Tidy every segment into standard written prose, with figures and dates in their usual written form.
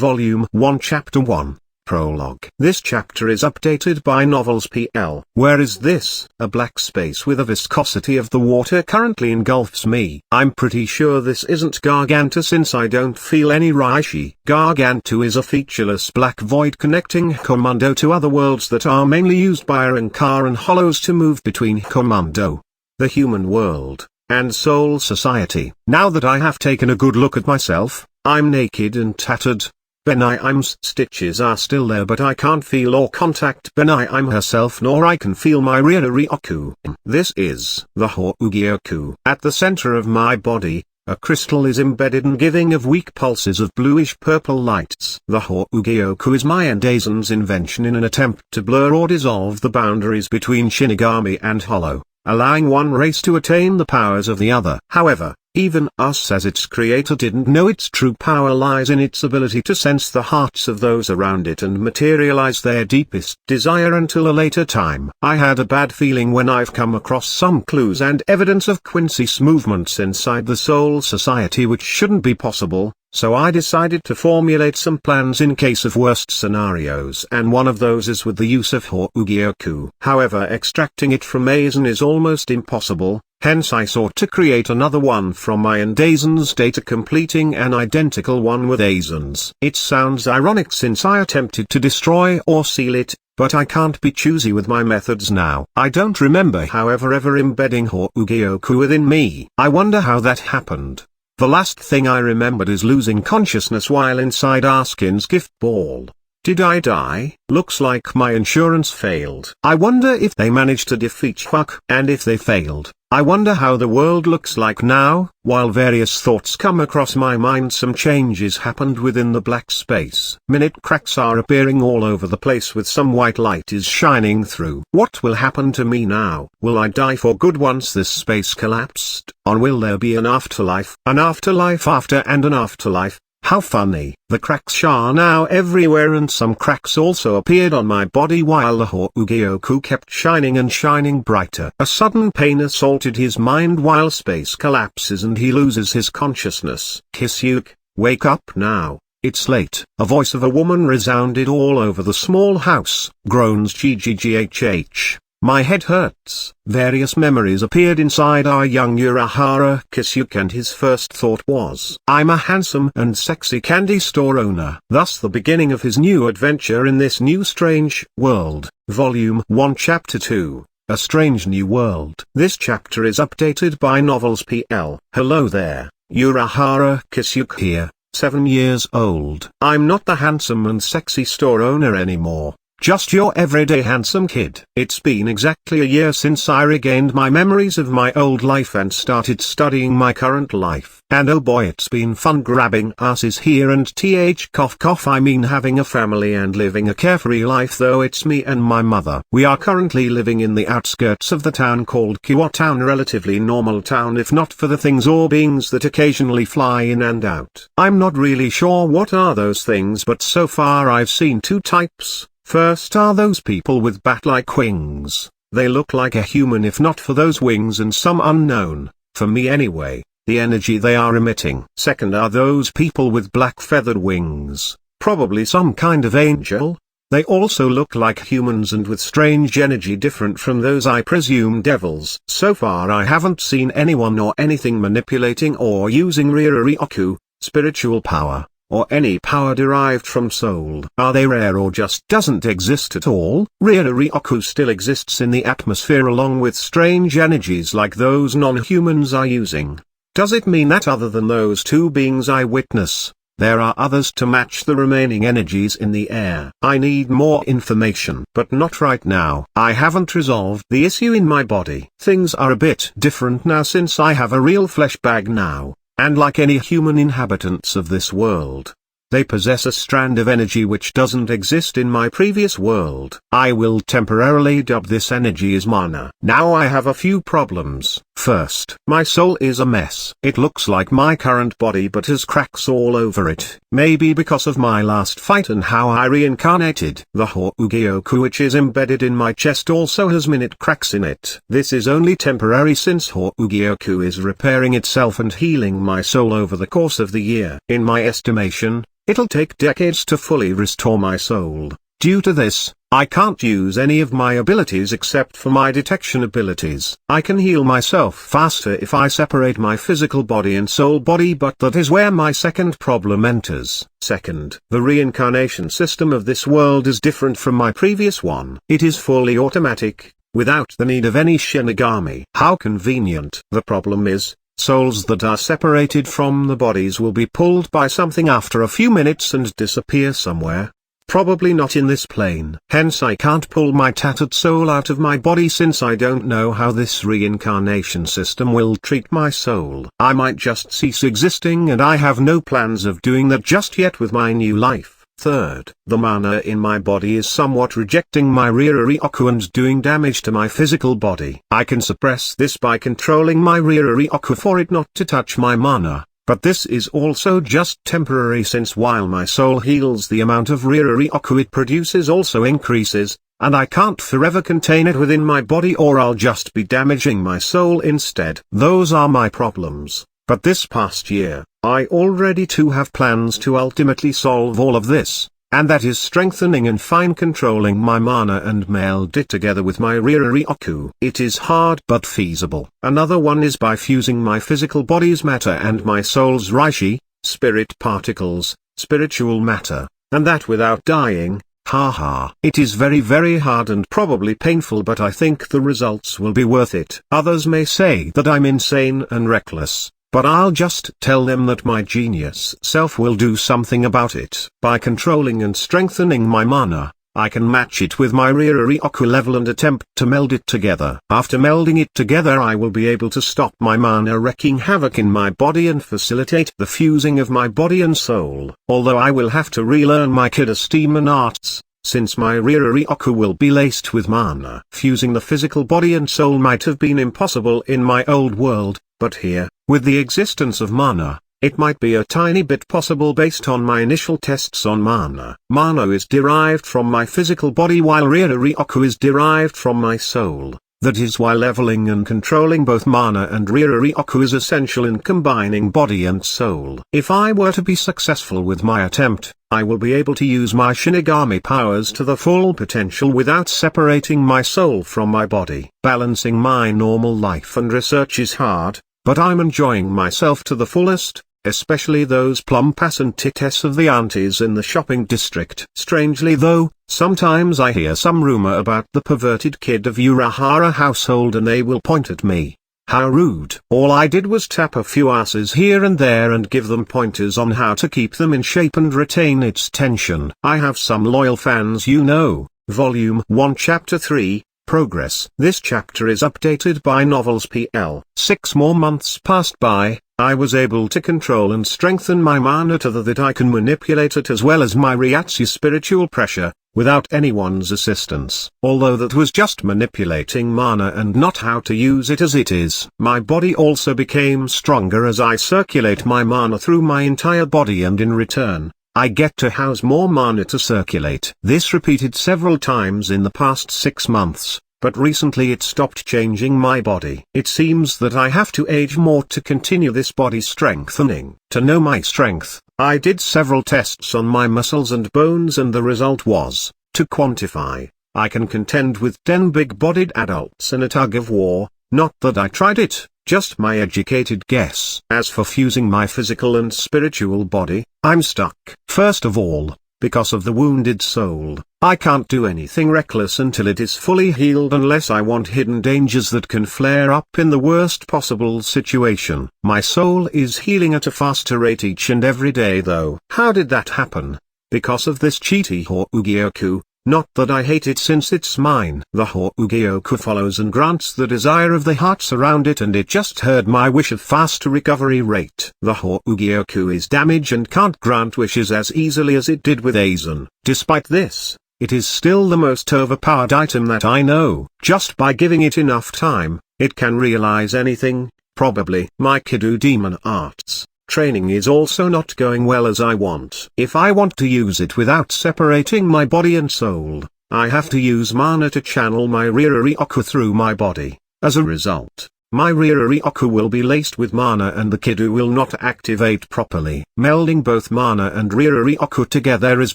Volume 1 Chapter 1. Prologue. This chapter is updated by Novels PL. Where is this? A black space with a viscosity of the water currently engulfs me. I'm pretty sure this isn't Gargantua since I don't feel any Yoruichi. Gargantua is a featureless black void connecting Komodo to other worlds that are mainly used by Ankara hollows to move between Komodo, the human world, and Soul Society. Now that I have taken a good look at myself, I'm naked and tattered. Benaime's stitches are still there, but I can't feel or contact Benaime herself, nor I can feel my Ryurikoku. This is the Hougyoku. At the center of my body, a crystal is embedded and giving of weak pulses of bluish-purple lights. The Hougyoku is my Endazon's invention in an attempt to blur or dissolve the boundaries between Shinigami and Hollow, allowing one race to attain the powers of the other. However, even us as its creator didn't know its true power lies in its ability to sense the hearts of those around it and materialize their deepest desire until a later time. I had a bad feeling when I've come across some clues and evidence of Quincy's movements inside the Soul Society which shouldn't be possible, so I decided to formulate some plans in case of worst scenarios, and one of those is with the use of Hougyoku. However, extracting it from Aizen is almost impossible. Hence I sought to create another one from my and Aizen's data, completing an identical one with Aizen's. It sounds ironic since I attempted to destroy or seal it, but I can't be choosy with my methods now. I don't remember however ever embedding Hougyoku within me. I wonder how that happened. The last thing I remembered is losing consciousness while inside Arskin's gift ball. Did I die? Looks like my insurance failed. I wonder if they managed to defeat Huck, and if they failed, I wonder how the world looks like now. While various thoughts come across my mind, some changes happened within the black space. Minute cracks are appearing all over the place with some white light is shining through. What will happen to me now? Will I die for good once this space collapsed? Or will there be an afterlife? An afterlife after and an afterlife? How funny. The cracks are now everywhere, and some cracks also appeared on my body while the Hougyoku kept shining and shining brighter. A sudden pain assaulted his mind while space collapses and he loses his consciousness. Kisuke, wake up now, it's late. A voice of a woman resounded all over the small house. Groans GGGHH. My head hurts. Various memories appeared inside our young Urahara Kisuke, and his first thought was, I'm a handsome and sexy candy store owner. Thus the beginning of his new adventure in this new strange world. Volume 1 Chapter 2. A Strange New World. This chapter is updated by Novels PL. Hello there, Urahara Kisuke here, 7 years old. I'm not the handsome and sexy store owner anymore. Just your everyday handsome kid. It's been exactly a year since I regained my memories of my old life and started studying my current life. And oh boy, it's been fun grabbing asses here and I mean having a family and living a carefree life, though it's me and my mother. We are currently living in the outskirts of the town called Kuoh town, relatively normal town if not for the things or beings that occasionally fly in and out. I'm not really sure what are those things, but so far I've seen two types. First are those people with bat-like wings. They look like a human if not for those wings and some unknown, for me anyway, the energy they are emitting. Second are those people with black feathered wings, probably some kind of angel. They also look like humans and with strange energy different from those I presume devils. So far I haven't seen anyone or anything manipulating or using Ryurikoku, spiritual power, or any power derived from soul. Are they rare or just doesn't exist at all? Ryurikoku still exists in the atmosphere along with strange energies like those non-humans are using. Does it mean that other than those two beings I witness, there are others to match the remaining energies in the air? I need more information, but not right now. I haven't resolved the issue in my body. Things are a bit different now since I have a real flesh bag now. And like any human inhabitants of this world, they possess a strand of energy which doesn't exist in my previous world. I will temporarily dub this energy as mana. Now I have a few problems. First, my soul is a mess. It looks like my current body but has cracks all over it. Maybe because of my last fight and how I reincarnated. The Hougyoku which is embedded in my chest also has minute cracks in it. This is only temporary since Hougyoku is repairing itself and healing my soul over the course of the year. In my estimation, it'll take decades to fully restore my soul. Due to this, I can't use any of my abilities except for my detection abilities. I can heal myself faster if I separate my physical body and soul body, but that is where my second problem enters. Second, the reincarnation system of this world is different from my previous one. It is fully automatic, without the need of any Shinigami. How convenient. The problem is, souls that are separated from the bodies will be pulled by something after a few minutes and disappear somewhere. Probably not in this plane. Hence I can't pull my tattered soul out of my body since I don't know how this reincarnation system will treat my soul. I might just cease existing and I have no plans of doing that just yet with my new life. Third, the mana in my body is somewhat rejecting my Ryuryoku and doing damage to my physical body. I can suppress this by controlling my Ryuryoku for it not to touch my mana. But this is also just temporary since while my soul heals the amount of Ryuryoku it produces also increases, and I can't forever contain it within my body or I'll just be damaging my soul instead. Those are my problems, but this past year, I already too have plans to ultimately solve all of this. And that is strengthening and fine controlling my mana and meld it together with my Ryuryoku. It is hard but feasible. Another one is by fusing my physical body's matter and my soul's Reishi, spirit particles, spiritual matter, and that without dying. Haha. It is very hard and probably painful, but I think the results will be worth it. Others may say that I'm insane and reckless. But I'll just tell them that my genius self will do something about it. By controlling and strengthening my mana, I can match it with my Ryuryoku level and attempt to meld it together. After melding it together I will be able to stop my mana wreaking havoc in my body and facilitate the fusing of my body and soul. Although I will have to relearn my Kiddas demon arts, since my Ryuryoku will be laced with mana. Fusing the physical body and soul might have been impossible in my old world, but here, with the existence of mana, it might be a tiny bit possible based on my initial tests on mana. Mana is derived from my physical body while Ryuryoku is derived from my soul. That is why leveling and controlling both mana and Ryuryoku is essential in combining body and soul. If I were to be successful with my attempt, I will be able to use my Shinigami powers to the full potential without separating my soul from my body. Balancing my normal life and research is hard, but I'm enjoying myself to the fullest, especially those plum-pass and titties of the aunties in the shopping district. Strangely though, sometimes I hear some rumor about the perverted kid of Urahara household and they will point at me. How rude. All I did was tap a few asses here and there and give them pointers on how to keep them in shape and retain its tension. I have some loyal fans, you know. Volume 1 Chapter 3, Progress. This chapter is updated by Novels PL. 6 more months passed by. I was able to control and strengthen my mana to that I can manipulate it as well as my Ryatsu spiritual pressure, without anyone's assistance. Although that was just manipulating mana and not how to use it as it is. My body also became stronger as I circulate my mana through my entire body, and in return, I get to house more mana to circulate. This repeated several times in the past 6 months. But recently it stopped changing my body. It seems that I have to age more to continue this body strengthening. To know my strength, I did several tests on my muscles and bones, and the result was, to quantify, I can contend with 10 big-bodied adults in a tug-of-war. Not that I tried it, just my educated guess. As for fusing my physical and spiritual body, I'm stuck. First of all, because of the wounded soul, I can't do anything reckless until it is fully healed unless I want hidden dangers that can flare up in the worst possible situation. My soul is healing at a faster rate each and every day though. How did that happen? Because of this cheaty Hougyoku. Not that I hate it since it's mine. The Hougyoku follows and grants the desire of the hearts around it, and it just heard my wish of faster recovery rate. The Hougyoku is damaged and can't grant wishes as easily as it did with Aizen. Despite this, it is still the most overpowered item that I know. Just by giving it enough time, it can realize anything, probably. My Kido demon arts training is also not going well as I want. If I want to use it without separating my body and soul, I have to use mana to channel my Ryuryoku through my body. As a result, my Ryuryoku will be laced with mana and the Kido will not activate properly. Melding both mana and Ryuryoku together is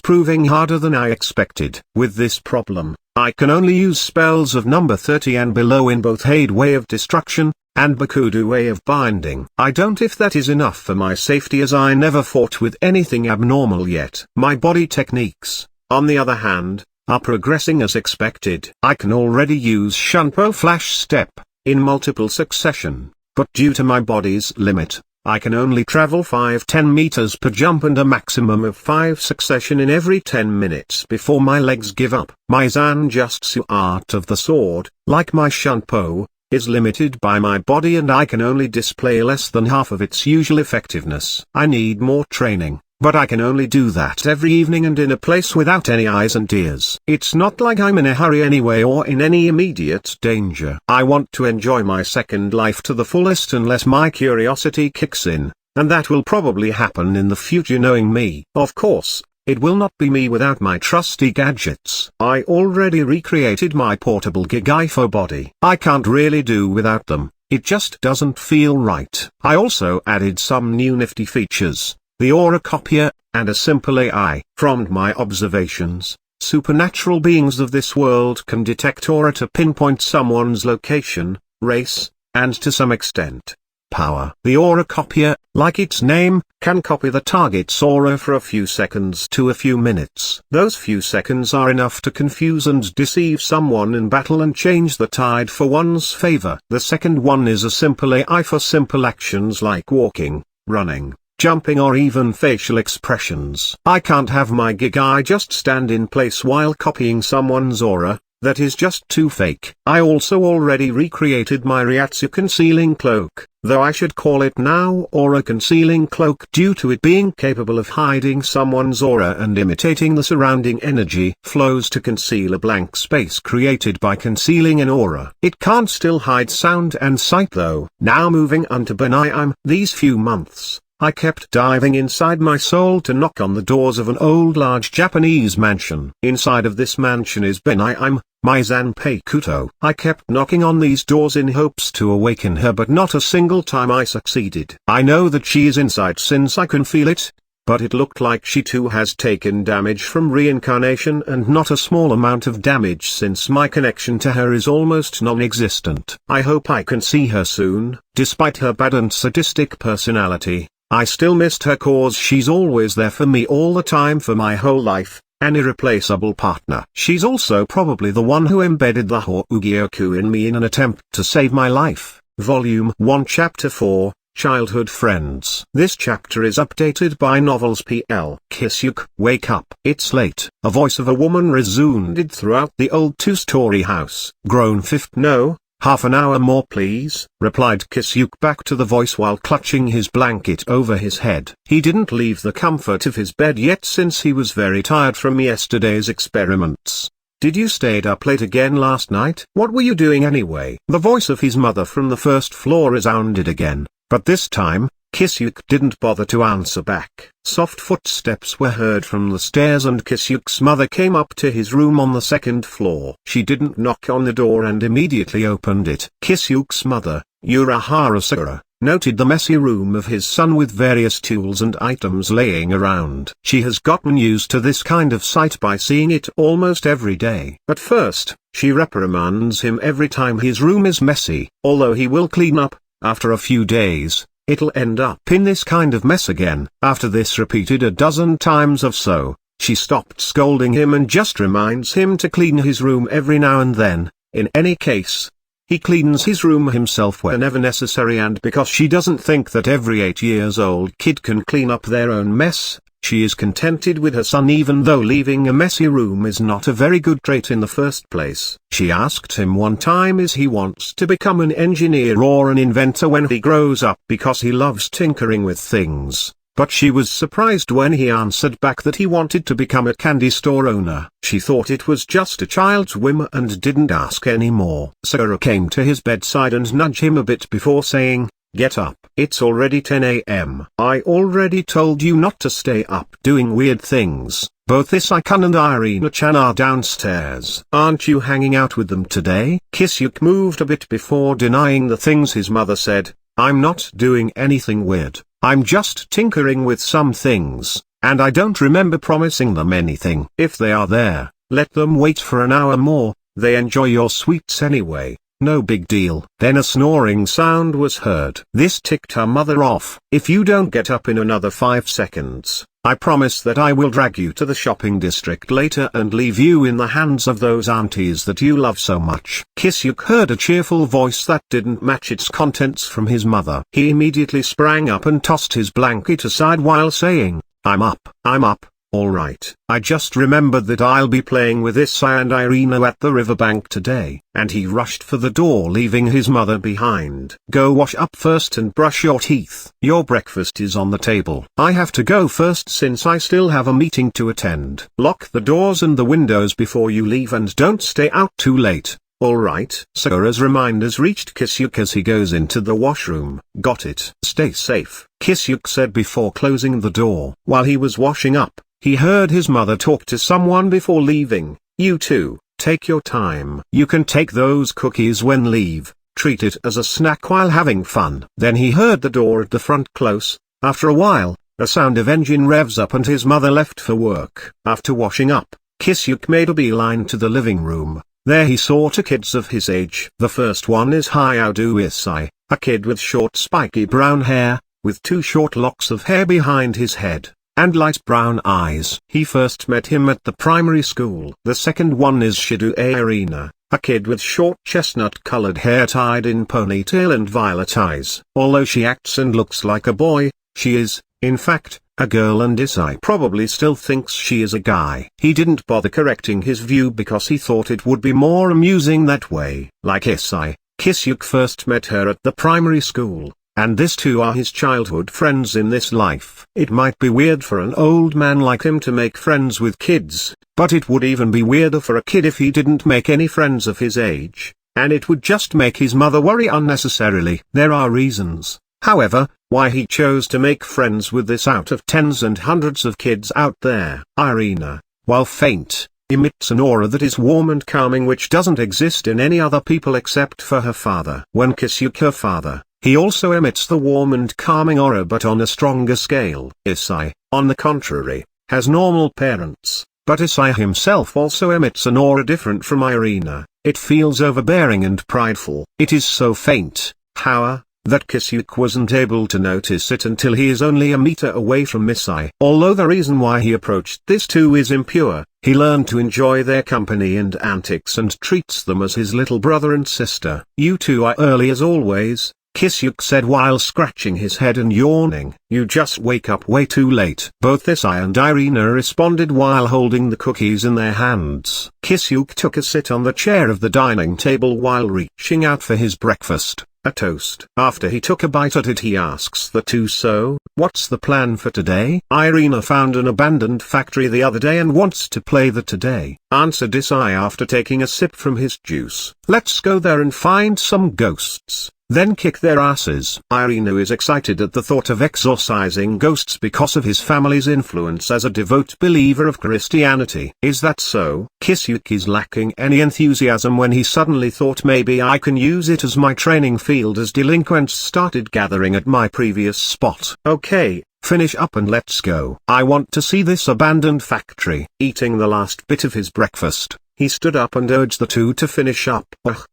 proving harder than I expected. With this problem, I can only use spells of number 30 and below in both Hade Way of Destruction and Bakudu Way of Binding. I don't if that is enough for my safety, as I never fought with anything abnormal yet. My body techniques, on the other hand, are progressing as expected. I can already use Shunpo Flash Step in multiple succession, but due to my body's limit, I can only travel 5-10 meters per jump and a maximum of 5 succession in every 10 minutes before my legs give up. My Zanjutsu art of the sword, like my Shunpo, is limited by my body and I can only display less than half of its usual effectiveness. I need more training, but I can only do that every evening and in a place without any eyes and ears. It's not like I'm in a hurry anyway or in any immediate danger. I want to enjoy my second life to the fullest unless my curiosity kicks in, and that will probably happen in the future knowing me. Of course, it will not be me without my trusty gadgets. I already recreated my portable Gigaifo body. I can't really do without them, it just doesn't feel right. I also added some new nifty features, the aura copier, and a simple AI. From my observations, supernatural beings of this world can detect aura to pinpoint someone's location, race, and to some extent, power. The aura copier, like its name, can copy the target's aura for a few seconds to a few minutes. Those few seconds are enough to confuse and deceive someone in battle and change the tide for one's favor. The second one is a simple AI for simple actions like walking, running, jumping or even facial expressions. I can't have my Gigai just stand in place while copying someone's aura, that is just too fake. I also already recreated my Ryatsu concealing cloak, though I should call it now aura concealing cloak due to it being capable of hiding someone's aura and imitating the surrounding energy flows to conceal a blank space created by concealing an aura. It can't still hide sound and sight though. Now moving on to Benai. These few months, I kept diving inside my soul to knock on the doors of an old large Japanese mansion. Inside of this mansion is Benai, my Zanpei Kuto. I kept knocking on these doors in hopes to awaken her, but not a single time I succeeded. I know that she is inside since I can feel it, but it looked like she too has taken damage from reincarnation and not a small amount of damage since my connection to her is almost non-existent. I hope I can see her soon. Despite her bad and sadistic personality, I still missed her cause she's always there for me all the time for my whole life, an irreplaceable partner. She's also probably the one who embedded the Hougyoku in me in an attempt to save my life. Volume 1 Chapter 4, Childhood Friends. This chapter is updated by Novels PL. Kisuke, wake up. It's late. A voice of a woman resounded throughout the old two-story house. Grown fifth. No. Half an hour more please, replied Kisuke back to the voice while clutching his blanket over his head. He didn't leave the comfort of his bed yet since he was very tired from yesterday's experiments. Did you stay up late again last night? What were you doing anyway? The voice of his mother from the first floor resounded again, but this time, Kisuke didn't bother to answer back. Soft footsteps were heard from the stairs and Kisuke's mother came up to his room on the second floor. She didn't knock on the door and immediately opened it. Kisuke's mother, Urahara Sakura, noted the messy room of his son with various tools and items laying around. She has gotten used to this kind of sight by seeing it almost every day. At first, she reprimands him every time his room is messy. Although he will clean up, after a few days, it'll end up in this kind of mess again. After this repeated a dozen times or so, she stopped scolding him and just reminds him to clean his room every now and then. In any case, he cleans his room himself whenever necessary, and because she doesn't think that every 8-year-old kid can clean up their own mess, she is contented with her son even though leaving a messy room is not a very good trait in the first place. She asked him one time if he wants to become an engineer or an inventor when he grows up because he loves tinkering with things. but she was surprised when he answered back that he wanted to become a candy store owner. She thought it was just a child's whim and didn't ask any more. Sakura came to his bedside and nudged him a bit before saying, "Get up. It's already 10 a.m. I already told you not to stay up doing weird things. Both Isai-kun and Irina-chan are downstairs. Aren't you hanging out with them today?" Kisuke moved a bit before denying the things his mother said. "I'm not doing anything weird. I'm just tinkering with some things, and I don't remember promising them anything. If they are there, let them wait for an hour more. They enjoy your sweets anyway. No big deal." Then a snoring sound was heard. This ticked her mother off. "If you don't get up in another 5 seconds, I promise that I will drag you to the shopping district later and leave you in the hands of those aunties that you love so much." Kisuke heard a cheerful voice that didn't match its contents from his mother. He immediately sprang up and tossed his blanket aside while saying, I'm up. Alright, I just remembered that I'll be playing with Isai and Irina at the riverbank today." And he rushed for the door, leaving his mother behind. "Go wash up first and brush your teeth. Your breakfast is on the table." "I have to go first since I still have a meeting to attend." "Lock the doors and the windows before you leave and don't stay out too late." "Alright." Sakura's reminders reached Kisuke as he goes into the washroom. "Got it." "Stay safe," Kisuke said before closing the door. While he was washing up, he heard his mother talk to someone before leaving. "You two, take your time. You can take those cookies when leave. Treat it as a snack while having fun." Then he heard the door at the front close. After a while, a sound of engine revs up and his mother left for work. After washing up, Kisuke made a beeline to the living room. There he saw 2 kids of his age. The first one is Hayao Isai, a kid with short spiky brown hair, with 2 short locks of hair behind his head, and light brown eyes. He first met him at the primary school. The second one is Shidue Irina, a kid with short chestnut-colored hair tied in ponytail and violet eyes. Although she acts and looks like a boy, she is, in fact, a girl, and Isai probably still thinks she is a guy. He didn't bother correcting his view because he thought it would be more amusing that way. Like Isai, Kisuke first met her at the primary school, and these two are his childhood friends in this life. It might be weird for an old man like him to make friends with kids, but it would even be weirder for a kid if he didn't make any friends of his age, and it would just make his mother worry unnecessarily. There are reasons, however, why he chose to make friends with this out of tens and hundreds of kids out there. Irina, while faint, emits an aura that is warm and calming which doesn't exist in any other people except for her father. When Kisuke her father, he also emits the warm and calming aura but on a stronger scale. Isai, on the contrary, has normal parents, but Isai himself also emits an aura different from Irina. It feels overbearing and prideful. It is so faint, however, that Kisuke wasn't able to notice it until he is only a meter away from Isai. Although the reason why he approached these two is impure, he learned to enjoy their company and antics and treats them as his little brother and sister. "You two are early as always," Kisuke said while scratching his head and yawning. "You just wake up way too late." Both Isai and Irina responded while holding the cookies in their hands. Kisuke took a sit on the chair of the dining table while reaching out for his breakfast, a toast. After he took a bite at it, he asks the two, "So, what's the plan for today?" "Irina found an abandoned factory the other day and wants to play there today," answered Isai after taking a sip from his juice. "Let's go there and find some ghosts, then kick their asses." Irina is excited at the thought of exorcising ghosts because of his family's influence as a devout believer of Christianity. "Is that so?" Kisuke is lacking any enthusiasm when he suddenly thought, maybe I can use it as my training field as delinquents started gathering at my previous spot. "Okay, finish up and let's go. I want to see this abandoned factory." Eating the last bit of his breakfast, he stood up and urged the two to finish up.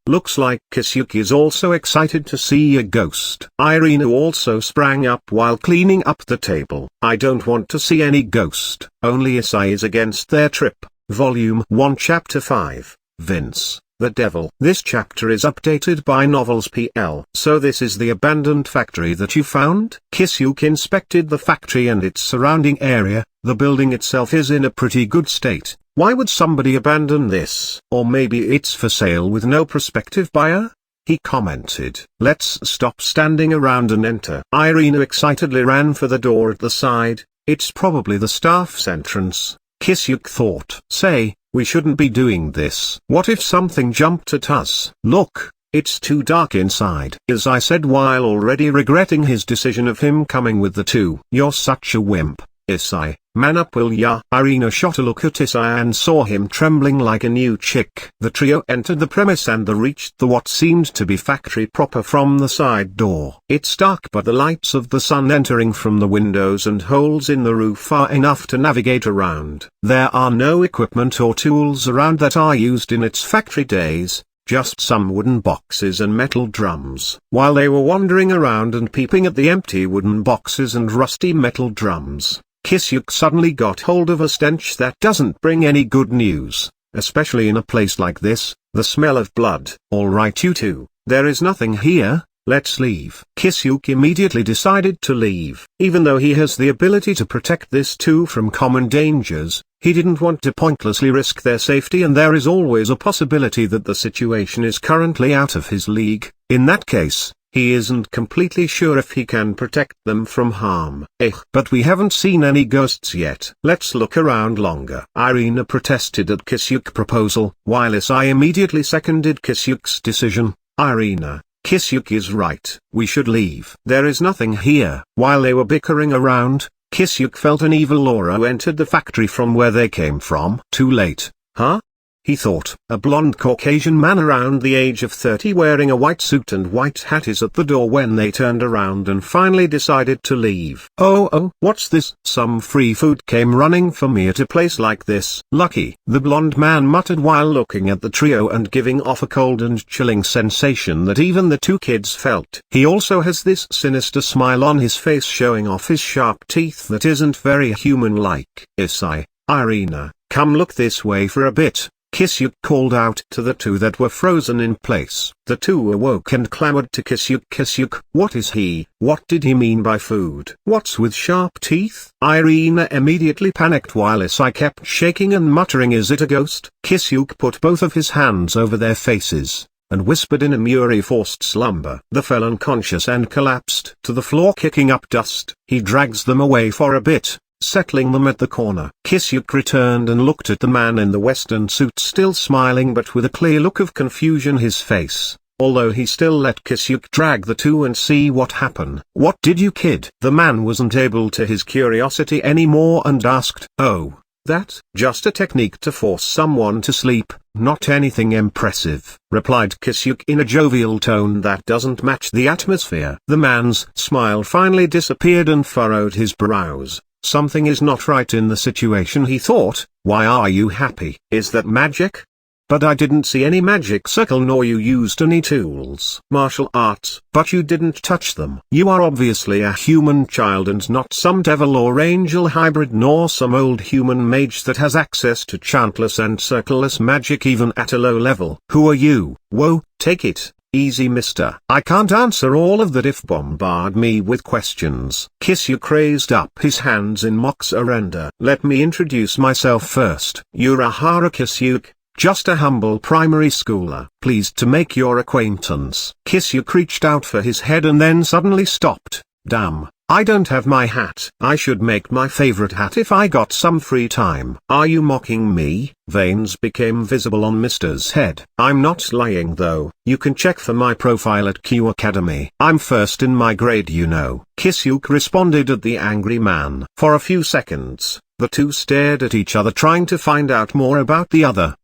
Looks like Kisuke is also excited to see a ghost. Irina also sprang up while cleaning up the table. "I don't want to see any ghost." Only Isai is against their trip. Volume 1 Chapter 5, Vince, the Devil. This chapter is updated by Novels PL. "So this is the abandoned factory that you found?" Kisuke inspected the factory and its surrounding area. The building itself is in a pretty good state. Why would somebody abandon this? Or maybe it's for sale with no prospective buyer? he commented. Let's stop standing around and enter. Irina excitedly ran for the door at the side. It's probably the staff's entrance, Kisuke thought. Say, we shouldn't be doing this. What if something jumped at us? Look, it's too dark inside. As I said while already regretting his decision of him coming with the two. You're such a wimp, Isai. Man up will ya. Irina shot a look at Isai and saw him trembling like a new chick. The trio entered the premise and they reached the what seemed to be factory proper from the side door. It's dark but the lights of the sun entering from the windows and holes in the roof are enough to navigate around. There are no equipment or tools around that are used in its factory days. Just some wooden boxes and metal drums. While they were wandering around and peeping at the empty wooden boxes and rusty metal drums, Kisuke suddenly got hold of a stench that doesn't bring any good news, especially in a place like this, the smell of blood. Alright you two, there is nothing here, let's leave. Kisuke immediately decided to leave. Even though he has the ability to protect this two from common dangers, he didn't want to pointlessly risk their safety, and there is always a possibility that the situation is currently out of his league. In that case, he isn't completely sure if he can protect them from harm. But we haven't seen any ghosts yet. Let's look around longer. Irina protested at Kisuke's proposal, while Isai immediately seconded Kisuke's decision. Irina, Kisuke is right. We should leave. There is nothing here. While they were bickering around, Kisuke felt an evil aura entered the factory from where they came from. Too late. Huh? He thought. A blonde Caucasian man around the age of 30 wearing a white suit and white hat is at the door when they turned around and finally decided to leave. Oh, what's this? Some free food came running for me at a place like this. Lucky, the blonde man muttered while looking at the trio and giving off a cold and chilling sensation that even the two kids felt. He also has this sinister smile on his face showing off his sharp teeth that isn't very human-like. Isai, Irina, come look this way for a bit. Kisuke called out to the two that were frozen in place. The two awoke and clamored to Kisuke. Kisuke, what is he? What did he mean by food? What's with sharp teeth? Irina immediately panicked while Isai kept shaking and muttering, is it a ghost? Kisuke put both of his hands over their faces, and whispered in a Muri forced slumber. They fell unconscious and collapsed to the floor kicking up dust. He drags them away for a bit, settling them at the corner. Kisuke returned and looked at the man in the western suit still smiling but with a clear look of confusion his face, although he still let Kisuke drag the two and see what happened. What did you kid? The man wasn't able to his curiosity anymore and asked, oh, that? Just a technique to force someone to sleep, not anything impressive, replied Kisuke in a jovial tone that doesn't match the atmosphere. The man's smile finally disappeared and furrowed his brows. Something is not right in the situation, he thought. Why are you happy? Is that magic? But I didn't see any magic circle nor you used any tools. Martial arts, but you didn't touch them. You are obviously a human child and not some devil or angel hybrid nor some old human mage that has access to chantless and circleless magic even at a low level. Who are you? Whoa, take it easy, mister. I can't answer all of that if bombard me with questions. Kisuke raised up his hands in mock surrender. Let me introduce myself first. Urahara Kisuke, just a humble primary schooler. Pleased to make your acquaintance. Kisuke reached out for his head and then suddenly stopped. Damn, I don't have my hat. I should make my favorite hat if I got some free time. Are you mocking me? Veins became visible on Mister's head. I'm not lying though. You can check for my profile at Kuoh Academy. I'm first in my grade, you know. Kisuke responded at the angry man. For a few seconds, the two stared at each other trying to find out more about the other.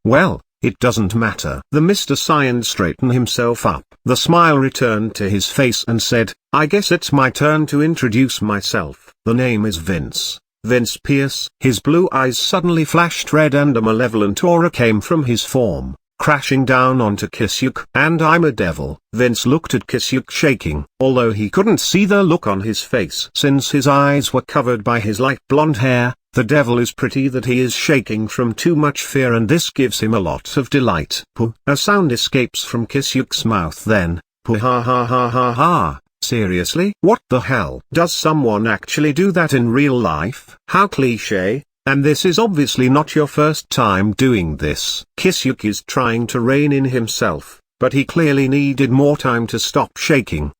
Well, it doesn't matter. The Mr. Science straightened himself up. The smile returned to his face and said, I guess it's my turn to introduce myself. The name is Vince. Vince Pierce. His blue eyes suddenly flashed red and a malevolent aura came from his form, crashing down onto Kisuke. And I'm a devil. Vince looked at Kisuke shaking, although he couldn't see the look on his face since his eyes were covered by his light blonde hair. The devil is pretty that he is shaking from too much fear and this gives him a lot of delight. Puh. A sound escapes from Kisuke's mouth then. Puh ha ha ha ha ha. Seriously? What the hell? Does someone actually do that in real life? How cliché. And this is obviously not your first time doing this. Kisuke is trying to rein in himself, but he clearly needed more time to stop shaking.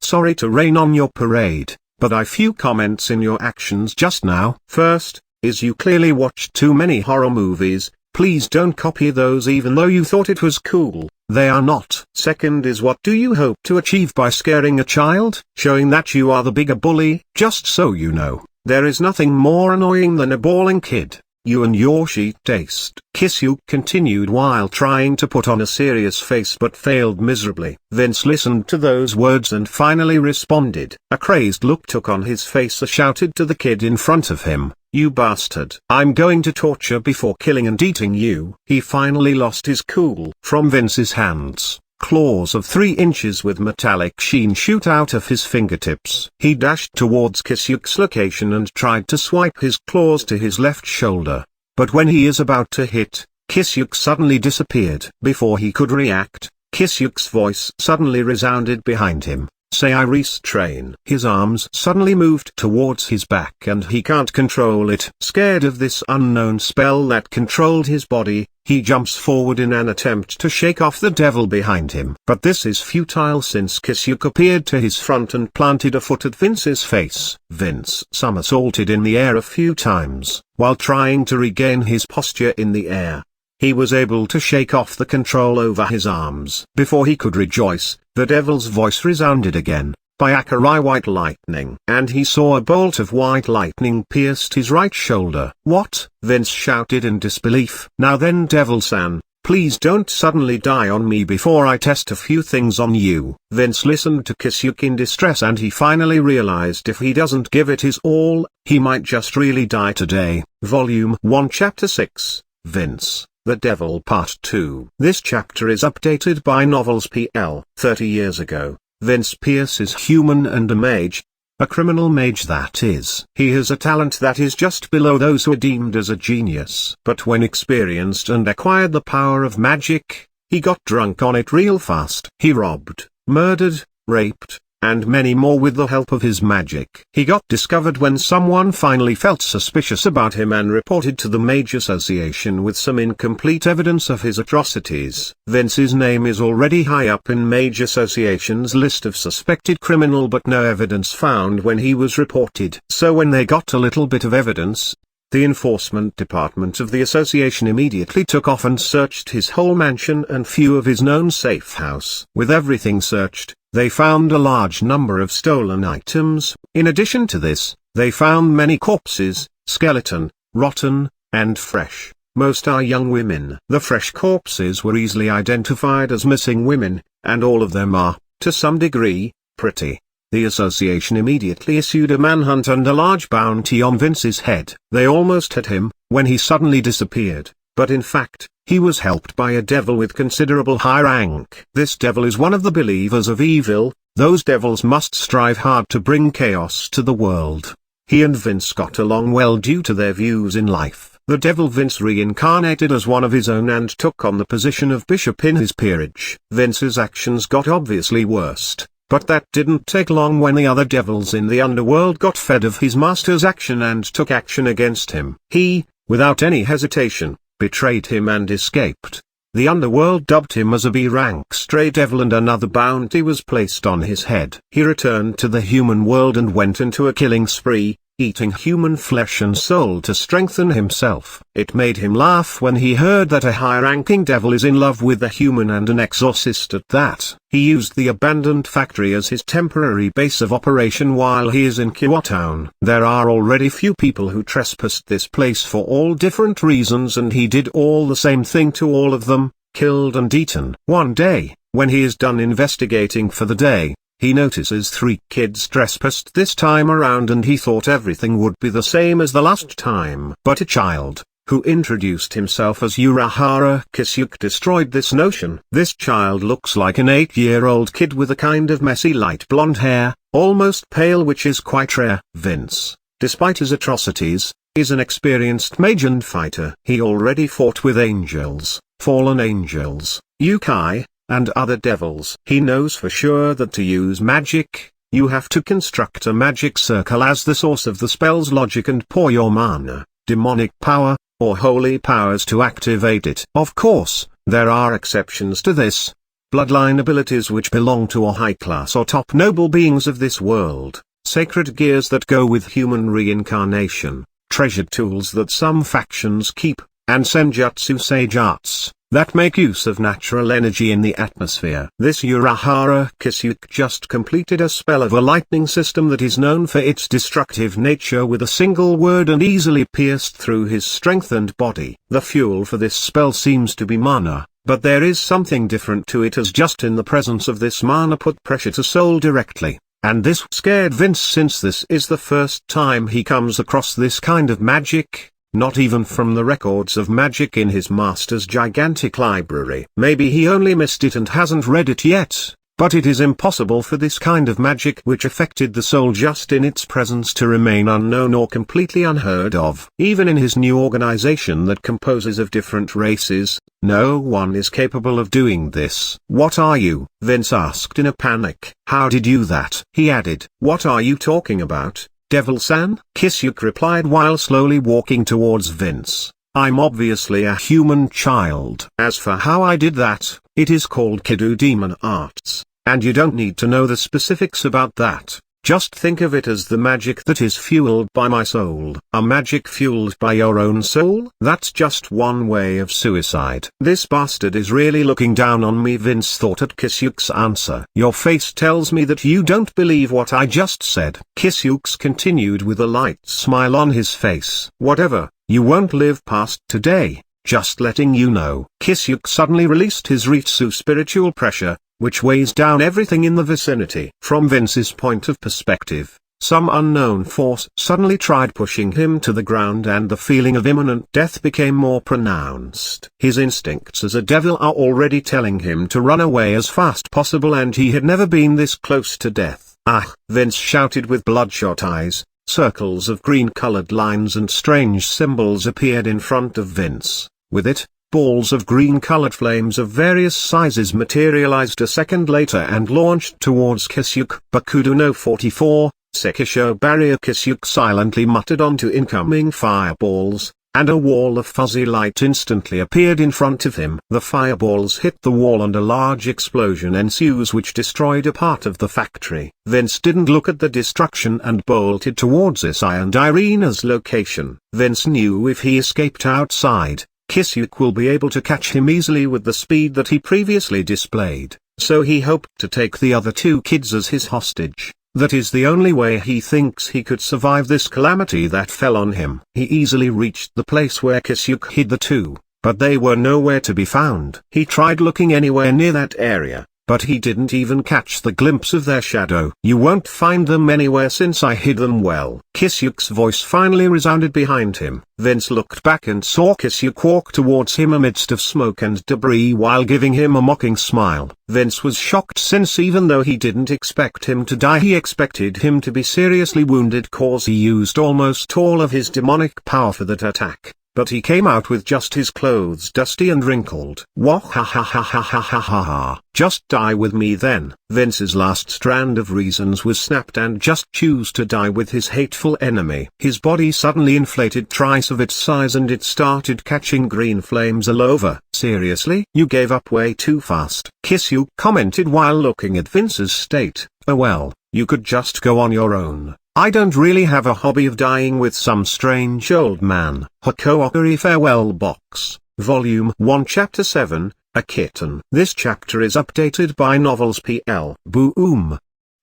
Sorry to rain on your parade, but I few comments in your actions just now. First, is you clearly watched too many horror movies. Please don't copy those even though you thought it was cool. They are not. Second is, what do you hope to achieve by scaring a child? Showing that you are the bigger bully? Just so you know, there is nothing more annoying than a bawling kid. You and your sheet taste. Kisuke continued while trying to put on a serious face but failed miserably. Vince listened to those words and finally responded. A crazed look took on his face as shouted to the kid in front of him, "You bastard. I'm going to torture before killing and eating you." He finally lost his cool. From Vince's hands, claws of 3 inches with metallic sheen shoot out of his fingertips. He dashed towards Kisuke's location and tried to swipe his claws to his left shoulder. But when he is about to hit, Kisuke suddenly disappeared. Before he could react, Kisuke's voice suddenly resounded behind him. "Say I restrain." His arms suddenly moved towards his back and he can't control it. Scared of this unknown spell that controlled his body, he jumps forward in an attempt to shake off the devil behind him. But this is futile since Kisuke appeared to his front and planted a foot at Vince's face. Vince somersaulted in the air a few times, while trying to regain his posture in the air. He was able to shake off the control over his arms. Before he could rejoice, the devil's voice resounded again, "Yaegaki white lightning." And he saw a bolt of white lightning pierced his right shoulder. "What?" Vince shouted in disbelief. "Now then, Devil-san, please don't suddenly die on me before I test a few things on you." Vince listened to Kisuke in distress and he finally realized if he doesn't give it his all, he might just really die today. Volume 1 Chapter 6, Vince, the Devil Part 2. This chapter is updated by Novels PL. 30 years ago, Vince Pierce is human and a mage. A criminal mage, that is. He has a talent that is just below those who are deemed as a genius. But when experienced and acquired the power of magic, he got drunk on it real fast. He robbed, murdered, raped, and many more with the help of his magic. He got discovered when someone finally felt suspicious about him and reported to the Mage Association with some incomplete evidence of his atrocities. Vince's name is already high up in Mage Association's list of suspected criminal, but no evidence found when he was reported. So when they got a little bit of evidence, the enforcement department of the association immediately took off and searched his whole mansion and few of his known safe house. With everything searched, they found a large number of stolen items. In addition to this, they found many corpses, skeleton, rotten, and fresh. Most are young women. The fresh corpses were easily identified as missing women, and all of them are, to some degree, pretty. The association immediately issued a manhunt and a large bounty on Vince's head. They almost had him, when he suddenly disappeared, but in fact, he was helped by a devil with considerable high rank. This devil is one of the believers of evil. Those devils must strive hard to bring chaos to the world. He and Vince got along well due to their views in life. The devil Vince reincarnated as one of his own and took on the position of bishop in his peerage. Vince's actions got obviously worst. But that didn't take long when the other devils in the underworld got fed of his master's action and took action against him. He, without any hesitation, betrayed him and escaped. The underworld dubbed him as a B-rank stray devil and another bounty was placed on his head. He returned to the human world and went into a killing spree, eating human flesh and soul to strengthen himself. It made him laugh when he heard that a high-ranking devil is in love with a human and an exorcist at that. He used the abandoned factory as his temporary base of operation while he is in Kuoh town. There are already few people who trespassed this place for all different reasons and he did all the same thing to all of them, killed and eaten. One day, when he is done investigating for the day, he notices 3 kids trespassed this time around and he thought everything would be the same as the last time. But a child, who introduced himself as Urahara Kisuke, destroyed this notion. This child looks like an 8-year-old kid with a kind of messy light blonde hair, almost pale, which is quite rare. Vince, despite his atrocities, is an experienced mage and fighter. He already fought with angels, fallen angels, yokai, and other devils. He knows for sure that to use magic, you have to construct a magic circle as the source of the spell's logic and pour your mana, demonic power, or holy powers to activate it. Of course, there are exceptions to this. bloodline abilities which belong to a high-class or top noble beings of this world, sacred gears that go with human reincarnation, treasured tools that some factions keep, and senjutsu sage arts that make use of natural energy in the atmosphere. This Urahara Kisuke just completed a spell of a lightning system that is known for its destructive nature with a single word and easily pierced through his strengthened body. The fuel for this spell seems to be mana, but there is something different to it, as just in the presence of this mana put pressure to soul directly. And this scared Vince, since this is the first time he comes across this kind of magic. Not even from the records of magic in his master's gigantic library. Maybe he only missed it and hasn't read it yet, but it is impossible for this kind of magic which affected the soul just in its presence to remain unknown or completely unheard of. Even in his new organization that composes of different races, no one is capable of doing this. "What are you?" Vince asked in a panic. "How did you that?" He added. "What are you talking about, Devil-san?" Kisuke replied while slowly walking towards Vince. "I'm obviously a human child. As for how I did that, it is called Kido Demon Arts, and you don't need to know the specifics about that. Just think of it as the magic that is fueled by my soul." "A magic fueled by your own soul? That's just one way of suicide." "This bastard is really looking down on me," Vince thought at Kisuke's answer. "Your face tells me that you don't believe what I just said." Kisuke continued with a light smile on his face. "Whatever, you won't live past today, just letting you know." Kisuke suddenly released his Ritsu spiritual pressure, which weighs down everything in the vicinity. From Vince's point of perspective, some unknown force suddenly tried pushing him to the ground, and the feeling of imminent death became more pronounced. His instincts as a devil are already telling him to run away as fast possible, and he had never been this close to death. "Ah!" Vince shouted with bloodshot eyes. Circles of green-colored lines and strange symbols appeared in front of Vince. With it, balls of green-colored flames of various sizes materialized a second later and launched towards Kisuke. "Bakudo no 44, Sekisho barrier." Kisuke silently muttered onto incoming fireballs, and a wall of fuzzy light instantly appeared in front of him. The fireballs hit the wall and a large explosion ensues which destroyed a part of the factory. Vince didn't look at the destruction and bolted towards Isai and Irina's location. Vince knew if he escaped outside, Kisuke will be able to catch him easily with the speed that he previously displayed, so he hoped to take the other two kids as his hostage. That is the only way he thinks he could survive this calamity that fell on him. He easily reached the place where Kisuke hid the two, but they were nowhere to be found. He tried looking anywhere near that area, but he didn't even catch the glimpse of their shadow. "You won't find them anywhere since I hid them well." Kisuke's voice finally resounded behind him. Vince looked back and saw Kisuke walk towards him amidst of smoke and debris while giving him a mocking smile. Vince was shocked, since even though he didn't expect him to die, he expected him to be seriously wounded, cause he used almost all of his demonic power for that attack. But he came out with just his clothes dusty and wrinkled. Wah-ha-ha-ha-ha-ha-ha-ha. "Just die with me then." Vince's last strand of reasons was snapped, and just choose to die with his hateful enemy. His body suddenly inflated thrice of its size and it started catching green flames all over. "Seriously? You gave up way too fast," Kisuke commented while looking at Vince's state. "Oh well, you could just go on your own. I don't really have a hobby of dying with some strange old man." Hakookuri Farewell Box, Volume 1 Chapter 7, A Kitten. This chapter is updated by Novels PL. Boom!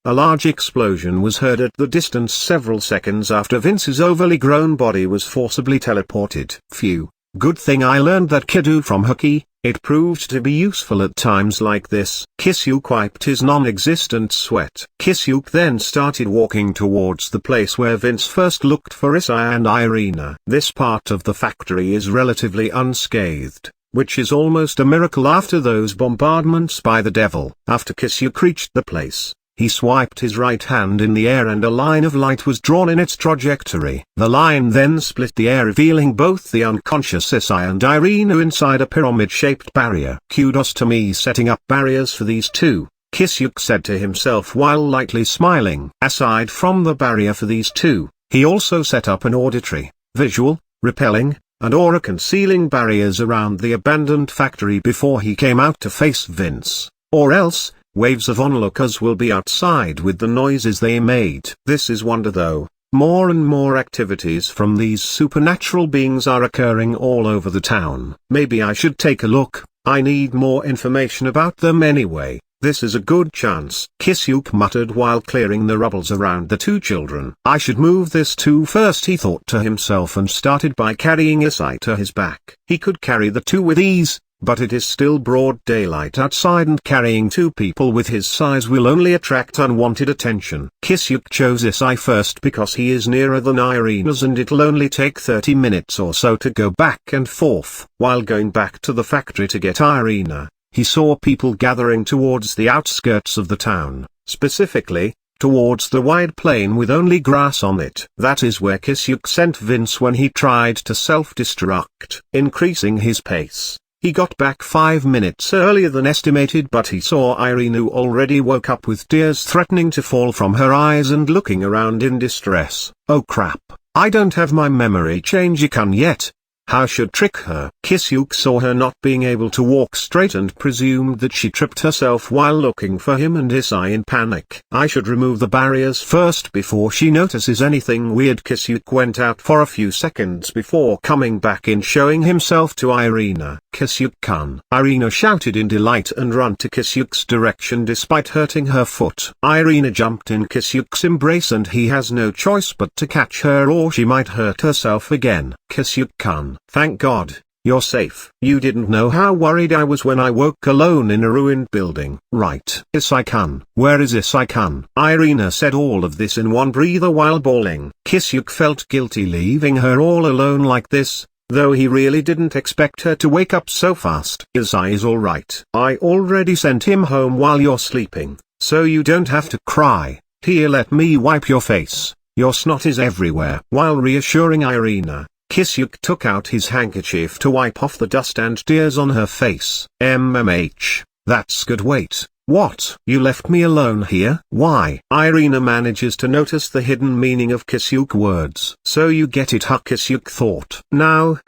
A large explosion was heard at the distance several seconds after Vince's overly grown body was forcibly teleported. Phew. Good thing I learned that Kido from Haki. It proved to be useful at times like this. Kisuke wiped his non-existent sweat. Kisuke then started walking towards the place where Vince first looked for Isai and Irina. This part of the factory is relatively unscathed, which is almost a miracle after those bombardments by the devil. After Kisuke reached the place, he swiped his right hand in the air and a line of light was drawn in its trajectory. The line then split the air, revealing both the unconscious Isai and Irina inside a pyramid-shaped barrier. "Kudos to me setting up barriers for these two," Kisuke said to himself while lightly smiling. Aside from the barrier for these two, he also set up an auditory, visual, repelling, and aura-concealing barriers around the abandoned factory before he came out to face Vince. or else, waves of onlookers will be outside with the noises they made. This is wonder though. More and more activities from these supernatural beings are occurring all over the town. Maybe I should take a look, I need more information about them anyway. This is a good chance, Kisuke muttered while clearing the rubbles around the two children. I should move this two first, he thought to himself, and started by carrying Isai to his back. He could carry the two with ease, but it is still broad daylight outside and carrying two people with his size will only attract unwanted attention. Kisuke chose Isai first because he is nearer than Irina's and it'll only take 30 minutes or so to go back and forth. While going back to the factory to get Irina, he saw people gathering towards the outskirts of the town, specifically, towards the wide plain with only grass on it. That is where Kisuke sent Vince when he tried to self-destruct. Increasing his pace, he got back 5 minutes earlier than estimated, but he saw Irina already woke up with tears threatening to fall from her eyes and looking around in distress. Oh crap, I don't have my memory change icon yet. How should trick her? Kisuke saw her not being able to walk straight and presumed that she tripped herself while looking for him and Isai in panic. I should remove the barriers first before she notices anything weird. Kisuke went out for a few seconds before coming back in, showing himself to Irina. Kisuke-kun. Irina shouted in delight and ran to Kisuke's direction despite hurting her foot. Irina jumped in Kisuke's embrace and he has no choice but to catch her or she might hurt herself again. Kisuke-kun. Thank God, you're safe. You didn't know how worried I was when I woke alone in a ruined building. Right. Isai-kun. Where is Isai-kun? Irina said all of this in one breather while bawling. Kisuke felt guilty leaving her all alone like this, though he really didn't expect her to wake up so fast. Isai is alright. I already sent him home while you're sleeping, so you don't have to cry. Here, let me wipe your face. Your snot is everywhere. While reassuring Irina, Kisuke took out his handkerchief to wipe off the dust and tears on her face. That's good. Wait, what? You left me alone here? Why? Irina manages to notice the hidden meaning of Kisuke words. So you get it, huh? Kisuke thought. Now,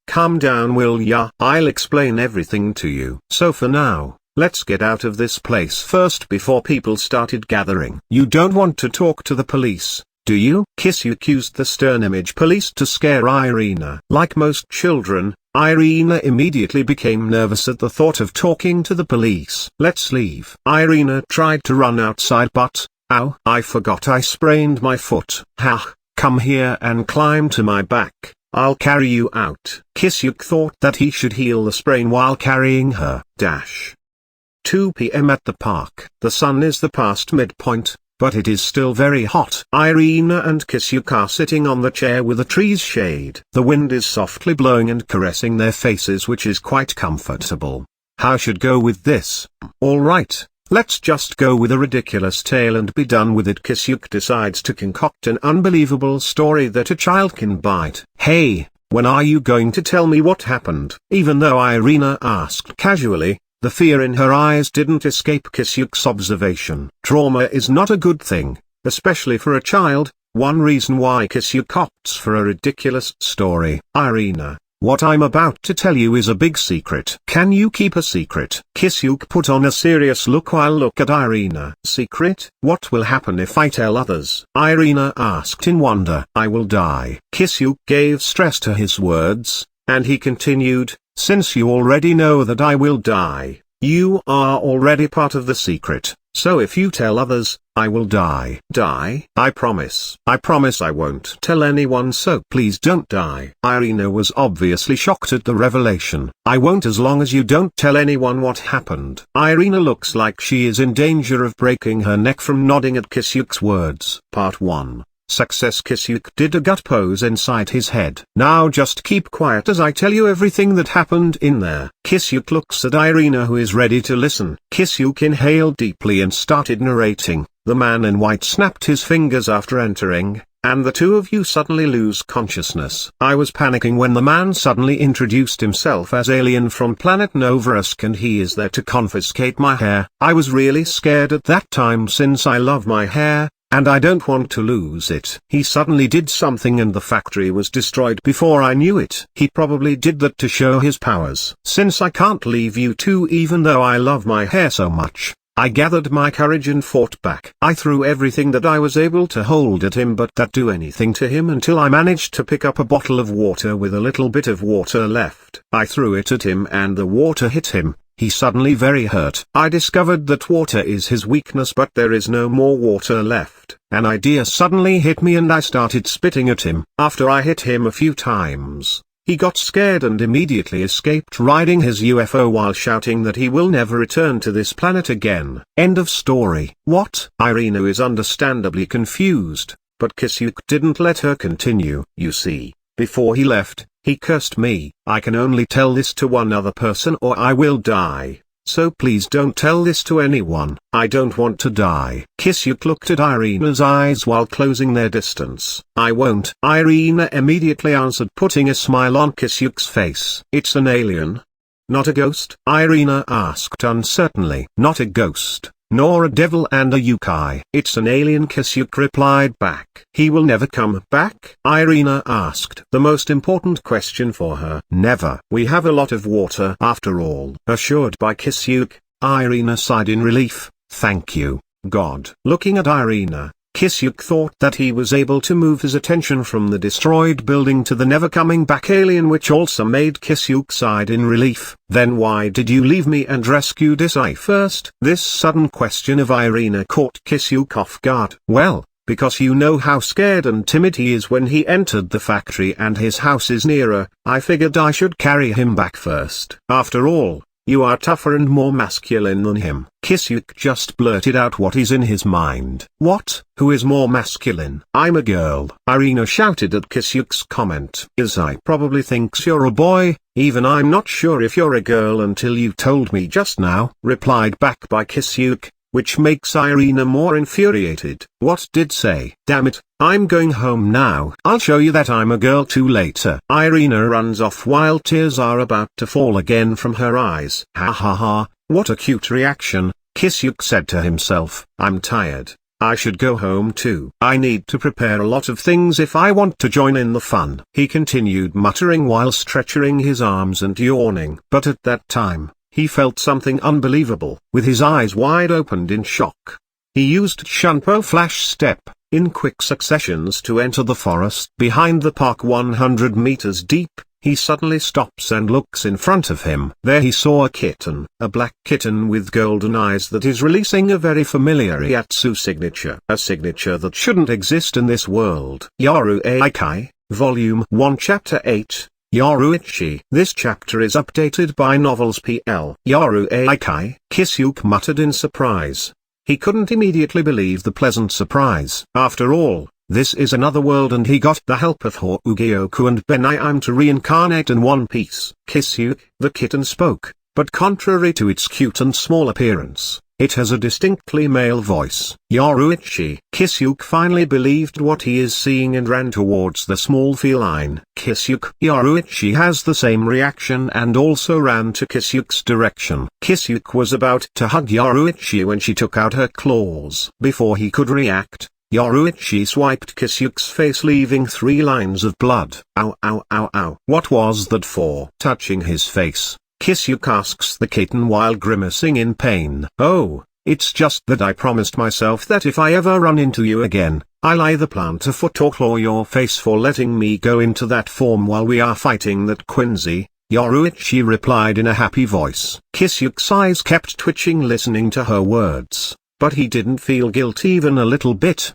calm down will ya? I'll explain everything to you. So for now, let's get out of this place first before people started gathering. You don't want to talk to the police, do you? Kisuke used the stern image police to scare Irina. Like most children, Irina immediately became nervous at the thought of talking to the police. Let's leave. Irina tried to run outside but, ow, I forgot I sprained my foot. Ha, come here and climb to my back. I'll carry you out. Kisuke thought that he should heal the sprain while carrying her. 2 p.m. at the park. The sun is past midpoint, but it is still very hot. Irina and Kisuke are sitting on the chair with a tree's shade. The wind is softly blowing and caressing their faces, which is quite comfortable. How should go with this? Alright, let's just go with a ridiculous tale and be done with it. Kisuke decides to concoct an unbelievable story that a child can bite. Hey, when are you going to tell me what happened? Even though Irina asked casually, the fear in her eyes didn't escape Kisuke's observation. Trauma is not a good thing, especially for a child, one reason why Kisuke opts for a ridiculous story. Irina, what I'm about to tell you is a big secret. Can you keep a secret? Kisuke put on a serious look while look at Irina. Secret? What will happen if I tell others? Irina asked in wonder. I will die. Kisuke gave stress to his words, and he continued, since you already know that I will die, you are already part of the secret, so if you tell others, I will die. Die? I promise. I promise I won't tell anyone, so please don't die. Irina was obviously shocked at the revelation. I won't as long as you don't tell anyone what happened. Irina looks like she is in danger of breaking her neck from nodding at Kisuke's words. Part 1. Success. Kisuke did a gut pose inside his head. Now just keep quiet as I tell you everything that happened in there. Kisuke looks at Irina, who is ready to listen. Kisuke inhaled deeply and started narrating. The man in white snapped his fingers after entering, and the two of you suddenly lose consciousness. I was panicking when the man suddenly introduced himself as alien from planet Novarask and he is there to confiscate my hair. I was really scared at that time since I love my hair. and I don't want to lose it. He suddenly did something and the factory was destroyed before I knew it. He probably did that to show his powers. Since I can't leave you two even though I love my hair so much, I gathered my courage and fought back. I threw everything that I was able to hold at him, but that do anything to him until I managed to pick up a bottle of water with a little bit of water left. I threw it at him and the water hit him. He suddenly very hurt. I discovered that water is his weakness, but there is no more water left. An idea suddenly hit me and I started spitting at him. After I hit him a few times, he got scared and immediately escaped riding his UFO while shouting that he will never return to this planet again. End of story. What? Irina is understandably confused, but Kisuke didn't let her continue. You see, before he left, he cursed me. I can only tell this to one other person or I will die. So please don't tell this to anyone. I don't want to die. Kisuke looked at Irina's eyes while closing their distance. I won't. Irina immediately answered, putting a smile on Kisuke's face. It's an alien? Not a ghost? Irina asked uncertainly. Not a ghost, nor a devil and a yokai. It's an alien, Kisuke replied back. He will never come back? Irina asked the most important question for her. Never. We have a lot of water after all. Assured by Kisuke, Irina sighed in relief. Thank you, God. Looking at Irina, Kisuke thought that he was able to move his attention from the destroyed building to the never coming back alien, which also made Kisuke sigh in relief. Then why did you leave me and rescue Desai first? This sudden question of Irina caught Kisuke off guard. Well, because you know how scared and timid he is when he entered the factory and his house is nearer, I figured I should carry him back first. After all, you are tougher and more masculine than him. Kisuke just blurted out what is in his mind. What? Who is more masculine? I'm a girl. Irina shouted at Kisuke's comment. Desai probably thinks you're a boy, even I'm not sure if you're a girl until you told me just now, replied back by Kisuke, which makes Irina more infuriated. What did say? Damn it, I'm going home now. I'll show you that I'm a girl too later. Irina runs off while tears are about to fall again from her eyes. Ha ha ha, what a cute reaction, Kisuke said to himself. I'm tired. I should go home too. I need to prepare a lot of things if I want to join in the fun. He continued muttering while stretching his arms and yawning. But at that time, he felt something unbelievable. With his eyes wide opened in shock, he used Shunpo Flash Step, in quick successions to enter the forest. Behind the park 100 meters deep, he suddenly stops and looks in front of him. There he saw a kitten, a black kitten with golden eyes that is releasing a very familiar Yatsu signature. A signature that shouldn't exist in this world. Yoruichi, Volume 1 Chapter 8. Yoruichi. This chapter is updated by Novels PL. Yoruichi, Kisuke muttered in surprise. He couldn't immediately believe the pleasant surprise. After all, this is another world and he got the help of Hougyoku and Benayim to reincarnate in one piece. Kisuke, the kitten spoke, but contrary to its cute and small appearance, it has a distinctly male voice. Yoruichi. Kisuke finally believed what he is seeing and ran towards the small feline. Kisuke. Yoruichi has the same reaction and also ran to Kisuke's direction. Kisuke was about to hug Yoruichi when she took out her claws. Before he could react, Yoruichi swiped Kisuke's face, leaving 3 lines of blood. Ow ow ow ow. What was that for? Touching his face, Kisuke asks the kitten while grimacing in pain. Oh, it's just that I promised myself that if I ever run into you again, I'll either plant a foot or claw your face for letting me go into that form while we are fighting that Quincy, Yoruichi replied in a happy voice. Kisuke's eyes kept twitching listening to her words, but he didn't feel guilt even a little bit.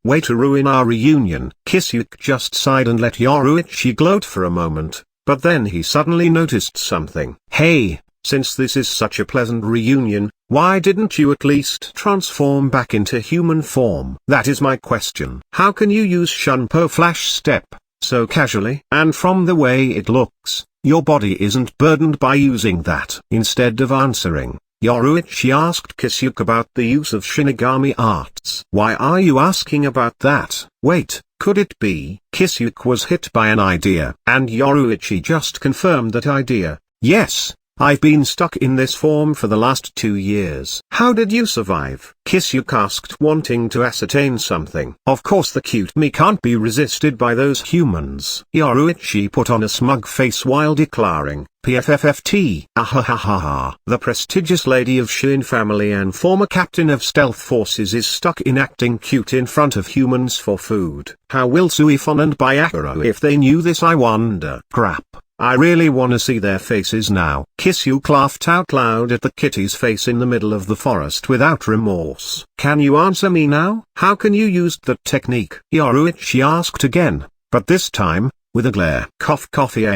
Way to ruin our reunion. Kisuke just sighed and let Yoruichi gloat for a moment. But then he suddenly noticed something. Hey, since this is such a pleasant reunion, why didn't you at least transform back into human form? That is my question. How can you use Shunpo Flash Step so casually? And from the way it looks, your body isn't burdened by using that. Instead of answering, Yoruichi asked Kisuke about the use of Shinigami arts. Why are you asking about that? Wait, could it be? Kisuke was hit by an idea. And Yoruichi just confirmed that idea. Yes, I've been stuck in this form for the last 2 years. How did you survive? Kisuke asked, wanting to ascertain something. Of course the cute me can't be resisted by those humans. Yoruichi put on a smug face while declaring, PFFFT. Ahahaha. The prestigious lady of Shin family and former captain of stealth forces is stuck in acting cute in front of humans for food. How will Suifon and Byakuro if they knew this, I wonder? Crap. I really wanna see their faces now. Kisuke laughed out loud at the kitty's face in the middle of the forest without remorse. Can you answer me now? How can you use that technique? Yoruichi asked again, but this time, with a glare. Coffee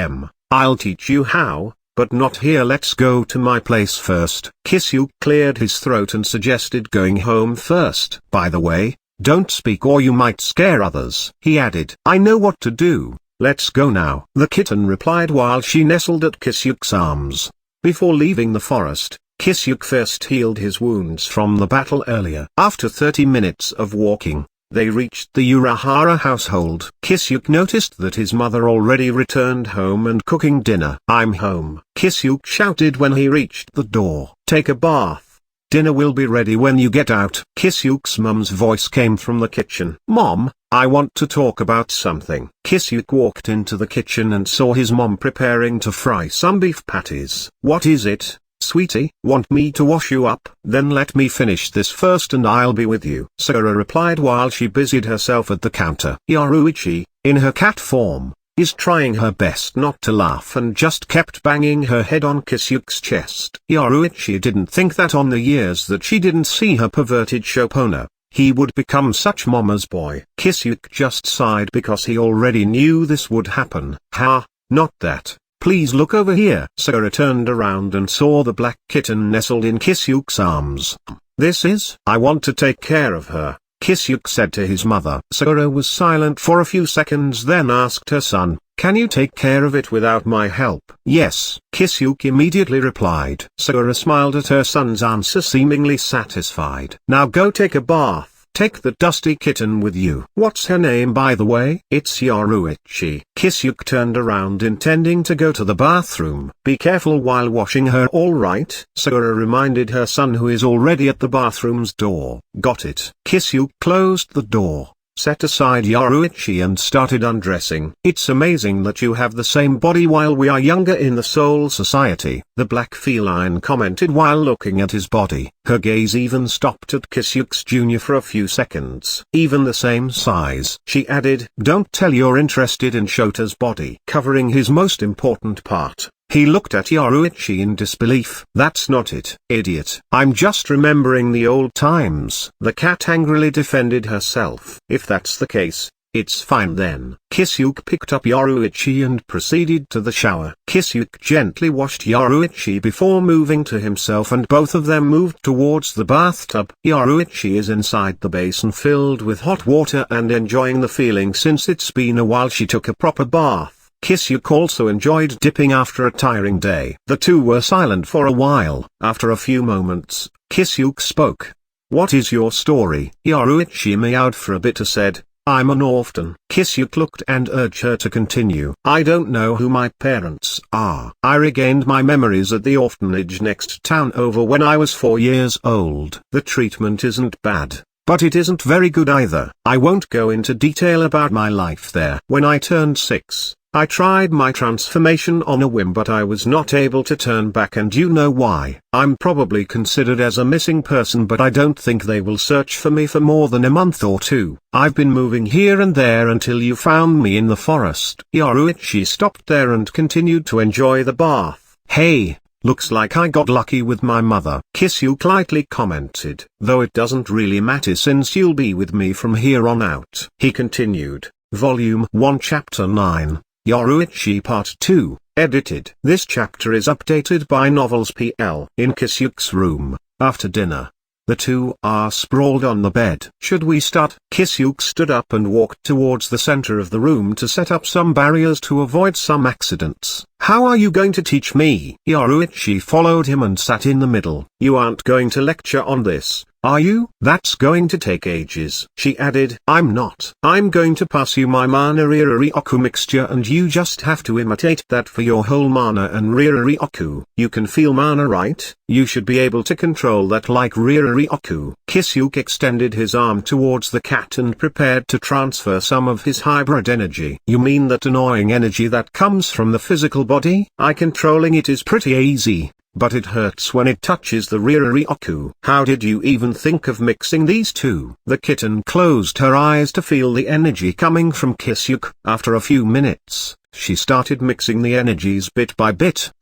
I'll teach you how, but not here. Let's go to my place first. Kisuke cleared his throat and suggested going home first. By the way, don't speak or you might scare others. He added, I know what to do. Let's go now. The kitten replied while she nestled at Kisuke's arms. Before leaving the forest, Kisuke first healed his wounds from the battle earlier. After 30 minutes of walking, they reached the Urahara household. Kisuke noticed that his mother already returned home and cooking dinner. I'm home, Kisuke shouted when he reached the door. Take a bath. Dinner will be ready when you get out. Kisuke's mum's voice came from the kitchen. Mom, I want to talk about something. Kisuke walked into the kitchen and saw his mom preparing to fry some beef patties. What is it, sweetie? Want me to wash you up? Then let me finish this first and I'll be with you. Sakura replied while she busied herself at the counter. Yoruichi, in her cat form, is trying her best not to laugh and just kept banging her head on Kisuke's chest. Yoruichi didn't think that on the years that she didn't see her perverted Shopona, he would become such mama's boy. Kisuke just sighed because he already knew this would happen. Ha, not that. Please look over here. Sakura turned around and saw the black kitten nestled in Kisuke's arms. This is? I want to take care of her, Kisuke said to his mother. Sakura was silent for a few seconds then asked her son, can you take care of it without my help? Yes, Kisuke immediately replied. Sakura smiled at her son's answer, seemingly satisfied. Now go take a bath. Take the dusty kitten with you. What's her name by the way? It's Yoruichi. Kisuke turned around intending to go to the bathroom. Be careful while washing her, alright? Sakura reminded her son who is already at the bathroom's door. Got it. Kisuke closed the door, set aside Yoruichi and started undressing. It's amazing that you have the same body while we are younger in the Soul Society, the black feline commented while looking at his body. Her gaze even stopped at Kisuke's Jr. for a few seconds. Even the same size. She added, don't tell you're interested in Shota's body. Covering his most important part, he looked at Yoruichi in disbelief. That's not it, idiot. I'm just remembering the old times. The cat angrily defended herself. If that's the case, it's fine then. Kisuke picked up Yoruichi and proceeded to the shower. Kisuke gently washed Yoruichi before moving to himself and both of them moved towards the bathtub. Yoruichi is inside the basin filled with hot water and enjoying the feeling since it's been a while she took a proper bath. Kisuke also enjoyed dipping after a tiring day. The two were silent for a while. After a few moments, Kisuke spoke. What is your story? Yoruichi meowed for a bit and said, I'm an orphan. Kisuke looked and urged her to continue. I don't know who my parents are. I regained my memories at the orphanage next town over when I was 4 years old. The treatment isn't bad, but it isn't very good either. I won't go into detail about my life there. When I turned 6, I tried my transformation on a whim but I was not able to turn back and you know why. I'm probably considered as a missing person but I don't think they will search for me for more than a month or 2. I've been moving here and there until you found me in the forest. Yoruichi stopped there and continued to enjoy the bath. Hey, looks like I got lucky with my mother. Kisuke lightly commented. Though it doesn't really matter since you'll be with me from here on out. He continued. Volume 1 Chapter 9. Yoruichi Part 2, edited. This chapter is updated by Novels PL. In Kisuke's room, after dinner, the two are sprawled on the bed. Should we start? Kisuke stood up and walked towards the center of the room to set up some barriers to avoid some accidents. How are you going to teach me? Yoruichi followed him and sat in the middle. You aren't going to lecture on this, are you? That's going to take ages. She added, I'm not. I'm going to pass you my mana Ryuryu mixture and you just have to imitate that for your whole mana and Ryuryu. You can feel mana, right? You should be able to control that like Ryuryu. Kisuke extended his arm towards the cat and prepared to transfer some of his hybrid energy. You mean that annoying energy that comes from the physical body? Controlling it is pretty easy, but it hurts when it touches the Ryuryu. How did you even think of mixing these two? The kitten closed her eyes to feel the energy coming from Kisuke. After a few minutes, she started mixing the energies bit by bit.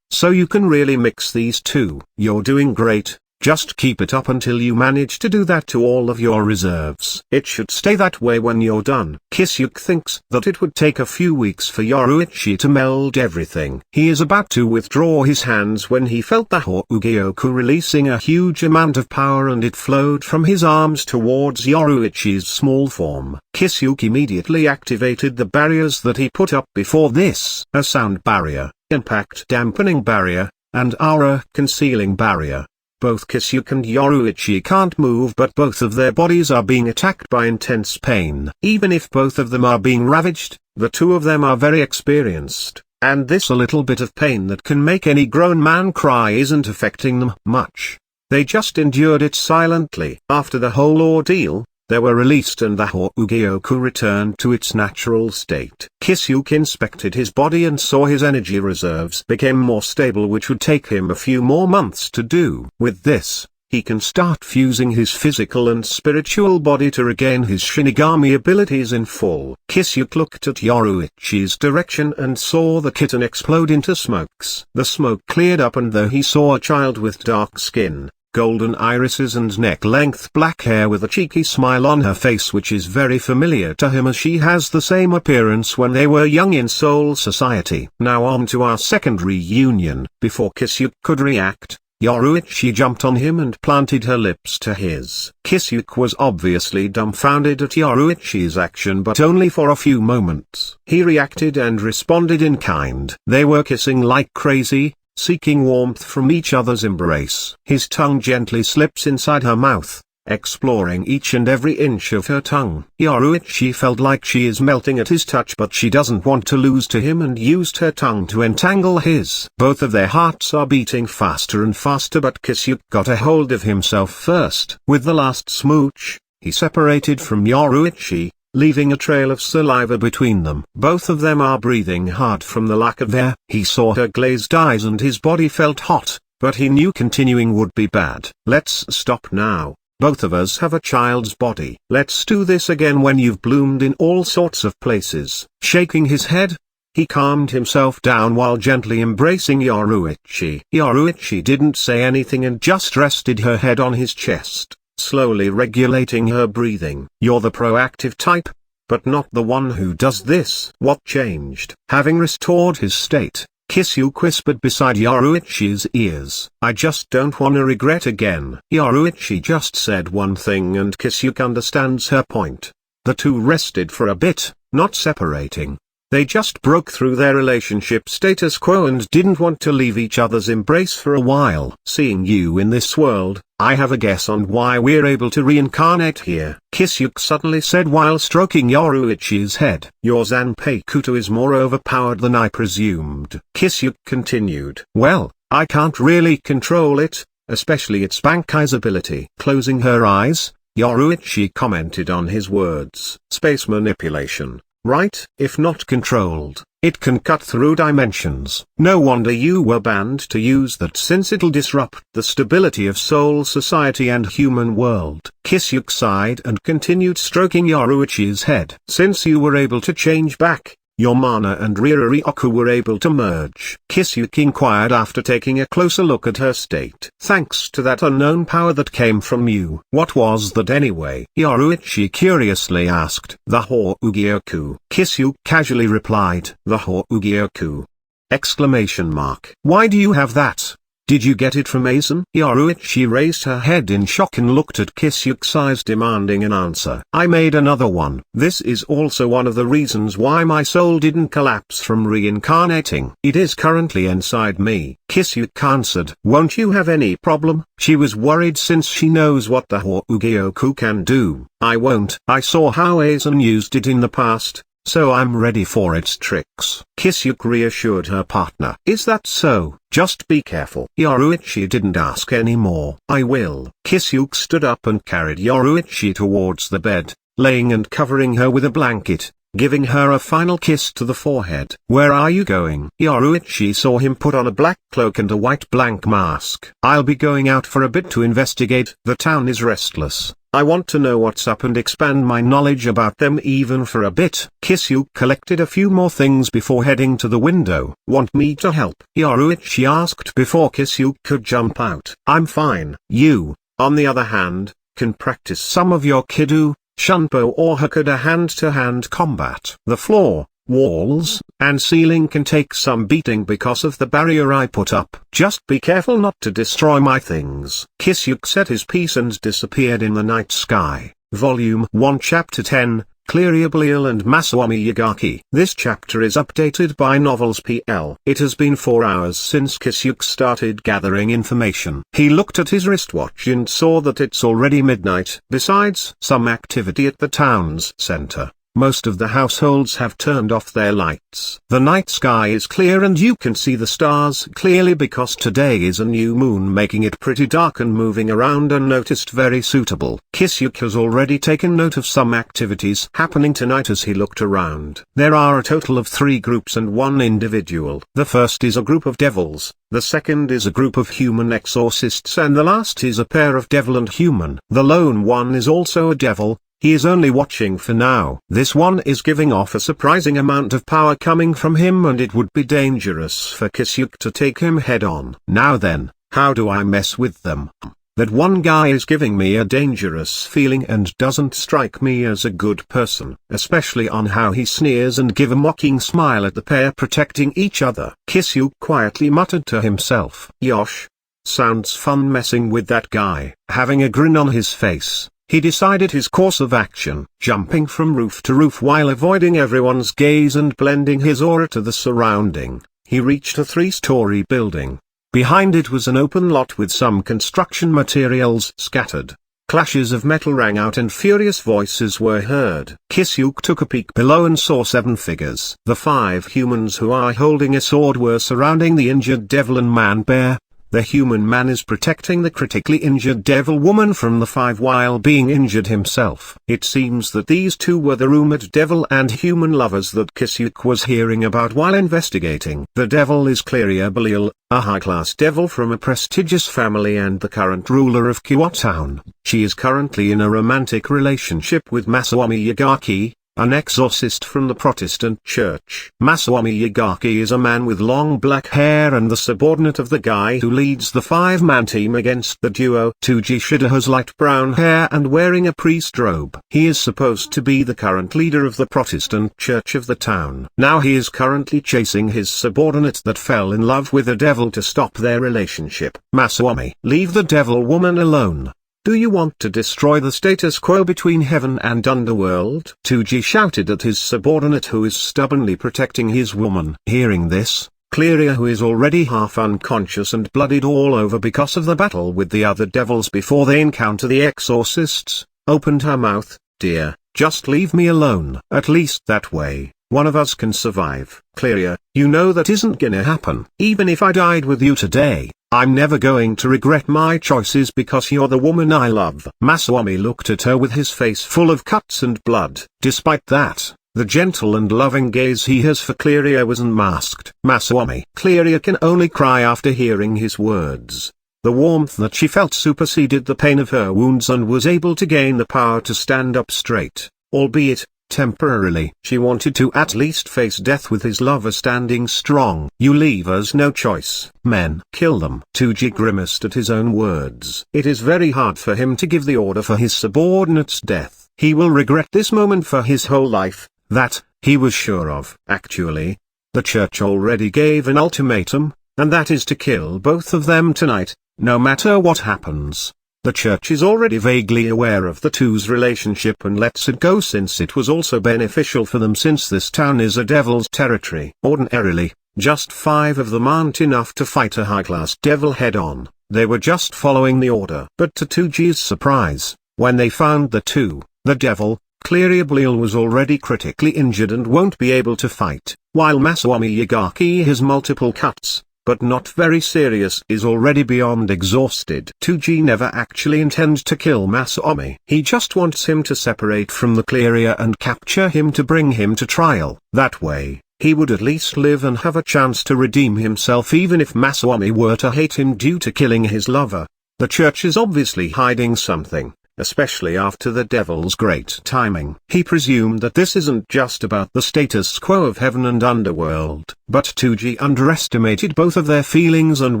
So you can really mix these two. You're doing great. Just keep it up until you manage to do that to all of your reserves. It should stay that way when you're done. Kisuke thinks that it would take a few weeks for Yoruichi to meld everything. He is about to withdraw his hands when he felt the Hougyoku releasing a huge amount of power and it flowed from his arms towards Yoruichi's small form. Kisuke immediately activated the barriers that he put up before this. A sound barrier, impact dampening barrier, and aura concealing barrier. Both Kisuke and Yoruichi can't move but both of their bodies are being attacked by intense pain. Even if both of them are being ravaged, the two of them are very experienced, and this a little bit of pain that can make any grown man cry isn't affecting them much. They just endured it silently. After the whole ordeal, they were released and the Hougyoku returned to its natural state. Kisuke inspected his body and saw his energy reserves became more stable, which would take him a few more months to do. With this, he can start fusing his physical and spiritual body to regain his Shinigami abilities in full. Kisuke looked at Yoruichi's direction and saw the kitten explode into smokes. The smoke cleared up and though he saw a child with dark skin, golden irises and neck-length black hair with a cheeky smile on her face which is very familiar to him as she has the same appearance when they were young in Soul Society. Now on to our second reunion. Before Kisuke could react, Yoruichi jumped on him and planted her lips to his. Kisuke was obviously dumbfounded at Yoruichi's action but only for a few moments. He reacted and responded in kind. They were kissing like crazy, seeking warmth from each other's embrace. His tongue gently slips inside her mouth, exploring each and every inch of her tongue. Yoruichi felt like she is melting at his touch but she doesn't want to lose to him and used her tongue to entangle his. Both of their hearts are beating faster and faster but Kisuke got a hold of himself first. With the last smooch, he separated from Yoruichi, leaving a trail of saliva between them. Both of them are breathing hard from the lack of air. He saw her glazed eyes and his body felt hot, but he knew continuing would be bad. Let's stop now. Both of us have a child's body. Let's do this again when you've bloomed in all sorts of places. Shaking his head, he calmed himself down while gently embracing Yoruichi. Yoruichi didn't say anything and just rested her head on his chest, slowly regulating her breathing. You're the proactive type, but not the one who does this. What changed? Having restored his state, Kisuke whispered beside Yoruichi's ears. I just don't wanna regret again. Yoruichi just said one thing and Kisuke understands her point. The two rested for a bit, not separating. They just broke through their relationship status quo and didn't want to leave each other's embrace for a while. Seeing you in this world, I have a guess on why we're able to reincarnate here, Kisuke suddenly said while stroking Yoruichi's head. Your Zanpakuto is more overpowered than I presumed. Kisuke continued. Well, I can't really control it, especially its Bankai's ability. Closing her eyes, Yoruichi commented on his words. Space manipulation. Right? If not controlled, it can cut through dimensions. No wonder you were banned to use that since it'll disrupt the stability of Soul Society and human world. Kisuke sighed and continued stroking Yoruichi's head. Since you were able to change back, your mana and Ryuryu were able to merge. Kisuke inquired after taking a closer look at her state. Thanks to that unknown power that came from you. What was that anyway? Yoruichi curiously asked. The Hougyoku. Kisuke casually replied. The Hougyoku! Exclamation mark. Why do you have that? Did you get it from Aizen? Yoruichi raised her head in shock and looked at Kisuke's eyes demanding an answer. I made another one. This is also one of the reasons why my soul didn't collapse from reincarnating. It is currently inside me. Kisuke answered. Won't you have any problem? She was worried since she knows what the Hokugyoku can do. I won't. I saw how Aizen used it in the past, so I'm ready for its tricks. Kisuke reassured her partner. Is that so? Just be careful. Yoruichi didn't ask any more. I will. Kisuke stood up and carried Yoruichi towards the bed, laying and covering her with a blanket, giving her a final kiss to the forehead. Where are you going? Yoruichi saw him put on a black cloak and a white blank mask. I'll be going out for a bit to investigate. The town is restless. I want to know what's up and expand my knowledge about them even for a bit. Kisuke collected a few more things before heading to the window. Want me to help? Yoruichi asked before Kisuke could jump out. I'm fine. You, on the other hand, can practice some of your Kido, Shunpo or Hakuda hand-to-hand combat. The floor, walls, and ceiling can take some beating because of the barrier I put up. Just be careful not to destroy my things. Kisuke said his piece and disappeared in the night sky. Volume 1 Chapter 10, Cleria, Belial and Masaomi Yaegaki. This chapter is updated by Novels PL. It has been 4 hours since Kisuke started gathering information. He looked at his wristwatch and saw that it's already midnight. Besides some activity at the town's center, most of the households have turned off their lights. The night sky is clear and you can see the stars clearly because today is a new moon, making it pretty dark and moving around unnoticed very suitable. Kisuke has already taken note of some activities happening tonight as he looked around. There are a total of 3 groups and 1 individual. The first is a group of devils, the second is a group of human exorcists and the last is a pair of devil and human. The lone one is also a devil. He is only watching for now. This one is giving off a surprising amount of power coming from him and it would be dangerous for Kisuke to take him head on. Now then, how do I mess with them? That one guy is giving me a dangerous feeling and doesn't strike me as a good person, especially on how he sneers and give a mocking smile at the pair protecting each other. Kisuke quietly muttered to himself. Yosh. Sounds fun messing with that guy. Having a grin on his face, he decided his course of action, jumping from roof to roof while avoiding everyone's gaze and blending his aura to the surrounding. He reached a 3-story building. Behind it was an open lot with some construction materials scattered. Clashes of metal rang out and furious voices were heard. Kisuke took a peek below and saw 7 figures. The 5 humans who are holding a sword were surrounding the injured devil and man-bear. The human man is protecting the critically injured devil woman from the 5 while being injured himself. It seems that these 2 were the rumored devil and human lovers that Kisuke was hearing about while investigating. The devil is Cleria Belial, a high-class devil from a prestigious family and the current ruler of Kuoh town. She is currently in a romantic relationship with Masaomi Yaegaki, an exorcist from the Protestant church. Masaomi Yaegaki is a man with long black hair and the subordinate of the guy who leads the 5-man team against the duo. Toujou has light brown hair and wearing a priest robe. He is supposed to be the current leader of the Protestant church of the town. Now he is currently chasing his subordinate that fell in love with a devil to stop their relationship. Masaomi, leave the devil woman alone. Do you want to destroy the status quo between heaven and underworld? Toujou shouted at his subordinate who is stubbornly protecting his woman. Hearing this, Cleria, who is already half unconscious and bloodied all over because of the battle with the other devils before they encounter the exorcists, opened her mouth. Dear, just leave me alone. At least that way, one of us can survive. Cleria, you know that isn't gonna happen. Even if I died with you today, I'm never going to regret my choices because you're the woman I love. Masaomi looked at her with his face full of cuts and blood. Despite that, the gentle and loving gaze he has for Cleria was unmasked. Masaomi. Cleria can only cry after hearing his words. The warmth that she felt superseded the pain of her wounds and was able to gain the power to stand up straight, albeit temporarily. She wanted to at least face death with his lover standing strong. You leave us no choice. Men. Kill them. Toujou grimaced at his own words. It is very hard for him to give the order for his subordinate's death. He will regret this moment for his whole life, that, he was sure of. Actually, the church already gave an ultimatum. and that is to kill both of them tonight, no matter what happens. The church is already vaguely aware of the two's relationship and lets it go since it was also beneficial for them, since this town is a devil's territory. Ordinarily, just 5 of them aren't enough to fight a high-class devil head-on. They were just following the order. But to Touji's surprise, when they found the devil, Cleria Belial was already critically injured and won't be able to fight, while Masaomi Yaegaki has multiple cuts, but not very serious, is already beyond exhausted. Touji never actually intends to kill Masaomi. He just wants him to separate from the Cleria and capture him to bring him to trial. That way, he would at least live and have a chance to redeem himself, even if Masaomi were to hate him due to killing his lover. The church is obviously hiding something, especially after the devil's great timing. He presumed that this isn't just about the status quo of heaven and underworld, but Touji underestimated both of their feelings and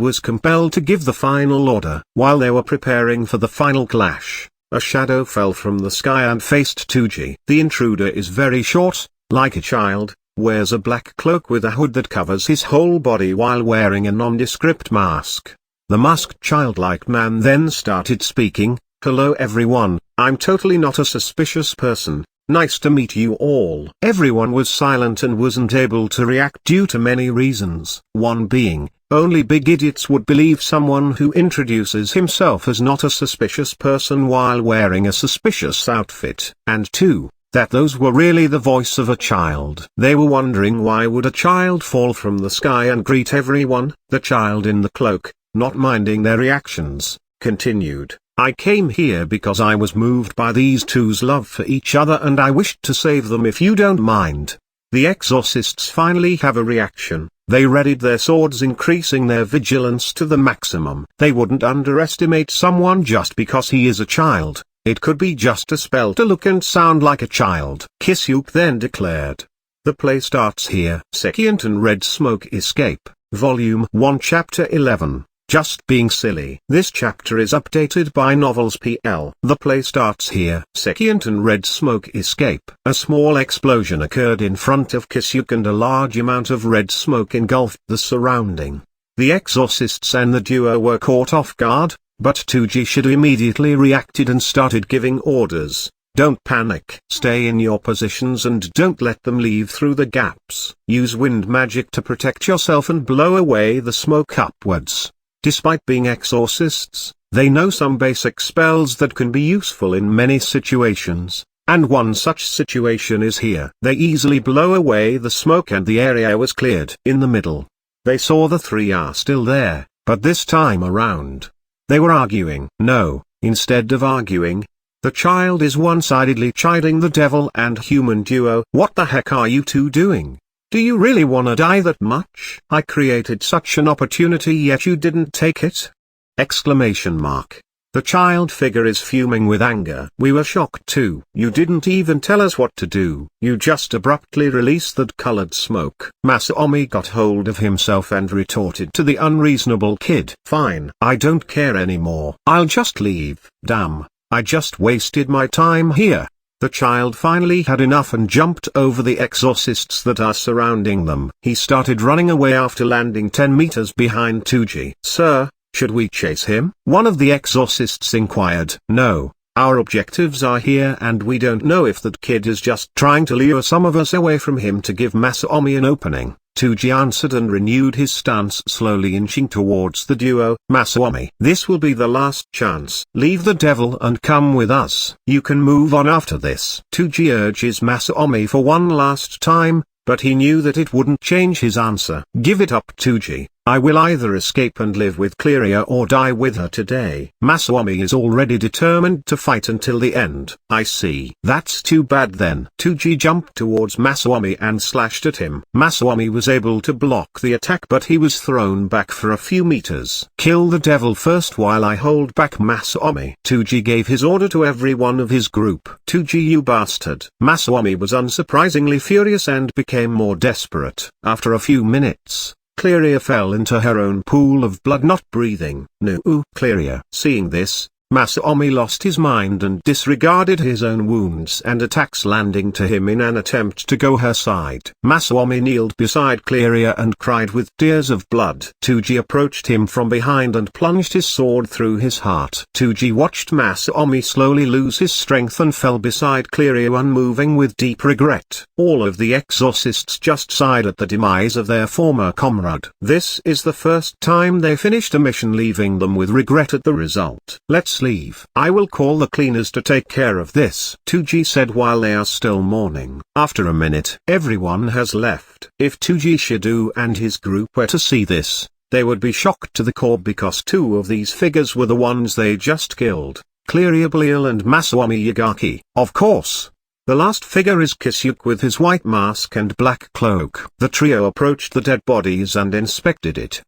was compelled to give the final order. While they were preparing for the final clash, a shadow fell from the sky and faced Touji. The intruder is very short, like a child, wears a black cloak with a hood that covers his whole body while wearing a nondescript mask. The masked childlike man then started speaking. "Hello everyone, I'm totally not a suspicious person, nice to meet you all." Everyone was silent and wasn't able to react due to many reasons. One being, only big idiots would believe someone who introduces himself as not a suspicious person while wearing a suspicious outfit. And 2, that those were really the voice of a child. They were wondering why would a child fall from the sky and greet everyone. The child in the cloak, not minding their reactions, continued. "I came here because I was moved by these two's love for each other and I wished to save them if you don't mind." The exorcists finally have a reaction. They readied their swords, increasing their vigilance to the maximum. They wouldn't underestimate someone just because he is a child. It could be just a spell to look and sound like a child. Kisuke then declared, "The play starts here." Second and Red Smoke Escape, Volume 1 Chapter 11. Just Being Silly. This chapter is updated by Novels PL. The play starts here. Second and Red Smoke Escape. A small explosion occurred in front of Kisuke and a large amount of red smoke engulfed the surrounding. The exorcists and the duo were caught off guard, but Touji should immediately reacted and started giving orders. "Don't panic. Stay in your positions and don't let them leave through the gaps. Use wind magic to protect yourself and blow away the smoke upwards." Despite being exorcists, they know some basic spells that can be useful in many situations, and one such situation is here. They easily blow away the smoke and the area was cleared. In the middle, they saw the 3 are still there, but this time around, they were arguing. No, instead of arguing, the child is one-sidedly chiding the devil and human duo. "What the heck are you two doing? Do you really wanna die that much? I created such an opportunity yet you didn't take it?" Exclamation mark. The child figure is fuming with anger. "We were shocked too. You didn't even tell us what to do. You just abruptly released that colored smoke." Masaomi got hold of himself and retorted to the unreasonable kid. "Fine. I don't care anymore. I'll just leave." "Damn, I just wasted my time here." The child finally had enough and jumped over the exorcists that are surrounding them. He started running away after landing 10 meters behind Touji. "Sir, should we chase him?" one of the exorcists inquired. "No, our objectives are here and we don't know if that kid is just trying to lure some of us away from him to give Masaomi an opening." Touji answered and renewed his stance, slowly inching towards the duo. "Masaomi, this will be the last chance. Leave the devil and come with us. You can move on after this." Touji urges Masaomi for one last time, but he knew that it wouldn't change his answer. "Give it up, Touji. I will either escape and live with Cleria or die with her today." Masaomi is already determined to fight until the end. "I see. That's too bad then." Touji jumped towards Masaomi and slashed at him. Masaomi was able to block the attack but he was thrown back for a few meters. "Kill the devil first while I hold back Masaomi." Touji gave his order to every one of his group. "Touji, you bastard." Masaomi was unsurprisingly furious and became more desperate. After a few minutes, Cleria fell into her own pool of blood, not breathing. "No." Cleria, seeing this, Masaomi lost his mind and disregarded his own wounds and attacks, landing to him in an attempt to go her side. Masaomi kneeled beside Cleria and cried with tears of blood. Toujou approached him from behind and plunged his sword through his heart. Toujou watched Masaomi slowly lose his strength and fell beside Cleria, unmoving with deep regret. All of the exorcists just sighed at the demise of their former comrade. This is the first time they finished a mission, leaving them with regret at the result. Let's leave. I will call the cleaners to take care of this, Toujou said while they are still mourning. After a minute, everyone has left. If Toujou Shido and his group were to see this, they would be shocked to the core, because two of these figures were the ones they just killed, Cleria, Belial and Masaomi Yaegaki. Of course, the last figure is Kisuke with his white mask and black cloak. The trio approached the dead bodies and inspected it.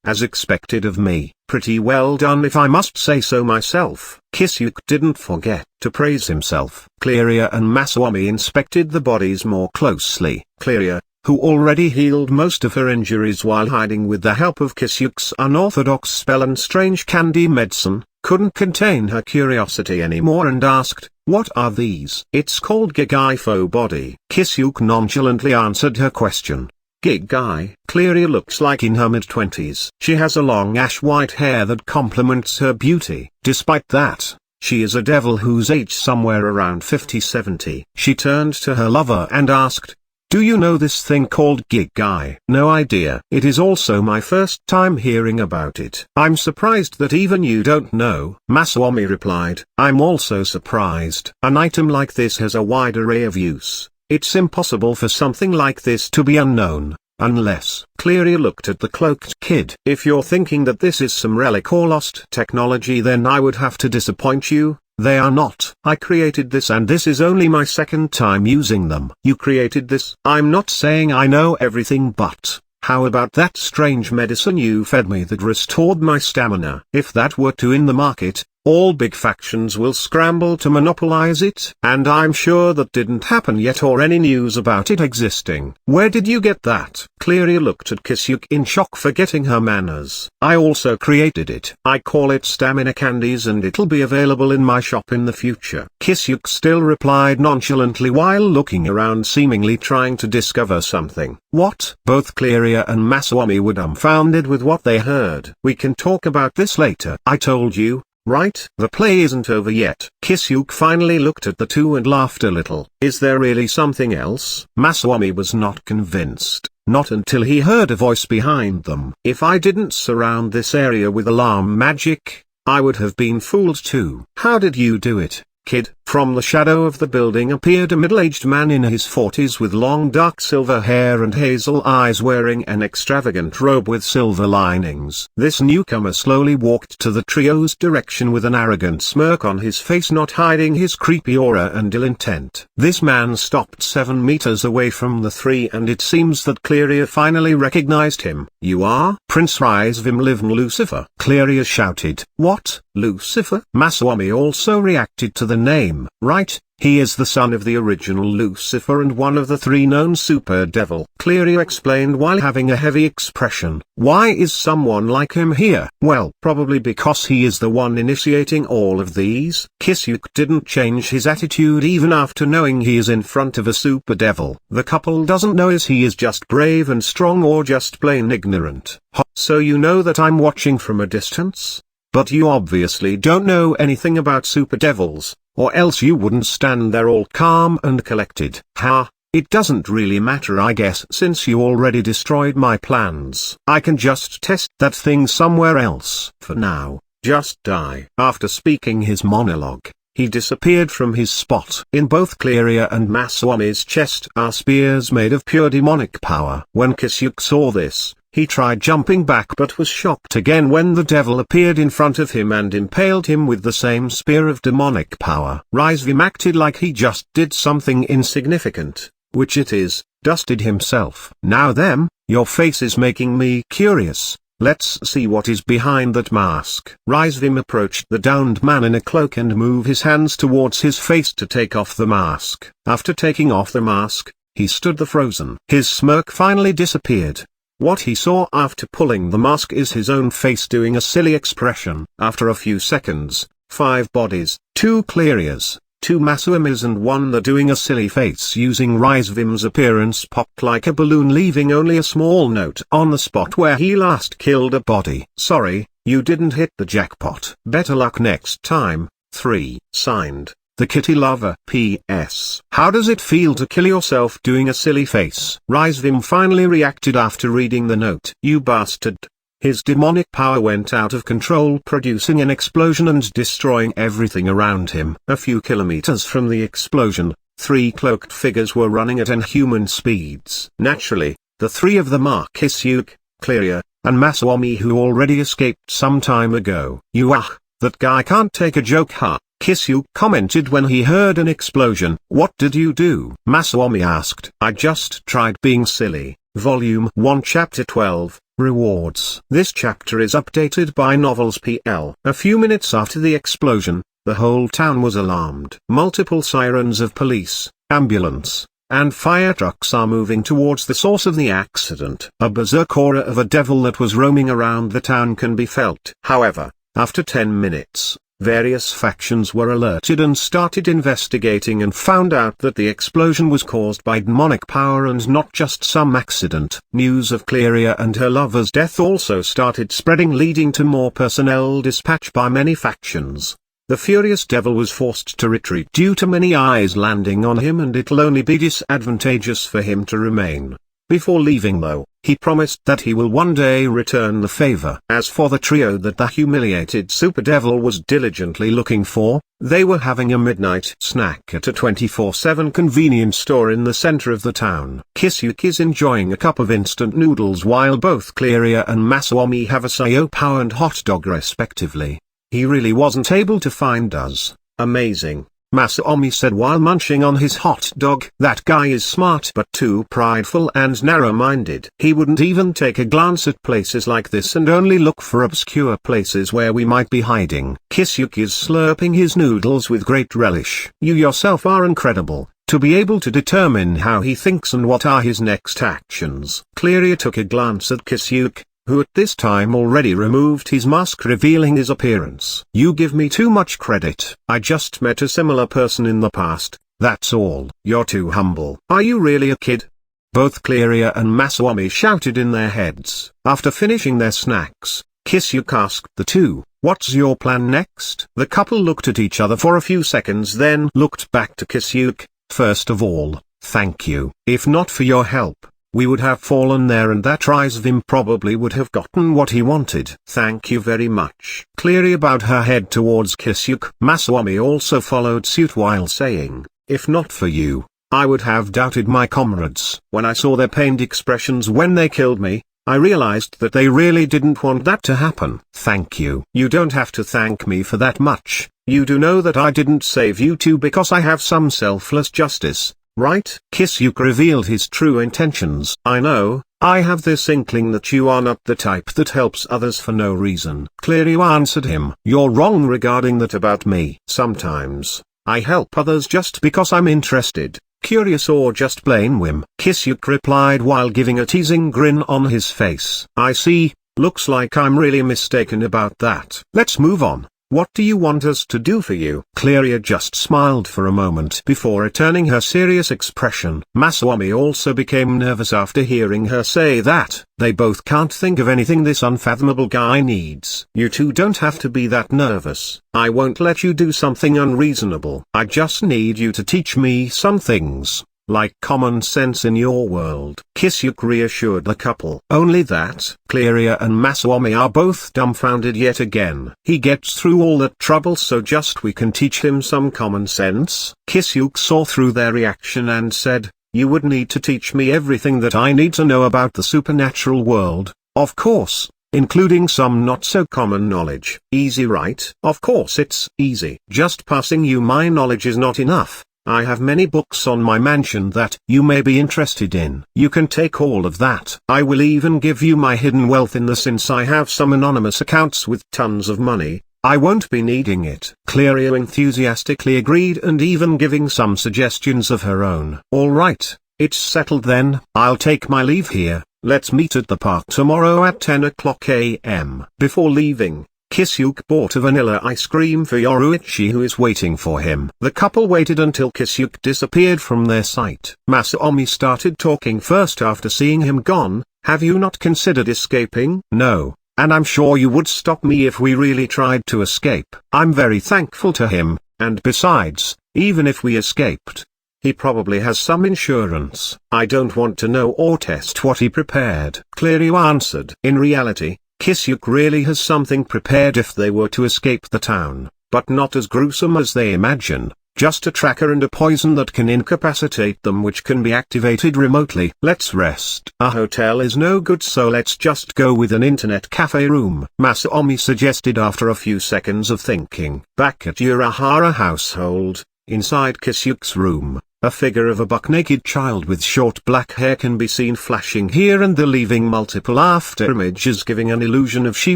As expected of me, pretty well done if I must say so myself. Kisuke didn't forget to praise himself. Cleria and Masaomi inspected the bodies more closely. Cleria, who already healed most of her injuries while hiding with the help of Kisuke's unorthodox spell and strange candy medicine, couldn't contain her curiosity anymore and asked, "What are these?" "It's called Gigifo body." Kisuke nonchalantly answered her question. Gigai. Cleria looks like in her mid-20s. She has a long ash-white hair that complements her beauty. Despite that, she is a devil whose age somewhere around 50-70. She turned to her lover and asked, "Do you know this thing called Gigai?" "No idea. It is also my first time hearing about it." "I'm surprised that even you don't know," Masaomi replied. "I'm also surprised. An item like this has a wide array of use. It's impossible for something like this to be unknown, unless—" Cleria looked at the cloaked kid. "If you're thinking that this is some relic or lost technology, then I would have to disappoint you. They are not. I created this and this is only my second time using them." "You created this?" "I'm not saying I know everything, but how about that strange medicine you fed me that restored my stamina? If that were to in the market, all big factions will scramble to monopolize it. And I'm sure that didn't happen yet or any news about it existing." "Where did you get that?" Cleria looked at Kisuke in shock, forgetting her manners. "I also created it. I call it stamina candies and it'll be available in my shop in the future." Kisuke still replied nonchalantly while looking around, seemingly trying to discover something. "What?" Both Cleria and Masaomi were dumbfounded with what they heard. "We can talk about this later. I told you. Right? The play isn't over yet." Kisuke finally looked at the two and laughed a little. "Is there really something else?" Masaomi was not convinced, not until he heard a voice behind them. "If I didn't surround this area with alarm magic, I would have been fooled too." "How did you do it, kid?" From the shadow of the building appeared a middle-aged man in his 40s with long dark silver hair and hazel eyes, wearing an extravagant robe with silver linings. This newcomer slowly walked to the trio's direction with an arrogant smirk on his face, not hiding his creepy aura and ill intent. This man stopped 7 meters away from the three, and it seems that Cleria finally recognized him. "You are Prince Rizvim Livn Lucifer," Cleria shouted. "What? Lucifer?" Masaomi also reacted to the name. "Right, he is the son of the original Lucifer and one of the 3 known super devil," Cleria explained while having a heavy expression. "Why is someone like him here?" "Well, probably because he is the one initiating all of these." Kisuke didn't change his attitude even after knowing he is in front of a super devil. "The couple doesn't know is he is just brave and strong or just plain ignorant." "So you know that I'm watching from a distance? But you obviously don't know anything about super devils, or else you wouldn't stand there all calm and collected." "Ha, it doesn't really matter, I guess, since you already destroyed my plans. I can just test that thing somewhere else. For now, just die." After speaking his monologue, he disappeared from his spot. In both Cleria and Masaomi's chest are spears made of pure demonic power. When Kisuke saw this, he tried jumping back but was shocked again when the devil appeared in front of him and impaled him with the same spear of demonic power. Rizvim acted like he just did something insignificant, which it is, dusted himself. "Now then, your face is making me curious. Let's see what is behind that mask." Rizvim approached the downed man in a cloak and moved his hands towards his face to take off the mask. After taking off the mask, he stood there frozen. His smirk finally disappeared. What he saw after pulling the mask is his own face doing a silly expression. After a few seconds, 5 bodies, 2 Clerias, 2 Masaomis and 1 that doing a silly face using Rizvim's appearance popped like a balloon, leaving only a small note on the spot where he last killed a body. Sorry, you didn't hit the jackpot. Better luck next time. 3. Signed, the kitty lover. P.S. How does it feel to kill yourself doing a silly face? Rizvim finally reacted after reading the note. You bastard. His demonic power went out of control, producing an explosion and destroying everything around him. A few kilometers from the explosion, 3 cloaked figures were running at inhuman speeds. Naturally, the 3 of them are Kisuke, Cleria, and Masaomi, who already escaped some time ago. That guy can't take a joke, huh? Kisuke commented when he heard an explosion. What did you do? Masaomi asked. I just tried being silly. Volume 1 Chapter 12. Rewards. This chapter is updated by Novels PL. A few minutes after the explosion, the whole town was alarmed. Multiple sirens of police, ambulance, and fire trucks are moving towards the source of the accident. A berserk aura of a devil that was roaming around the town can be felt. However, after 10 minutes, various factions were alerted and started investigating and found out that the explosion was caused by demonic power and not just some accident. News of Cleria and her lover's death also started spreading, leading to more personnel dispatched by many factions. The furious devil was forced to retreat due to many eyes landing on him, and it'll only be disadvantageous for him to remain. Before leaving though, he promised that he will one day return the favor. As for the trio that the humiliated super devil was diligently looking for, they were having a midnight snack at a 24/7 convenience store in the center of the town. Kisuke is enjoying a cup of instant noodles while both Cleria and Masaomi have a Sayo-Pow and hot dog respectively. He really wasn't able to find us. Amazing, Masaomi said while munching on his hot dog. That guy is smart but too prideful and narrow-minded. He wouldn't even take a glance at places like this and only look for obscure places where we might be hiding. Kisuke is slurping his noodles with great relish. You yourself are incredible, to be able to determine how he thinks and what are his next actions. Cleria took a glance at Kisuke, who at this time already removed his mask, revealing his appearance. You give me too much credit. I just met a similar person in the past, that's all. You're too humble. Are you really a kid? Both Cleria and Masaomi shouted in their heads. After finishing their snacks, Kisuke asked the two, what's your plan next? The couple looked at each other for a few seconds, then looked back to Kisuke. First of all, thank you. If not for your help, we would have fallen there and that Rizvim probably would have gotten what he wanted. Thank you very much. Cleria bowed her head towards Kisuke. Masaomi also followed suit while saying, if not for you, I would have doubted my comrades. When I saw their pained expressions when they killed me, I realized that they really didn't want that to happen. Thank you. You don't have to thank me for that much. You do know that I didn't save you two because I have some selfless justice, right? Kisuke revealed his true intentions. I know, I have this inkling that you are not the type that helps others for no reason. Cleria answered him. You're wrong regarding that about me. Sometimes, I help others just because I'm interested, curious or just plain whim. Kisuke replied while giving a teasing grin on his face. I see, looks like I'm really mistaken about that. Let's move on. What do you want us to do for you? Cleria just smiled for a moment before returning her serious expression. Masaomi also became nervous after hearing her say that. They both can't think of anything this unfathomable guy needs. You two don't have to be that nervous. I won't let you do something unreasonable. I just need you to teach me some things, like common sense in your world. Kisuke reassured the couple. Only that? Cleria and Masaomi are both dumbfounded yet again. He gets through all that trouble so just we can teach him some common sense? Kisuke saw through their reaction and said, you would need to teach me everything that I need to know about the supernatural world, of course, including some not so common knowledge. Easy, right? Of course it's easy. Just passing you my knowledge is not enough. I have many books on my mansion that you may be interested in. You can take all of that. I will even give you my hidden wealth since I have some anonymous accounts with tons of money, I won't be needing it. Cleria enthusiastically agreed and even giving some suggestions of her own. Alright, it's settled then. I'll take my leave here. Let's meet at the park tomorrow at 10 o'clock a.m. Before leaving, Kisuke bought a vanilla ice cream for Yoruichi, who is waiting for him. The couple waited until Kisuke disappeared from their sight. Masaomi started talking first after seeing him gone. Have you not considered escaping? No, and I'm sure you would stop me if we really tried to escape. I'm very thankful to him, and besides, even if we escaped, he probably has some insurance. I don't want to know or test what he prepared. Cleria answered. In reality, Kisuke really has something prepared if they were to escape the town, but not as gruesome as they imagine. Just a tracker and a poison that can incapacitate them, which can be activated remotely. Let's rest. A hotel is no good, so let's just go with an internet cafe room, Masaomi suggested after a few seconds of thinking. Back at Urahara household, inside Kisuke's room, a figure of a buck-naked child with short black hair can be seen flashing here and there, leaving multiple after images giving an illusion of she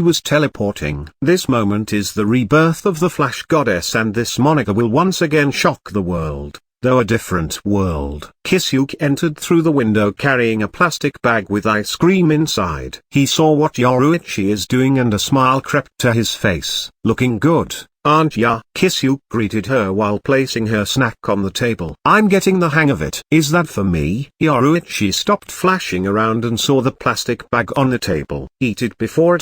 was teleporting. This moment is the rebirth of the Flash Goddess, and this moniker will once again shock the world, though a different world. Kisuke entered through the window carrying a plastic bag with ice cream inside. He saw what Yoruichi is doing and a smile crept to his face. Looking good, aren't ya? Kisuke greeted her while placing her snack on the table. I'm getting the hang of it. Is that for me? Yoruichi stopped flashing around and saw the plastic bag on the table. Eat it before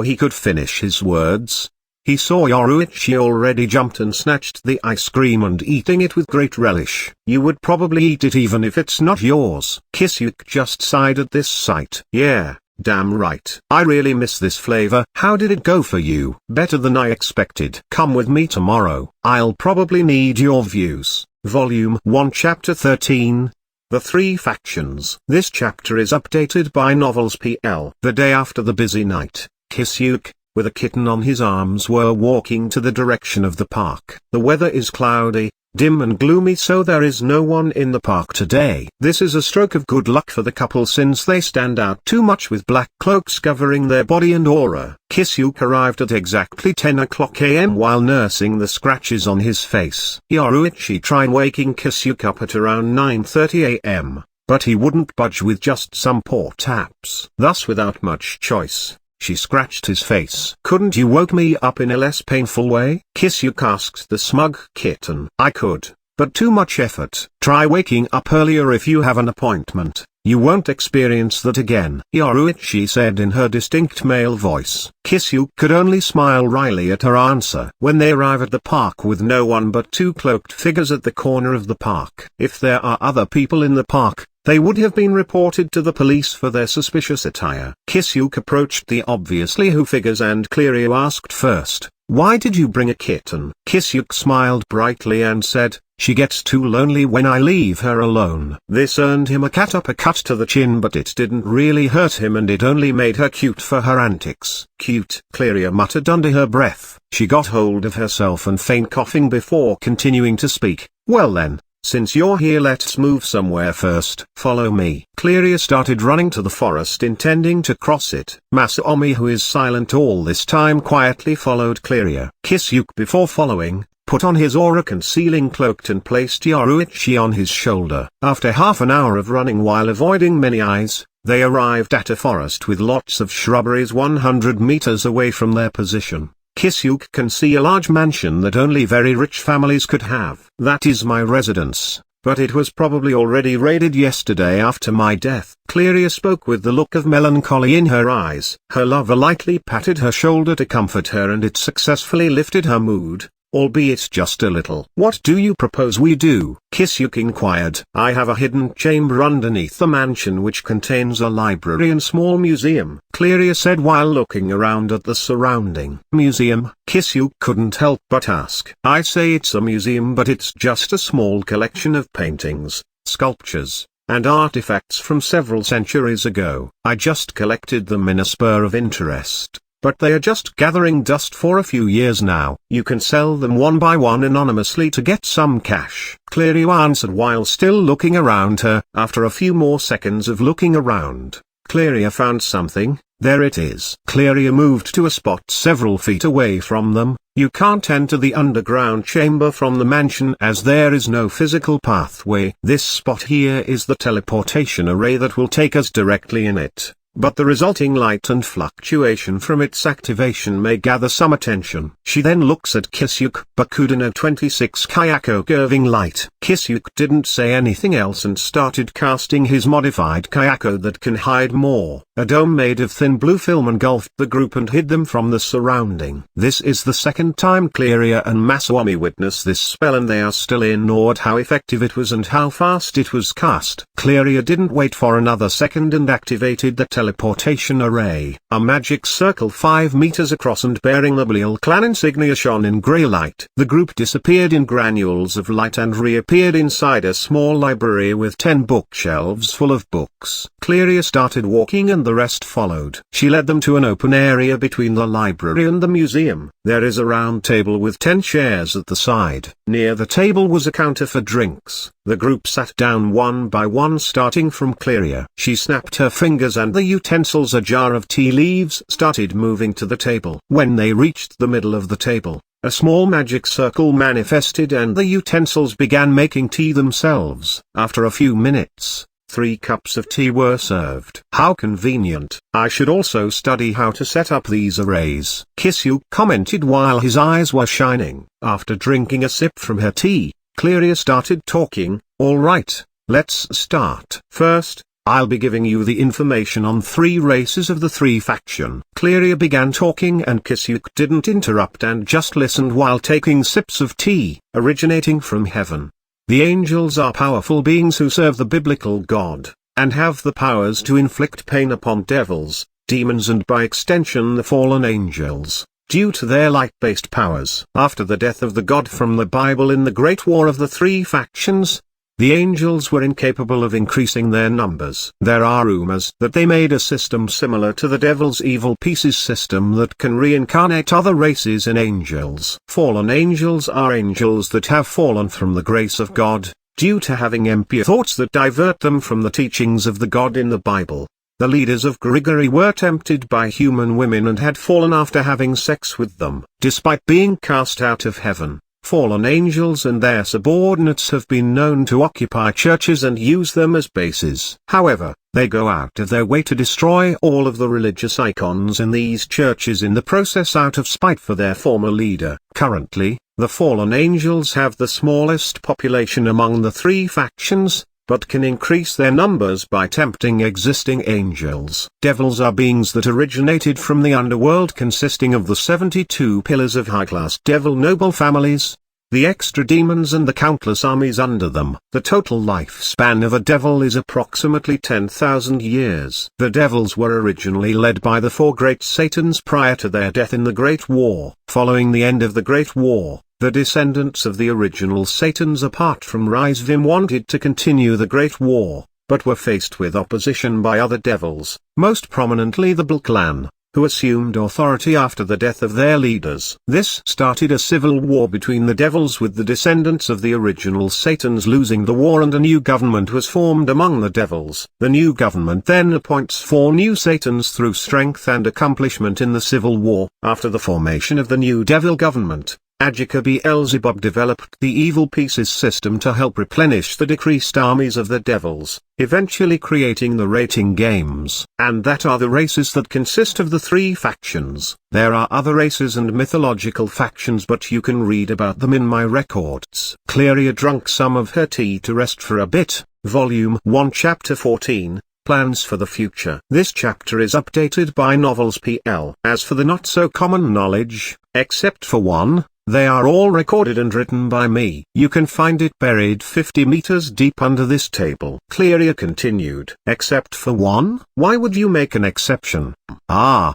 he could finish his words. He saw Yoruichi already jumped and snatched the ice cream and eating it with great relish. You would probably eat it even if it's not yours. Kisuke just sighed at this sight. Yeah, damn right. I really miss this flavor. How did it go for you? Better than I expected. Come with me tomorrow. I'll probably need your views. Volume 1 Chapter 13. The Three Factions. This chapter is updated by Novels PL. The day after the busy night, Kisuke, with a kitten on his arms, were walking to the direction of the park. The weather is cloudy, dim and gloomy, so there is no one in the park today. This is a stroke of good luck for the couple, since they stand out too much with black cloaks covering their body and aura. Kisuke arrived at exactly 10 o'clock am while nursing the scratches on his face. Yoruichi tried waking Kisuke up at around 9:30 am, but he wouldn't budge with just some poor taps. Thus, without much choice, she scratched his face. Couldn't you woke me up in a less painful way? Kisuke asked the smug kitten. I could, but too much effort. Try waking up earlier if you have an appointment. You won't experience that again, Yoruichi said in her distinct male voice. Kisuke could only smile wryly at her answer. When they arrive at the park with no one but two cloaked figures at the corner of the park. If there are other people in the park, they would have been reported to the police for their suspicious attire. Kisuke approached the obviously who figures and Cleria asked first, "Why did you bring a kitten?" Kisuke smiled brightly and said, "She gets too lonely when I leave her alone." This earned him a cat uppercut to the chin, but it didn't really hurt him and it only made her cute for her antics. Cute, Cleria muttered under her breath. She got hold of herself and feigned coughing before continuing to speak. "Well then, since you're here, let's move somewhere first. Follow me." Cleria started running to the forest, intending to cross it. Masaomi, who is silent all this time, quietly followed Cleria. Kisuke, before following, put on his aura-concealing cloak and placed Yoruichi on his shoulder. After half an hour of running while avoiding many eyes, they arrived at a forest with lots of shrubberies 100 meters away from their position. Kisuke can see a large mansion that only very rich families could have. "That is my residence, but it was probably already raided yesterday after my death." Cleria spoke with the look of melancholy in her eyes. Her lover lightly patted her shoulder to comfort her, and it successfully lifted her mood, albeit just a little. "What do you propose we do?" Kisuke inquired. "I have a hidden chamber underneath the mansion which contains a library and small museum," Cleria said while looking around at the surrounding museum. Kisuke couldn't help but ask. "I say it's a museum, but it's just a small collection of paintings, sculptures, and artifacts from several centuries ago. I just collected them in a spur of interest, but they are just gathering dust for a few years now. You can sell them one by one anonymously to get some cash," Cleria answered while still looking around her. After a few more seconds of looking around, Cleria found something. There it is. Cleria moved to a spot several feet away from them. "You can't enter the underground chamber from the mansion as there is no physical pathway. This spot here is the teleportation array that will take us directly in it. but the resulting light and fluctuation from its activation may gather some attention. She then looks at Kisuke. Bakudano 26 Kayako curving light. Kisuke didn't say anything else and started casting his modified Kayako that can hide more. A dome made of thin blue film engulfed the group and hid them from the surrounding. This is the second time Cleria and Masaomi witness this spell, and they are still in awe at how effective it was and how fast it was cast. Cleria didn't wait for another second and activated the teleportation array. A magic circle 5 meters across and bearing the Belial clan insignia shone in grey light. The group disappeared in granules of light and reappeared inside a small library with 10 bookshelves full of books. Cleria started walking and the rest followed. She led them to an open area between the library and the museum. There is a round table with 10 chairs at the side. Near the table was a counter for drinks. The group sat down one by one, starting from Cleria. She snapped her fingers and the utensils, a jar of tea leaves, started moving to the table. When they reached the middle of the table, a small magic circle manifested and the utensils began making tea themselves. After a few minutes, 3 cups of tea were served. How convenient. I should also study how to set up these arrays, Kisuke commented while his eyes were shining. After drinking a sip from her tea, Cleria started talking. All right, let's start. First, I'll be giving you the information on 3 races of the 3 faction. Cleria began talking and Kisuke didn't interrupt and just listened while taking sips of tea. Originating from heaven, the angels are powerful beings who serve the biblical God, and have the powers to inflict pain upon devils, demons and by extension the fallen angels, due to their light-based powers. After the death of the god from the Bible in the Great War of the 3 factions, the angels were incapable of increasing their numbers. There are rumors that they made a system similar to the devil's evil pieces system that can reincarnate other races in angels. Fallen angels are angels that have fallen from the grace of God, due to having impure thoughts that divert them from the teachings of the God in the Bible. The leaders of Gregory were tempted by human women and had fallen after having sex with them. Despite being cast out of heaven, fallen angels and their subordinates have been known to occupy churches and use them as bases. However, they go out of their way to destroy all of the religious icons in these churches in the process out of spite for their former leader. Currently, the fallen angels have the smallest population among the 3 factions, but can increase their numbers by tempting existing angels. Devils are beings that originated from the underworld, consisting of the 72 pillars of high-class devil noble families, the extra demons and the countless armies under them. The total lifespan of a devil is approximately 10,000 years. The devils were originally led by the 4 great Satans prior to their death in the Great War. Following the end of the Great War, the descendants of the original Satans apart from Rizvim wanted to continue the Great War, but were faced with opposition by other devils, most prominently the Bel clan, who assumed authority after the death of their leaders. This started a civil war between the devils, with the descendants of the original Satans losing the war, and a new government was formed among the devils. The new government then appoints 4 new Satans through strength and accomplishment in the civil war. After the formation of the new devil government, Yaegaki Beelzebub developed the evil pieces system to help replenish the decreased armies of the devils, eventually creating the rating games. And that are the races that consist of the 3 factions. There are other races and mythological factions, but you can read about them in my records. Cleria drank some of her tea to rest for a bit. Volume 1 Chapter 14. Plans for the future. This chapter is updated by Novels PL. As for the not-so-common knowledge, except for one, they are all recorded and written by me. You can find it buried 50 meters deep under this table. Cleria continued. Except for one? Why would you make an exception?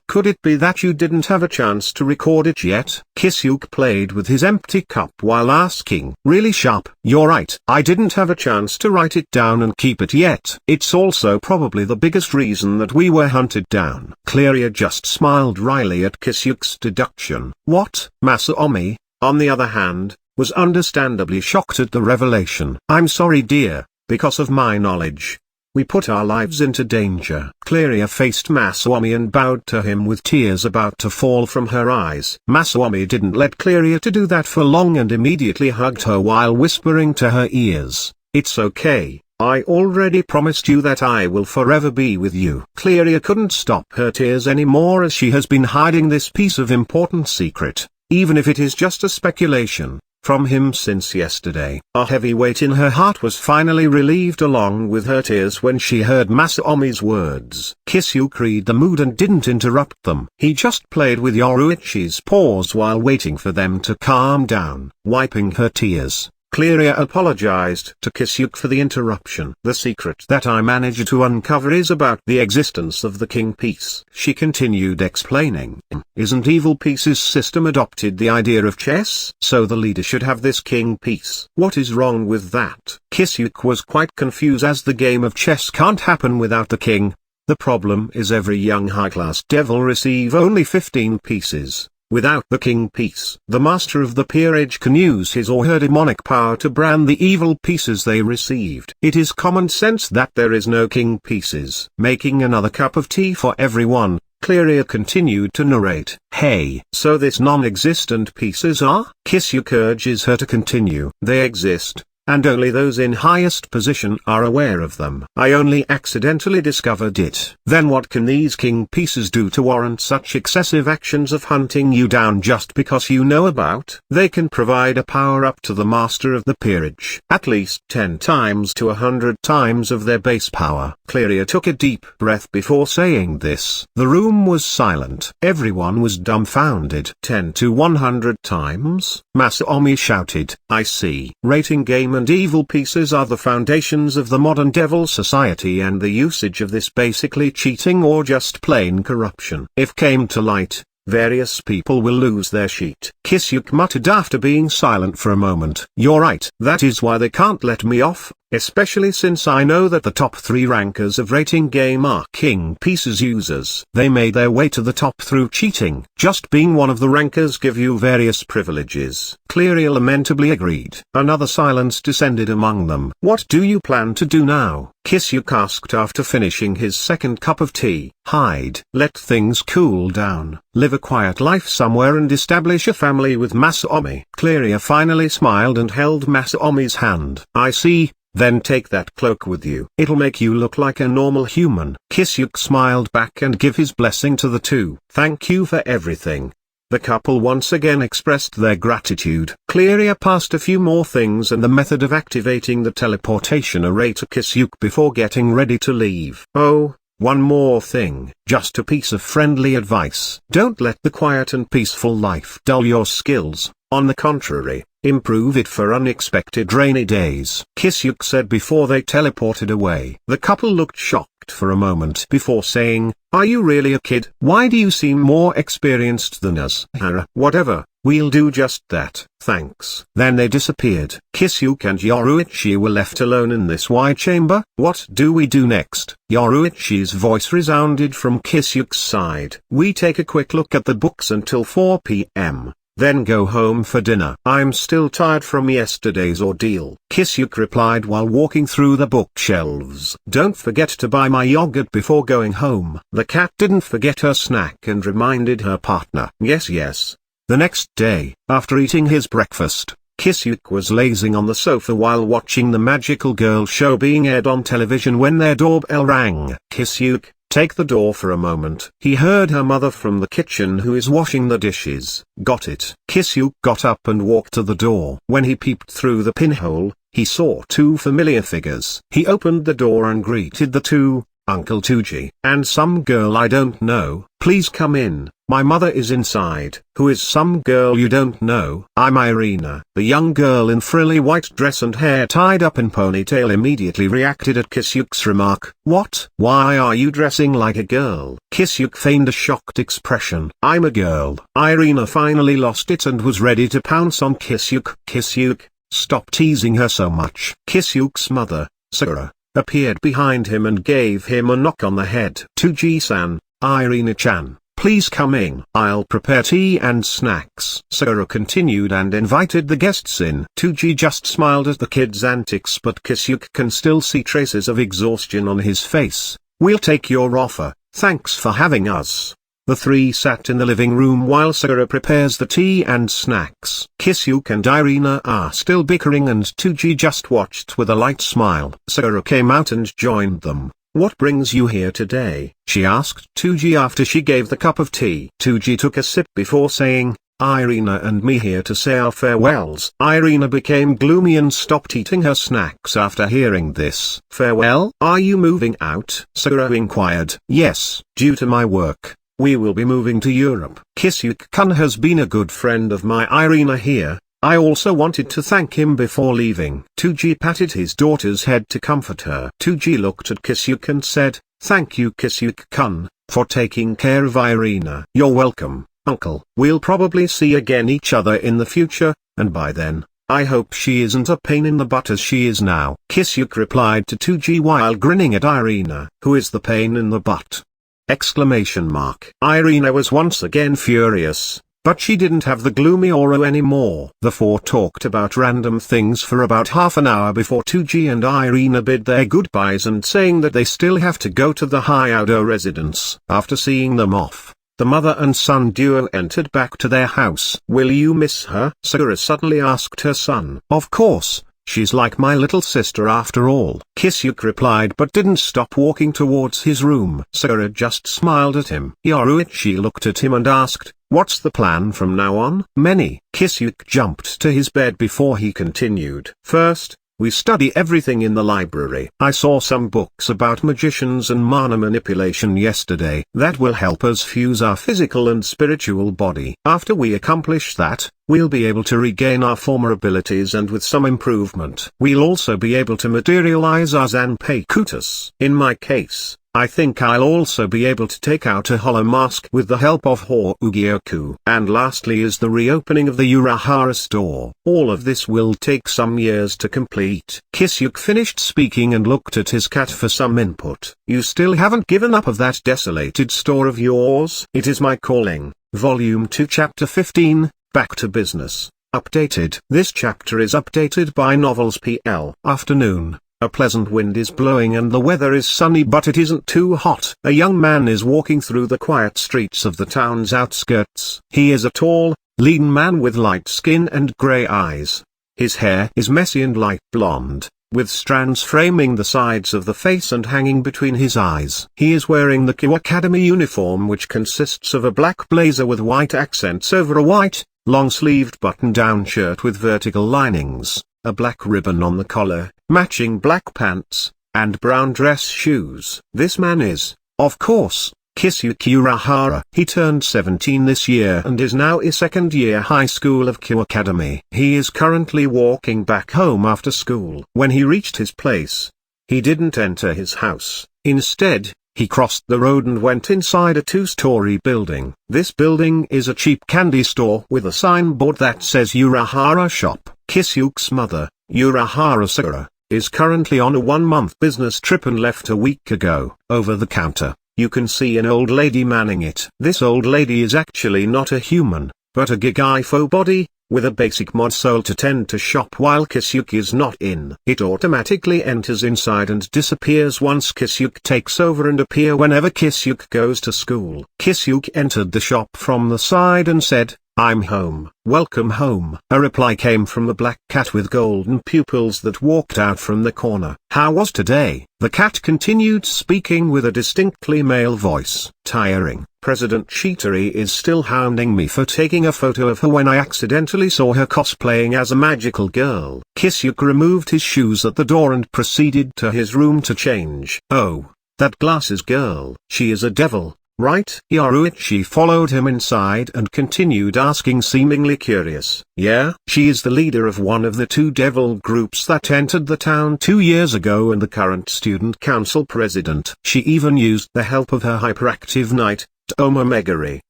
Could it be that you didn't have a chance to record it yet? Kisuke played with his empty cup while asking. Really sharp. You're right. I didn't have a chance to write it down and keep it yet. It's also probably the biggest reason that we were hunted down. Cleria just smiled wryly at Kisuke's deduction. What? Masaomi, on the other hand, was understandably shocked at the revelation. I'm sorry, dear, because of my knowledge, we put our lives into danger. Cleria faced Masaomi and bowed to him with tears about to fall from her eyes. Masaomi didn't let Cleria to do that for long and immediately hugged her while whispering to her ears, "It's okay, I already promised you that I will forever be with you. Cleria couldn't stop her tears anymore as she has been hiding this piece of important secret, even if it is just a speculation, from him since yesterday. A heavy weight in her heart was finally relieved along with her tears when she heard Masaomi's words. Kisuke read the mood and didn't interrupt them. He just played with Yoruichi's paws while waiting for them to calm down. Wiping her tears, Cleria apologized to Kisuke for the interruption. The secret that I managed to uncover is about the existence of the king piece. She continued explaining. Isn't evil piece's system adopted the idea of chess? So the leader should have this king piece. What is wrong with that? Kisuke was quite confused as the game of chess can't happen without the king. The problem is every young high-class devil receive only 15 pieces. Without the king piece, the master of the peerage can use his or her demonic power to brand the evil pieces they received. It is common sense that there is no king pieces. Making another cup of tea for everyone, Cleria continued to narrate. Hey, so this non-existent pieces are? Kisuke urges her to continue. They exist, and only those in highest position are aware of them. I only accidentally discovered it. Then what can these king pieces do to warrant such excessive actions of hunting you down just because you know about? They can provide a power-up to the master of the peerage, at least 10 times to 100 times of their base power. Cleria took a deep breath before saying this. The room was silent. Everyone was dumbfounded. 10 to 100 times? Masaomi shouted. I see. Rating game and evil pieces are the foundations of the modern devil society, and the usage of this basically cheating or just plain corruption. If came to light, various people will lose their sheet. Kisuke muttered after being silent for a moment. You're right. That is why they can't let me off, especially since I know that the top 3 rankers of rating game are king pieces users. They made their way to the top through cheating. Just being one of the rankers give you various privileges. Cleria lamentably agreed. Another silence descended among them. What do you plan to do now? Kisuke asked after finishing his second cup of tea. Hide. Let things cool down. Live a quiet life somewhere and establish a family with Masaomi. Cleria finally smiled and held Masaomi's hand. I see. Then take that cloak with you. It'll make you look like a normal human. Kisuke smiled back and gave his blessing to the two. Thank you for everything. The couple once again expressed their gratitude. Cleria passed a few more things and the method of activating the teleportation array to Kisuke before getting ready to leave. Oh, one more thing, just a piece of friendly advice. Don't let the quiet and peaceful life dull your skills. On the contrary, improve it for unexpected rainy days. Kisuke said before they teleported away. The couple looked shocked for a moment before saying, are you really a kid? Why do you seem more experienced than us? Whatever, we'll do just that, thanks. Then they disappeared. Kisuke and Yoruichi were left alone in this wide chamber. What do we do next? Yoruichi's voice resounded from Kisuke's side. We take a quick look at the books until 4 p.m. Then go home for dinner. I'm still tired from yesterday's ordeal, Kisuke replied while walking through the bookshelves. Don't forget to buy my yogurt before going home. The cat didn't forget her snack and reminded her partner. Yes. The next day, after eating his breakfast, Kisuke was lazing on the sofa while watching the magical girl show being aired on television when their doorbell rang. Kisuke, take the door for a moment. He heard her mother from the kitchen who is washing the dishes. Got it. Kisuke got up and walked to the door. When he peeped through the pinhole, he saw 2 familiar figures. He opened the door and greeted the two. Uncle Toujou. And some girl I don't know. Please come in, my mother is inside. Who is some girl you don't know? I'm Irina. The young girl in frilly white dress and hair tied up in ponytail immediately reacted at Kisuke's remark. What? Why are you dressing like a girl? Kisuke feigned a shocked expression. I'm a girl. Irina finally lost it and was ready to pounce on Kisuke. Kisuke, stop teasing her so much. Kisuke's mother, Sakura, appeared behind him and gave him a knock on the head. Toujou-san, Irina-chan, please come in. I'll prepare tea and snacks. Sakura continued and invited the guests in. Toujou just smiled at the kid's antics, but Kisuke can still see traces of exhaustion on his face. We'll take your offer, thanks for having us. The three sat in the living room while Sakura prepares the tea and snacks. Kisuke and Irina are still bickering and Toujou just watched with a light smile. Sakura came out and joined them. "What brings you here today?" she asked Toujou after she gave the cup of tea. Toujou took a sip before saying, "Irina and me here to say our farewells." Irina became gloomy and stopped eating her snacks after hearing this. "Farewell? Are you moving out?" Sakura inquired. "Yes, due to my work. We will be moving to Europe." Kisuke-kun has been a good friend of my Irina here. I also wanted to thank him before leaving. Toujou patted his daughter's head to comfort her. Toujou looked at Kisuke and said, "Thank you Kisuke-kun, for taking care of Irina." "You're welcome, uncle. We'll probably see again each other in the future, and by then, I hope she isn't a pain in the butt as she is now." Kisuke replied to Toujou while grinning at Irina. "Who is the pain in the butt?" Exclamation mark. Irina was once again furious, but she didn't have the gloomy aura anymore. The four talked about random things for about half an hour before Toujou and Irina bid their goodbyes and saying that they still have to go to the Hyudo residence. After seeing them off, the mother and son duo entered back to their house. "Will you miss her?" Sakura suddenly asked her son. "Of course. She's like my little sister after all." Kisuke replied but didn't stop walking towards his room. Sakura just smiled at him. Yoruichi looked at him and asked, "What's the plan from now on?" "Many." Kisuke jumped to his bed before he continued. "First, we study everything in the library. I saw some books about magicians and mana manipulation yesterday. That will help us fuse our physical and spiritual body. After we accomplish that, we'll be able to regain our former abilities and with some improvement, we'll also be able to materialize our Zanpakuto. In my case, I think I'll also be able to take out a hollow mask with the help of Hougyoku. And lastly is the reopening of the Urahara store. All of this will take some years to complete." Kisuke finished speaking and looked at his cat for some input. "You still haven't given up of that desolated store of yours?" "It is my calling." Volume 2 Chapter 15, Back to Business. Updated. This chapter is updated by Novels PL. Afternoon. A pleasant wind is blowing and the weather is sunny but it isn't too hot. A young man is walking through the quiet streets of the town's outskirts. He is a tall, lean man with light skin and grey eyes. His hair is messy and light blonde, with strands framing the sides of the face and hanging between his eyes. He is wearing the Kuoh Academy uniform, which consists of a black blazer with white accents over a white, long-sleeved button-down shirt with vertical linings, a black ribbon on the collar, matching black pants, and brown dress shoes. This man is, of course, Kisuke Urahara. He turned 17 this year and is now in second year high school of Kuoh Academy. He is currently walking back home after school. When he reached his place, he didn't enter his house. Instead, he crossed the road and went inside a two-story building. This building is a cheap candy store with a signboard that says Urahara Shop. Kisuke's mother, Urahara Sakura, is currently on a one-month business trip and left a week ago. Over the counter, you can see an old lady manning it. This old lady is actually not a human, but a Gigaifo body, with a basic mod soul to tend to shop while Kisuke is not in. It automatically enters inside and disappears once Kisuke takes over and appear whenever Kisuke goes to school. Kisuke entered the shop from the side and said, "I'm home." "Welcome home." A reply came from a black cat with golden pupils that walked out from the corner. "How was today?" The cat continued speaking with a distinctly male voice. "Tiring. President Shitori is still hounding me for taking a photo of her when I accidentally saw her cosplaying as a magical girl." Kisuke removed his shoes at the door and proceeded to his room to change. "Oh, that glasses girl. She is a devil, right?" Yoruichi followed him inside and continued asking, seemingly curious. "Yeah, she is the leader of one of the two devil groups that entered the town 2 years ago and the current student council president. She even used the help of her hyperactive knight, Toma Megari,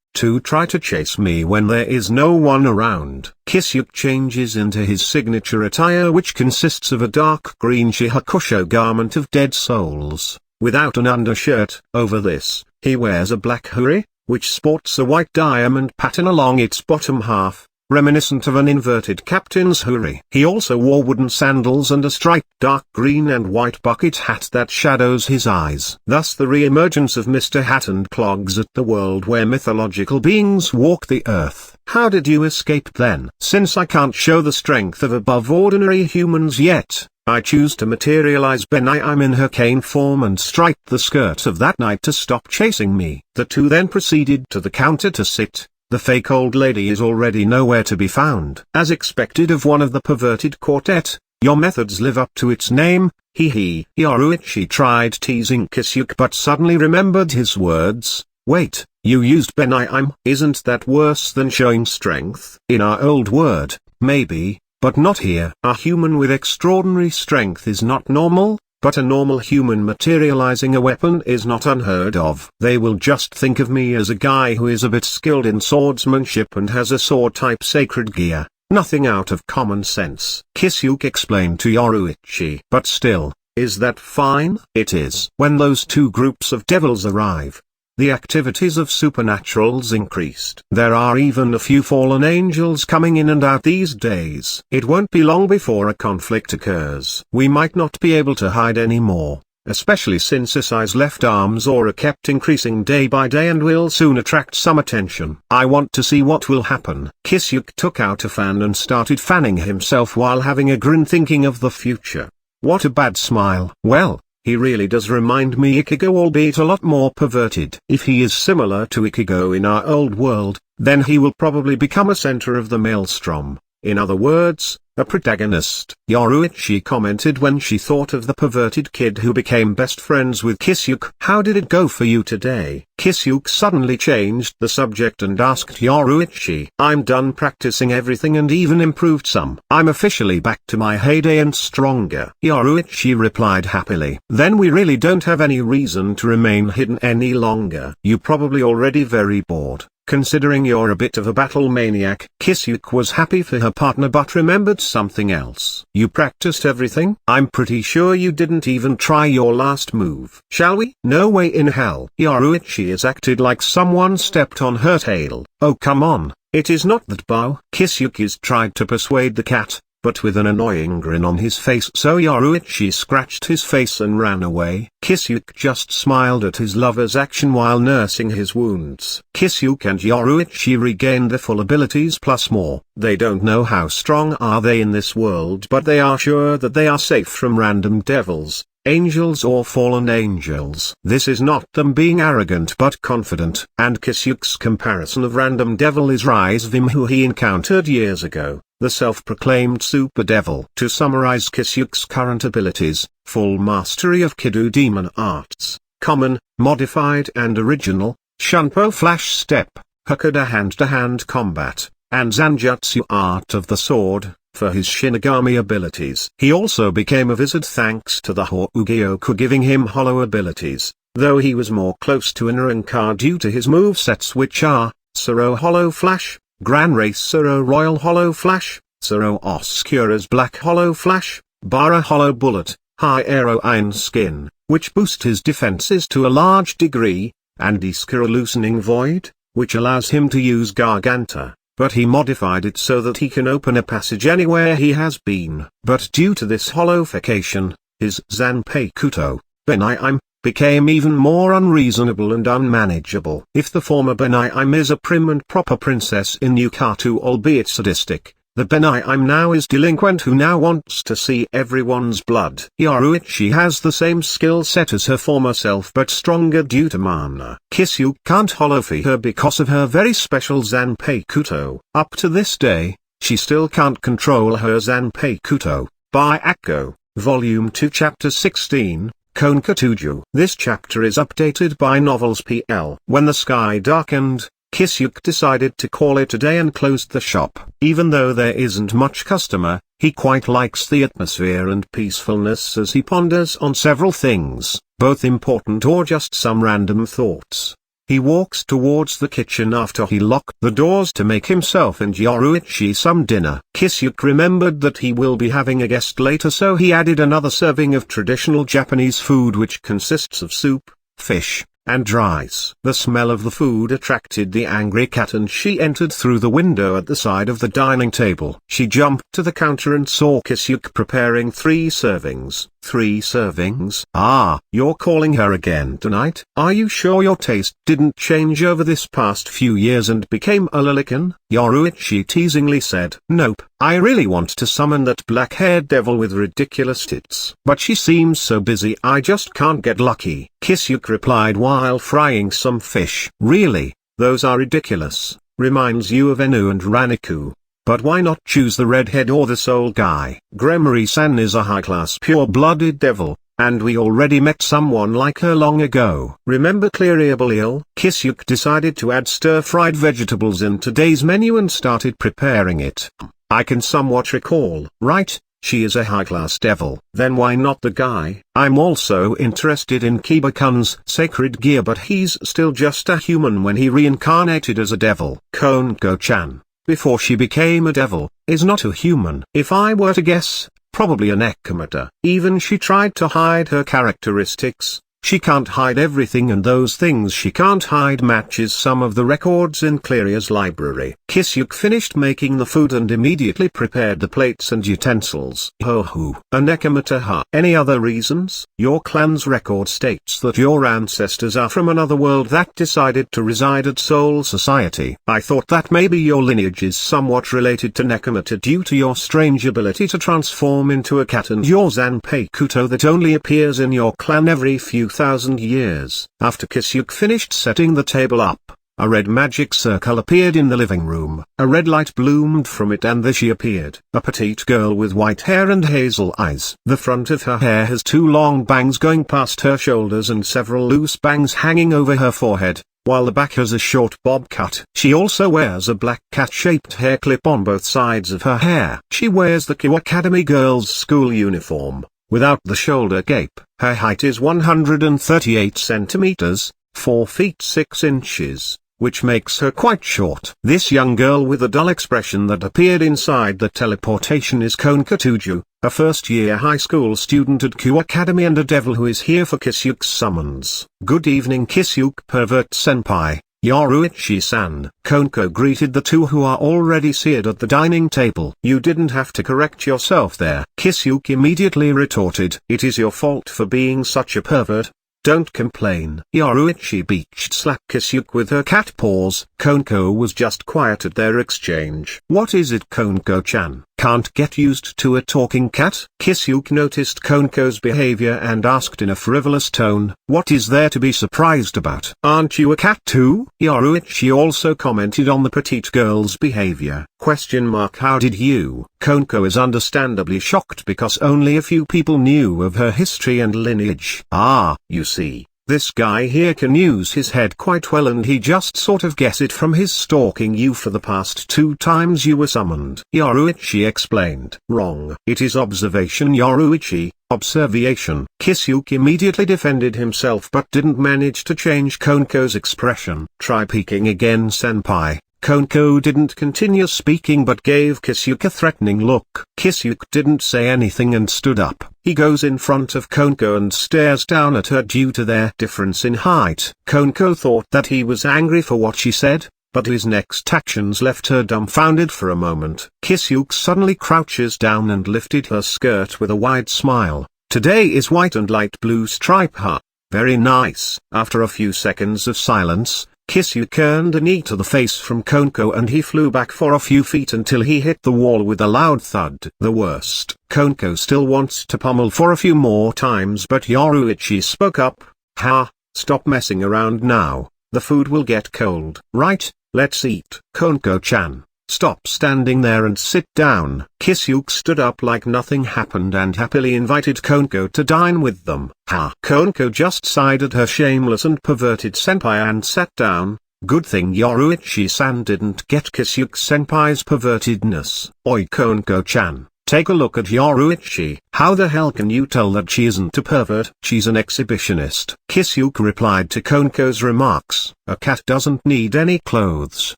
to try to chase me when there is no one around." Kisuke changes into his signature attire, which consists of a dark green shihakusho garment of dead souls, without an undershirt. Over this, he wears a black huri, which sports a white diamond pattern along its bottom half, reminiscent of an inverted captain's houri. He also wore wooden sandals and a striped dark green and white bucket hat that shadows his eyes. Thus the re-emergence of Mr. Hat and clogs at the world where mythological beings walk the earth. How did you escape then? Since I can't show the strength of above-ordinary humans yet, I choose to materialize Benign in her cane form and strike the skirt of that knight to stop chasing me. The two then proceeded to the counter to sit. The fake old lady is already nowhere to be found. As expected of one of the perverted quartet, your methods live up to its name, hee. Yoruichi tried teasing Kisuke but suddenly remembered his words. Wait, you used Benign? Isn't that worse than showing strength? In our old world, maybe, but not here. A human with extraordinary strength is not normal. But a normal human materializing a weapon is not unheard of. They will just think of me as a guy who is a bit skilled in swordsmanship and has a sword-type sacred gear. Nothing out of common sense. Kisuke explained to Yoruichi. But still, is that fine? It is. When those two groups of devils arrive, the activities of supernaturals increased. There are even a few fallen angels coming in and out these days. It won't be long before a conflict occurs. We might not be able to hide anymore, especially since Isai's left arm's aura kept increasing day by day and will soon attract some attention. I want to see what will happen. Kisuke took out a fan and started fanning himself while having a grin thinking of the future. What a bad smile. Well, he really does remind me Ichigo, albeit a lot more perverted. If he is similar to Ichigo in our old world, then he will probably become a center of the maelstrom. In other words, a protagonist. Yoruichi commented when she thought of the perverted kid who became best friends with Kisuke. How did it go for you today? Kisuke suddenly changed the subject and asked Yoruichi. I'm done practicing everything and even improved some. I'm officially back to my heyday and stronger. Yoruichi replied happily. Then we really don't have any reason to remain hidden any longer. You're probably already very bored, considering you're a bit of a battle maniac. Kisuke was happy for her partner but remembered something else. You practiced everything? I'm pretty sure you didn't even try your last move. Shall we? No way in hell. Yoruichi has acted like someone stepped on her tail. Oh come on, it is not that Bao. Kisuke's tried to persuade the cat, but with an annoying grin on his face, so Yoruichi scratched his face and ran away. Kisuke just smiled at his lover's action while nursing his wounds. Kisuke and Yoruichi regained their full abilities plus more. They don't know how strong are they in this world, but they are sure that they are safe from random devils, angels or fallen angels. This is not them being arrogant but confident. And Kisuke's comparison of random devil is Rizvim, who he encountered years ago, the self-proclaimed super devil. To summarize Kisuke's current abilities: full mastery of Kido demon arts, common, modified and original, Shunpo flash step, Hakuda hand-to-hand combat, and Zanjutsu art of the sword, for his Shinigami abilities. He also became a wizard thanks to the Hougyoku giving him hollow abilities, though he was more close to Inaranka due to his movesets, which are Suro Hollow Flash, Gran Race Suro Royal Hollow Flash, Suro Oscura's Black Hollow Flash, Bara Hollow Bullet, High Aero Iron Skin, which boost his defenses to a large degree, and Iskura Loosening Void, which allows him to use Garganta, but he modified it so that he can open a passage anywhere he has been. But due to this hollowification, his Zanpei Kuto, Benign, became even more unreasonable and unmanageable. If the former Benign is a prim and proper princess in Yukatu, albeit sadistic, the Benign now is delinquent who now wants to see everyone's blood. Yoruichi has the same skill set as her former self but stronger due to mana. Kisuke can't hollow-fi her because of her very special Zanpei Kuto. Up to this day, she still can't control her Zanpei Kuto. By Akko, Volume 2 Chapter 16, Koneko Toujou. This chapter is updated by Novels PL. When the sky darkened, Kisuke decided to call it a day and closed the shop. Even though there isn't much customer, he quite likes the atmosphere and peacefulness as he ponders on several things, both important or just some random thoughts. He walks towards the kitchen after he locked the doors to make himself and Yoruichi some dinner. Kisuke remembered that he will be having a guest later, so he added another serving of traditional Japanese food which consists of soup, fish, and rice. The smell of the food attracted the angry cat and she entered through the window at the side of the dining table. She jumped to the counter and saw Kisuke preparing 3 servings. 3 servings? Ah, you're calling her again tonight? Are you sure your taste didn't change over this past few years and became a lolican? Yoruichi teasingly said. Nope, I really want to summon that black-haired devil with ridiculous tits. But she seems so busy I just can't get lucky. Kisuke replied while frying some fish. Really? Those are ridiculous. Reminds you of Enu and Raniku. But why not choose the redhead or the soul guy? Gremory-san is a high-class pure-blooded devil, and we already met someone like her long ago. Remember Cleria Belial? Kisuke decided to add stir-fried vegetables in today's menu and started preparing it. I can somewhat recall. Right, she is a high-class devil. Then why not the guy? I'm also interested in Kiba-kun's sacred gear, but he's still just a human when he reincarnated as a devil. Koneko-chan, before she became a devil, is not a human. If I were to guess, probably a nekomata. Even she tried to hide her characteristics. She can't hide everything, and those things she can't hide matches some of the records in Cleria's library. Kisuke finished making the food and immediately prepared the plates and utensils. Ho. A nekomata, huh? Any other reasons? Your clan's record states that your ancestors are from another world that decided to reside at Soul Society. I thought that maybe your lineage is somewhat related to nekomata due to your strange ability to transform into a cat and your Zanpei Kuto that only appears in your clan every few thousand years. After Kisuke finished setting the table up, a red magic circle appeared in the living room. A red light bloomed from it and there she appeared. A petite girl with white hair and hazel eyes. The front of her hair has 2 long bangs going past her shoulders and several loose bangs hanging over her forehead, while the back has a short bob cut. She also wears a black cat-shaped hair clip on both sides of her hair. She wears the Kuoh Academy girls' school uniform, without the shoulder gape. Her height is 138 centimeters, 4 feet 6 inches, which makes her quite short. This young girl with a dull expression that appeared inside the teleportation is Koneko Toujou, a first-year high school student at Kuoh Academy and a devil who is here for Kisuke's summons. Good evening Kisuke Pervert-senpai. Yoruichi-san. Koneko greeted the two who are already seated at the dining table. You didn't have to correct yourself there. Kisuke immediately retorted. It is your fault for being such a pervert. Don't complain. Yoruichi beach-slapped Kisuke with her cat paws. Koneko was just quiet at their exchange. What is it, Koneko-chan? Can't get used to a talking cat? Kisuke noticed Koneko's behavior and asked in a frivolous tone, what is there to be surprised about? Aren't you a cat too? Yoruichi also commented on the petite girl's behavior. How did you? Koneko is understandably shocked because only a few people knew of her history and lineage. Ah, you see. This guy here can use his head quite well and he just sort of guessed it from his stalking you for the past 2 times you were summoned. Yoruichi explained. Wrong. It is observation Yoruichi, observation. Kisuke immediately defended himself but didn't manage to change Koneko's expression. Try peeking again senpai. Koneko didn't continue speaking but gave Kisuke a threatening look. Kisuke didn't say anything and stood up. He goes in front of Koneko and stares down at her due to their difference in height. Koneko thought that he was angry for what she said, but his next actions left her dumbfounded for a moment. Kisuke suddenly crouches down and lifted her skirt with a wide smile. Today is white and light blue stripe, huh? Very nice. After a few seconds of silence, Kisuke earned a knee to the face from Koneko and he flew back for a few feet until he hit the wall with a loud thud. The worst. Koneko still wants to pummel for a few more times but Yoruichi spoke up. Ha, stop messing around now, the food will get cold. Right, let's eat. Koneko-chan, stop standing there and sit down. Kisuke stood up like nothing happened and happily invited Koneko to dine with them. Ha! Koneko just sighed at her shameless and perverted senpai and sat down. Good thing Yoruichi-san didn't get Kisuke senpai's pervertedness. Oi Koneko-chan, take a look at Yoruichi. How the hell can you tell that she isn't a pervert? She's an exhibitionist. Kisuke replied to Koneko's remarks, a cat doesn't need any clothes.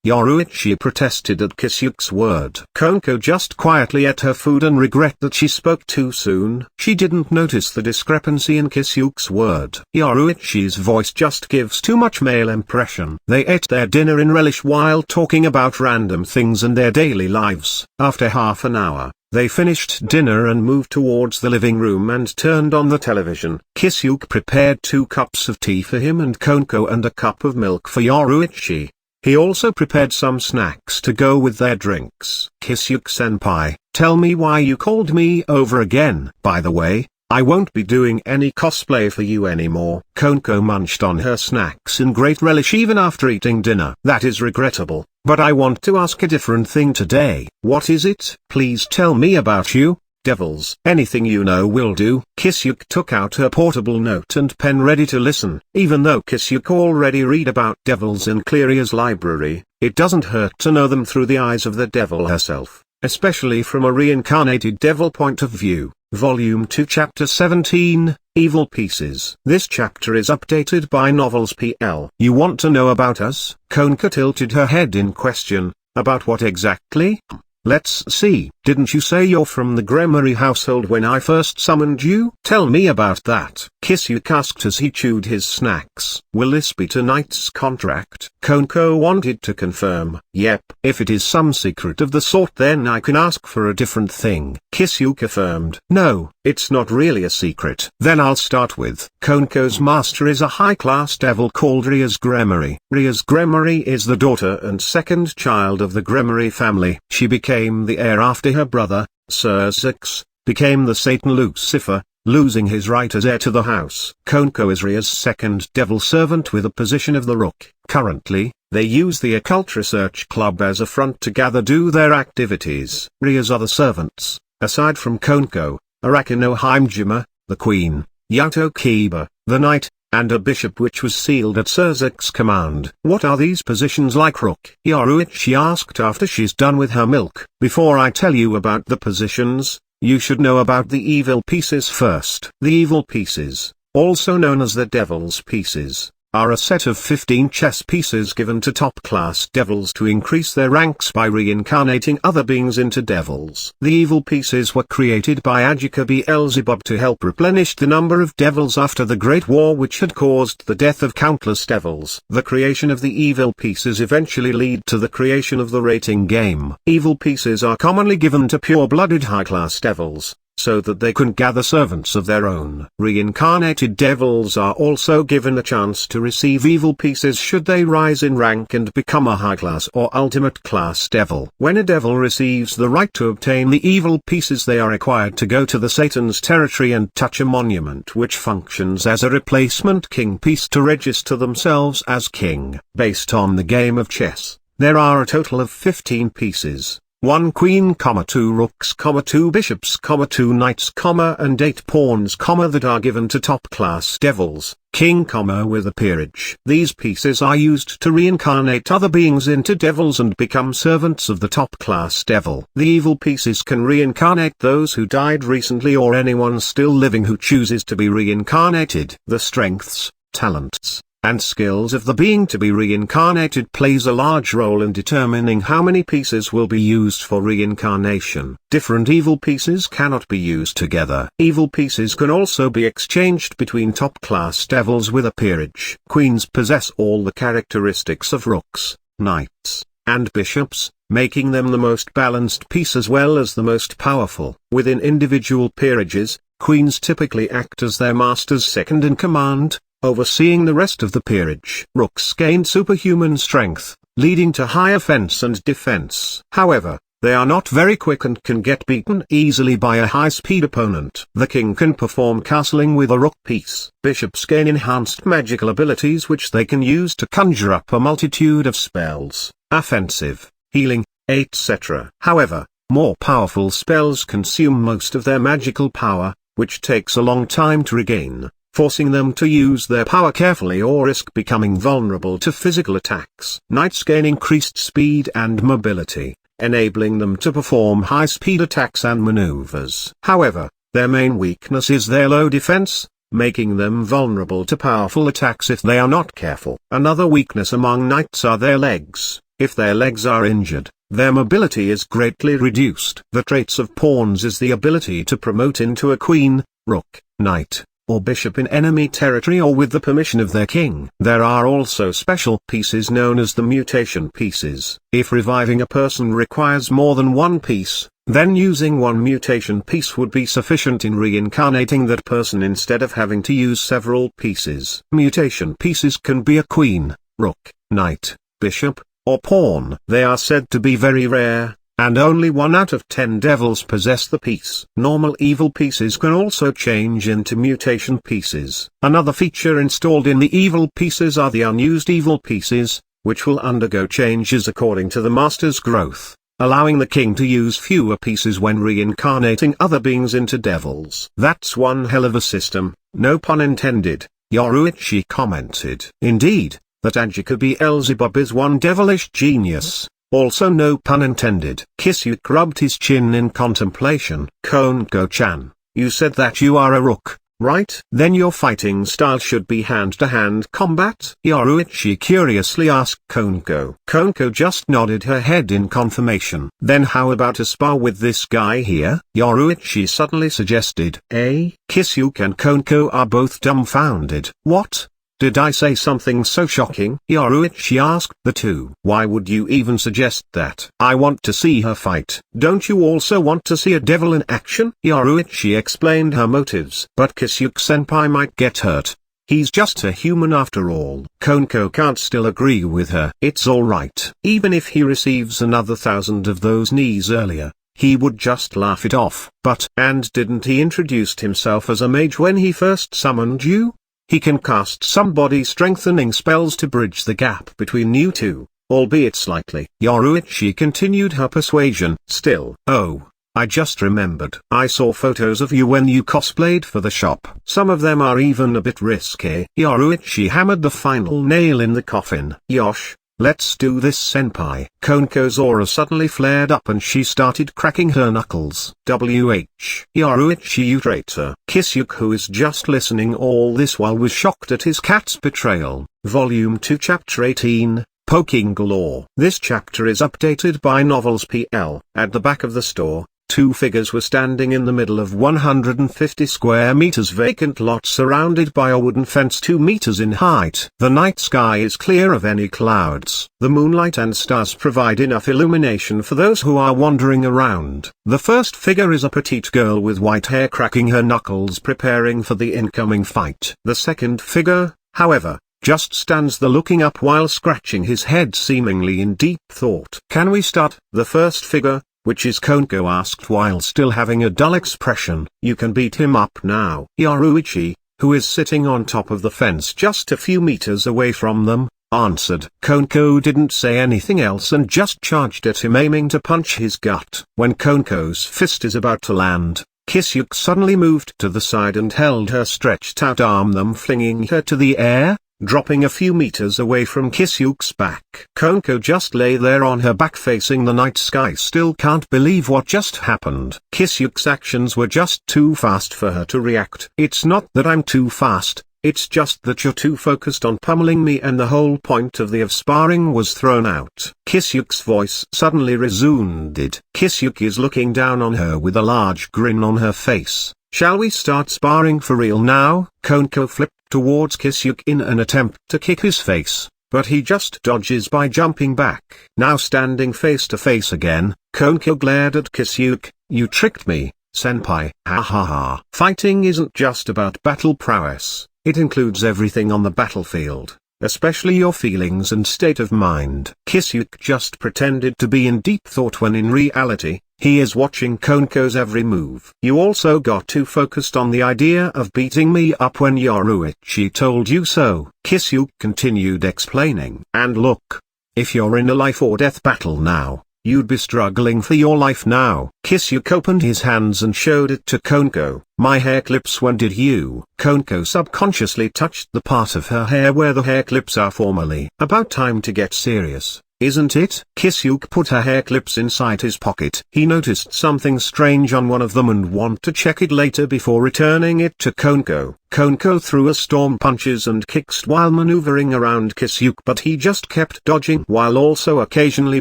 Yoruichi protested at Kisuke's word. Koneko just quietly ate her food and regret that she spoke too soon. She didn't notice the discrepancy in Kisuke's word. Yoruichi's voice just gives too much male impression. They ate their dinner in relish while talking about random things in their daily lives. After half an hour, they finished dinner and moved towards the living room and turned on the television. Kisuke prepared 2 cups of tea for him and Koneko and a cup of milk for Yoruichi. He also prepared some snacks to go with their drinks. Kisuke-senpai, tell me why you called me over again. By the way, I won't be doing any cosplay for you anymore. Koneko munched on her snacks in great relish even after eating dinner. That is regrettable, but I want to ask a different thing today. What is it? Please tell me about you. Devils. Anything you know will do. Kisuke took out her portable note and pen ready to listen. Even though Kisuke already read about devils in Cleria's library, it doesn't hurt to know them through the eyes of the devil herself, especially from a reincarnated devil point of view. Volume 2 Chapter 17, Evil Pieces. This chapter is updated by Novels PL. You want to know about us? Koneko tilted her head in question. About what exactly? Let's see. Didn't you say you're from the Gremory household when I first summoned you? Tell me about that. Kisuke asked as he chewed his snacks. Will this be tonight's contract? Koneko wanted to confirm. Yep. If it is some secret of the sort then I can ask for a different thing. Kisuke affirmed. No, it's not really a secret. Then I'll start with. Koneko's master is a high-class devil called Ria's Gremory. Ria's Gremory is the daughter and second child of the Gremory family. She became the heir after her brother, Sir Zix, became the Satan Lucifer, losing his right as heir to the house. Koneko is Ria's second devil servant with a position of the Rook. Currently, they use the Occult Research Club as a front to do their activities. Ria's other servants, aside from Koneko, are Akino Heimjima, the Queen, Yuuto Kiba, the Knight, and a bishop which was sealed at Sir Zix's command. What are these positions like, Rook? Yoruichi asked after she's done with her milk. Before I tell you about the positions, you should know about the evil pieces first. The evil pieces, also known as the devil's pieces, are a set of 15 chess pieces given to top-class devils to increase their ranks by reincarnating other beings into devils. The evil pieces were created by Yaegaki Beelzebub to help replenish the number of devils after the Great War which had caused the death of countless devils. The creation of the evil pieces eventually lead to the creation of the rating game. Evil pieces are commonly given to pure-blooded high-class devils, so that they can gather servants of their own. Reincarnated devils are also given a chance to receive evil pieces should they rise in rank and become a high-class or ultimate class devil. When a devil receives the right to obtain the evil pieces they are required to go to the Satan's territory and touch a monument which functions as a replacement king piece to register themselves as king. Based on the game of chess, there are a total of 15 pieces. 1 queen, 2 rooks, 2 bishops, 2 knights, and 8 pawns, that are given to top-class devils, king, with a peerage. These pieces are used to reincarnate other beings into devils and become servants of the top-class devil. The evil pieces can reincarnate those who died recently or anyone still living who chooses to be reincarnated. The strengths, talents, and skills of the being to be reincarnated plays a large role in determining how many pieces will be used for reincarnation. Different evil pieces cannot be used together. Evil pieces can also be exchanged between top-class devils with a peerage. Queens possess all the characteristics of rooks, knights, and bishops, making them the most balanced piece as well as the most powerful. Within individual peerages, queens typically act as their master's second-in-command, overseeing the rest of the peerage. Rooks gain superhuman strength, leading to high offense and defense. However, they are not very quick and can get beaten easily by a high-speed opponent. The king can perform castling with a rook piece. Bishops gain enhanced magical abilities which they can use to conjure up a multitude of spells, offensive, healing, etc. However, more powerful spells consume most of their magical power, which takes a long time to regain, forcing them to use their power carefully or risk becoming vulnerable to physical attacks. Knights gain increased speed and mobility, enabling them to perform high-speed attacks and maneuvers. However, Their main weakness is their low defense, making them vulnerable to powerful attacks if they are not careful. Another weakness among knights are their legs. If their legs are injured, their mobility is greatly reduced. The traits of pawns is the ability to promote into a queen, rook, knight, or bishop in enemy territory or with the permission of their king. There are also special pieces known as the mutation pieces. If reviving a person requires more than one piece, then using one mutation piece would be sufficient in reincarnating that person instead of having to use several pieces. Mutation pieces can be a queen, rook, knight, bishop, or pawn. They are said to be very rare, and only 1 out of 10 devils possess the piece. Normal evil pieces can also change into mutation pieces. Another feature installed in the evil pieces are the unused evil pieces, which will undergo changes according to the master's growth, allowing the king to use fewer pieces when reincarnating other beings into devils. That's one hell of a system, no pun intended, Yoruichi commented. Indeed, that Ajika Beelzebub is one devilish genius, also no pun intended. Kisuke rubbed his chin in contemplation. Koneko-chan, you said that you are a rook, right? Then your fighting style should be hand-to-hand combat? Yoruichi curiously asked Koneko. Koneko just nodded her head in confirmation. Then how about a spar with this guy here? Yoruichi suddenly suggested. Kisuke and Koneko are both dumbfounded. What? Did I say something so shocking? Yoruichi asked the two. Why would you even suggest that? I want to see her fight. Don't you also want to see a devil in action? Yoruichi explained her motives. But Kisuke-senpai might get hurt. He's just a human after all. Koneko can't still agree with her. It's alright. Even if he receives another 1,000 of those knees earlier, he would just laugh it off. But, and didn't he introduce himself as a mage when he first summoned you? He can cast some body-strengthening spells to bridge the gap between you two, albeit slightly. Yoruichi continued her persuasion. Still. Oh, I just remembered. I saw photos of you when you cosplayed for the shop. Some of them are even a bit risque. Yoruichi hammered the final nail in the coffin. Yosh, let's do this, senpai. Koneko's aura suddenly flared up and she started cracking her knuckles. Yoruichi traitor. Kisuke, who is just listening all this while, was shocked at his cat's betrayal. Volume 2 Chapter 18, Poking Galore. This chapter is updated by Novels PL. At the back of the store, 2 figures were standing in the middle of 150 square meters vacant lot surrounded by a wooden fence 2 meters in height. The night sky is clear of any clouds. The moonlight and stars provide enough illumination for those who are wandering around. The first figure is a petite girl with white hair cracking her knuckles preparing for the incoming fight. The second figure, however, just stands there looking up while scratching his head seemingly in deep thought. Can we start? The first figure, which is Koneko, asked while still having a dull expression. You can beat him up now. Yoruichi, who is sitting on top of the fence just a few meters away from them, answered. Koneko didn't say anything else and just charged at him, aiming to punch his gut. When Koneko's fist is about to land, Kisuke suddenly moved to the side and held her stretched out arm, them flinging her to the air, dropping a few meters away from Kisuke's back. Koneko just lay there on her back facing the night sky, still can't believe what just happened. Kisuke's actions were just too fast for her to react. It's not that I'm too fast, it's just that you're too focused on pummeling me and the whole point of the sparring was thrown out. Kisuke's voice suddenly resounded. Kisuke is looking down on her with a large grin on her face. Shall we start sparring for real now? Koneko flipped towards Kisuke in an attempt to kick his face, but he just dodges by jumping back. Now standing face to face again, Koneko glared at Kisuke. You tricked me, senpai. Ha ha ha. Fighting isn't just about battle prowess, it includes everything on the battlefield, especially your feelings and state of mind. Kisuke just pretended to be in deep thought when in reality, he is watching Koneko's every move. You also got too focused on the idea of beating me up when Yoruichi told you so. Kisuke continued explaining. And look, if you're in a life or death battle now, you'd be struggling for your life now. Kisuke opened his hands and showed it to Koneko. My hair clips, when did you? Koneko subconsciously touched the part of her hair where the hair clips are formally. About time to get serious. isn't it? Kisuke put her hair clips inside his pocket. He noticed something strange on one of them and wanted to check it later before returning it to Koneko. Koneko threw a storm punches and kicks while maneuvering around Kisuke, but he just kept dodging while also occasionally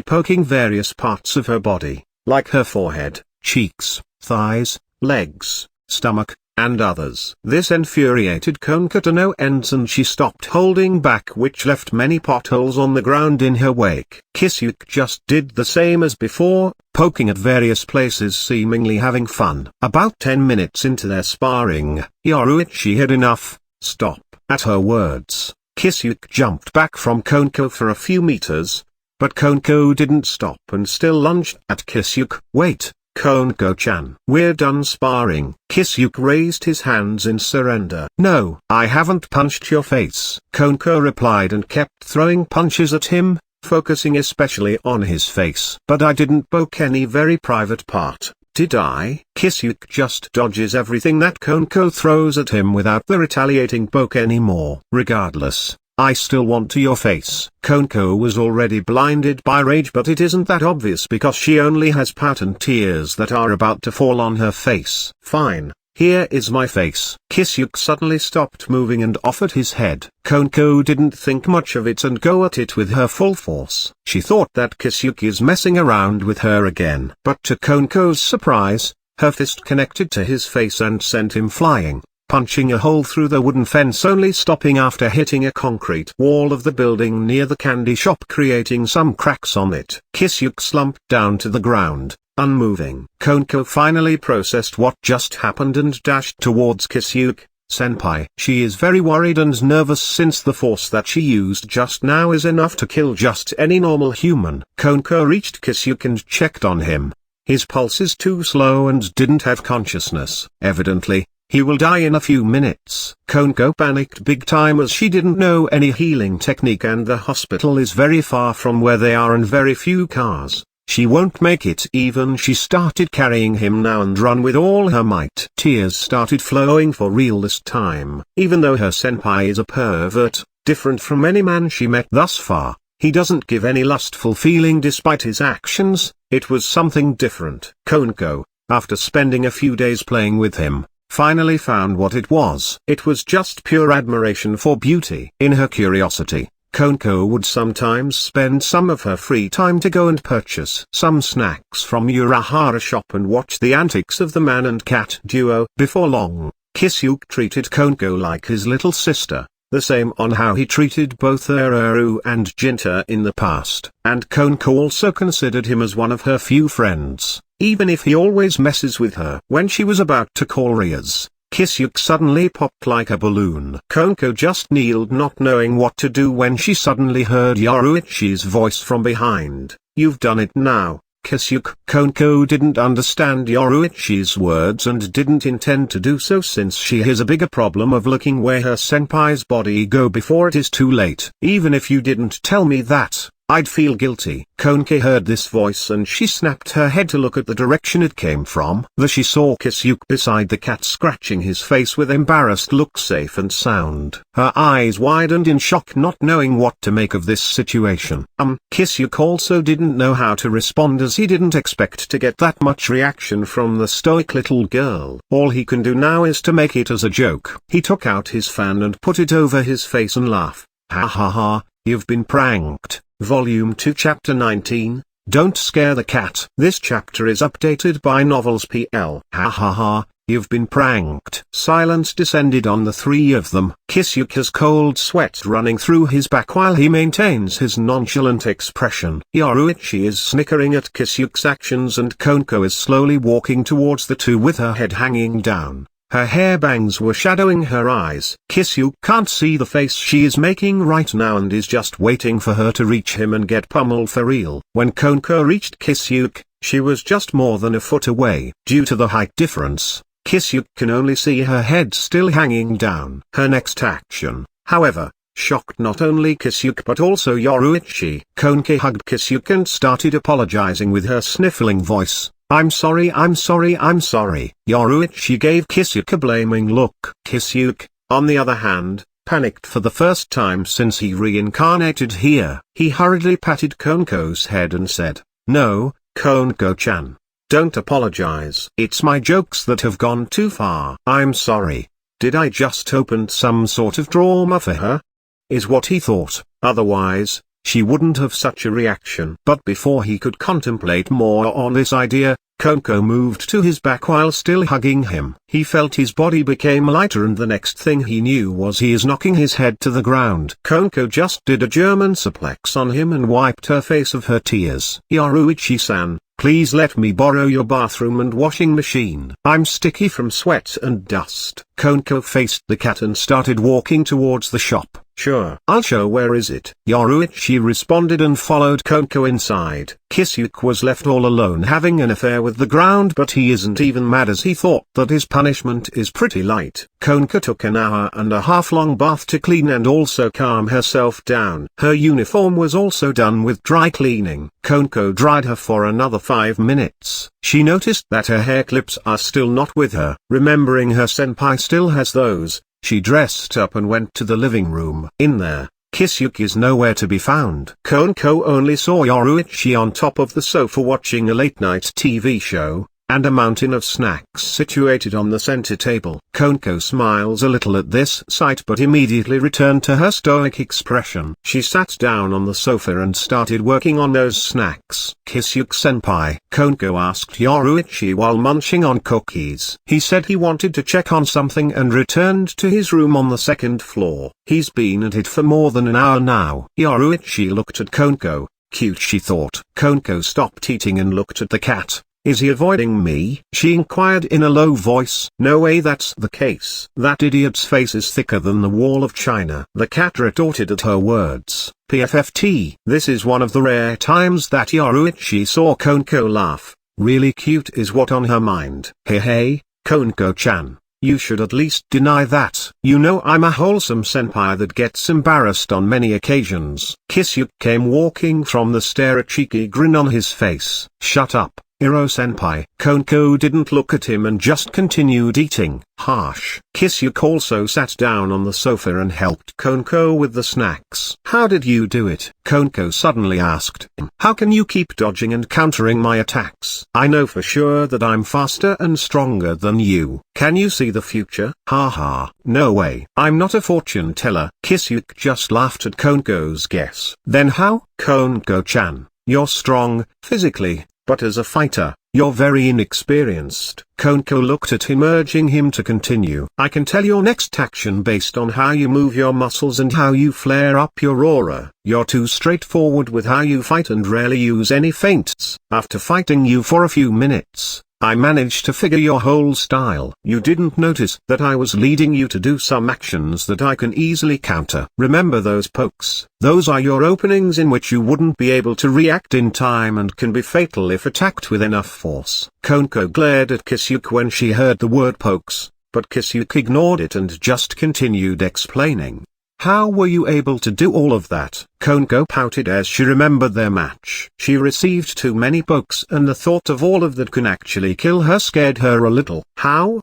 poking various parts of her body, like her forehead, cheeks, thighs, legs, stomach, and others. This infuriated Koneko to no ends and she stopped holding back, which left many potholes on the ground in her wake. Kisuke just did the same as before, poking at various places, seemingly having fun. About 10 minutes into their sparring, Yoruichi had enough. Stop. At her words, Kisuke jumped back from Koneko for a few meters, but Koneko didn't stop and still lunged at Kisuke. Wait, Koneko-chan. We're done sparring. Kisuke raised his hands in surrender. No, I haven't punched your face. Koneko replied and kept throwing punches at him, focusing especially on his face. But I didn't poke any very private part, did I? Kisuke just dodges everything that Koneko throws at him without the retaliating poke anymore. Regardless, I still want to your face. Koneko was already blinded by rage, but it isn't that obvious because she only has pout and tears that are about to fall on her face. Fine, here is my face. Kisuke suddenly stopped moving and offered his head. Koneko didn't think much of it and go at it with her full force. She thought that Kisuke is messing around with her again. But to Koneko's surprise, her fist connected to his face and sent him flying, punching a hole through the wooden fence, only stopping after hitting a concrete wall of the building near the candy shop, creating some cracks on it. Kisuke slumped down to the ground, unmoving. Koneko finally processed what just happened and dashed towards Kisuke. Senpai. She is very worried and nervous since the force that she used just now is enough to kill just any normal human. Koneko reached Kisuke and checked on him. His pulse is too slow and didn't have consciousness. Evidently, he will die in a few minutes. Koneko panicked big time as she didn't know any healing technique and the hospital is very far from where they are and very few cars. She won't make it. Even she started carrying him now and run with all her might. Tears started flowing for real this time. Even though her senpai is a pervert, different from any man she met thus far, he doesn't give any lustful feeling despite his actions. It was something different. Koneko, after spending a few days playing with him, finally found what it was. It was just pure admiration for beauty. In her curiosity, Koneko would sometimes spend some of her free time to go and purchase some snacks from Urahara shop and watch the antics of the man and cat duo. Before long, Kisuke treated Koneko like his little sister, the same on how he treated both Urahara and Jinta in the past. And Koneko also considered him as one of her few friends, even if he always messes with her. When she was about to call Riaz, Kisuke suddenly popped like a balloon. Koneko just kneeled, not knowing what to do, when she suddenly heard Yoruichi's voice from behind. You've done it now, Kisuke. Koneko didn't understand Yoruichi's words and didn't intend to do so since she has a bigger problem of looking where her senpai's body go before it is too late. Even if you didn't tell me that, I'd feel guilty. Koneko heard this voice and she snapped her head to look at the direction it came from. There she saw Kisuke beside the cat, scratching his face with embarrassed look, safe and sound. Her eyes widened in shock, not knowing what to make of this situation. Kisuke also didn't know how to respond as he didn't expect to get that much reaction from the stoic little girl. All he can do now is to make it as a joke. He took out his fan and put it over his face and laughed. Ha ha ha, you've been pranked. Volume 2 Chapter 19, Don't Scare the Cat. This chapter is updated by Novels PL. Ha ha ha, you've been pranked. Silence descended on the three of them. Kisuke has cold sweat running through his back while he maintains his nonchalant expression. Yoruichi is snickering at Kisuke's actions and Koneko is slowly walking towards the two with her head hanging down. Her hair bangs were shadowing her eyes. Kisuke can't see the face she is making right now and is just waiting for her to reach him and get pummeled for real. When Koneko reached Kisuke, she was just more than a foot away. Due to the height difference, Kisuke can only see her head still hanging down. Her next action, however, shocked not only Kisuke but also Yoruichi. Koneko hugged Kisuke and started apologizing with her sniffling voice. I'm sorry, I'm sorry, I'm sorry. Yoruichi gave Kisuke a blaming look. Kisuke, on the other hand, Panicked for the first time since he reincarnated here, he hurriedly patted Koneko's head and said, "No, Koneko-chan. Don't apologize. It's my jokes that have gone too far. I'm sorry. Did I just open some sort of drama for her?" Is what he thought, otherwise, she wouldn't have such a reaction. But before he could contemplate more on this idea, Koneko moved to his back while still hugging him. He felt his body became lighter and the next thing he knew was he is knocking his head to the ground. Koneko just did a German suplex on him and wiped her face of her tears. "Yoruichi-san, please let me borrow your bathroom and washing machine. I'm sticky from sweat and dust." Koneko faced the cat and started walking towards the shop. "Sure, I'll show. Where is it?" Yoruichi responded and followed Koneko inside. Kisuke was left all alone having an affair with the ground, but he isn't even mad as he thought that his punishment is pretty light. Koneko took an hour-and-a-half long bath to clean and also calm herself down. Her uniform was also done with dry cleaning. Koneko dried her for another 5 minutes. She noticed that her hair clips are still not with her. Remembering her senpai still has those, she dressed up and went to the living room. In there, Kisuke is nowhere to be found. Koneko only saw Yoruichi on top of the sofa watching a late-night TV show, and a mountain of snacks situated on the center table. Koneko smiles a little at this sight but immediately returned to her stoic expression. She sat down on the sofa and started working on those snacks. "Kisuke-senpai," Koneko asked Yoruichi while munching on cookies. He said he wanted to check on something and returned to his room on the second floor. He's been at it for more than an hour now. Yoruichi looked at Koneko. Cute, she thought. Koneko stopped eating and looked at the cat. "Is he avoiding me?" she inquired in a low voice. "No way that's the case. That idiot's face is thicker than the wall of China." The cat retorted at her words. PFFT. This is one of the rare times that Yoruichi saw Koneko laugh. Really cute is what on her mind. Hey, Koneko-chan. You should at least deny that. You know I'm a wholesome senpai that gets embarrassed on many occasions. Kisuke came walking from the stair, a cheeky grin on his face. "Shut up, Hiro-senpai." Koneko didn't look at him and just continued eating. Harsh. Kisuke also sat down on the sofa and helped Koneko with the snacks. "How did you do it?" Koneko suddenly asked him. "How can you keep dodging and countering my attacks? I know for sure that I'm faster and stronger than you. Can you see the future?" "Haha, no way. I'm not a fortune teller." Kisuke just laughed at Koneko's guess. "Then how?" "Koneko-chan, you're strong, physically, but as a fighter, you're very inexperienced." Koneko looked at him, urging him to continue. "I can tell your next action based on how you move your muscles and how you flare up your aura. You're too straightforward with how you fight and rarely use any feints. After fighting you for a few minutes, I managed to figure your whole style. You didn't notice that I was leading you to do some actions that I can easily counter. Remember those pokes? Those are your openings in which you wouldn't be able to react in time and can be fatal if attacked with enough force." Koneko glared at Kisuke when she heard the word pokes, but Kisuke ignored it and just continued explaining. "How were you able to do all of that?" Koneko pouted as she remembered their match. She received too many pokes and the thought of all of that can actually kill her scared her a little. "How?"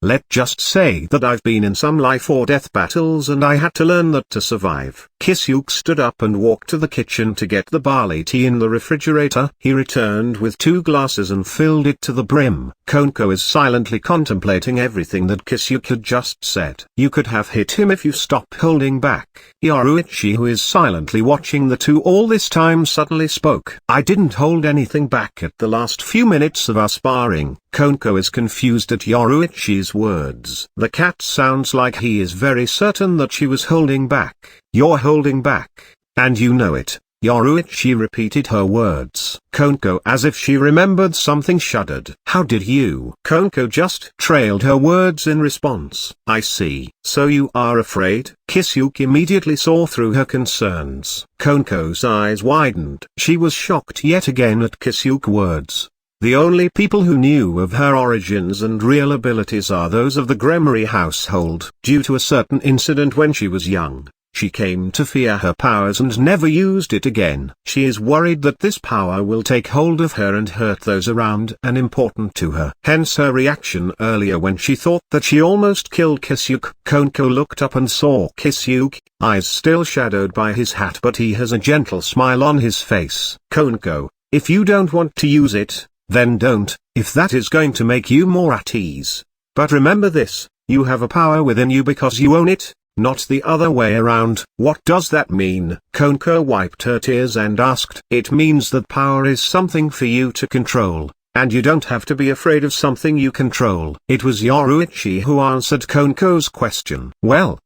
"Let's just say that I've been in some life or death battles and I had to learn that to survive." Kisuke stood up and walked to the kitchen to get the barley tea in the refrigerator. He returned with 2 glasses and filled it to the brim. Koneko is silently contemplating everything that Kisuke had just said. "You could have hit him if you stopped holding back." Yoruichi, who is silently watching the two all this time, suddenly spoke. "I didn't hold anything back at the last few minutes of our sparring." Koneko is confused at Yoruichi's words. The cat sounds like he is very certain that she was holding back. "You're holding back, and you know it." Yoruichi repeated her words. Koneko, as if she remembered something, shuddered. "How did you?" Koneko just trailed her words in response. "I see. So you are afraid?" Kisuke immediately saw through her concerns. Koneko's eyes widened. She was shocked yet again at Kisuke's words. The only people who knew of her origins and real abilities are those of the Gremory household. Due to a certain incident when she was young, she came to fear her powers and never used it again. She is worried that this power will take hold of her and hurt those around and important to her. Hence her reaction earlier when she thought that she almost killed Kisuke. Koneko looked up and saw Kisuke, eyes still shadowed by his hat, but he has a gentle smile on his face. Koneko, if you don't want to use it, then don't, if that is going to make you more at ease. But remember this, you have a power within you because you own it, not the other way around. What does that mean? Koneko wiped her tears and asked. It means that power is something for you to control, and you don't have to be afraid of something you control. It was Yoruichi who answered Koneko's question. Well,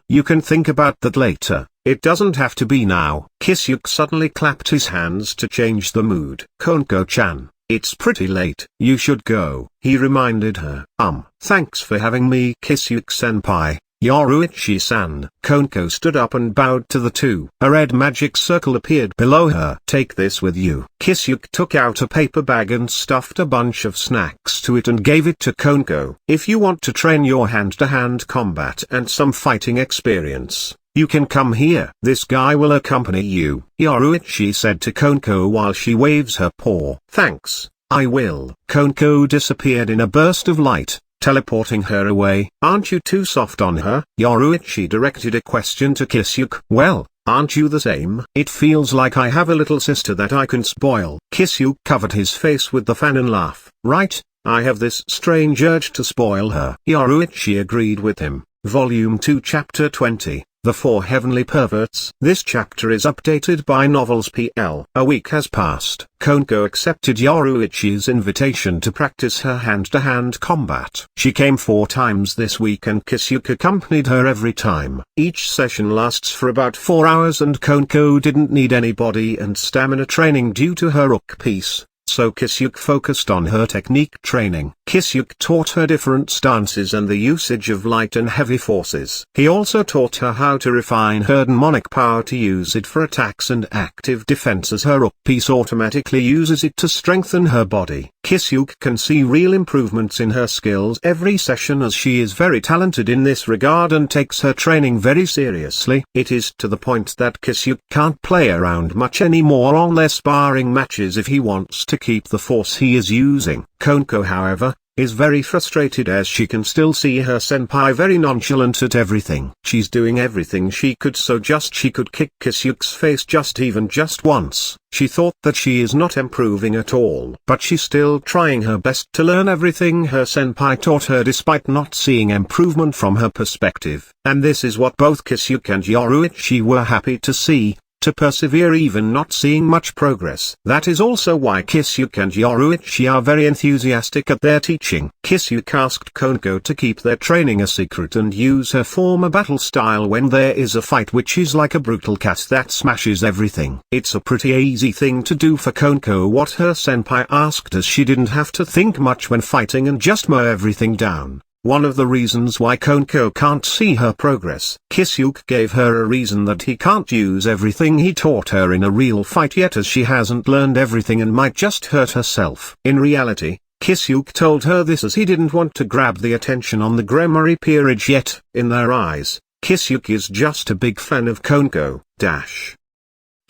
you can think about that later. It doesn't have to be now. Kisuke suddenly clapped his hands to change the mood. Koneko-chan, it's pretty late. You should go, he reminded her. Thanks for having me, Kisuke-senpai. Yoruichi-san. Koneko stood up and bowed to the two. A red magic circle appeared below her. Take this with you. Kisuke took out a paper bag and stuffed a bunch of snacks to it and gave it to Koneko. If you want to train your hand-to-hand combat and some fighting experience, you can come here. This guy will accompany you, Yoruichi said to Koneko while she waves her paw. Thanks, I will. Koneko disappeared in a burst of light, teleporting her away. Aren't you too soft on her? Yoruichi directed a question to Kisuke. Well, aren't you the same? It feels like I have a little sister that I can spoil. Kisuke covered his face with the fan and laughed. Right, I have this strange urge to spoil her. Yoruichi agreed with him. Volume 2 Chapter 20. The Four Heavenly Perverts. This chapter is updated by Novels PL. A week has passed. Koneko accepted Yoruichi's invitation to practice her hand-to-hand combat. She came 4 times this week and Kisuke accompanied her every time. Each session lasts for about 4 hours and Koneko didn't need any body and stamina training due to her rook piece, so Kisuke focused on her technique training. Kisuke taught her different stances and the usage of light and heavy forces. He also taught her how to refine her demonic power to use it for attacks and active defense, as her rook piece automatically uses it to strengthen her body. Kisuke can see real improvements in her skills every session as she is very talented in this regard and takes her training very seriously. It is to the point that Kisuke can't play around much anymore on their sparring matches if he wants to keep the force he is using. Koneko, however, is very frustrated as she can still see her senpai very nonchalant at everything. She's doing everything she could so she could kick Kisuke's face just once. She thought that she is not improving at all, but she's still trying her best to learn everything her senpai taught her despite not seeing improvement from her perspective. And this is what both Kisuke and Yoruichi were happy to see. To persevere even not seeing much progress. That is also why Kisuke and Yoruichi are very enthusiastic at their teaching. Kisuke asked Koneko to keep their training a secret and use her former battle style when there is a fight, which is like a brutal cat that smashes everything. It's a pretty easy thing to do for Koneko what her senpai asked, as she didn't have to think much when fighting and just mow everything down. One of the reasons why Koneko can't see her progress. Kisuke gave her a reason that he can't use everything he taught her in a real fight yet, as she hasn't learned everything and might just hurt herself. In reality, Kisuke told her this as he didn't want to grab the attention on the Gremory Peerage yet. In their eyes, Kisuke is just a big fan of Koneko.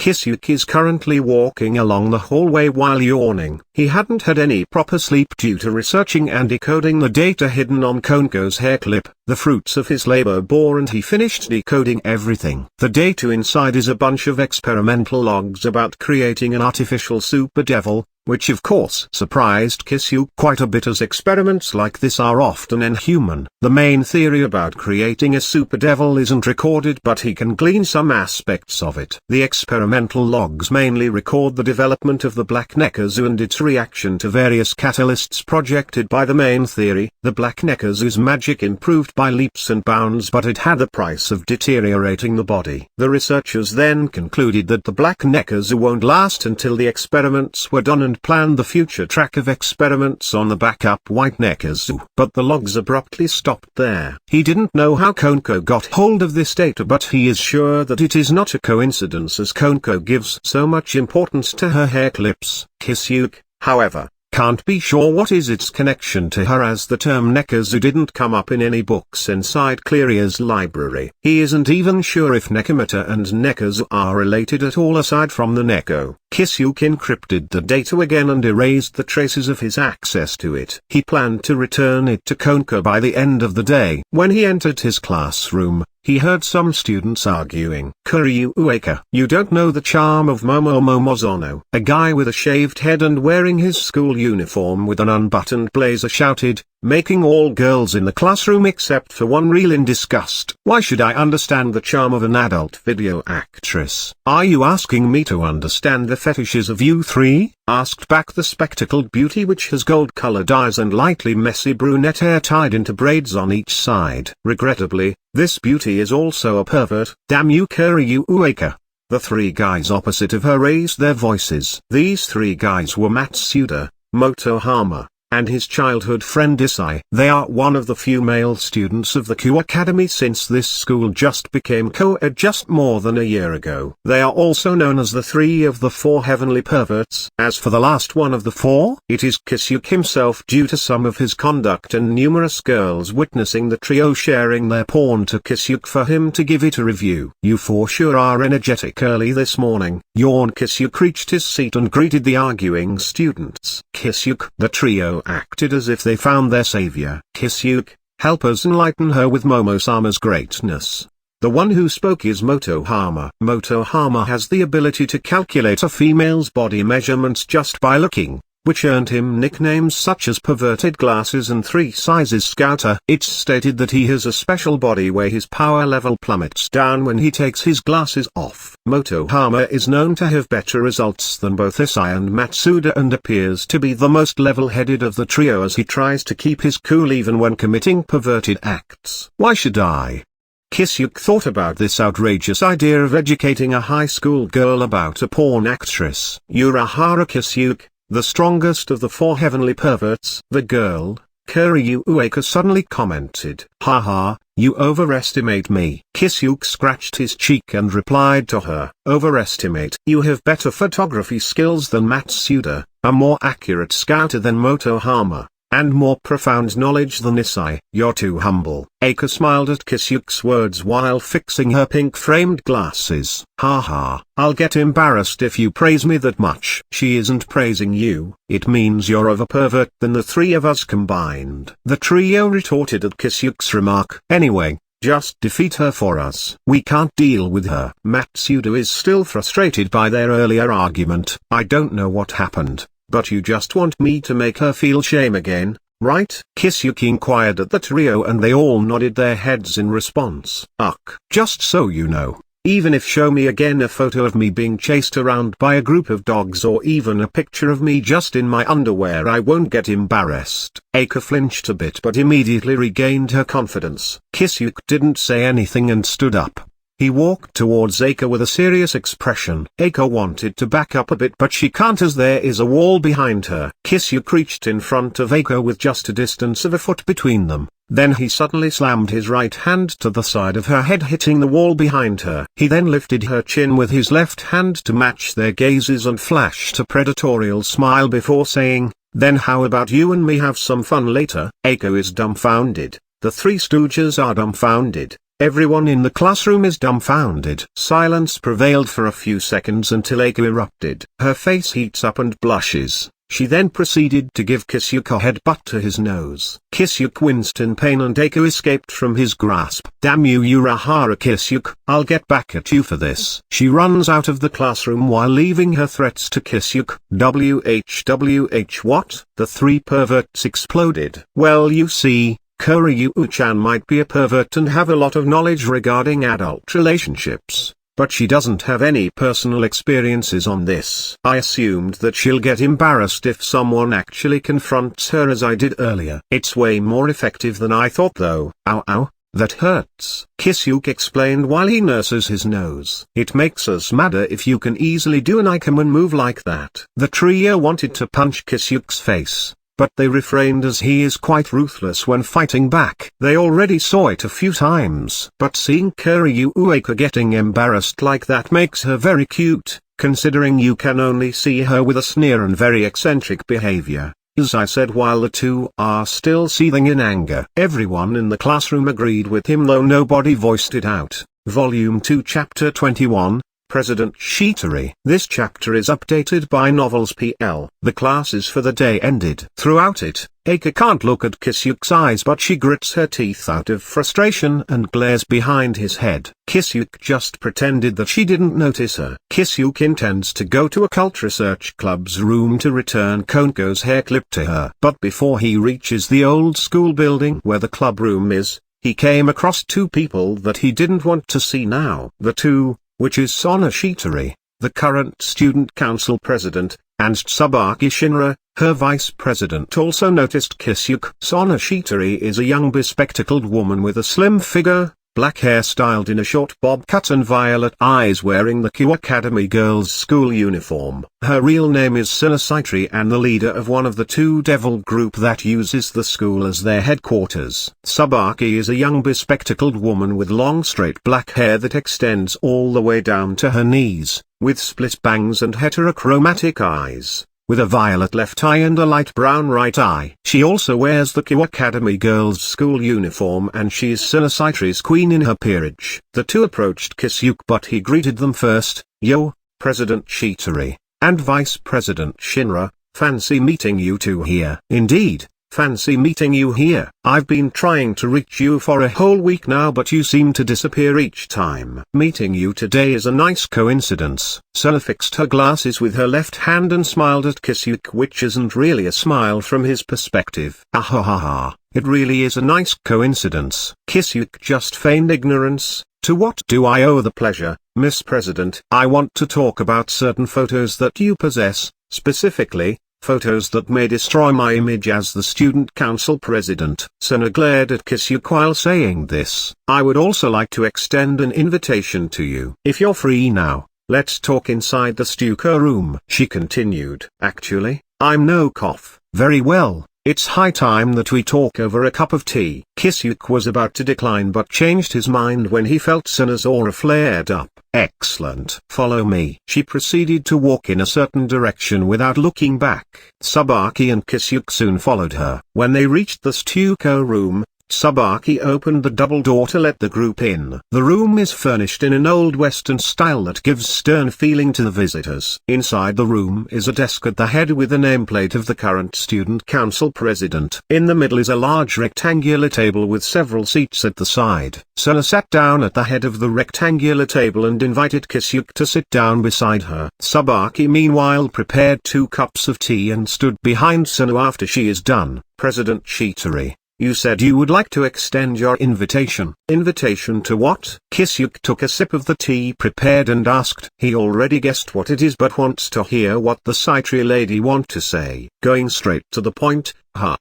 Kisuke is currently walking along the hallway while yawning. He hadn't had any proper sleep due to researching and decoding the data hidden on Koneko's hair clip. The fruits of his labor bore, and he finished decoding everything. The data inside is a bunch of experimental logs about creating an artificial super devil, which of course surprised Kisuke quite a bit, as experiments like this are often inhuman. The main theory about creating a super devil isn't recorded, but he can glean some aspects of it. The experimental logs mainly record the development of the Black Nekazu and its reaction to various catalysts projected by the main theory. The Black Nekazu's magic improved by leaps and bounds, but it had the price of deteriorating the body. The researchers then concluded that the Black Nekazu won't last until the experiments were done, and planned the future track of experiments on the backup White Nekazu. But the logs abruptly stopped there. He didn't know how Koneko got hold of this data, but he is sure that it is not a coincidence, as Koneko gives so much importance to her hair clips. Kisuke, however, Can't be sure what is its connection to her, as the term Nekazu didn't come up in any books inside Cleria's library. He isn't even sure if Nekomata and Nekazu are related at all aside from the Neko. Kisuke encrypted the data again and erased the traces of his access to it. He planned to return it to Koneko by the end of the day. When he entered his classroom, he heard some students arguing. "Kuryu Ueka, you don't know the charm of Momo Momozono." A guy with a shaved head and wearing his school uniform with an unbuttoned blazer shouted, making all girls in the classroom except for one reel in disgust. "Why should I understand the charm of an adult video actress? Are you asking me to understand the fetishes of you three?" asked back the spectacled beauty, which has gold-colored eyes and lightly messy brunette hair tied into braids on each side. Regrettably, this beauty is also a pervert. "Damn you, Kuryu Ueka." The three guys opposite of her raised their voices. These three guys were Matsuda, Motohama, and his childhood friend Isai. They are one of the few male students of the Kuoh Academy since this school just became co-ed just more than a year ago. They are also known as the three of the four heavenly perverts. As for the last one of the four, it is Kisuke himself, due to some of his conduct and numerous girls witnessing the trio sharing their porn to Kisuke for him to give it a review. "You for sure are energetic early this morning." Yawn. Kisuke reached his seat and greeted the arguing students. "Kisuke." The trio acted as if they found their savior. "Kisuke, help us enlighten her with Momo-sama's greatness." The one who spoke is Motohama. Motohama has the ability to calculate a female's body measurements just by looking, which earned him nicknames such as perverted glasses and 3 sizes scouter. It's stated that he has a special body where his power level plummets down when he takes his glasses off. Motohama is known to have better results than both Isai and Matsuda and appears to be the most level-headed of the trio, as he tries to keep his cool even when committing perverted acts. "Why should I?" Kisuke thought about this outrageous idea of educating a high school girl about a porn actress. Urahara. Kisuke, the strongest of the four heavenly perverts. The girl, Kuryu Ueka, suddenly commented, "Haha, you overestimate me." Kisuke scratched his cheek and replied to her, "Overestimate? You have better photography skills than Matsuda, a more accurate scouter than Motohama, and more profound knowledge than Isai. You're too humble." Eika smiled at Kisuke's words while fixing her pink-framed glasses. "Haha, I'll get embarrassed if you praise me that much." "She isn't praising you, it means you're of a pervert than the three of us combined." The trio retorted at Kisuke's remark. "Anyway, just defeat her for us. We can't deal with her." Matsuda is still frustrated by their earlier argument. "I don't know what happened, but you just want me to make her feel shame again, right?" Kisuke inquired at the trio, and they all nodded their heads in response. "Ugh. Just so you know, even if show me again a photo of me being chased around by a group of dogs or even a picture of me just in my underwear, I won't get embarrassed." Eika flinched a bit but immediately regained her confidence. Kisuke didn't say anything and stood up. He walked towards Eika with a serious expression. Eika wanted to back up a bit but she can't, as there is a wall behind her. Kisuke reached in front of Eika with just a distance of a foot between them. Then he suddenly slammed his right hand to the side of her head, hitting the wall behind her. He then lifted her chin with his left hand to match their gazes and flashed a predatorial smile before saying, "Then how about you and me have some fun later?" Eika is dumbfounded. The three stooges are dumbfounded. Everyone in the classroom is dumbfounded. Silence prevailed for a few seconds until Eika erupted. Her face heats up and blushes. She then proceeded to give Kisuke a headbutt to his nose. Kisuke winced in pain and Eika escaped from his grasp. "Damn you, Urahara Kisuke, I'll get back at you for this." She runs out of the classroom while leaving her threats to Kisuke. WHWH what? The three perverts exploded. "Well, you see, Kuryu-chan might be a pervert and have a lot of knowledge regarding adult relationships, but she doesn't have any personal experiences on this. I assumed that she'll get embarrassed if someone actually confronts her as I did earlier. It's way more effective than I thought though." "Ow ow, that hurts," Kisuke explained while he nurses his nose. "It makes us madder if you can easily do an Ikemen move like that." The trio wanted to punch Kisuke's face, but they refrained as he is quite ruthless when fighting back. They already saw it a few times. But seeing Kuryu Ueka getting embarrassed like that makes her very cute, considering you can only see her with a sneer and very eccentric behavior. as I said while the two are still seething in anger. Everyone in the classroom agreed with him though nobody voiced it out. Volume 2 Chapter 21, President Shitori. This chapter is updated by Novels PL. The classes for the day ended. Throughout it, Eika can't look at Kisuke's eyes but she grits her teeth out of frustration and glares behind his head. Kisuke just pretended that she didn't notice her. Kisuke intends to go to Occult Research Club's room to return Koneko's hair clip to her. But before he reaches the old school building where the club room is, he came across two people that he didn't want to see now. The two, which is Sona Shitori, the current student council president, and Tsubaki Shinra, her vice president, also noticed Kisuke. Sona Shitori is a young bespectacled woman with a slim figure, black hair styled in a short bob cut and violet eyes, wearing the Kuoh Academy girls' school uniform. Her real name is Sona Shitori and the leader of one of the two devil group that uses the school as their headquarters. Tsubaki is a young bespectacled woman with long straight black hair that extends all the way down to her knees, with split bangs and heterochromatic eyes, with a violet left eye and a light brown right eye. She also wears the Kuoh Academy girls' school uniform and she is Sona Shitori's queen in her peerage. The two approached Kisuke but he greeted them first. "Yo, President Shitori, and Vice President Shinra, fancy meeting you two here." "Indeed, fancy meeting you here. I've been trying to reach you for a whole week now but you seem to disappear each time. Meeting you today is a nice coincidence." Sona fixed her glasses with her left hand and smiled at Kisuke, which isn't really a smile from his perspective. "Ahahaha, it really is a nice coincidence." Kisuke just feigned ignorance. "To what do I owe the pleasure, Miss President?" "I want to talk about certain photos that you possess, specifically, photos that may destroy my image as the student council president." Sona glared at Kisuke while saying this. "I would also like to extend an invitation to you. If you're free now, let's talk inside the studio room," she continued. "Actually, I'm no cough." "Very well. It's high time that we talk over a cup of tea." Kisuke was about to decline but changed his mind when he felt Sona's aura flared up. "Excellent. Follow me." She proceeded to walk in a certain direction without looking back. Tsubaki and Kisuke soon followed her. When they reached the studio room, Tsubaki opened the double door to let the group in. The room is furnished in an old Western style that gives stern feeling to the visitors. Inside the room is a desk at the head with a nameplate of the current student council president. In the middle is a large rectangular table with several seats at the side. Sona sat down at the head of the rectangular table and invited Kisuke to sit down beside her. Tsubaki meanwhile prepared 2 cups of tea and stood behind Sona after she is done. "President Shitori, you said you would like to extend your invitation." "Invitation to what?" Kisuke took a sip of the tea prepared and asked. He already guessed what it is but wants to hear what the Shitori lady want to say. Going straight to the point,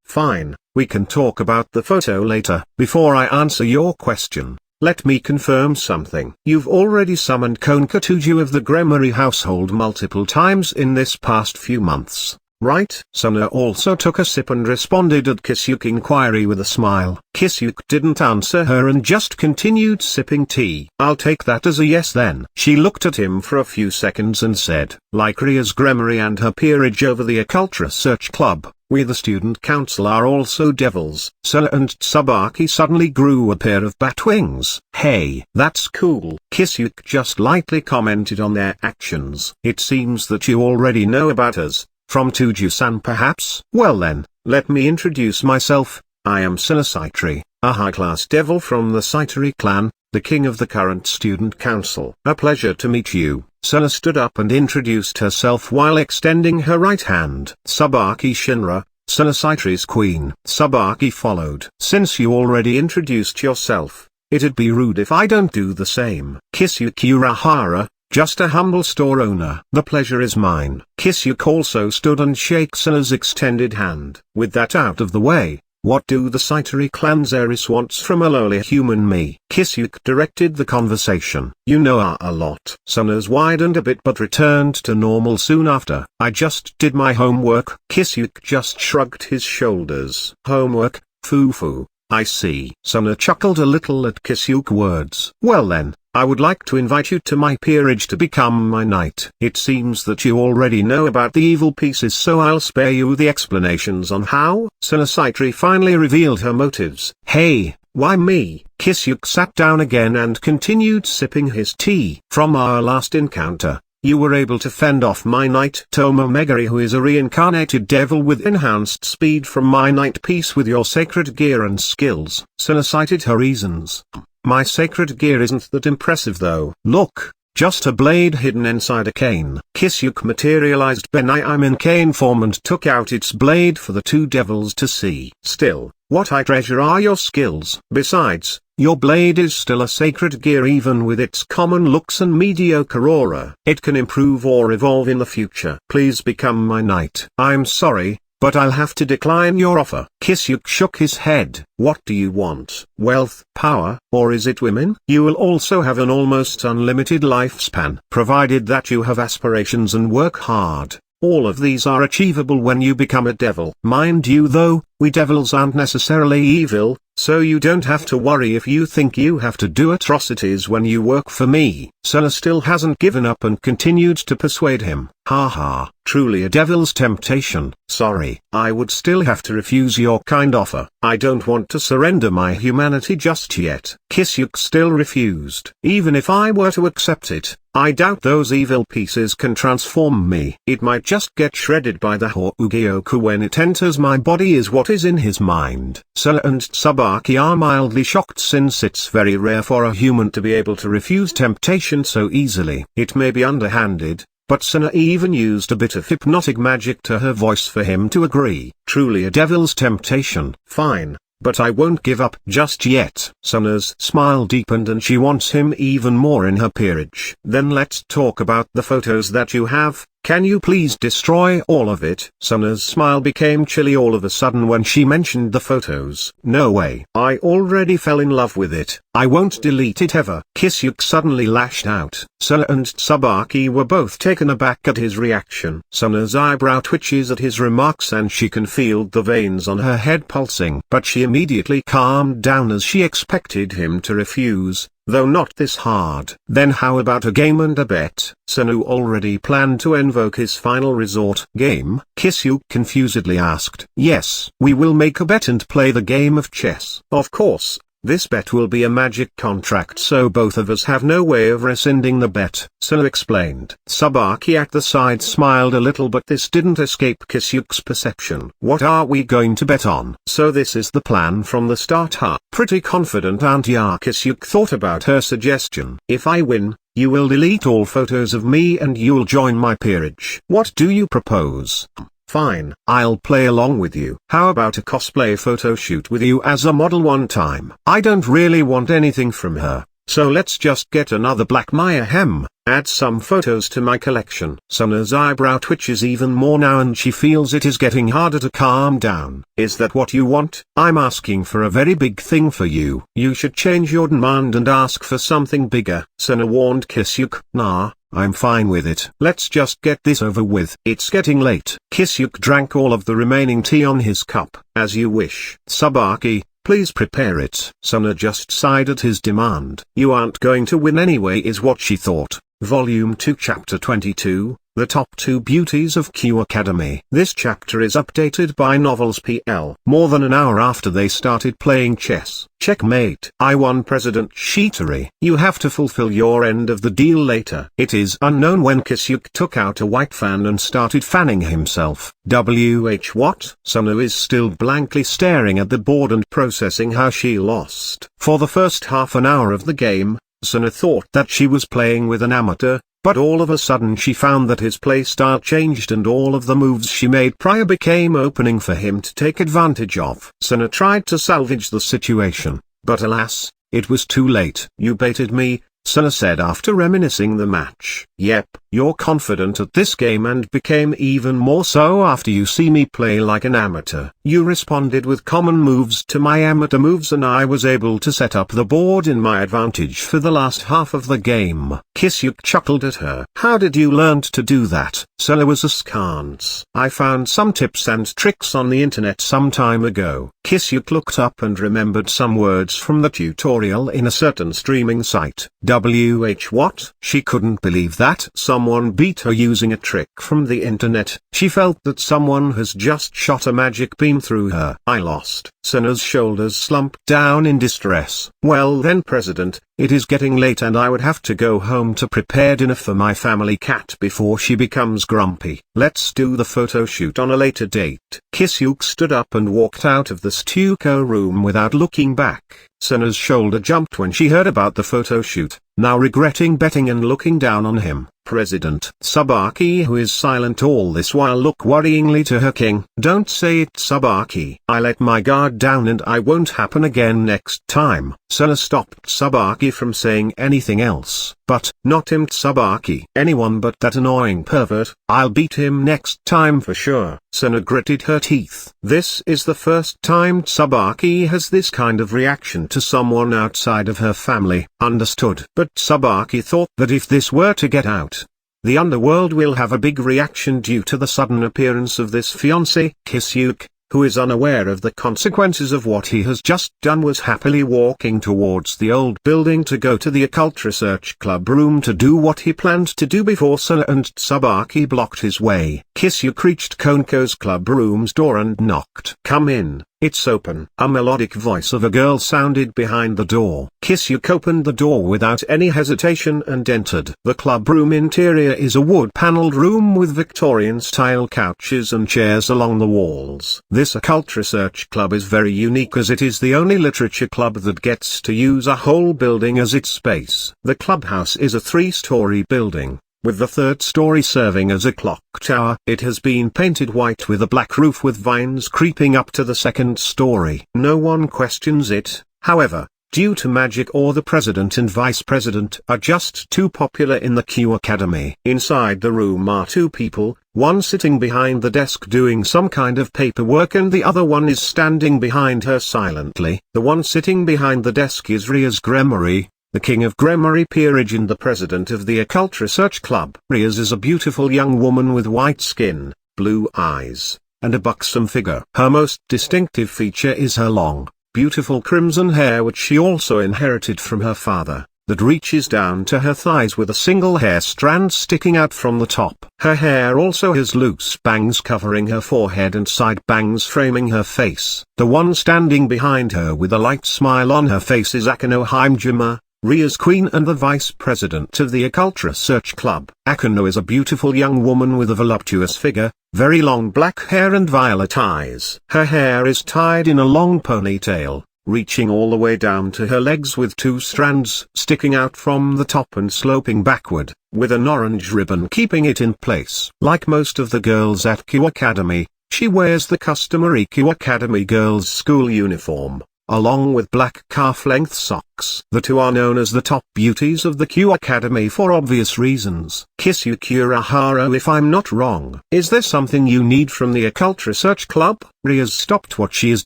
"Fine, we can talk about the photo later. Before I answer your question, let me confirm something. You've already summoned Koneko Toujou of the Gremory household multiple times in this past few months, right?" Sona also took a sip and responded at Kisuke's inquiry with a smile. Kisuke didn't answer her and just continued sipping tea. "I'll take that as a yes then." She looked at him for a few seconds and said, "Like Ria's Gremory and her peerage over the Occult Research Club, we the student council are also devils." Sona and Tsubaki suddenly grew a pair of bat wings. "Hey, that's cool." Kisuke just lightly commented on their actions. "It seems that you already know about us. From Toujou-san perhaps?" "Well then, let me introduce myself. I am Sona Shitori, a high-class devil from the Shitori clan, the king of the current student council." "A pleasure to meet you." Sona stood up and introduced herself while extending her right hand. "Tsubaki Shinra, Sona Shitori's queen." Tsubaki followed. "Since you already introduced yourself, it'd be rude if I don't do the same." "Kisuke Urahara, just a humble store owner." "The pleasure is mine." Kisuke also stood and shook Sona's extended hand. "With that out of the way, what do the Shitori clan Zeris wants from a lowly human me?" Kisuke directed the conversation. "You know a lot." Sona's widened a bit but returned to normal soon after. "I just did my homework." Kisuke just shrugged his shoulders. "Homework, foo-foo, I see." Sona chuckled a little at Kisuke's words. "Well then, I would like to invite you to my peerage to become my knight. It seems that you already know about the evil pieces, so I'll spare you the explanations on how. Saitri finally revealed her motives. Hey, why me? Kisuke sat down again and continued sipping his tea. From our last encounter, you were able to fend off my knight Tomomegari, who is a reincarnated devil with enhanced speed, from my knight piece with your sacred gear and skills. Sana cited her reasons. My sacred gear isn't that impressive though. Look, just a blade hidden inside a cane. Kisuke materialized Benaiim in cane form and took out its blade for the two devils to see. Still, what I treasure are your skills. Besides, your blade is still a sacred gear even with its common looks and mediocre aura. It can improve or evolve in the future. Please become my knight. I'm sorry, but I'll have to decline your offer. Kisuke shook his head. What do you want? Wealth, power, or is it women? You will also have an almost unlimited lifespan, provided that you have aspirations and work hard. All of these are achievable when you become a devil. Mind you though, we devils aren't necessarily evil, so you don't have to worry if you think you have to do atrocities when you work for me. Sana still hasn't given up and continued to persuade him. Haha, truly a devil's temptation. Sorry, I would still have to refuse your kind offer. I don't want to surrender my humanity just yet. Kisuke still refused. Even if I were to accept it, I doubt those evil pieces can transform me. It might just get shredded by the Hougyoku when it enters my body, is what is in his mind. Sana and Tsubaki are mildly shocked, since it's very rare for a human to be able to refuse temptation so easily. It may be underhanded, but Sana even used a bit of hypnotic magic to her voice for him to agree. Truly a devil's temptation. Fine, but I won't give up just yet. Sana's smile deepened and she wants him even more in her peerage. Then let's talk about the photos that you have. Can you please destroy all of it? Sana's smile became chilly all of a sudden when she mentioned the photos. No way. I already fell in love with it. I won't delete it ever. Kisuke suddenly lashed out. Sana and Tsubaki were both taken aback at his reaction. Sana's eyebrow twitches at his remarks and she can feel the veins on her head pulsing. But she immediately calmed down as she expected him to refuse, though not this hard. Then how about a game and a bet? Sanu already planned to invoke his final resort. Game? Kisuke confusedly asked. Yes, we will make a bet and play the game of chess. Of course, this bet will be a magic contract, so both of us have no way of rescinding the bet, Sanu explained. Tsubaki at the side smiled a little, but this didn't escape Kisuke's perception. What are we going to bet on? So this is the plan from the start, huh? Pretty confident, aren't ya? Kisuke thought about her suggestion. If I win, you will delete all photos of me and you'll join my peerage. What do you propose? Fine, I'll play along with you. How about a cosplay photo shoot with you as a model one time? I don't really want anything from her, so let's just get another Black Maya hem. Add some photos to my collection. Sana's eyebrow twitches even more now and she feels it is getting harder to calm down. Is that what you want? I'm asking for a very big thing for you. You should change your demand and ask for something bigger. Sana warned Kisuke. Nah, I'm fine with it. Let's just get this over with. It's getting late. Kisuke drank all of the remaining tea on his cup. As you wish. Tsubaki, please prepare it. Sana just sighed at his demand. You aren't going to win anyway, is what she thought. Volume 2 Chapter 22, The Top 2 Beauties of Kuoh Academy. This chapter is updated by Novels PL. More than an hour after they started playing chess. Checkmate. I won President Shitori. You have to fulfill your end of the deal later. It is unknown when Kisuke took out a white fan and started fanning himself. What? Sunu is still blankly staring at the board and processing how she lost. For the first half an hour of the game, Sana thought that she was playing with an amateur, but all of a sudden she found that his playstyle changed and all of the moves she made prior became opening for him to take advantage of. Sana tried to salvage the situation, but alas, it was too late. You baited me, Sana said after reminiscing the match. Yep, you're confident at this game and became even more so after you see me play like an amateur. You responded with common moves to my amateur moves and I was able to set up the board in my advantage for the last half of the game. Kisuke chuckled at her. How did you learn to do that? Sana was askance. I found some tips and tricks on the internet some time ago. Kisuke looked up and remembered some words from the tutorial in a certain streaming site. What? She couldn't believe that someone beat her using a trick from the internet. She felt that someone has just shot a magic beam through her. I lost. Sena's shoulders slumped down in distress. Well then, President, it is getting late and I would have to go home to prepare dinner for my family cat before she becomes grumpy. Let's do the photo shoot on a later date. Kisuke stood up and walked out of the stucco room without looking back. Sena's shoulder jumped when she heard about the photo shoot, now regretting betting and looking down on him. President Tsubaki, who is silent all this while, looked worryingly to her king. Don't say it, Tsubaki. I let my guard down and I won't happen again next time. Sena stopped Tsubaki from saying anything else. But, not him, Tsubaki. Anyone but that annoying pervert. I'll beat him next time for sure. Sena gritted her teeth. This is the first time Tsubaki has this kind of reaction to someone outside of her family. Understood. But Tsubaki thought that if this were to get out, the underworld will have a big reaction due to the sudden appearance of this fiancé. Kisuke, who is unaware of the consequences of what he has just done, was happily walking towards the old building to go to the Occult Research Club room to do what he planned to do before Sena and Tsubaki blocked his way. Kisuke reached Koneko's club room's door and knocked. Come in. It's open. A melodic voice of a girl sounded behind the door. Kisuke opened the door without any hesitation and entered. The club room interior is a wood-paneled room with Victorian-style couches and chairs along the walls. This Occult Research Club is very unique as it is the only literature club that gets to use a whole building as its space. The clubhouse is a 3-story building, with the 3rd story serving as a clock tower. It has been painted white with a black roof with vines creeping up to the 2nd story. No one questions it, however, due to magic, or the president and vice president are just too popular in the Kuoh Academy. Inside the room are 2 people, one sitting behind the desk doing some kind of paperwork and the other one is standing behind her silently. The one sitting behind the desk is Ria's Gremory, the king of Gremory, Peerage, and the president of the Occult Research Club. Ria's is a beautiful young woman with white skin, blue eyes, and a buxom figure. Her most distinctive feature is her long, beautiful crimson hair, which she also inherited from her father, that reaches down to her thighs with a single hair strand sticking out from the top. Her hair also has loose bangs covering her forehead and side bangs framing her face. The one standing behind her with a light smile on her face is Akano Himejima, Ria's queen and the vice president of the Occult Research Club. Akano is a beautiful young woman with a voluptuous figure, very long black hair and violet eyes. Her hair is tied in a long ponytail, reaching all the way down to her legs with 2 strands sticking out from the top and sloping backward, with an orange ribbon keeping it in place. Like most of the girls at Kuoh Academy, she wears the customary Kuoh Academy girls' school uniform, along with black calf-length socks. The 2 are known as the top beauties of the Kuoh Academy for obvious reasons. Kisuke Urahara, if I'm not wrong. Is there something you need from the Occult Research Club? Ria's stopped what she is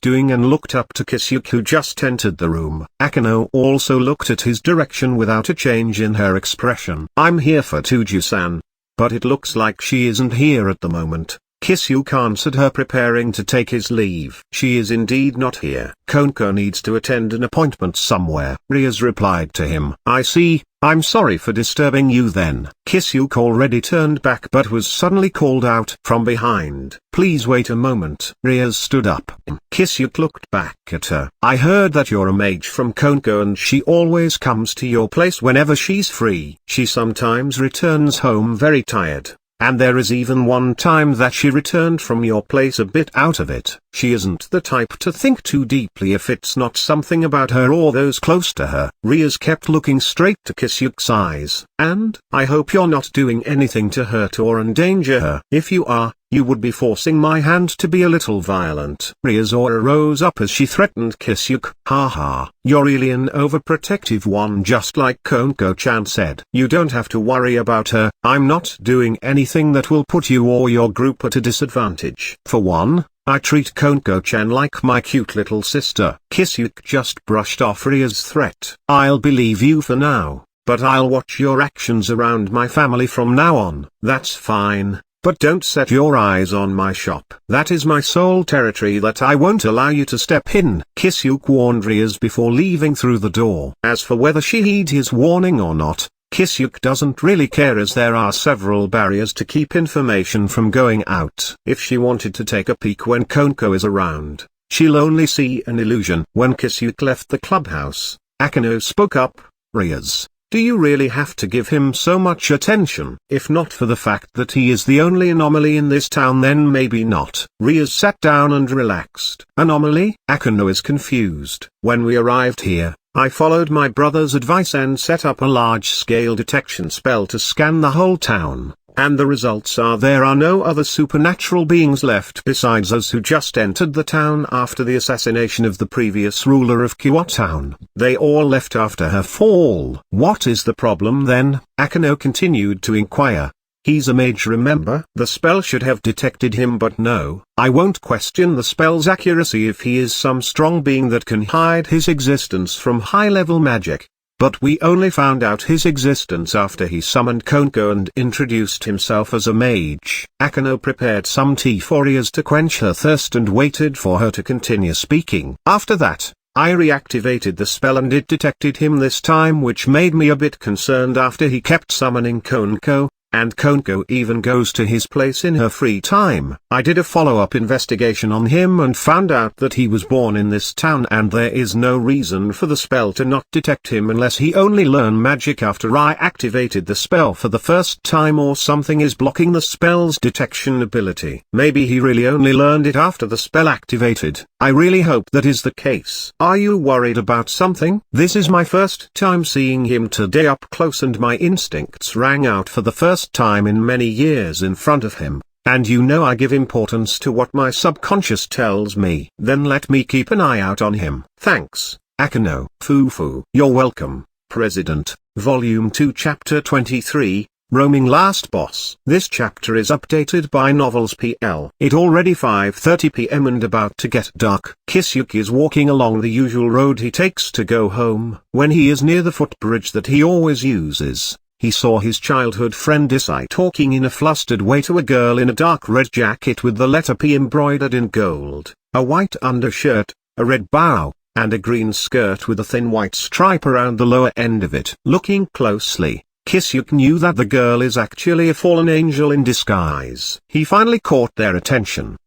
doing and looked up to Kisuke, who just entered the room. Akano also looked at his direction without a change in her expression. I'm here for Toujou-san, but it looks like she isn't here at the moment. Kisuke answered her, preparing to take his leave. She is indeed not here. Koneko needs to attend an appointment somewhere. Ria's replied to him. I see. I'm sorry for disturbing you then. Kisuke already turned back but was suddenly called out from behind. Please wait a moment. Ria's stood up. Kisuke looked back at her. I heard that you're a mage from Koneko and she always comes to your place whenever she's free. She sometimes returns home very tired. And there is even one time that she returned from your place a bit out of it. She isn't the type to think too deeply if it's not something about her or those close to her. Ria's kept looking straight to Kisuke's eyes. And, I hope you're not doing anything to hurt or endanger her. If you are, you would be forcing my hand to be a little violent. Ria's aura rose up as she threatened Kisuke. Haha, you're really an overprotective one, just like Koneko-chan said. You don't have to worry about her. I'm not doing anything that will put you or your group at a disadvantage. For one, I treat Koneko-chan like my cute little sister. Kisuke just brushed off Ria's threat. I'll believe you for now, but I'll watch your actions around my family from now on. That's fine. but don't set your eyes on my shop. That is my sole territory that I won't allow you to step in. Kisuke warned Rias before leaving through the door. As for whether she heed his warning or not, Kisuke doesn't really care, as there are several barriers to keep information from going out. If she wanted to take a peek when Koneko is around, she'll only see an illusion. When Kisuke left the clubhouse, Akeno spoke up. Rias, do you really have to give him so much attention? If not for the fact that he is the only anomaly in this town, then maybe not. Rias sat down and relaxed. Anomaly? Akeno is confused. When we arrived here, I followed my brother's advice and set up a large-scale detection spell to scan the whole town, and the results are there are no other supernatural beings left besides us who just entered the town after the assassination of the previous ruler of Kuoh town. They all left after her fall. What is the problem then? Akeno continued to inquire. He's a mage, remember? The spell should have detected him, but no, I won't question the spell's accuracy if he is some strong being that can hide his existence from high-level magic. But we only found out his existence after he summoned Koneko and introduced himself as a mage. Akeno prepared some tea for Rias to quench her thirst and waited for her to continue speaking. After that, I reactivated the spell and it detected him this time, which made me a bit concerned after he kept summoning Koneko. And Koneko even goes to his place in her free time. I did a follow-up investigation on him and found out that he was born in this town, and there is no reason for the spell to not detect him unless he only learned magic after I activated the spell for the first time, or something is blocking the spell's detection ability. Maybe he really only learned it after the spell activated. I really hope that is the case. Are you worried about something? This is my first time seeing him today up close, and my instincts rang out for the first time in many years in front of him, and you know I give importance to what my subconscious tells me. Then let me keep an eye out on him. Thanks, Akeno. Fufu. You're welcome, President. Volume 2 Chapter 23, Roaming Last Boss. This chapter is updated by Novels PL. It already 5:30 p.m. and about to get dark. Kisuke is walking along the usual road he takes to go home. When he is near the footbridge that he always uses, he saw his childhood friend Isai talking in a flustered way to a girl in a dark red jacket with the letter P embroidered in gold, a white undershirt, a red bow, and a green skirt with a thin white stripe around the lower end of it. Looking closely, Kisuke knew that the girl is actually a fallen angel in disguise. He finally caught their attention.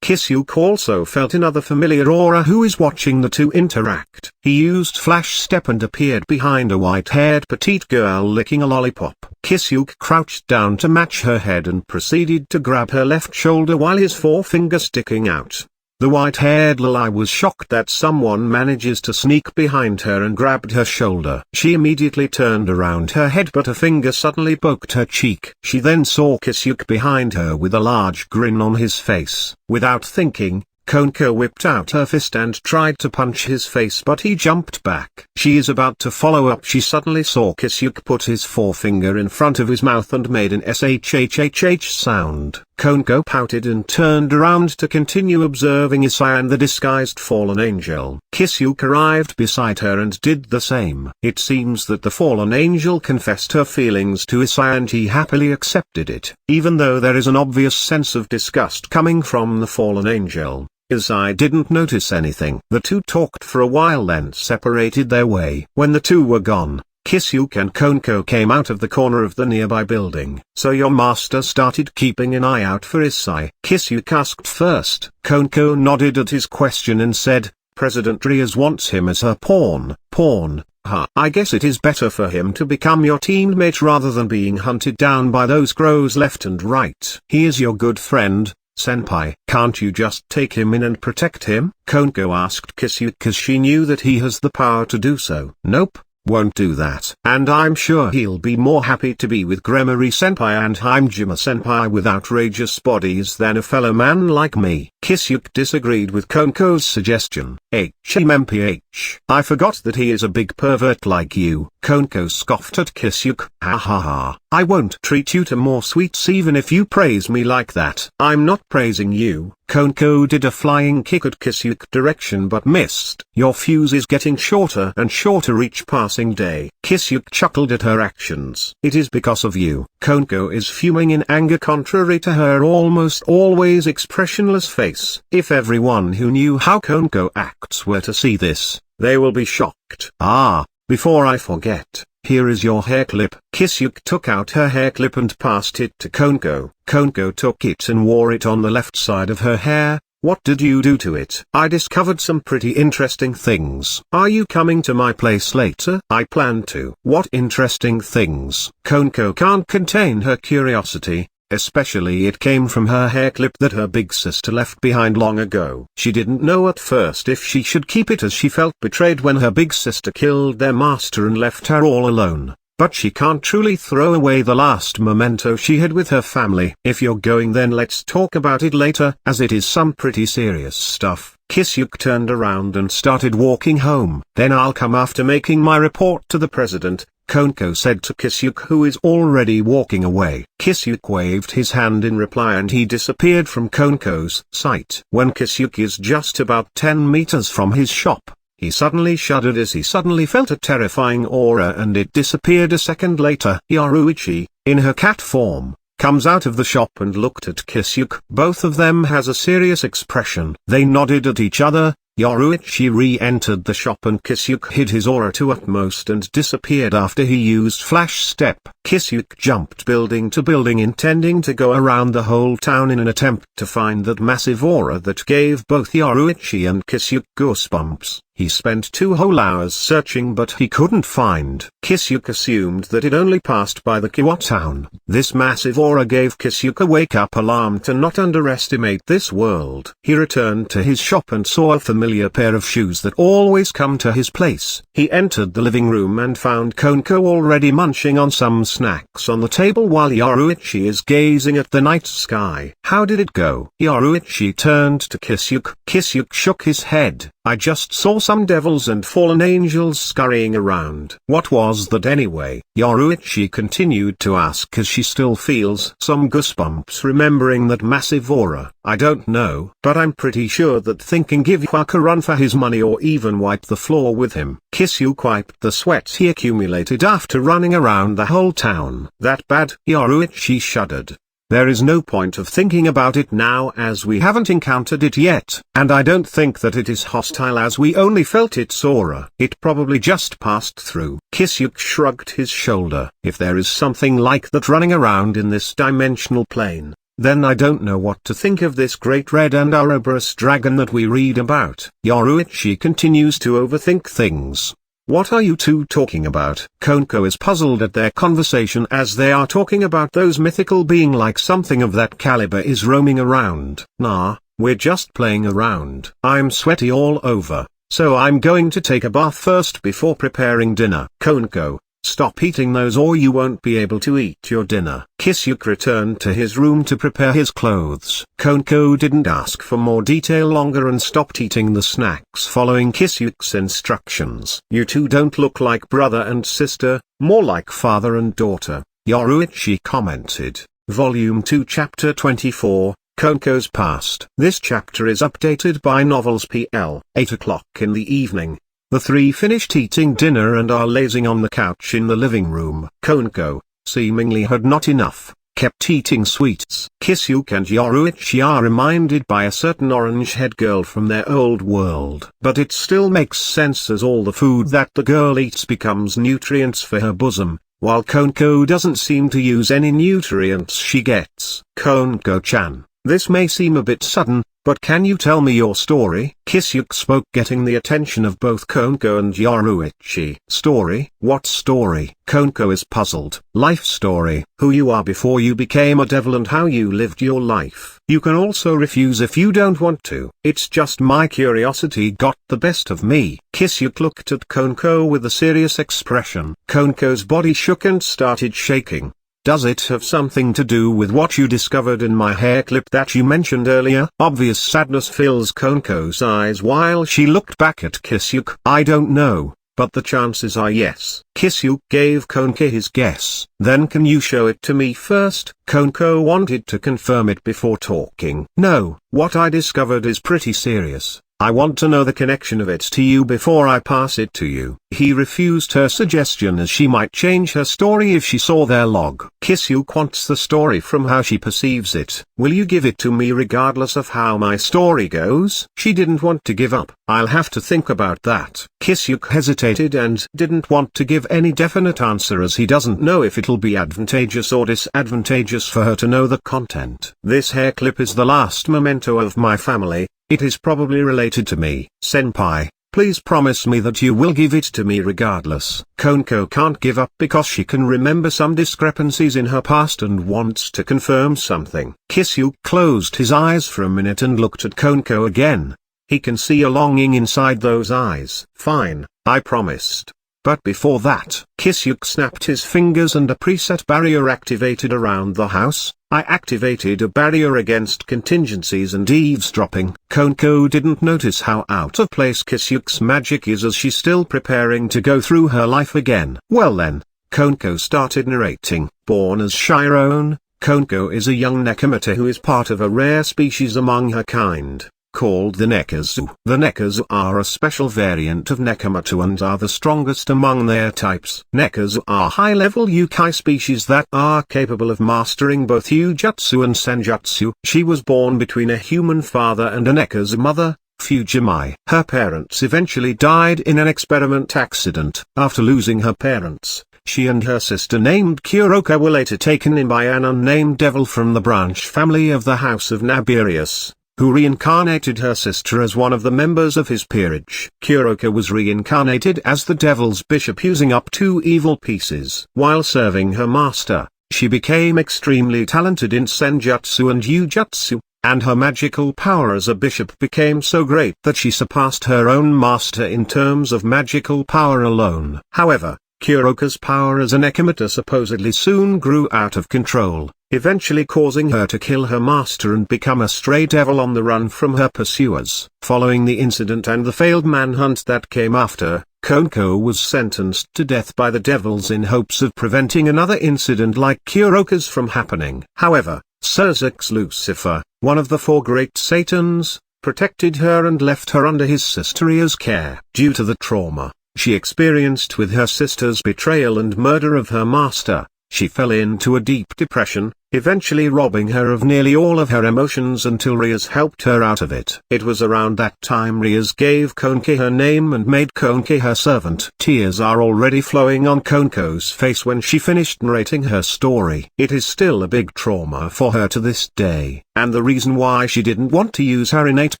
Kisuke also felt another familiar aura who is watching the two interact. He used flash step and appeared behind a white-haired petite girl licking a lollipop. Kisuke crouched down to match her head and proceeded to grab her left shoulder while his forefinger sticking out. The white-haired Loli was shocked that someone manages to sneak behind her and grabbed her shoulder. She immediately turned around her head, but a finger suddenly poked her cheek. She then saw Kisuke behind her with a large grin on his face. Without thinking, Koneko whipped out her fist and tried to punch his face, but he jumped back. She is about to follow up. She suddenly saw Kisuke put his forefinger in front of his mouth and made an shhhh sound. Koneko pouted and turned around to continue observing Isai and the disguised fallen angel. Kisuke arrived beside her and did the same. It seems that the fallen angel confessed her feelings to Isai and he happily accepted it. Even though there is an obvious sense of disgust coming from the fallen angel, Isai didn't notice anything. The two talked for a while, then separated their way. When the two were gone, Kisuke and Koneko came out of the corner of the nearby building. So your master started keeping an eye out for Isai? Kisuke asked first. Koneko nodded at his question and said, President Rias wants him as her pawn. Pawn? I guess it is better for him to become your teammate rather than being hunted down by those crows left and right. He is your good friend, Senpai. Can't you just take him in and protect him? Koneko asked Kisuke because she knew that he has the power to do so. Nope. Won't do that. And I'm sure he'll be more happy to be with Gremory Senpai and Hajime Senpai with outrageous bodies than a fellow man like me. Kisuke disagreed with Koneko's suggestion. HMMPH. I forgot that he is a big pervert like you. Koneko scoffed at Kisuke. Ha ha ha. I won't treat you to more sweets even if you praise me like that. I'm not praising you, Koneko did a flying kick at Kisuke direction but missed. Your fuse is getting shorter and shorter each passing day. Kisuke chuckled at her actions. It is because of you. Koneko is fuming in anger contrary to her almost always expressionless face. If everyone who knew how Koneko acts were to see this, they will be shocked. Ah, before I forget. Here is your hair clip. Kisuke took out her hair clip and passed it to Koneko. Koneko took it and wore it on the left side of her hair. What did you do to it? I discovered some pretty interesting things. Are you coming to my place later? I plan to. What interesting things? Koneko can't contain her curiosity. Especially it came from her hair clip that her big sister left behind long ago. She didn't know at first if she should keep it as she felt betrayed when her big sister killed their master and left her all alone. But she can't truly throw away the last memento she had with her family. If you're going then let's talk about it later, as it is some pretty serious stuff. Kisuke turned around and started walking home. Then I'll come after making my report to the president, Koneko said to Kisuke, who is already walking away. Kisuke waved his hand in reply and he disappeared from Koneko's sight. When Kisuke is just about 10 meters from his shop, he suddenly shuddered as he suddenly felt a terrifying aura and it disappeared a second later. Yoruichi, in her cat form, comes out of the shop and looked at Kisuke. Both of them has a serious expression. They nodded at each other. Yoruichi re-entered the shop and Kisuke hid his aura to utmost and disappeared after he used flash step. Kisuke jumped building to building intending to go around the whole town in an attempt to find that massive aura that gave both Yoruichi and Kisuke goosebumps. He spent 2 whole hours searching but he couldn't find. Kisuke assumed that it only passed by the Kuoh town. This massive aura gave Kisuke a wake-up alarm to not underestimate this world. He returned to his shop and saw a familiar pair of shoes that always come to his place. He entered the living room and found Koneko already munching on some snacks on the table while Yoruichi is gazing at the night sky. How did it go? Yoruichi turned to Kisuke. Kisuke shook his head. I just saw some devils and fallen angels scurrying around. What was that anyway? Yoruichi continued to ask as she still feels some goosebumps remembering that massive aura. I don't know, but I'm pretty sure that thinking give Yaegaki a run for his money or even wipe the floor with him. Kisuke wiped the sweat he accumulated after running around the whole town. That bad? Yoruichi shuddered. There is no point of thinking about it now as we haven't encountered it yet, and I don't think that it is hostile as we only felt its aura. It probably just passed through. Kisuke shrugged his shoulder. If there is something like that running around in this dimensional plane, then I don't know what to think of this great red and Ouroboros dragon that we read about. Yoruichi continues to overthink things. What are you two talking about? Koneko is puzzled at their conversation as they are talking about those mythical being like something of that caliber is roaming around. Nah, we're just playing around. I'm sweaty all over, so I'm going to take a bath first before preparing dinner. Koneko, stop eating those or you won't be able to eat your dinner. Kisuke returned to his room to prepare his clothes. Koneko didn't ask for more detail longer and stopped eating the snacks following Kisuke's instructions. You two don't look like brother and sister, more like father and daughter, Yoruichi commented. Volume 2 Chapter 24, Koneko's Past. This chapter is updated by Novels PL. 8 o'clock in the evening. The three finished eating dinner and are lazing on the couch in the living room. Koneko, seemingly had not enough, kept eating sweets. Kisuke and Yoruichi are reminded by a certain orange-haired girl from their old world. But it still makes sense as all the food that the girl eats becomes nutrients for her bosom, while Koneko doesn't seem to use any nutrients she gets. Koneko-chan, this may seem a bit sudden, but can you tell me your story? Kisuke spoke, getting the attention of both Koneko and Yoruichi. Story? What story? Koneko is puzzled. Life story. Who you are before you became a devil and how you lived your life. You can also refuse if you don't want to. It's just my curiosity got the best of me. Kisuke looked at Koneko with a serious expression. Koneko's body shook and started shaking. Does it have something to do with what you discovered in my hair clip that you mentioned earlier? Obvious sadness fills Koneko's eyes while she looked back at Kisuke. I don't know, but the chances are yes. Kisuke gave Koneko his guess. Then can you show it to me first? Koneko wanted to confirm it before talking. No, what I discovered is pretty serious. I want to know the connection of it to you before I pass it to you. He refused her suggestion as she might change her story if she saw their log. Kisuke wants the story from how she perceives it. Will you give it to me regardless of how my story goes? She didn't want to give up. I'll have to think about that. Kisuke hesitated and didn't want to give any definite answer as he doesn't know if it'll be advantageous or disadvantageous for her to know the content. This hair clip is the last memento of my family. It is probably related to me. Senpai, please promise me that you will give it to me regardless. Koneko can't give up because she can remember some discrepancies in her past and wants to confirm something. Kisuke closed his eyes for a minute and looked at Koneko again. He can see a longing inside those eyes. Fine, I promised. But before that, Kisuke snapped his fingers and a preset barrier activated around the house. I activated a barrier against contingencies and eavesdropping. Koneko didn't notice how out of place Kisuke's magic is as she's still preparing to go through her life again. Well then, Koneko started narrating. Born as Chiron, Koneko is a young Nekomata who is part of a rare species among her kind, called the Nekazu. The Nekazu are a special variant of Nekomata and are the strongest among their types. Nekazu are high-level yokai species that are capable of mastering both Yujutsu and Senjutsu. She was born between a human father and a Nekazu mother, Fujimai. Her parents eventually died in an experiment accident. After losing her parents, she and her sister named Kuroka were later taken in by an unnamed devil from the branch family of the House of Naberius, who reincarnated her sister as one of the members of his peerage. Kuroka was reincarnated as the devil's bishop using up 2 evil pieces. While serving her master, she became extremely talented in Senjutsu and Yujutsu, and her magical power as a bishop became so great that she surpassed her own master in terms of magical power alone. However, Kuroka's power as an Nekomata supposedly soon grew out of control, eventually causing her to kill her master and become a stray devil on the run from her pursuers. Following the incident and the failed manhunt that came after, Koneko was sentenced to death by the devils in hopes of preventing another incident like Kuroka's from happening. However, Surzek's Lucifer, one of the 4 great Satans, protected her and left her under his sister Ria's care. Due to the trauma she experienced with her sister's betrayal and murder of her master, she fell into a deep depression, eventually robbing her of nearly all of her emotions until Rias helped her out of it. It was around that time Rias gave Koneko her name and made Koneko her servant. Tears are already flowing on Koneko's face when she finished narrating her story. It is still a big trauma for her to this day, and the reason why she didn't want to use her innate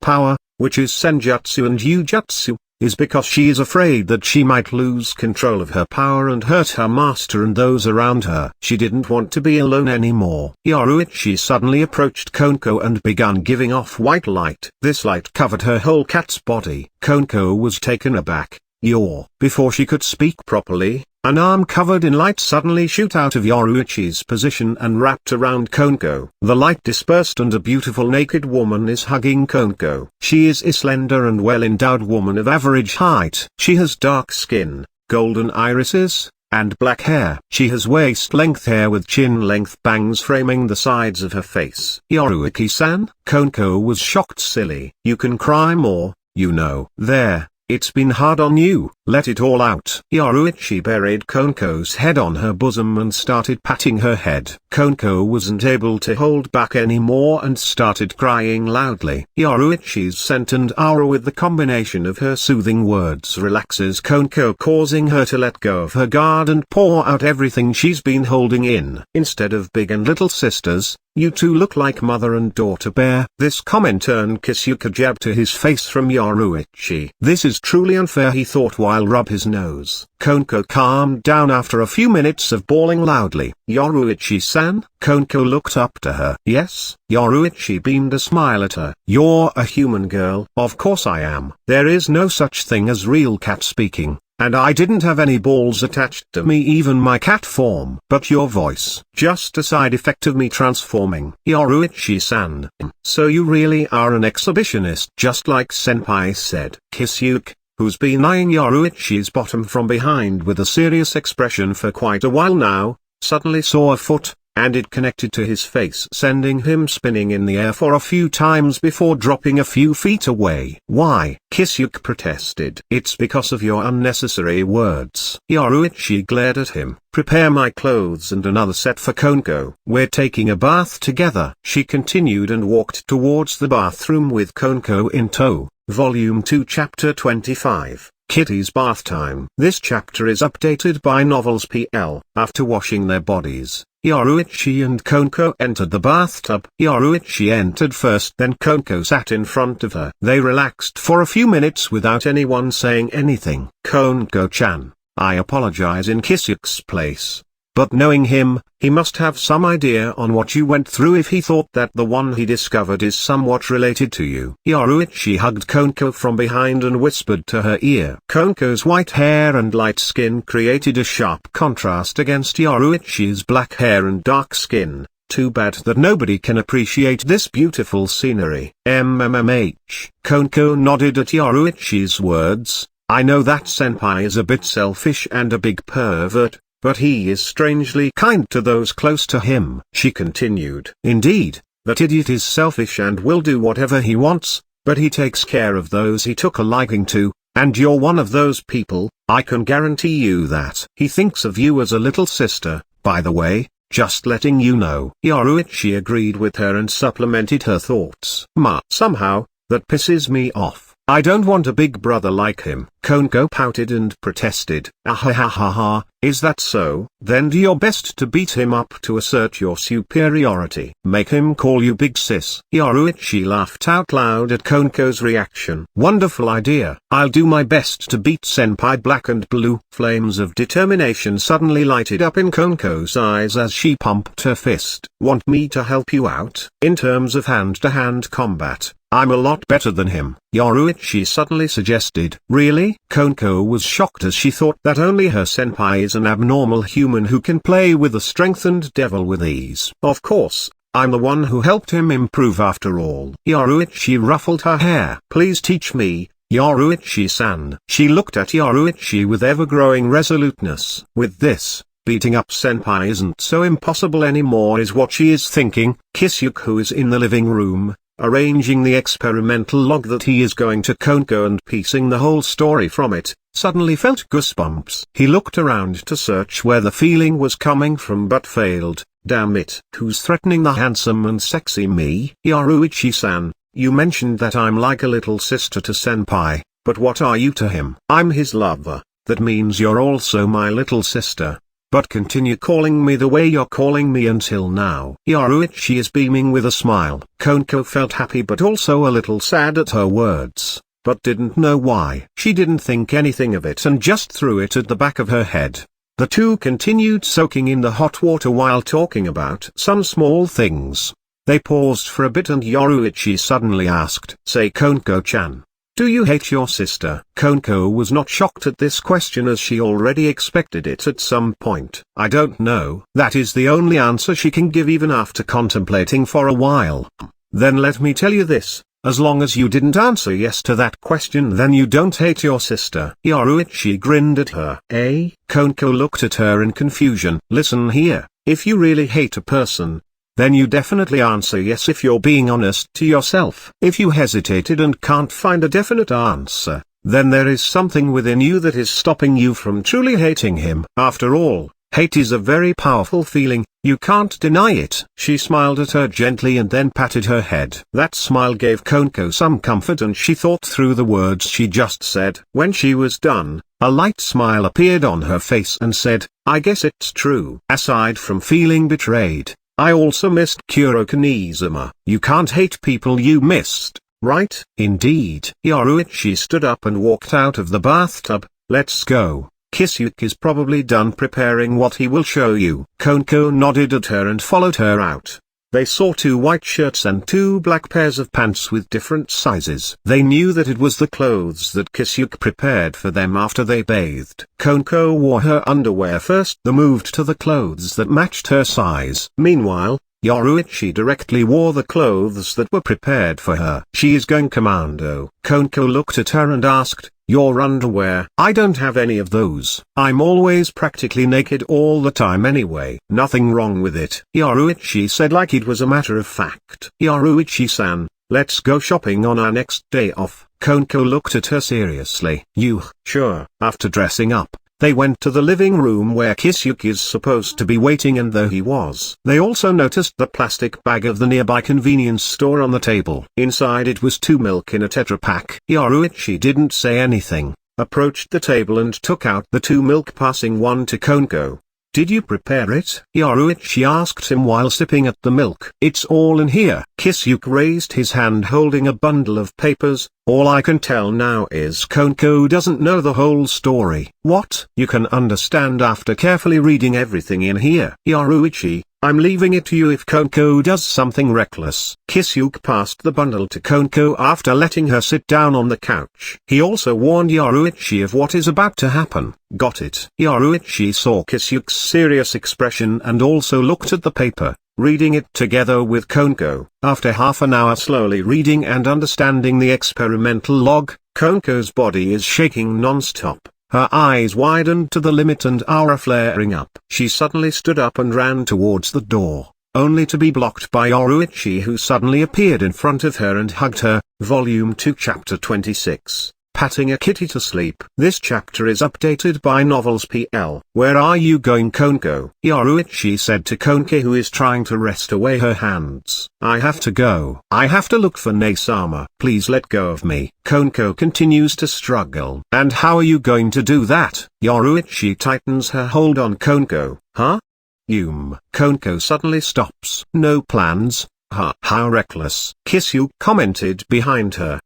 power, which is Senjutsu and Yujutsu, is because she is afraid that she might lose control of her power and hurt her master and those around her. She didn't want to be alone anymore. Yoruichi suddenly approached Koneko and began giving off white light. This light covered her whole cat's body. Koneko was taken aback. Before she could speak properly, an arm covered in light suddenly shoot out of Yoruichi's position and wrapped around Koneko. The light dispersed and a beautiful naked woman is hugging Koneko. She is a slender and well-endowed woman of average height. She has dark skin, golden irises, and black hair. She has waist-length hair with chin-length bangs framing the sides of her face. Yoruichi-san? Koneko was shocked. Silly. You can cry more, you know. There. It's been hard on you, let it all out. Yoruichi buried Koneko's head on her bosom and started patting her head. Koneko wasn't able to hold back anymore and started crying loudly. Yoruichi's scent and aura with the combination of her soothing words relaxes Koneko, causing her to let go of her guard and pour out everything she's been holding in. Instead of big and little sisters, you two look like mother and daughter pair. This comment earned Kisuke a jab to his face from Yoruichi. This is truly unfair, he thought while rub his nose. Koneko calmed down after a few minutes of bawling loudly. Yoruichi-san? Koneko looked up to her. Yes? Yoruichi beamed a smile at her. You're a human girl. Of course I am. There is no such thing as real cat speaking. And I didn't have any balls attached to me, even my cat form. But your voice, just a side effect of me transforming. Yoruichi-san. So you really are an exhibitionist, just like Senpai said. Kisuke, who's been eyeing Yoruichi's bottom from behind with a serious expression for quite a while now, suddenly saw a foot, and it connected to his face, sending him spinning in the air for a few times before dropping a few feet away. "Why?" Kisuke protested. "It's because of your unnecessary words." Yoruichi glared at him. "Prepare my clothes and another set for Koneko. We're taking a bath together." She continued and walked towards the bathroom with Koneko in tow. Volume 2 Chapter 25. Kitties Bathtime. This chapter is updated by Novels PL. After washing their bodies, Yoruichi and Koneko entered the bathtub. Yoruichi entered first, then Koneko sat in front of her. They relaxed for a few minutes without anyone saying anything. "Koneko-chan, I apologize in Kisuke's place. But knowing him, he must have some idea on what you went through if he thought that the one he discovered is somewhat related to you." Yoruichi hugged Koneko from behind and whispered to her ear. Koneko's white hair and light skin created a sharp contrast against Yoruichi's black hair and dark skin. Too bad that nobody can appreciate this beautiful scenery. MMMH. Koneko nodded at Yoruichi's words. "I know that senpai is a bit selfish and a big pervert, but he is strangely kind to those close to him." She continued. "Indeed, that idiot is selfish and will do whatever he wants, but he takes care of those he took a liking to, and you're one of those people, I can guarantee you that. He thinks of you as a little sister, by the way, just letting you know." Yoruichi agreed with her and supplemented her thoughts. "Somehow, that pisses me off. I don't want a big brother like him." Koneko pouted and protested. "Ahahaha, is that so? Then do your best to beat him up to assert your superiority. Make him call you big sis." Yoruichi laughed out loud at Koneko's reaction. "Wonderful idea. I'll do my best to beat senpai." Black and blue flames of determination suddenly lighted up in Koneko's eyes as she pumped her fist. "Want me to help you out? In terms of hand-to-hand combat, I'm a lot better than him," Yoruichi suddenly suggested. "Really?" Koneko was shocked as she thought that only her senpai is an abnormal human who can play with a strengthened devil with ease. "Of course, I'm the one who helped him improve after all." Yoruichi ruffled her hair. "Please teach me, Yoruichi-san." She looked at Yoruichi with ever-growing resoluteness. With this, beating up senpai isn't so impossible anymore is what she is thinking. Kisuke, who is in the living room, arranging the experimental log that he is going to Koneko and piecing the whole story from it, suddenly felt goosebumps. He looked around to search where the feeling was coming from but failed. "Damn it. Who's threatening the handsome and sexy me?" "Yoruichi-san, you mentioned that I'm like a little sister to senpai, but what are you to him?" "I'm his lover." "That means you're also my little sister. But continue calling me the way you're calling me until now." Yoruichi is beaming with a smile. Koneko felt happy but also a little sad at her words, but didn't know why. She didn't think anything of it and just threw it at the back of her head. The two continued soaking in the hot water while talking about some small things. They paused for a bit and Yoruichi suddenly asked, "Say Koneko-chan, do you hate your sister?" Koneko was not shocked at this question as she already expected it at some point. "I don't know." That is the only answer she can give even after contemplating for a while. "Then let me tell you this, as long as you didn't answer yes to that question then you don't hate your sister." Yoruichi grinned at her. Koneko looked at her in confusion. "Listen here, if you really hate a person, then you definitely answer yes if you're being honest to yourself. If you hesitated and can't find a definite answer, then there is something within you that is stopping you from truly hating him. After all, hate is a very powerful feeling, you can't deny it." She smiled at her gently and then patted her head. That smile gave Koneko some comfort and she thought through the words she just said. When she was done, a light smile appeared on her face and said, "I guess it's true." Aside from feeling betrayed, I also missed Kurokanizuma. You can't hate people you missed, right? Indeed. Yoruichi stood up and walked out of the bathtub. "Let's go. Kisuke is probably done preparing what he will show you." Koneko nodded at her and followed her out. They saw 2 white shirts and 2 black pairs of pants with different sizes. They knew that it was the clothes that Kisuke prepared for them after they bathed. Koneko wore her underwear first, then moved to the clothes that matched her size. Meanwhile, Yoruichi directly wore the clothes that were prepared for her. "She is going commando." Koneko looked at her and asked, your underwear. I don't have any of those. I'm always practically naked all the time anyway. Nothing wrong with it, Yoruichi said like it was a matter of fact. Yoruichi-san, let's go shopping on our next day off. Koneko looked at her seriously. Sure. After dressing up, they went to the living room where Kisuke is supposed to be waiting, and though he was, they also noticed the plastic bag of the nearby convenience store on the table. Inside it was 2 milk in a Tetra Pak. Yoruichi didn't say anything, approached the table and took out the 2 milk, passing one to Koneko. Did you prepare it? Yoruichi asked him while sipping at the milk. It's all in here. Kisuke raised his hand holding a bundle of papers. All I can tell now is Koneko doesn't know the whole story. What? You can understand after carefully reading everything in here. Yoruichi, I'm leaving it to you if Koneko does something reckless. Kisuke passed the bundle to Koneko after letting her sit down on the couch. He also warned Yoruichi of what is about to happen. Got it. Yoruichi saw Kisuke's serious expression and also looked at the paper, reading it together with Koneko. After half an hour slowly reading and understanding the experimental log, Koneko's body is shaking non-stop. Her eyes widened to the limit and aura flaring up. She suddenly stood up and ran towards the door, only to be blocked by Yoruichi, who suddenly appeared in front of her and hugged her. Volume 2 Chapter 26. Patting a kitty to sleep. This chapter is updated by Novels PL. Where are you going, Koneko? Yoruichi said to Koneko, who is trying to wrest away her hands. I have to go. I have to look for Nesama. Please let go of me. Koneko continues to struggle. And how are you going to do that? Yoruichi tightens her hold on Koneko. Huh? Koneko suddenly stops. No plans? How reckless. Kisuke commented behind her.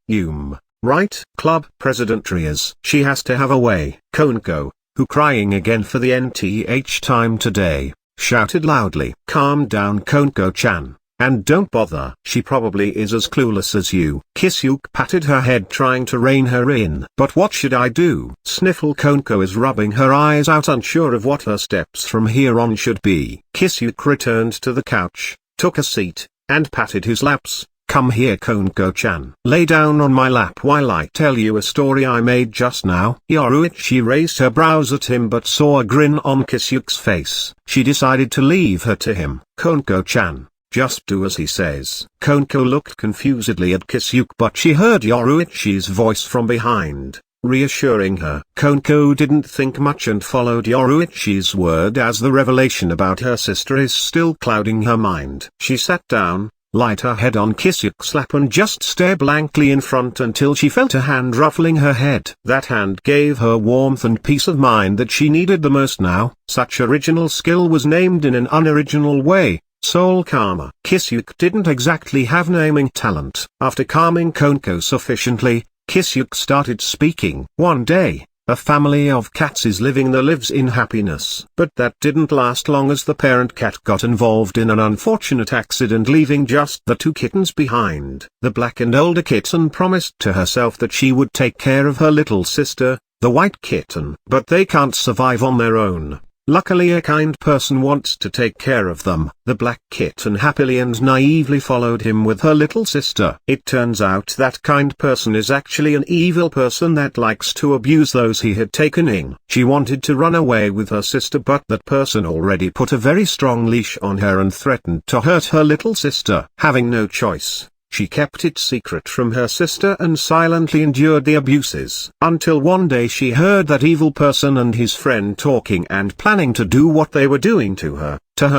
Right? Club President Trias. She has to have a way. Koneko, who crying again for the nth time today, shouted loudly. Calm down, Koneko-chan, and don't bother. She probably is as clueless as you. Kisuke patted her head trying to rein her in. But what should I do? Sniffle. Koneko is rubbing her eyes out, unsure of what her steps from here on should be. Kisuke returned to the couch, took a seat, and patted his laps. Come here, Koneko-chan. Lay down on my lap while I tell you a story I made just now. Yoruichi raised her brows at him but saw a grin on Kisuke's face. She decided to leave her to him. Koneko-chan, just do as he says. Koneko looked confusedly at Kisuke, but she heard Yoruichi's voice from behind, reassuring her. Koneko didn't think much and followed Yoruichi's word, as the revelation about her sister is still clouding her mind. She sat down, light her head on Kisuke's lap and just stare blankly in front until she felt a hand ruffling her head. That hand gave her warmth and peace of mind that she needed the most now. Such original skill was named in an unoriginal way, Soul Calmer. Kisuke didn't exactly have naming talent. After calming Koneko sufficiently, Kisuke started speaking. One day, a family of cats lives in happiness. But that didn't last long, as the parent cat got involved in an unfortunate accident, leaving just the 2 kittens behind. The black and older kitten promised to herself that she would take care of her little sister, the white kitten. But they can't survive on their own. Luckily a kind person wants to take care of them. The black kitten happily and naively followed him with her little sister. It turns out that kind person is actually an evil person that likes to abuse those he had taken in. She wanted to run away with her sister, but that person already put a very strong leash on her and threatened to hurt her little sister. Having no choice, she kept it secret from her sister and silently endured the abuses. Until one day she heard that evil person and his friend talking and planning to do what they were doing to her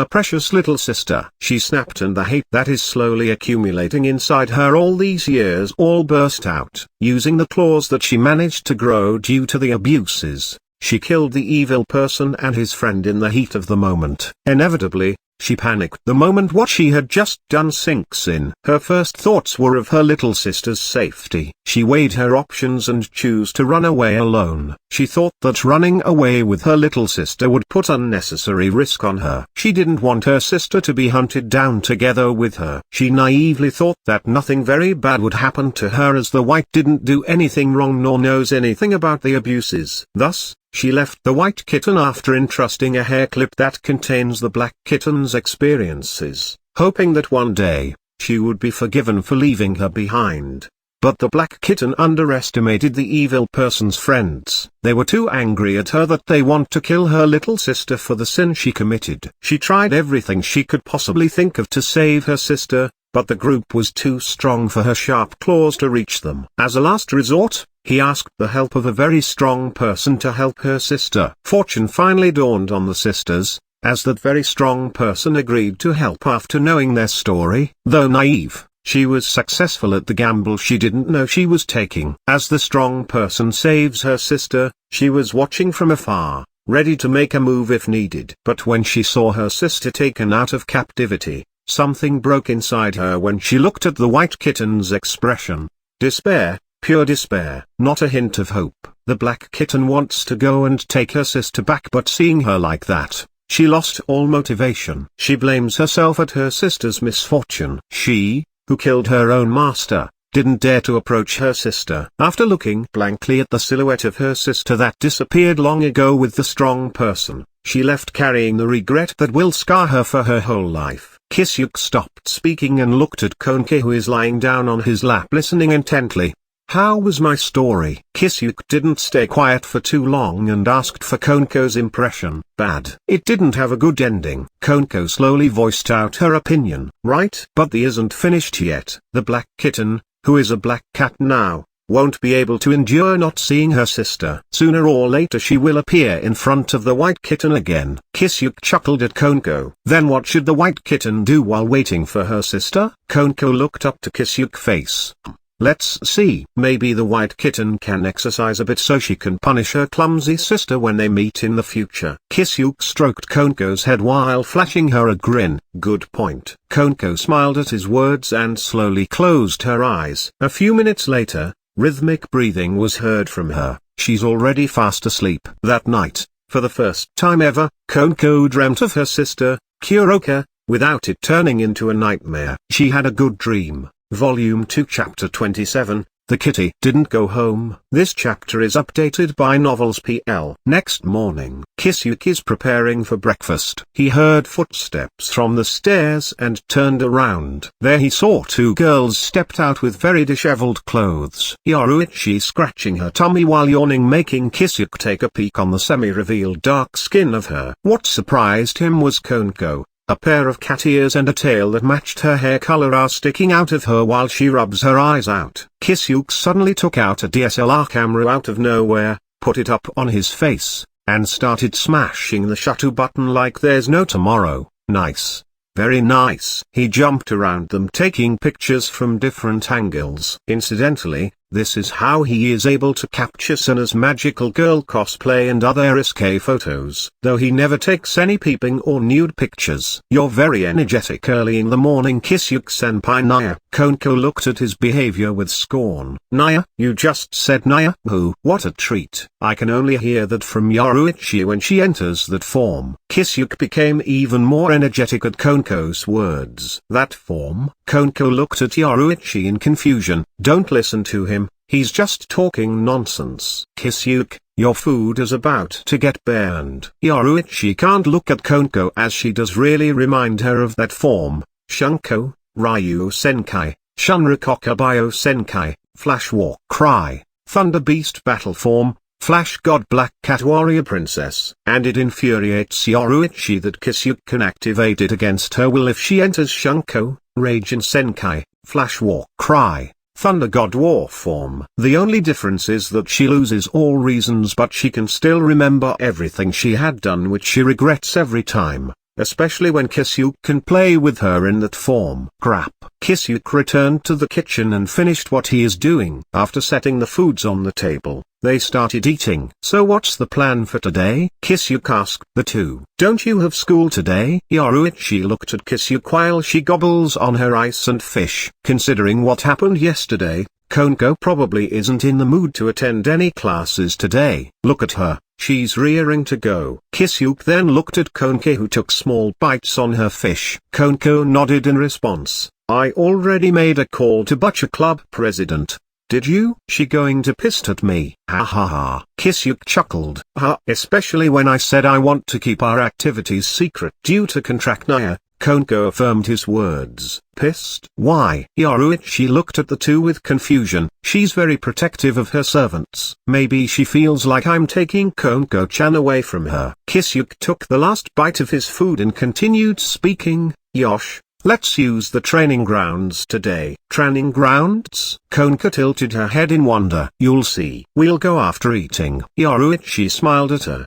precious little sister. She snapped, and the hate that is slowly accumulating inside her all these years all burst out. Using the claws that she managed to grow due to the abuses, she killed the evil person and his friend in the heat of the moment. Inevitably, she panicked the moment what she had just done sinks in. Her first thoughts were of her little sister's safety. She weighed her options and chose to run away alone. She thought that running away with her little sister would put unnecessary risk on her. She didn't want her sister to be hunted down together with her. She naively thought that nothing very bad would happen to her, as the white didn't do anything wrong nor knows anything about the abuses. Thus, she left the white kitten after entrusting a hair clip that contains the black kitten's experiences, hoping that one day, she would be forgiven for leaving her behind. But the black kitten underestimated the evil person's friends. They were too angry at her that they want to kill her little sister for the sin she committed. She tried everything she could possibly think of to save her sister, but the group was too strong for her sharp claws to reach them. As a last resort, he asked the help of a very strong person to help her sister. Fortune finally dawned on the sisters, as that very strong person agreed to help after knowing their story. Though naive, she was successful at the gamble she didn't know she was taking. As the strong person saves her sister, she was watching from afar, ready to make a move if needed. But when she saw her sister taken out of captivity, something broke inside her when she looked at the white kitten's expression. Despair, pure despair. Not a hint of hope. The black kitten wants to go and take her sister back, but seeing her like that, she lost all motivation. She blames herself at her sister's misfortune. She, who killed her own master, didn't dare to approach her sister. After looking blankly at the silhouette of her sister that disappeared long ago with the strong person, she left carrying the regret that will scar her for her whole life. Kisuke stopped speaking and looked at Koneko, who is lying down on his lap listening intently. How was my story? Kisuke didn't stay quiet for too long and asked for Koneko's impression. Bad. It didn't have a good ending. Koneko slowly voiced out her opinion. Right? But the isn't finished yet. The black kitten, who is a black cat now, won't be able to endure not seeing her sister. Sooner or later she will appear in front of the white kitten again. Kisuke chuckled at Koneko. Then what should the white kitten do while waiting for her sister? Koneko looked up to Kisuke's face. Let's see. Maybe the white kitten can exercise a bit so she can punish her clumsy sister when they meet in the future. Kisuke stroked Koneko's head while flashing her a grin. Good point. Koneko smiled at his words and slowly closed her eyes. A few minutes later, rhythmic breathing was heard from her. She's already fast asleep. That night, for the first time ever, Koneko dreamt of her sister, Kuroka, without it turning into a nightmare. She had a good dream. Volume 2 Chapter 27, The Kitty Didn't Go Home. This chapter is updated by Novels PL. Next morning, Kisuke is preparing for breakfast. He heard footsteps from the stairs and turned around. There he saw two girls stepped out with very disheveled clothes. Yoruichi scratching her tummy while yawning, making Kisuke take a peek on the semi-revealed dark skin of her. What surprised him was Koneko. A pair of cat ears and a tail that matched her hair color are sticking out of her while she rubs her eyes out. Kisuke suddenly took out a DSLR camera out of nowhere, put it up on his face, and started smashing the shutter button like there's no tomorrow. Nice. Very nice. He jumped around them taking pictures from different angles. Incidentally, this is how he is able to capture Suna's magical girl cosplay and other risque photos, though he never takes any peeping or nude pictures. You're very energetic early in the morning, Kisuke-senpai. Naya. Koneko looked at his behavior with scorn. Naya? You just said Naya? Who? What a treat. I can only hear that from Yoruichi when she enters that form. Kisuke became even more energetic at Koneko's words. That form? Koneko looked at Yoruichi in confusion. Don't listen to him. He's just talking nonsense. Kisuke, your food is about to get burned. Yoruichi can't look at Koneko as she does really remind her of that form. Shunko, Ryu Senkai, Shunrakoka Bio Senkai, Flash Walk Cry, Thunder Beast Battle Form, Flash God Black Cat Warrior Princess. And it infuriates Yoruichi that Kisuke can activate it against her will if she enters Shunko, Raijin Senkai, Flash Walk Cry, Thunder God War form. The only difference is that she loses all reasons, but she can still remember everything she had done, which she regrets every time, especially when Kisuke can play with her in that form. Crap. Kisuke returned to the kitchen and finished what he is doing. After setting the foods on the table, they started eating. So what's the plan for today? Kisuke asked the two. Don't you have school today? Yoruichi looked at Kisuke while she gobbles on her ice and fish. Considering what happened yesterday, Koneko probably isn't in the mood to attend any classes today. Look at her, she's rearing to go. Kisuke then looked at Koneko, who took small bites on her fish. Koneko nodded in response. I already made a call to Butcher Club president. Did you? She going to pissed at me. Ha ha ha. Kisuke chuckled. Ha, especially when I said I want to keep our activities secret due to contract. Naya, Koneko affirmed his words. Pissed? Why? Yoruichi looked at the two with confusion. She's very protective of her servants. Maybe she feels like I'm taking Koneko-chan away from her. Kisuke took the last bite of his food and continued speaking. Yosh, let's use the training grounds today. Training grounds? Koneko tilted her head in wonder. You'll see. We'll go after eating. Yoruichi smiled at her.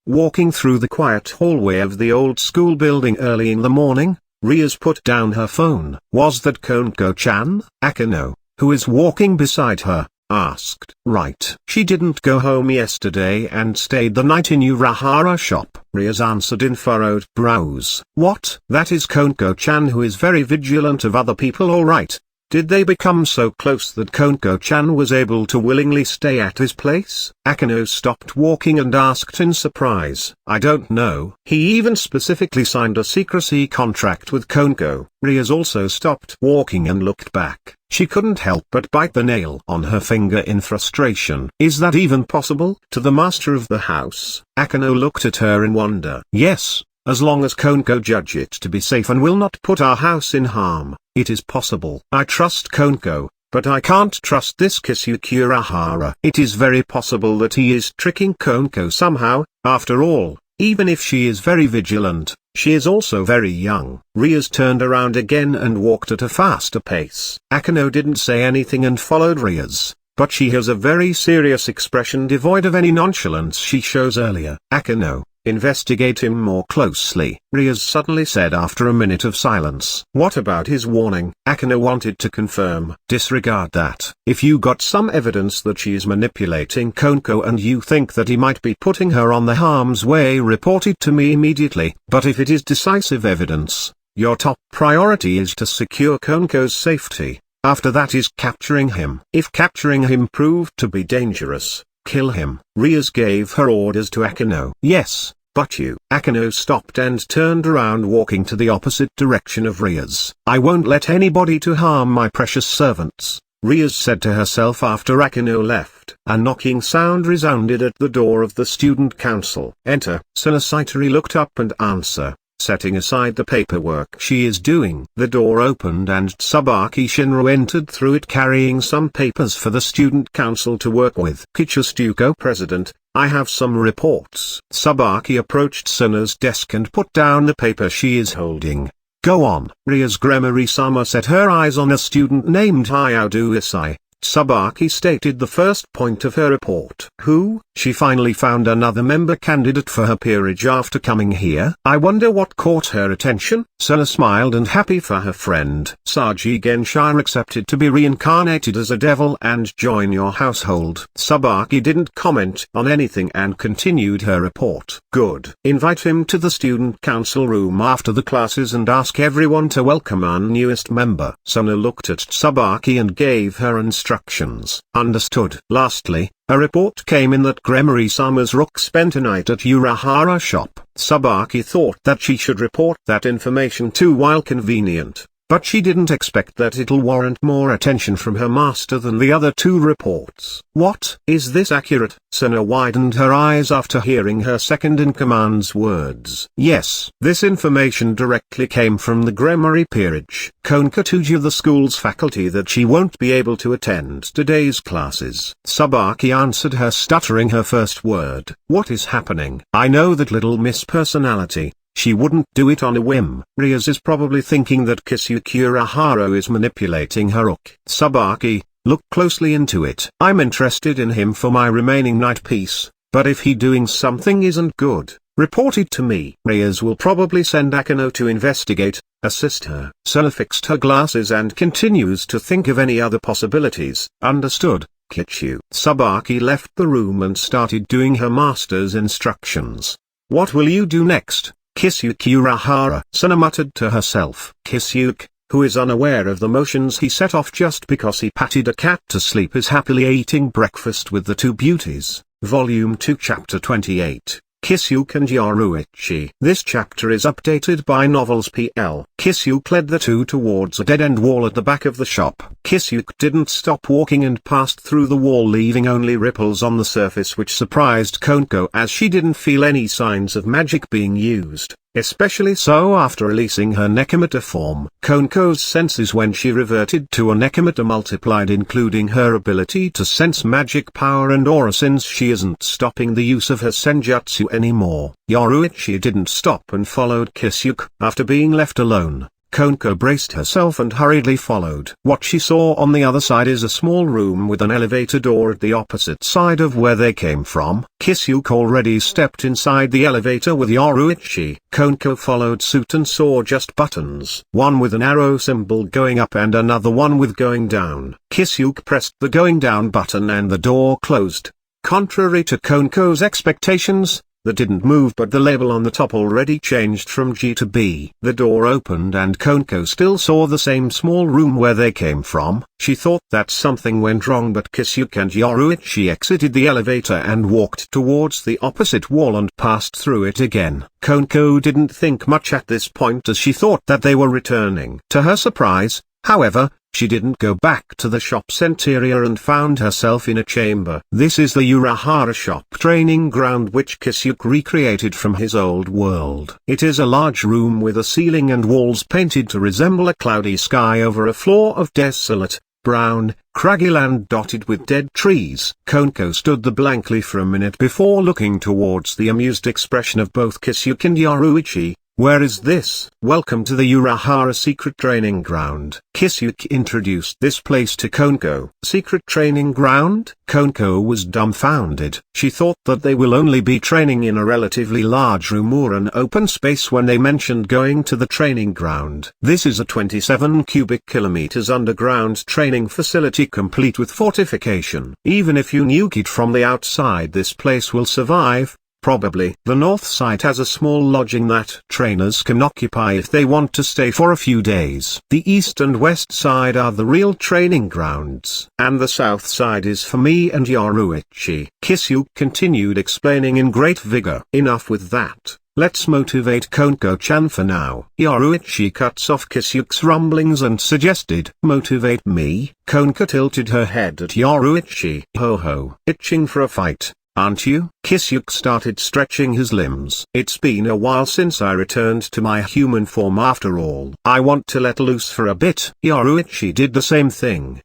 Walking through the quiet hallway of the old school building early in the morning, Rias put down her phone. Was that Koneko-chan? Akano, who is walking beside her, asked. Right. She didn't go home yesterday and stayed the night in Urahara shop. Rias answered in furrowed brows. What? That is Koneko-chan, who is very vigilant of other people. All right. Did they become so close that Koneko-chan was able to willingly stay at his place? Akano stopped walking and asked in surprise. I don't know. He even specifically signed a secrecy contract with Koneko. Rias also stopped walking and looked back. She couldn't help but bite the nail on her finger in frustration. Is that even possible? To the master of the house, Akano looked at her in wonder. Yes. As long as Koneko judge it to be safe and will not put our house in harm, it is possible. I trust Koneko, but I can't trust this Kisuke Urahara. It is very possible that he is tricking Koneko somehow. After all, even if she is very vigilant, she is also very young. Rias turned around again and walked at a faster pace. Akano didn't say anything and followed Rias, but she has a very serious expression devoid of any nonchalance she shows earlier. Akano, investigate him more closely, Rias suddenly said after a minute of silence. What about his warning? Akano wanted to confirm. Disregard that. If you got some evidence that she is manipulating Koneko and you think that he might be putting her on the harm's way, report it to me immediately. But if it is decisive evidence, your top priority is to secure Koneko's safety. After that is capturing him. If capturing him proved to be dangerous, kill him. Rias gave her orders to Akano. Yes, but you. Akano stopped and turned around, walking to the opposite direction of Rias. I won't let anybody to harm my precious servants, Rias said to herself after Akano left. A knocking sound resounded at the door of the student council. Enter. Shitori looked up and answered, setting aside the paperwork she is doing. The door opened and Tsubaki Shinro entered through it carrying some papers for the student council to work with. Kichustuko President, I have some reports. Tsubaki approached Suna's desk and put down the paper she is holding. Go on. Rias Gremory-sama set her eyes on a student named Hayao Isai. Tsubaki stated the first point of her report. Who? She finally found another member candidate for her peerage after coming here. I wonder what caught her attention. Suna smiled and happy for her friend. Saji Genshire accepted to be reincarnated as a devil and join your household. Tsubaki didn't comment on anything and continued her report. Good. Invite him to the student council room after the classes and ask everyone to welcome our newest member. Suna looked at Tsubaki and gave her instructions. Understood. Lastly, a report came in that Gremory-sama's rook spent a night at Urahara shop. Tsubaki thought that she should report that information too while convenient, but she didn't expect that it'll warrant more attention from her master than the other two reports. What? Is this accurate? Suna widened her eyes after hearing her second-in-command's words. Yes. This information directly came from the Gremory Peerage. Koneko told the school's faculty that she won't be able to attend today's classes. Tsubaki answered her, stuttering her first word. What is happening? I know that little Miss Personality. She wouldn't do it on a whim. Rias is probably thinking that Kisuke Urahara is manipulating her rook. Tsubaki, look closely into it. I'm interested in him for my remaining night piece, but if he doing something isn't good, report it to me. Rias will probably send Akano to investigate, assist her. Suna fixed her glasses and continues to think of any other possibilities. Understood, Kichu. Tsubaki left the room and started doing her master's instructions. What will you do next, Kisuke Urahara? Suna muttered to herself. Kisuke, who is unaware of the motions he set off just because he patted a cat to sleep, is happily eating breakfast with the two beauties. Volume 2 Chapter 28. Kisuke and Yoruichi. This chapter is updated by Novels PL. Kisuke led the two towards a dead-end wall at the back of the shop. Kisuke didn't stop walking and passed through the wall, leaving only ripples on the surface, which surprised Koneko as she didn't feel any signs of magic being used. especially so after releasing her Nekomata form. Koneko's senses when she reverted to a Nekomata multiplied, including her ability to sense magic power and aura, since she isn't stopping the use of her senjutsu anymore. Yoruichi didn't stop and followed Kisuke. After being left alone, Koneko braced herself and hurriedly followed. What she saw on the other side is a small room with an elevator door at the opposite side of where they came from. Kisuke already stepped inside the elevator with Yoruichi. Koneko followed suit and saw just buttons, one with an arrow symbol going up and another one with going down. Kisuke pressed the going down button and the door closed. Contrary to Koneko's expectations, that didn't move, but the label on the top already changed from G to B. The door opened and Koneko still saw the same small room where they came from. She thought that something went wrong, but Kisuke and Yoruichi exited the elevator and walked towards the opposite wall and passed through it again. Koneko didn't think much at this point, as she thought that they were returning. To her surprise, however, she didn't go back to the shop's interior and found herself in a chamber. This is the Urahara shop training ground, which Kisuke recreated from his old world. It is a large room with a ceiling and walls painted to resemble a cloudy sky over a floor of desolate, brown, craggy land dotted with dead trees. Koneko stood blankly for a minute before looking towards the amused expression of both Kisuke and Yoruichi. "Where is this?" "Welcome to the Urahara secret training ground." Kisuke introduced this place to Koneko. Secret training ground? Koneko was dumbfounded. She thought that they will only be training in a relatively large room or an open space when they mentioned going to the training ground. This is a 27 cubic kilometers underground training facility complete with fortification. Even if you nuke it from the outside, this place will survive. Probably. The north side has a small lodging that trainers can occupy if they want to stay for a few days. The east and west side are the real training grounds, and the south side is for me and Yoruichi. Kisuke continued explaining in great vigor. Enough with that. Let's motivate Koneko-chan for now. Yoruichi cuts off Kisuke's rumblings and suggested, "Motivate me?" Koneko tilted her head at Yoruichi. "Ho ho. Itching for a fight, aren't you?" Kisuke started stretching his limbs. "It's been a while since I returned to my human form after all. I want to let loose for a bit." Yoruichi did the same thing.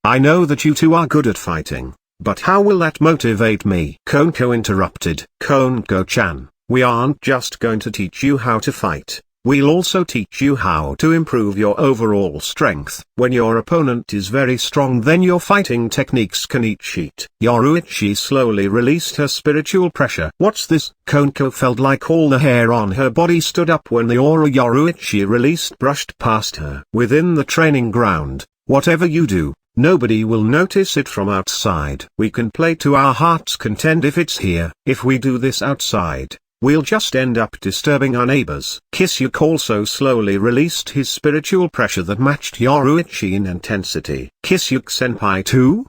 I know that you two are good at fighting, but how will that motivate me?" Koneko interrupted. "Koneko-chan, we aren't just going to teach you how to fight. We'll also teach you how to improve your overall strength. When your opponent is very strong, then your fighting techniques can eat shit." Yoruichi slowly released her spiritual pressure. "What's this?" Koneko felt like all the hair on her body stood up when the aura Yoruichi released brushed past her. "Within the training ground, whatever you do, nobody will notice it from outside. We can play to our heart's content if it's here. If we do this outside, we'll just end up disturbing our neighbors." Kisuke also slowly released his spiritual pressure that matched Yoruichi in intensity. "Kisuke-senpai too?"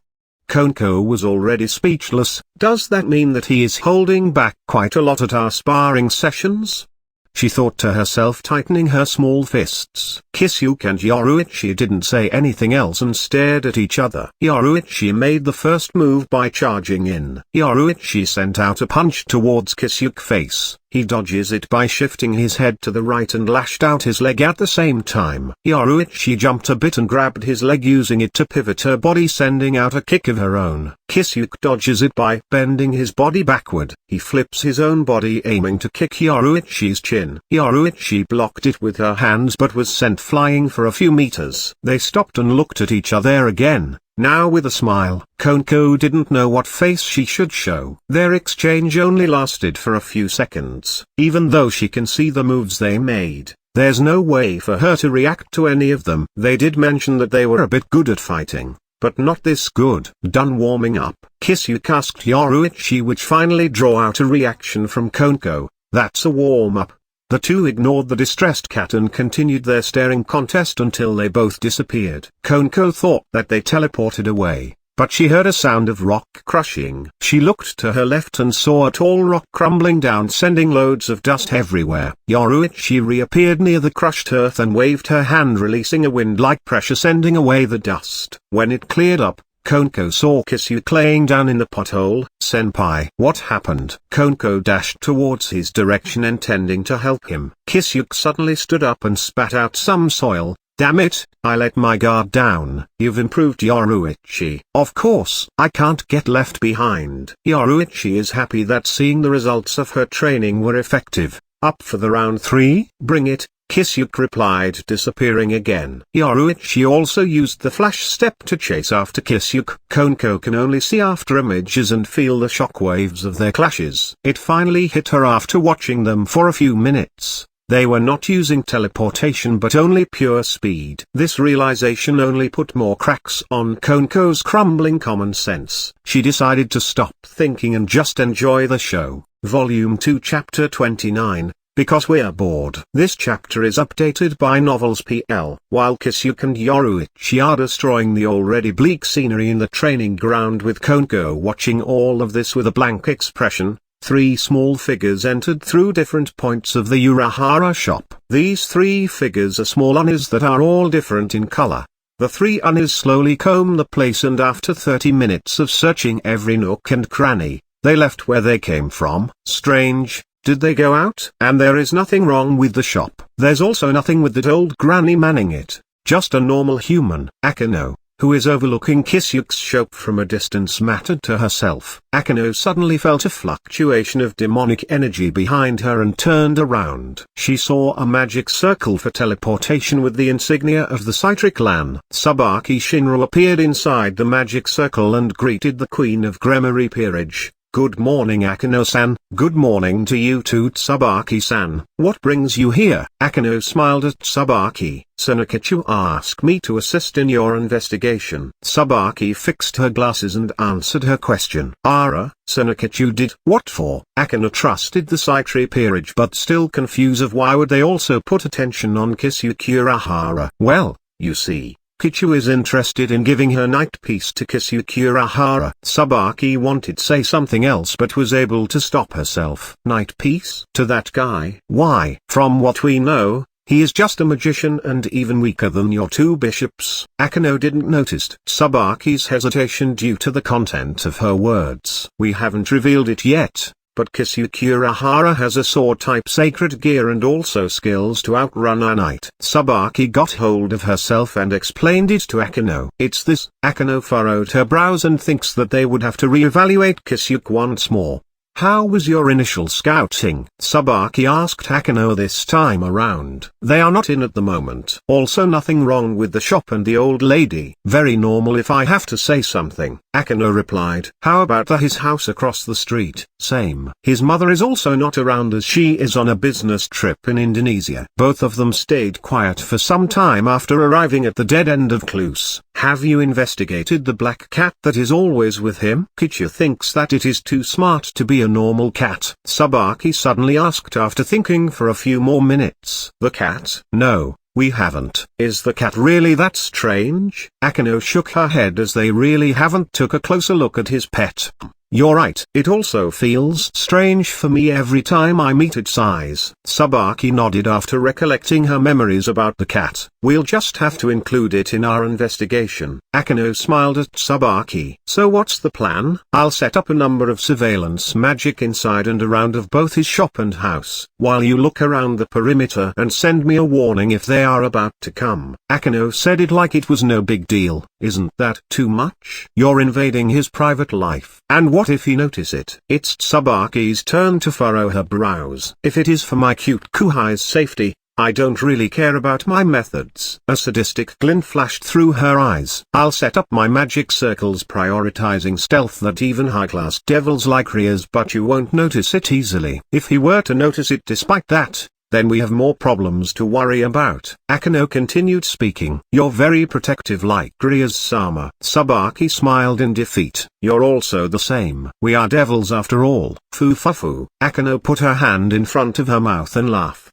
Koneko was already speechless. "Does that mean that he is holding back quite a lot at our sparring sessions?" she thought to herself, tightening her small fists. Kisuke and Yoruichi didn't say anything else and stared at each other. Yoruichi made the first move by charging in. Yoruichi sent out a punch towards Kisuke's face. He dodges it by shifting his head to the right and lashed out his leg at the same time. Yoruichi jumped a bit and grabbed his leg, using it to pivot her body, sending out a kick of her own. Kisuke dodges it by bending his body backward. He flips his own body, aiming to kick Yoruichi's chin. Yoruichi blocked it with her hands but was sent flying for a few meters. They stopped and looked at each other again, now with a smile. Koneko didn't know what face she should show. Their exchange only lasted for a few seconds. Even though she can see the moves they made, there's no way for her to react to any of them. They did mention that they were a bit good at fighting, but not this good. Done warming up, Kisuke asked Yoruichi, which finally drew out a reaction from Koneko. "That's a warm-up." The two ignored the distressed cat and continued their staring contest until they both disappeared. Koneko thought that they teleported away, but she heard a sound of rock crushing. She looked to her left and saw a tall rock crumbling down, sending loads of dust everywhere. Yoruichi reappeared near the crushed earth and waved her hand, releasing a wind-like pressure, sending away the dust. When it cleared up, Koneko saw Kisuke laying down in the pothole. "Senpai, what happened?" Koneko dashed towards his direction intending to help him. Kisuke suddenly stood up and spat out some soil. "Damn it, I let my guard down." "You've improved, Yoruichi." "Of course, I can't get left behind." Yoruichi is happy that seeing the results of her training were effective. "Up for the round 3? Bring it," Kisuke replied, disappearing again. Yoruichi also used the flash step to chase after Kisuke. Koneko can only see after images and feel the shockwaves of their clashes. It finally hit her after watching them for a few minutes. They were not using teleportation but only pure speed. This realization only put more cracks on Koneko's crumbling common sense. She decided to stop thinking and just enjoy the show. Volume 2 Chapter 29, Because We're Bored. This chapter is updated by Novels PL. While Kisuke and Yoruichi are destroying the already bleak scenery in the training ground with Koneko watching all of this with a blank expression, 3 small figures entered through different points of the Urahara shop. These 3 figures are small unis that are all different in color. The 3 unis slowly comb the place and after 30 minutes of searching every nook and cranny, they left where they came from. Strange, did they go out? And there is nothing wrong with the shop. There's also nothing with that old granny manning it. Just a normal human. Akeno, who is overlooking Kisuke's shop from a distance, mattered to herself. Akeno suddenly felt a fluctuation of demonic energy behind her and turned around. She saw a magic circle for teleportation with the insignia of the Citric Clan. Tsubaki Shinra appeared inside the magic circle and greeted the Queen of Gremory Peerage. "Good morning, Akeno-san." "Good morning to you too, Tsubaki-san. What brings you here?" Akeno smiled at Tsubaki. "Senekichu asked me to assist in your investigation." Tsubaki fixed her glasses and answered her question. Senekichu did. What for?" Akeno trusted the Citric Peerage but still confused of why would they also put attention on Kisuke Urahara. "Well, you see, Kichu is interested in giving her night piece to Kisuke Urahara." Tsubaki wanted to say something else but was able to stop herself. "Night piece? To that guy?" "Why? From what we know, he is just a magician and even weaker than your 2 bishops." Akeno didn't notice Tsubaki's hesitation due to the content of her words. "We haven't revealed it yet, but Kisuke Urahara has a sword-type sacred gear and also skills to outrun a knight." Tsubaki got hold of herself and explained it to Akeno. "It's this." Akeno furrowed her brows and thinks that they would have to re-evaluate Kisuke once more. "How was your initial scouting?" Tsubaki asked Akeno this time around. "They are not in at the moment." "Also nothing wrong with the shop and the old lady." "Very normal if I have to say something," Akeno replied. "How about his house across the street?" "Same. His mother is also not around as she is on a business trip in Indonesia." Both of them stayed quiet for some time after arriving at the dead end of clues. "Have you investigated the black cat that is always with him?" "Kichu thinks that it is too smart to be a normal cat," Tsubaki suddenly asked after thinking for a few more minutes. "The cat?" "No, we haven't." "Is the cat really that strange?" Akeno shook her head as they really haven't took a closer look at his pet. "You're right. It also feels strange for me every time I meet its eyes." Tsubaki nodded after recollecting her memories about the cat. "We'll just have to include it in our investigation." Akeno smiled at Tsubaki. "So what's the plan?" "I'll set up a number of surveillance magic inside and around of both his shop and house, while you look around the perimeter and send me a warning if they are about to come." Akeno said it like it was no big deal. "Isn't that too much? You're invading his private life. And what if he notice it?" It's Tsubaki's turn to furrow her brows. "If it is for my cute Kuoh's safety, I don't really care about my methods." A sadistic glint flashed through her eyes. "I'll set up my magic circles prioritizing stealth that even high-class devils like Ria's, but you won't notice it easily." "If he were to notice it despite that, then we have more problems to worry about." Akeno continued speaking. "You're very protective like Ria's Sama." Tsubaki smiled in defeat. "You're also the same. We are devils after all." "Foo-fa-foo." Akeno put her hand in front of her mouth and laughed.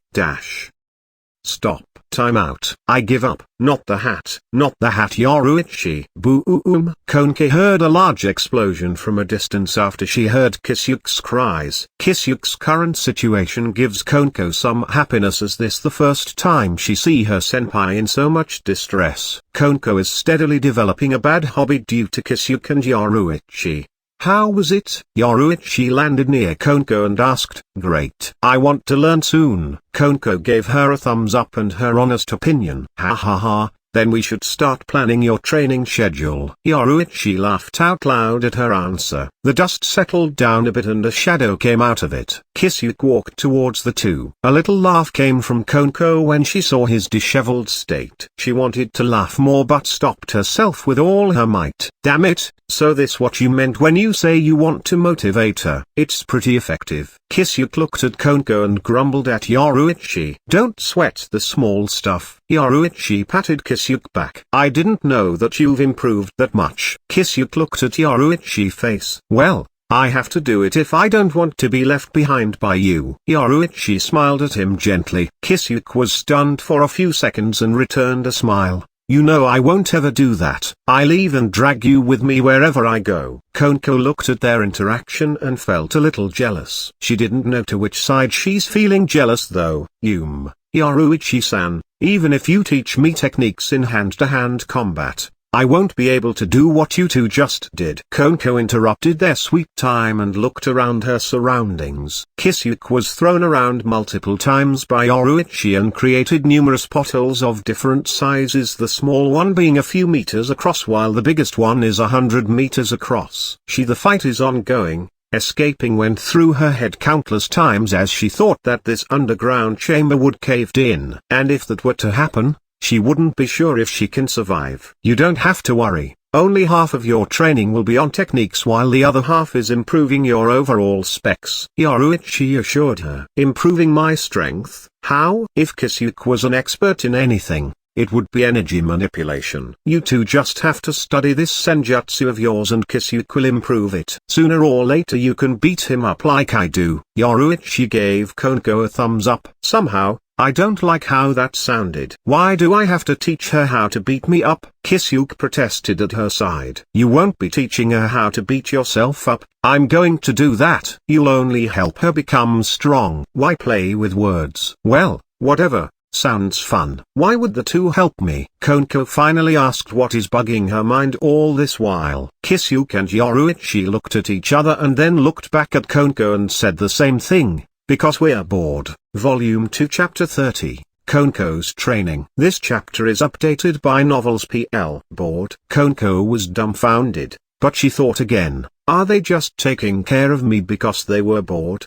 "Stop. Time out. I give up. Not the hat. Not the hat, Yoruichi. Boom. Koneko heard a large explosion from a distance after she heard Kisuke's cries. Kisuke's current situation gives Koneko some happiness, as this the first time she see her senpai in so much distress. Koneko is steadily developing a bad hobby due to Kisuke and Yoruichi. How was it? Yoruichi landed near Koneko and asked. Great. I want to learn soon. Koneko gave her a thumbs up and her honest opinion. Ha ha ha. Then we should start planning your training schedule. Yoruichi laughed out loud at her answer. The dust settled down a bit and a shadow came out of it. Kisuke walked towards the two. A little laugh came from Koneko when she saw his disheveled state. She wanted to laugh more but stopped herself with all her might. Damn it, so this what you meant when you say you want to motivate her. It's pretty effective. Kisuke looked at Koneko and grumbled at Yoruichi. Don't sweat the small stuff. Yoruichi patted Kisuke back. I didn't know that you've improved that much. Kisuke looked at Yoruichi's face. Well, I have to do it if I don't want to be left behind by you. Yoruichi smiled at him gently. Kisuke was stunned for a few seconds and returned a smile. You know I won't ever do that. I'll even drag you with me wherever I go. Koneko looked at their interaction and felt a little jealous. She didn't know to which side she's feeling jealous though. Yoruichi-san, even if you teach me techniques in hand-to-hand combat, I won't be able to do what you two just did. Koneko interrupted their sweet time and looked around her surroundings. Kisuke was thrown around multiple times by Yoruichi and created numerous potholes of different sizes, the small one being a few meters across while the biggest one is 100 meters across. The fight is ongoing. Escaping went through her head countless times as she thought that this underground chamber would cave in. And if that were to happen, she wouldn't be sure if she can survive. You don't have to worry, only half of your training will be on techniques while the other half is improving your overall specs. Yoruichi assured her. Improving my strength? How? If Kisuke was an expert in anything, it would be energy manipulation. You two just have to study this senjutsu of yours and Kisuke will improve it. Sooner or later you can beat him up like I do. Yoruichi gave Koneko a thumbs up. Somehow, I don't like how that sounded. Why do I have to teach her how to beat me up? Kisuke protested at her side. You won't be teaching her how to beat yourself up. I'm going to do that. You'll only help her become strong. Why play with words? Well, whatever. Sounds fun. Why would the two help me? Koneko finally asked what is bugging her mind all this while. Kisuke and Yoruichi looked at each other and then looked back at Koneko and said the same thing. Because we're bored. Volume 2 Chapter 30, Koneko's Training. This chapter is updated by Novels PL. Bored. Koneko was dumbfounded, but she thought again, are they just taking care of me because they were bored?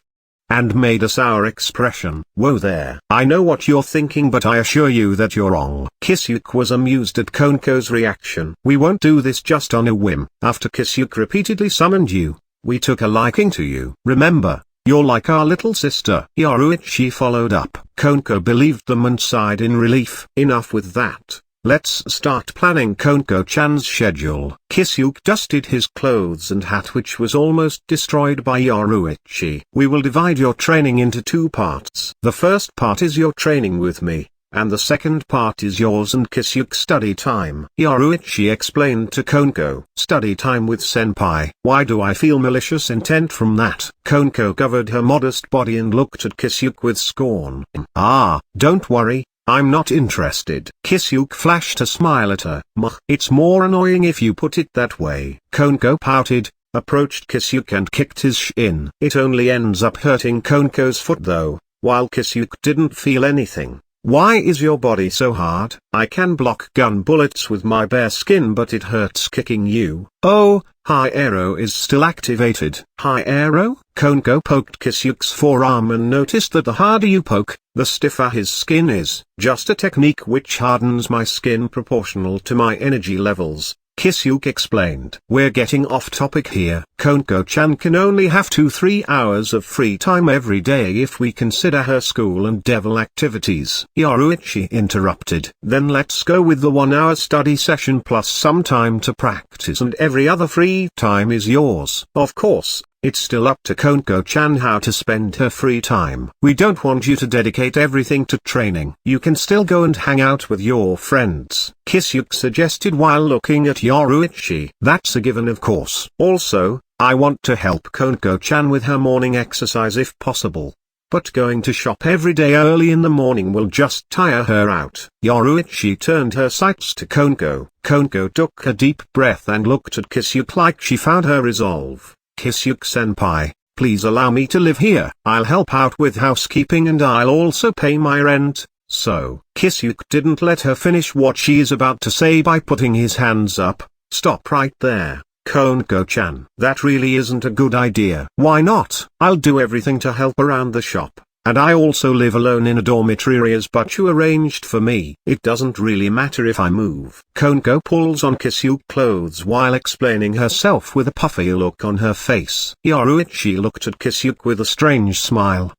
And made a sour expression. Whoa there. I know what you're thinking but I assure you that you're wrong. Kisuke was amused at Koneko's reaction. We won't do this just on a whim. After Kisuke repeatedly summoned you, we took a liking to you. Remember, you're like our little sister. Yoruichi followed up. Koneko believed them and sighed in relief. Enough with that. Let's start planning Koneko-chan's schedule. Kisuke dusted his clothes and hat which was almost destroyed by Yoruichi. We will divide your training into two parts. The first part is your training with me, and the second part is yours and Kisuke study time. Yoruichi explained to Koneko. Study time with senpai. Why do I feel malicious intent from that? Koneko covered her modest body and looked at Kisuke with scorn. Don't worry. I'm not interested. Kisuke flashed a smile at her. It's more annoying if you put it that way. Koneko pouted, approached Kisuke and kicked his shin. It only ends up hurting Koneko's foot though, while Kisuke didn't feel anything. Why is your body so hard? I can block gun bullets with my bare skin but it hurts kicking you. Oh, high arrow is still activated. High arrow? Koneko poked Kisuke's forearm and noticed that the harder you poke, the stiffer his skin is. Just a technique which hardens my skin proportional to my energy levels. Kisuke explained. We're getting off topic here. Koneko-chan can only have 2-3 hours of free time every day if we consider her school and devil activities. Yoruichi interrupted. Then let's go with the 1-hour study session plus some time to practice and every other free time is yours. Of course, It's still up to Koneko-chan how to spend her free time. We don't want you to dedicate everything to training. You can still go and hang out with your friends, Kisuke suggested while looking at Yoruichi. That's a given, of course. Also, I want to help Koneko-chan with her morning exercise if possible. But going to shop every day early in the morning will just tire her out. Yoruichi turned her sights to Koneko. Koneko took a deep breath and looked at Kisuke like she found her resolve. Kisuke-senpai, please allow me to live here. I'll help out with housekeeping and I'll also pay my rent. So, Kisuke didn't let her finish what she is about to say by putting his hands up. Stop right there, Koneko-chan. That really isn't a good idea. Why not? I'll do everything to help around the shop. And I also live alone in a dormitory as but you arranged for me. It doesn't really matter if I move. Koneko pulls on Kisuke's clothes while explaining herself with a puffy look on her face. Yoruichi looked at Kisuke with a strange smile.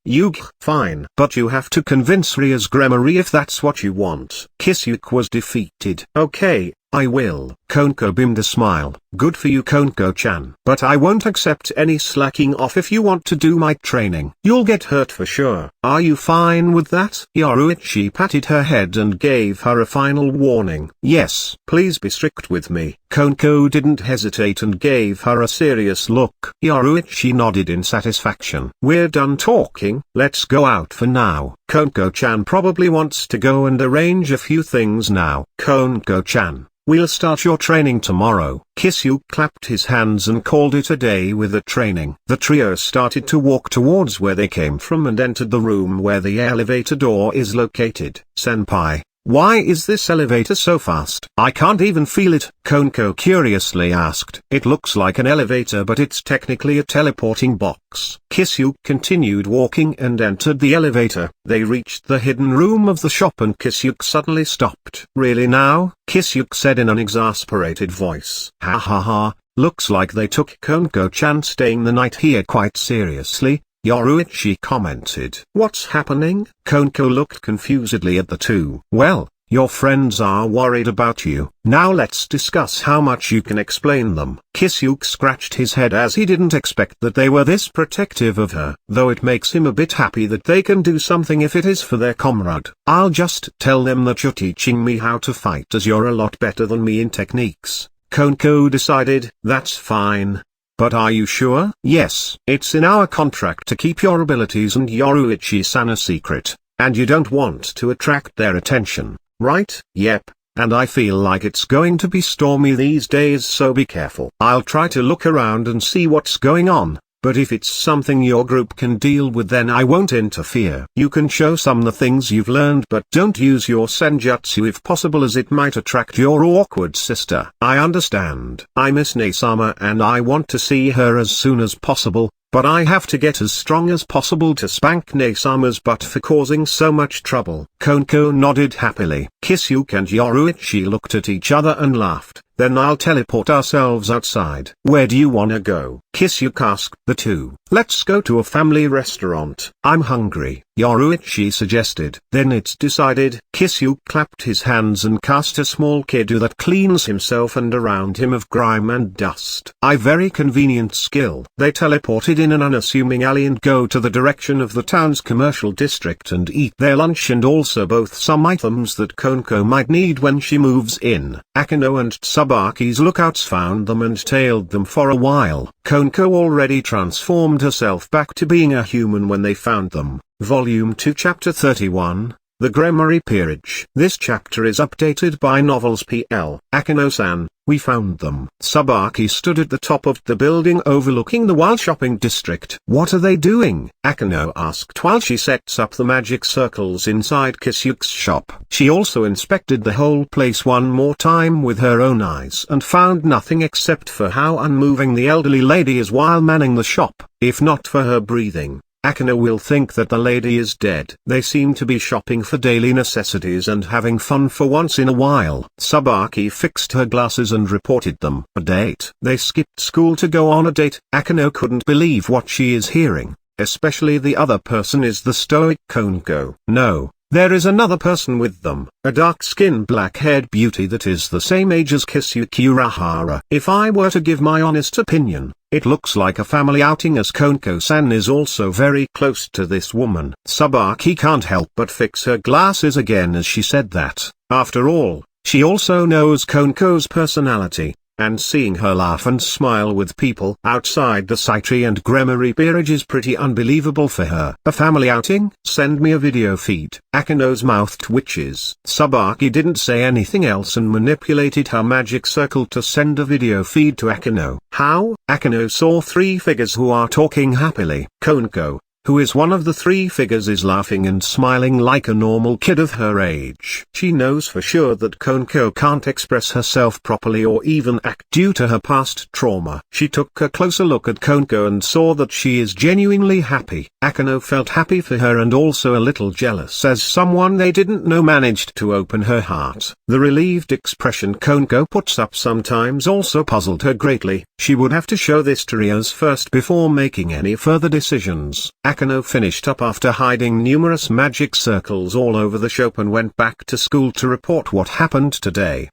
Fine. But you have to convince Ria's Gremory if that's what you want. Kisuke was defeated. Okay, I will. Koneko beamed a smile. Good for you, Koneko-chan. But I won't accept any slacking off if you want to do my training. You'll get hurt for sure. Are you fine with that? Yoruichi patted her head and gave her a final warning. Yes. Please be strict with me. Koneko didn't hesitate and gave her a serious look. Yoruichi nodded in satisfaction. We're done talking. Let's go out for now. Koneko-chan probably wants to go and arrange a few things now. Koneko-chan, we'll start your training tomorrow. Kisuke clapped his hands and called it a day with the training. The trio started to walk towards where they came from and entered the room where the elevator door is located. Senpai, why is this elevator so fast? I can't even feel it, Koneko curiously asked. It looks like an elevator but it's technically a teleporting box. Kisuke continued walking and entered the elevator. They reached the hidden room of the shop and Kisuke suddenly stopped. Really now? Kisuke said in an exasperated voice. Ha ha ha, looks like they took Koneko-chan staying the night here quite seriously. Yoruichi commented. What's happening? Koneko looked confusedly at the two. Well, your friends are worried about you. Now let's discuss how much you can explain them. Kisuke scratched his head as he didn't expect that they were this protective of her. Though it makes him a bit happy that they can do something if it is for their comrade. I'll just tell them that you're teaching me how to fight as you're a lot better than me in techniques. Koneko decided. That's fine. But are you sure? Yes. It's in our contract to keep your abilities and Yoruichi-san a secret, and you don't want to attract their attention, right? Yep. And I feel like it's going to be stormy these days, so be careful. I'll try to look around and see what's going on, but if it's something your group can deal with then I won't interfere. You can show some the things you've learned but don't use your senjutsu if possible as it might attract your awkward sister. I understand. I miss Nae-sama and I want to see her as soon as possible, but I have to get as strong as possible to spank Nae-sama's butt for causing so much trouble. Koneko nodded happily. Kisuke and Yoruichi looked at each other and laughed. Then I'll teleport ourselves outside. Where do you wanna go? Kisuke asked the two. Let's go to a family restaurant. I'm hungry, Yoruichi suggested. Then it's decided. Kisuke clapped his hands and cast a small kiddo that cleans himself and around him of grime and dust. A very convenient skill. They teleported in an unassuming alley and go to the direction of the town's commercial district and eat their lunch and also both some items that Koneko might need when she moves in. Akeno and Tsubaki's lookouts found them and tailed them for a while. Koneko already transformed herself back to being a human when they found them. Volume 2 Chapter 31, The Gremory Peerage. This chapter is updated by Novels PL. Akeno-san, we found them. Tsubaki stood at the top of the building overlooking the wild shopping district. What are they doing? Akeno asked while she sets up the magic circles inside Kisuke's shop. She also inspected the whole place one more time with her own eyes and found nothing except for how unmoving the elderly lady is while manning the shop. If not for her breathing, Akeno will think that the lady is dead. They seem to be shopping for daily necessities and having fun for once in a while. Tsubaki fixed her glasses and reported them. A date. They skipped school to go on a date. Akeno couldn't believe what she is hearing. Especially the other person is the stoic Koneko. No, there is another person with them. A dark-skinned black-haired beauty that is the same age as Kisuke Urahara. If I were to give my honest opinion, It looks like a family outing as Koneko-san is also very close to this woman. Tsubaki can't help but fix her glasses again as she said that. After all, she also knows Koneko's personality, and seeing her laugh and smile with people outside the Shitori and Gremory Peerage is pretty unbelievable for her. A family outing? Send me a video feed. Akino's mouth twitches. Tsubaki didn't say anything else and manipulated her magic circle to send a video feed to Akino. How? Akino saw three figures who are talking happily. Koneko, who is one of the three figures, is laughing and smiling like a normal kid of her age. She knows for sure that Koneko can't express herself properly or even act due to her past trauma. She took a closer look at Koneko and saw that she is genuinely happy. Akino felt happy for her and also a little jealous as someone they didn't know managed to open her heart. The relieved expression Koneko puts up sometimes also puzzled her greatly. She would have to show this to Rias first before making any further decisions. Akino finished up after hiding numerous magic circles all over the shop and went back to school to report what happened today.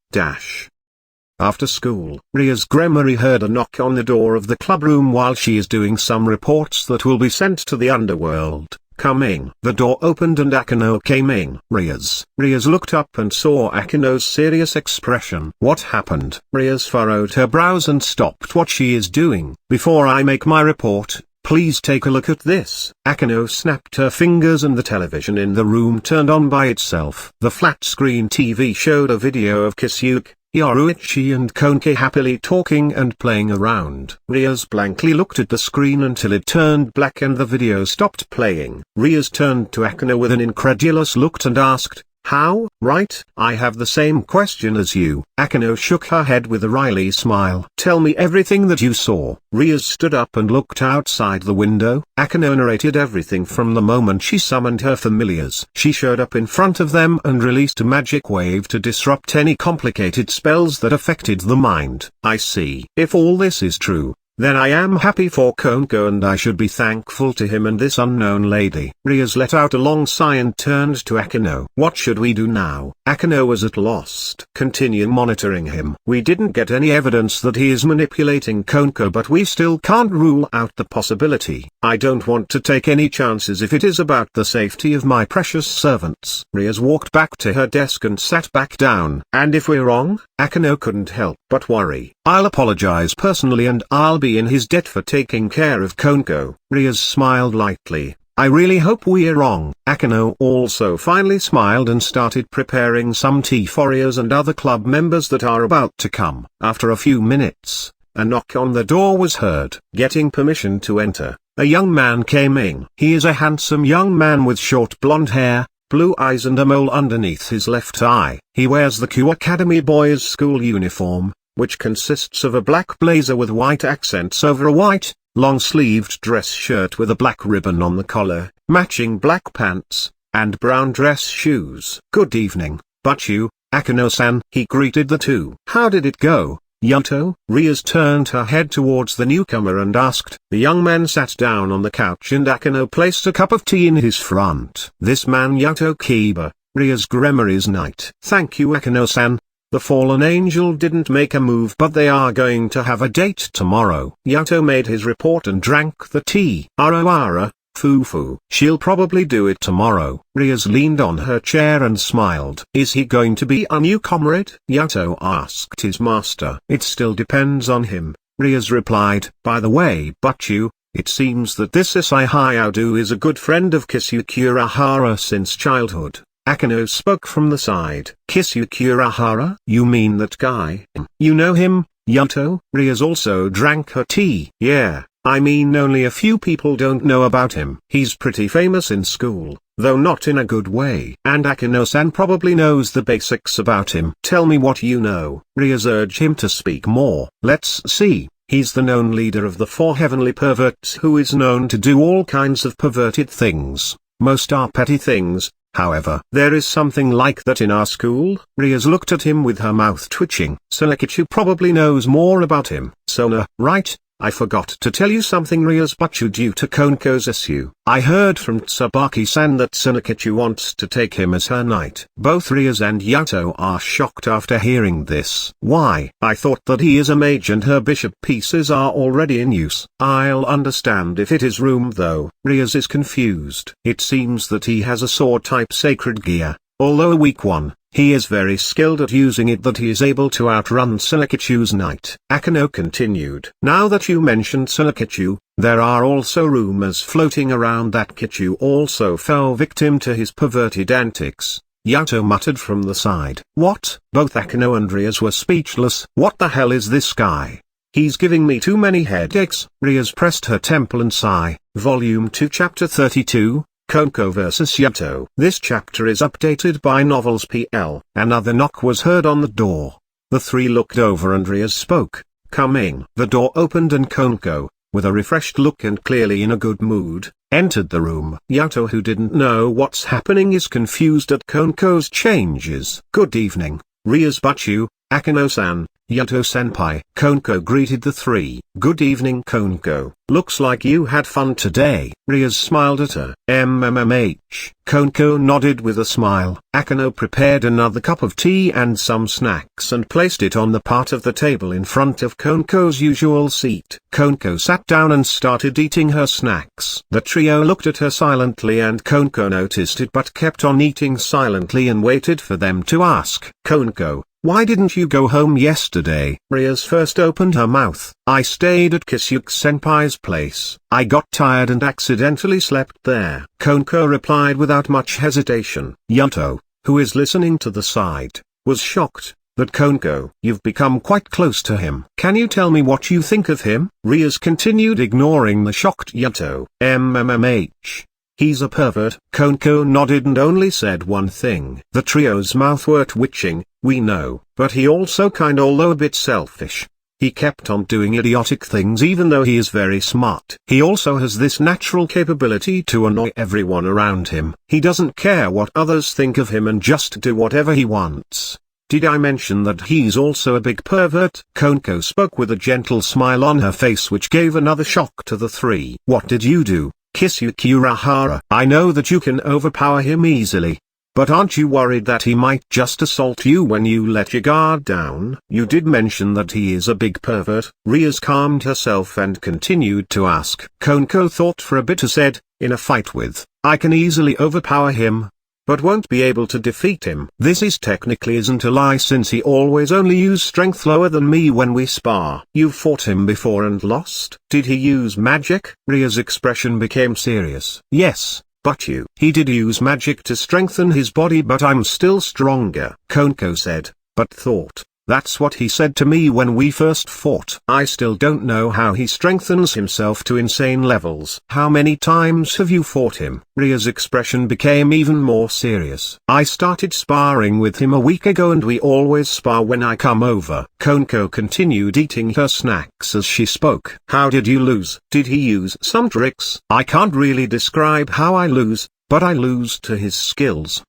After school, Ria's Gremory heard a knock on the door of the club room while she is doing some reports that will be sent to the underworld. Coming. The door opened and Akino came in. Rias looked up and saw Akino's serious expression. What happened? Rias furrowed her brows and stopped what she is doing. Before I make my report, please take a look at this. Akino snapped her fingers and the television in the room turned on by itself. The flat-screen TV showed a video of Kisuke, Yoruichi and Koneko happily talking and playing around. Rias blankly looked at the screen until it turned black and the video stopped playing. Rias turned to Akino with an incredulous look and asked, "How? Right? I have the same question as you." Akino shook her head with a wry smile. "Tell me everything that you saw." Rias stood up and looked outside the window. Akino narrated everything from the moment she summoned her familiars. She showed up in front of them and released a magic wave to disrupt any complicated spells that affected the mind. I see. If all this is true, then I am happy for Koneko and I should be thankful to him and this unknown lady. Rias let out a long sigh and turned to Akino. What should we do now? Akino was at lost. Continue monitoring him. We didn't get any evidence that he is manipulating Koneko, but we still can't rule out the possibility. I don't want to take any chances if it is about the safety of my precious servants. Rias walked back to her desk and sat back down. And if we're wrong? Akino couldn't help but worry. I'll apologize personally and I'll be in his debt for taking care of Koneko. Rias smiled lightly. I really hope we're wrong. Akino also finally smiled and started preparing some tea for Rias and other club members that are about to come. After a few minutes, a knock on the door was heard. Getting permission to enter, a young man came in. He is a handsome young man with short blonde hair, blue eyes and a mole underneath his left eye. He wears the Kuoh Academy boys' school uniform, which consists of a black blazer with white accents over a white, long-sleeved dress shirt with a black ribbon on the collar, matching black pants, and brown dress shoes. Good evening, Butchu, Akino-san, he greeted the two. How did it go, Yuuto? Rias turned her head towards the newcomer and asked. The young man sat down on the couch and Akino placed a cup of tea in his front. This man Yuuto Kiba, Rias Gremory's knight. Thank you Akino-san. The fallen angel didn't make a move but they are going to have a date tomorrow. Yuuto made his report and drank the tea. Urahara, Fufu. She'll probably do it tomorrow. Rias leaned on her chair and smiled. Is he going to be a new comrade? Yuuto asked his master. It still depends on him, Rias replied. By the way Butchu, it seems that this Isai Hayao is a good friend of Kisuke Urahara since childhood. Akino spoke from the side. Kisuke Urahara? You mean that guy? You know him, Yuuto? Rias also drank her tea. Yeah, I mean only a few people don't know about him. He's pretty famous in school, though not in a good way. And Akino-san probably knows the basics about him. Tell me what you know. Rias urged him to speak more. Let's see. He's the known leader of the 4 heavenly perverts who is known to do all kinds of perverted things. Most are petty things. However, there is something like that in our school. Rias looked at him with her mouth twitching. Selekichu probably knows more about him. Sona, right? I forgot to tell you something, Ria's but you due to Koneko's issue. I heard from Tsubaki-san that Tsunakichi wants to take him as her knight. Both Rias and Yuuto are shocked after hearing this. Why? I thought that he is a mage and her bishop pieces are already in use. I'll understand if it is room though. Rias is confused. It seems that he has a sword-type sacred gear. Although a weak one, he is very skilled at using it, that he is able to outrun Tsunakichu's knight. Akano continued. Now that you mentioned Tsunakichu, there are also rumors floating around that Kichu also fell victim to his perverted antics. Yuuto muttered from the side. What? Both Akano and Rias were speechless. What the hell is this guy? He's giving me too many headaches. Rias pressed her temple and sigh. Volume 2 Chapter 32. Koneko vs Yuuto. This chapter is updated by Novels PL. Another knock was heard on the door. The three looked over and Rias spoke. Coming. The door opened and Koneko, with a refreshed look and clearly in a good mood, entered the room. Yuuto, who didn't know what's happening, is confused at Koneko's changes. Good evening, Rias, but you, Akano-san, Yuuto-senpai. Koneko greeted the three. Good evening, Koneko. Looks like you had fun today. Rias smiled at her. MMMH. Koneko nodded with a smile. Akano prepared another cup of tea and some snacks and placed it on the part of the table in front of Koneko's usual seat. Koneko sat down and started eating her snacks. The trio looked at her silently and Koneko noticed it but kept on eating silently and waited for them to ask. Koneko, why didn't you go home yesterday? Rias first opened her mouth. I stayed at Kisuke-senpai's place. I got tired and accidentally slept there. Koneko replied without much hesitation. Yuuto, who is listening to the side, was shocked. But Koneko, you've become quite close to him. Can you tell me what you think of him? Rias continued, ignoring the shocked Yuuto. MMMH. He's a pervert. Koneko nodded and only said one thing. The trio's mouth were twitching. We know, but he also although a bit selfish. He kept on doing idiotic things even though he is very smart. He also has this natural capability to annoy everyone around him. He doesn't care what others think of him and just do whatever he wants. Did I mention that he's also a big pervert? Koneko spoke with a gentle smile on her face, which gave another shock to the three. What did you do, Kisuke Urahara? I know that you can overpower him easily. But aren't you worried that he might just assault you when you let your guard down? You did mention that he is a big pervert. Rias calmed herself and continued to ask. Koneko thought for a bit and said, in a fight with, I can easily overpower him, but won't be able to defeat him. This is technically isn't a lie, since he always only use strength lower than me when we spar. You fought him before and lost? Did he use magic? Ria's expression became serious. Yes. But he did use magic to strengthen his body, but I'm still stronger. Koneko said, but thought, that's what he said to me when we first fought. I still don't know how he strengthens himself to insane levels. How many times have you fought him? Ria's expression became even more serious. I started sparring with him a week ago and we always spar when I come over. Koneko continued eating her snacks as she spoke. How did you lose? Did he use some tricks? I can't really describe how I lose, but I lose to his skills.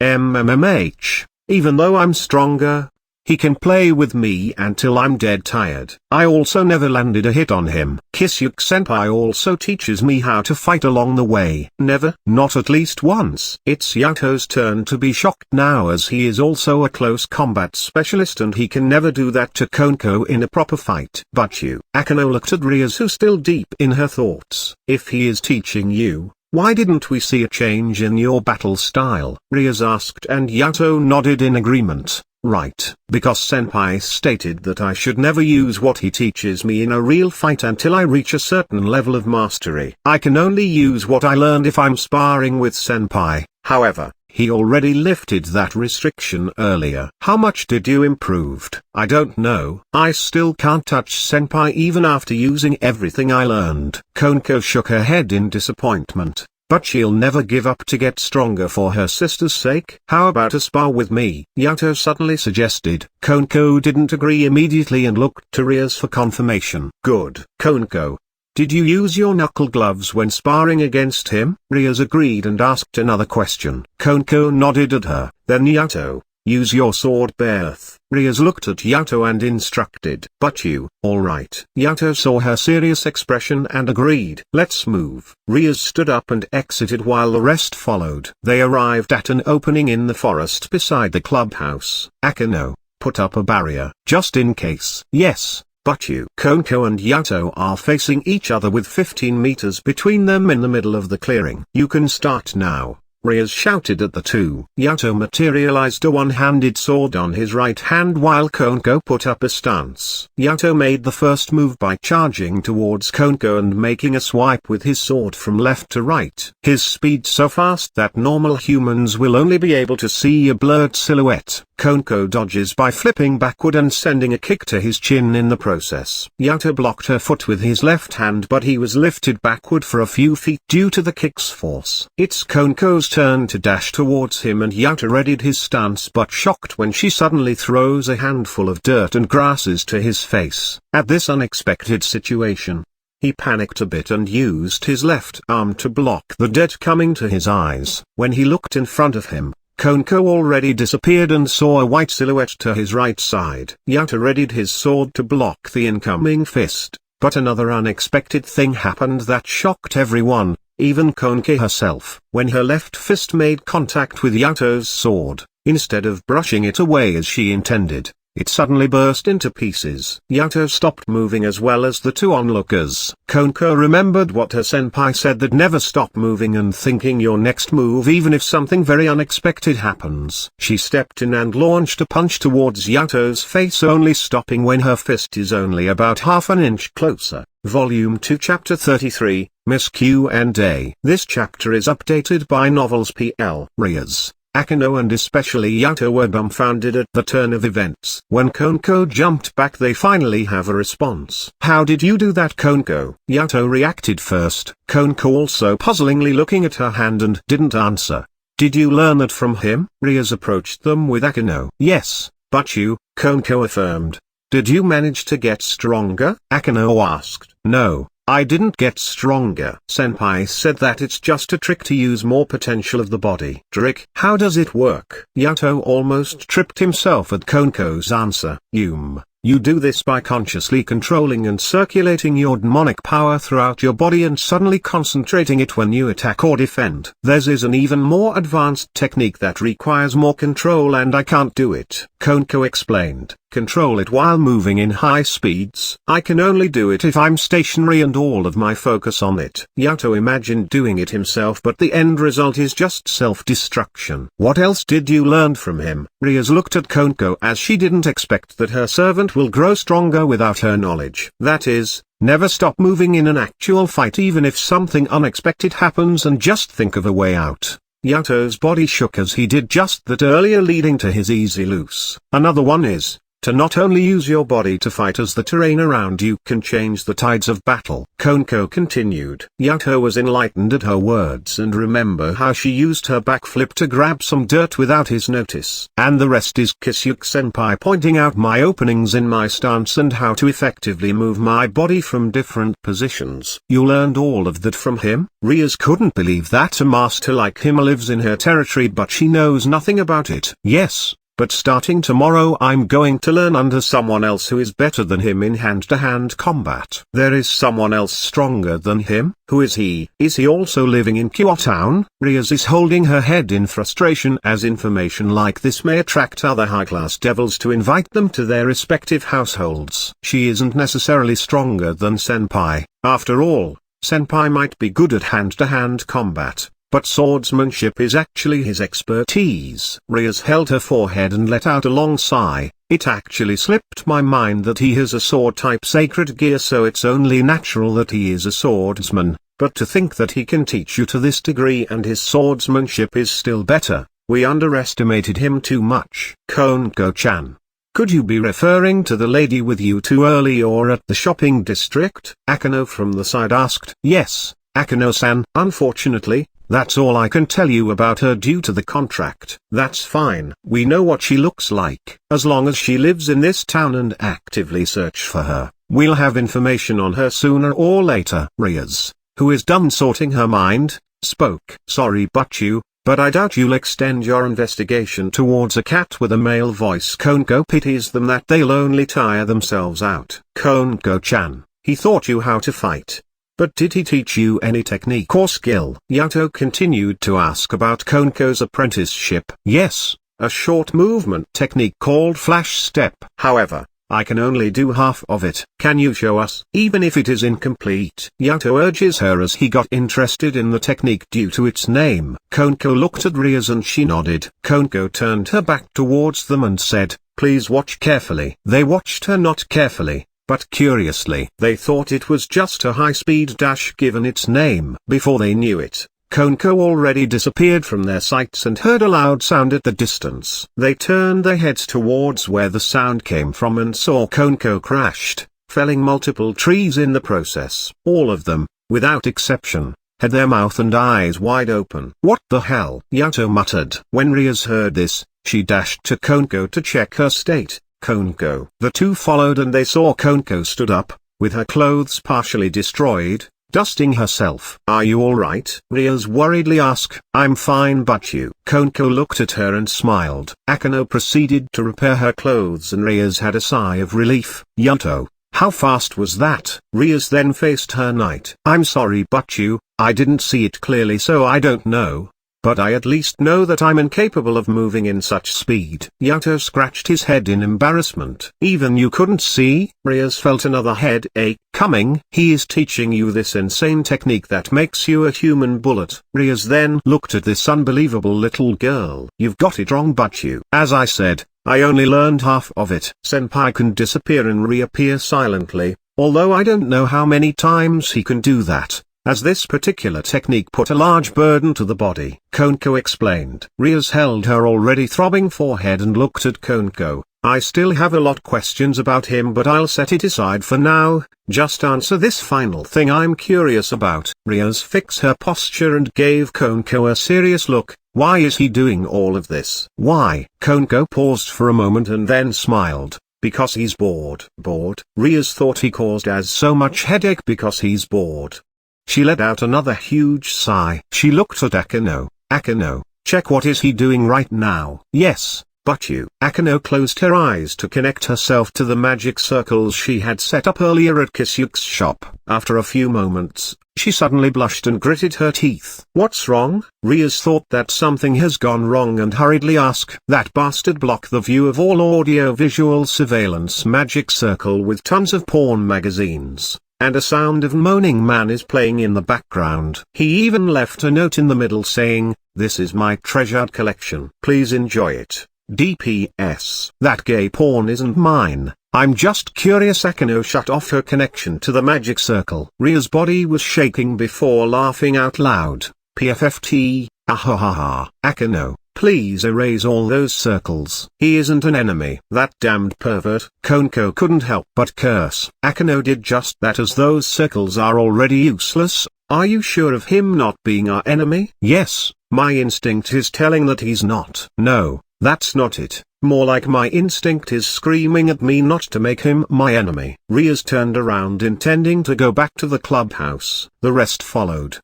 MMMH. Even though I'm stronger, he can play with me until I'm dead tired. I also never landed a hit on him. Kisuke-senpai also teaches me how to fight along the way. Never? Not at least once. It's Yuuto's turn to be shocked now, as he is also a close combat specialist and he can never do that to Koneko in a proper fight. But you. Akano looked at Rias, who still deep in her thoughts. If he is teaching you, why didn't we see a change in your battle style? Rias asked and Yuuto nodded in agreement. Right, because senpai stated that I should never use what he teaches me in a real fight until I reach a certain level of mastery. I can only use what I learned if I'm sparring with senpai. However, he already lifted that restriction earlier. How much did you improved? I don't know. I still can't touch senpai even after using everything I learned. Koneko shook her head in disappointment. But she'll never give up to get stronger for her sister's sake. How about a spar with me? Yuuto suddenly suggested. Koneko didn't agree immediately and looked to Rias for confirmation. Good. Koneko, did you use your knuckle gloves when sparring against him? Rias agreed and asked another question. Koneko nodded at her. Then Yuuto, use your sword birth. Rias looked at Yuuto and instructed. But you, alright. Yuuto saw her serious expression and agreed. Let's move. Rias stood up and exited while the rest followed. They arrived at an opening in the forest beside the clubhouse. Akeno, put up a barrier, just in case. Yes. But you, Koneko and Yuuto are facing each other with 15 meters between them in the middle of the clearing. You can start now. Rias shouted at the two. Yuuto materialized a one-handed sword on his right hand while Koneko put up a stance. Yuuto made the first move by charging towards Koneko and making a swipe with his sword from left to right. His speed so fast that normal humans will only be able to see a blurred silhouette. Koneko dodges by flipping backward and sending a kick to his chin in the process. Yuuto blocked her foot with his left hand, but he was lifted backward for a few feet due to the kick's force. It's Koneko's turn to dash towards him, and Yuuto readied his stance but shocked when she suddenly throws a handful of dirt and grasses to his face. At this unexpected situation, he panicked a bit and used his left arm to block the dirt coming to his eyes. When he looked in front of him, Koneko already disappeared and saw a white silhouette to his right side. Yuuto readied his sword to block the incoming fist, but another unexpected thing happened that shocked everyone, even Koneko herself. When her left fist made contact with Yuuto's sword, instead of brushing it away as she intended, it suddenly burst into pieces. Yuuto stopped moving as well as the two onlookers. Koneko remembered what her senpai said, that never stop moving and thinking your next move even if something very unexpected happens. She stepped in and launched a punch towards Yuuto's face, only stopping when her fist is only about half an inch closer. Volume 2 Chapter 33, Miss Q&A. This chapter is updated by Novels PL. Rias, Akeno and especially Yuuto were dumbfounded at the turn of events. When Koneko jumped back, they finally have a response. How did you do that, Koneko? Yuuto reacted first, Koneko also puzzlingly looking at her hand and didn't answer. Did you learn that from him? Rias approached them with Akeno. Yes, but you, Koneko affirmed. Did you manage to get stronger? Akeno asked. No, I didn't get stronger. Senpai said that it's just a trick to use more potential of the body. Trick? How does it work? Yuuto almost tripped himself at Koneko's answer. You do this by consciously controlling and circulating your demonic power throughout your body and suddenly concentrating it when you attack or defend. This is an even more advanced technique that requires more control, and I can't do it. Koneko explained. Control it while moving in high speeds. I can only do it if I'm stationary and all of my focus on it. Yuuto imagined doing it himself, but the end result is just self-destruction. What else did you learn from him? Rias looked at Koneko as she didn't expect that her servant will grow stronger without her knowledge. That is, never stop moving in an actual fight even if something unexpected happens, and just think of a way out. Yuuto's body shook as he did just that earlier, leading to his easy loose. Another one is to not only use your body to fight, as the terrain around you can change the tides of battle. Koneko continued. Yuuto was enlightened at her words and remember how she used her backflip to grab some dirt without his notice. And the rest is Kisuke senpai pointing out my openings in my stance and how to effectively move my body from different positions. You learned all of that from him? Rias couldn't believe that a master like him lives in her territory, but she knows nothing about it. Yes. But starting tomorrow I'm going to learn under someone else who is better than him in hand-to-hand combat. There is someone else stronger than him? Who is he? Is he also living in Kuoh town? Rias is holding her head in frustration, as information like this may attract other high-class devils to invite them to their respective households. She isn't necessarily stronger than senpai. After all, senpai might be good at hand-to-hand combat, but swordsmanship is actually his expertise. Rias held her forehead and let out a long sigh. It actually slipped my mind that he has a sword-type sacred gear, so it's only natural that he is a swordsman, but to think that he can teach you to this degree and his swordsmanship is still better, we underestimated him too much. Koneko-chan, could you be referring to the lady with you too early or at the shopping district? Akeno from the side asked. Yes, Akeno-san. Unfortunately, that's all I can tell you about her due to the contract. That's fine. We know what she looks like. As long as she lives in this town and actively search for her, we'll have information on her sooner or later. Rias, who is done sorting her mind, spoke. Sorry, but you, but I doubt you'll extend your investigation towards a cat with a male voice. Koneko pities them that they'll only tire themselves out. Koneko-chan, he taught you how to fight. But did he teach you any technique or skill? Yuuto continued to ask about Koneko's apprenticeship. Yes, a short movement technique called flash step. However, I can only do half of it. Can you show us? Even if it is incomplete. Yuuto urges her as he got interested in the technique due to its name. Koneko looked at Rias and she nodded. Koneko turned her back towards them and said, "Please watch carefully." They watched her not carefully, but curiously. They thought it was just a high-speed dash given its name. Before they knew it, Koneko already disappeared from their sights and heard a loud sound at the distance. They turned their heads towards where the sound came from and saw Koneko crashed, felling multiple trees in the process. All of them, without exception, had their mouth and eyes wide open. "What the hell?" Yuuto muttered. When Rias heard this, she dashed to Koneko to check her state. Koneko. The two followed and they saw Koneko stood up, with her clothes partially destroyed, dusting herself. "Are you alright?" Rias worriedly asked. "I'm fine, but you?" Koneko looked at her and smiled. Akano proceeded to repair her clothes and Rias had a sigh of relief. "Yuuto, how fast was that?" Rias then faced her knight. "I'm sorry, but I didn't see it clearly, so I don't know. But I at least know that I'm incapable of moving in such speed." Yuuto scratched his head in embarrassment. "Even you couldn't see?" Rias felt another headache coming. "He is teaching you this insane technique that makes you a human bullet." Rias then looked at this unbelievable little girl. "You've got it wrong, but as I said, I only learned half of it." Senpai can disappear and reappear silently, although I don't know how many times he can do that, as this particular technique put a large burden to the body. Koneko explained. Rias held her already throbbing forehead and looked at Koneko. "I still have a lot questions about him, but I'll set it aside for now. Just answer this final thing I'm curious about." Rias fixed her posture and gave Koneko a serious look. "Why is he doing all of this?" "Why?" Koneko paused for a moment and then smiled. "Because he's bored." Bored? Rias thought he caused us so much headache because he's bored. She let out another huge sigh. She looked at Akano. "Akano, check what is he doing right now?" "Yes, but Akano closed her eyes to connect herself to the magic circles she had set up earlier at Kisuke's shop. After a few moments, she suddenly blushed and gritted her teeth. "What's wrong?" Rias thought that something has gone wrong and hurriedly asked. "That bastard blocked the view of all audio-visual surveillance magic circle with tons of porn magazines. And a sound of moaning man is playing in the background. He even left a note in the middle saying, 'This is my treasured collection. Please enjoy it. DPS. That gay porn isn't mine. I'm just curious.'" Akano shut off her connection to the magic circle. Ria's body was shaking before laughing out loud. "PFFT, ahahaha. Akano, please erase all those circles. He isn't an enemy." "That damned pervert." Koneko couldn't help but curse. Akano did just that, as those circles are already useless. "Are you sure of him not being our enemy?" "Yes, my instinct is telling that he's not." "No, that's not it. More like my instinct is screaming at me not to make him my enemy." Rias turned around intending to go back to the clubhouse. The rest followed.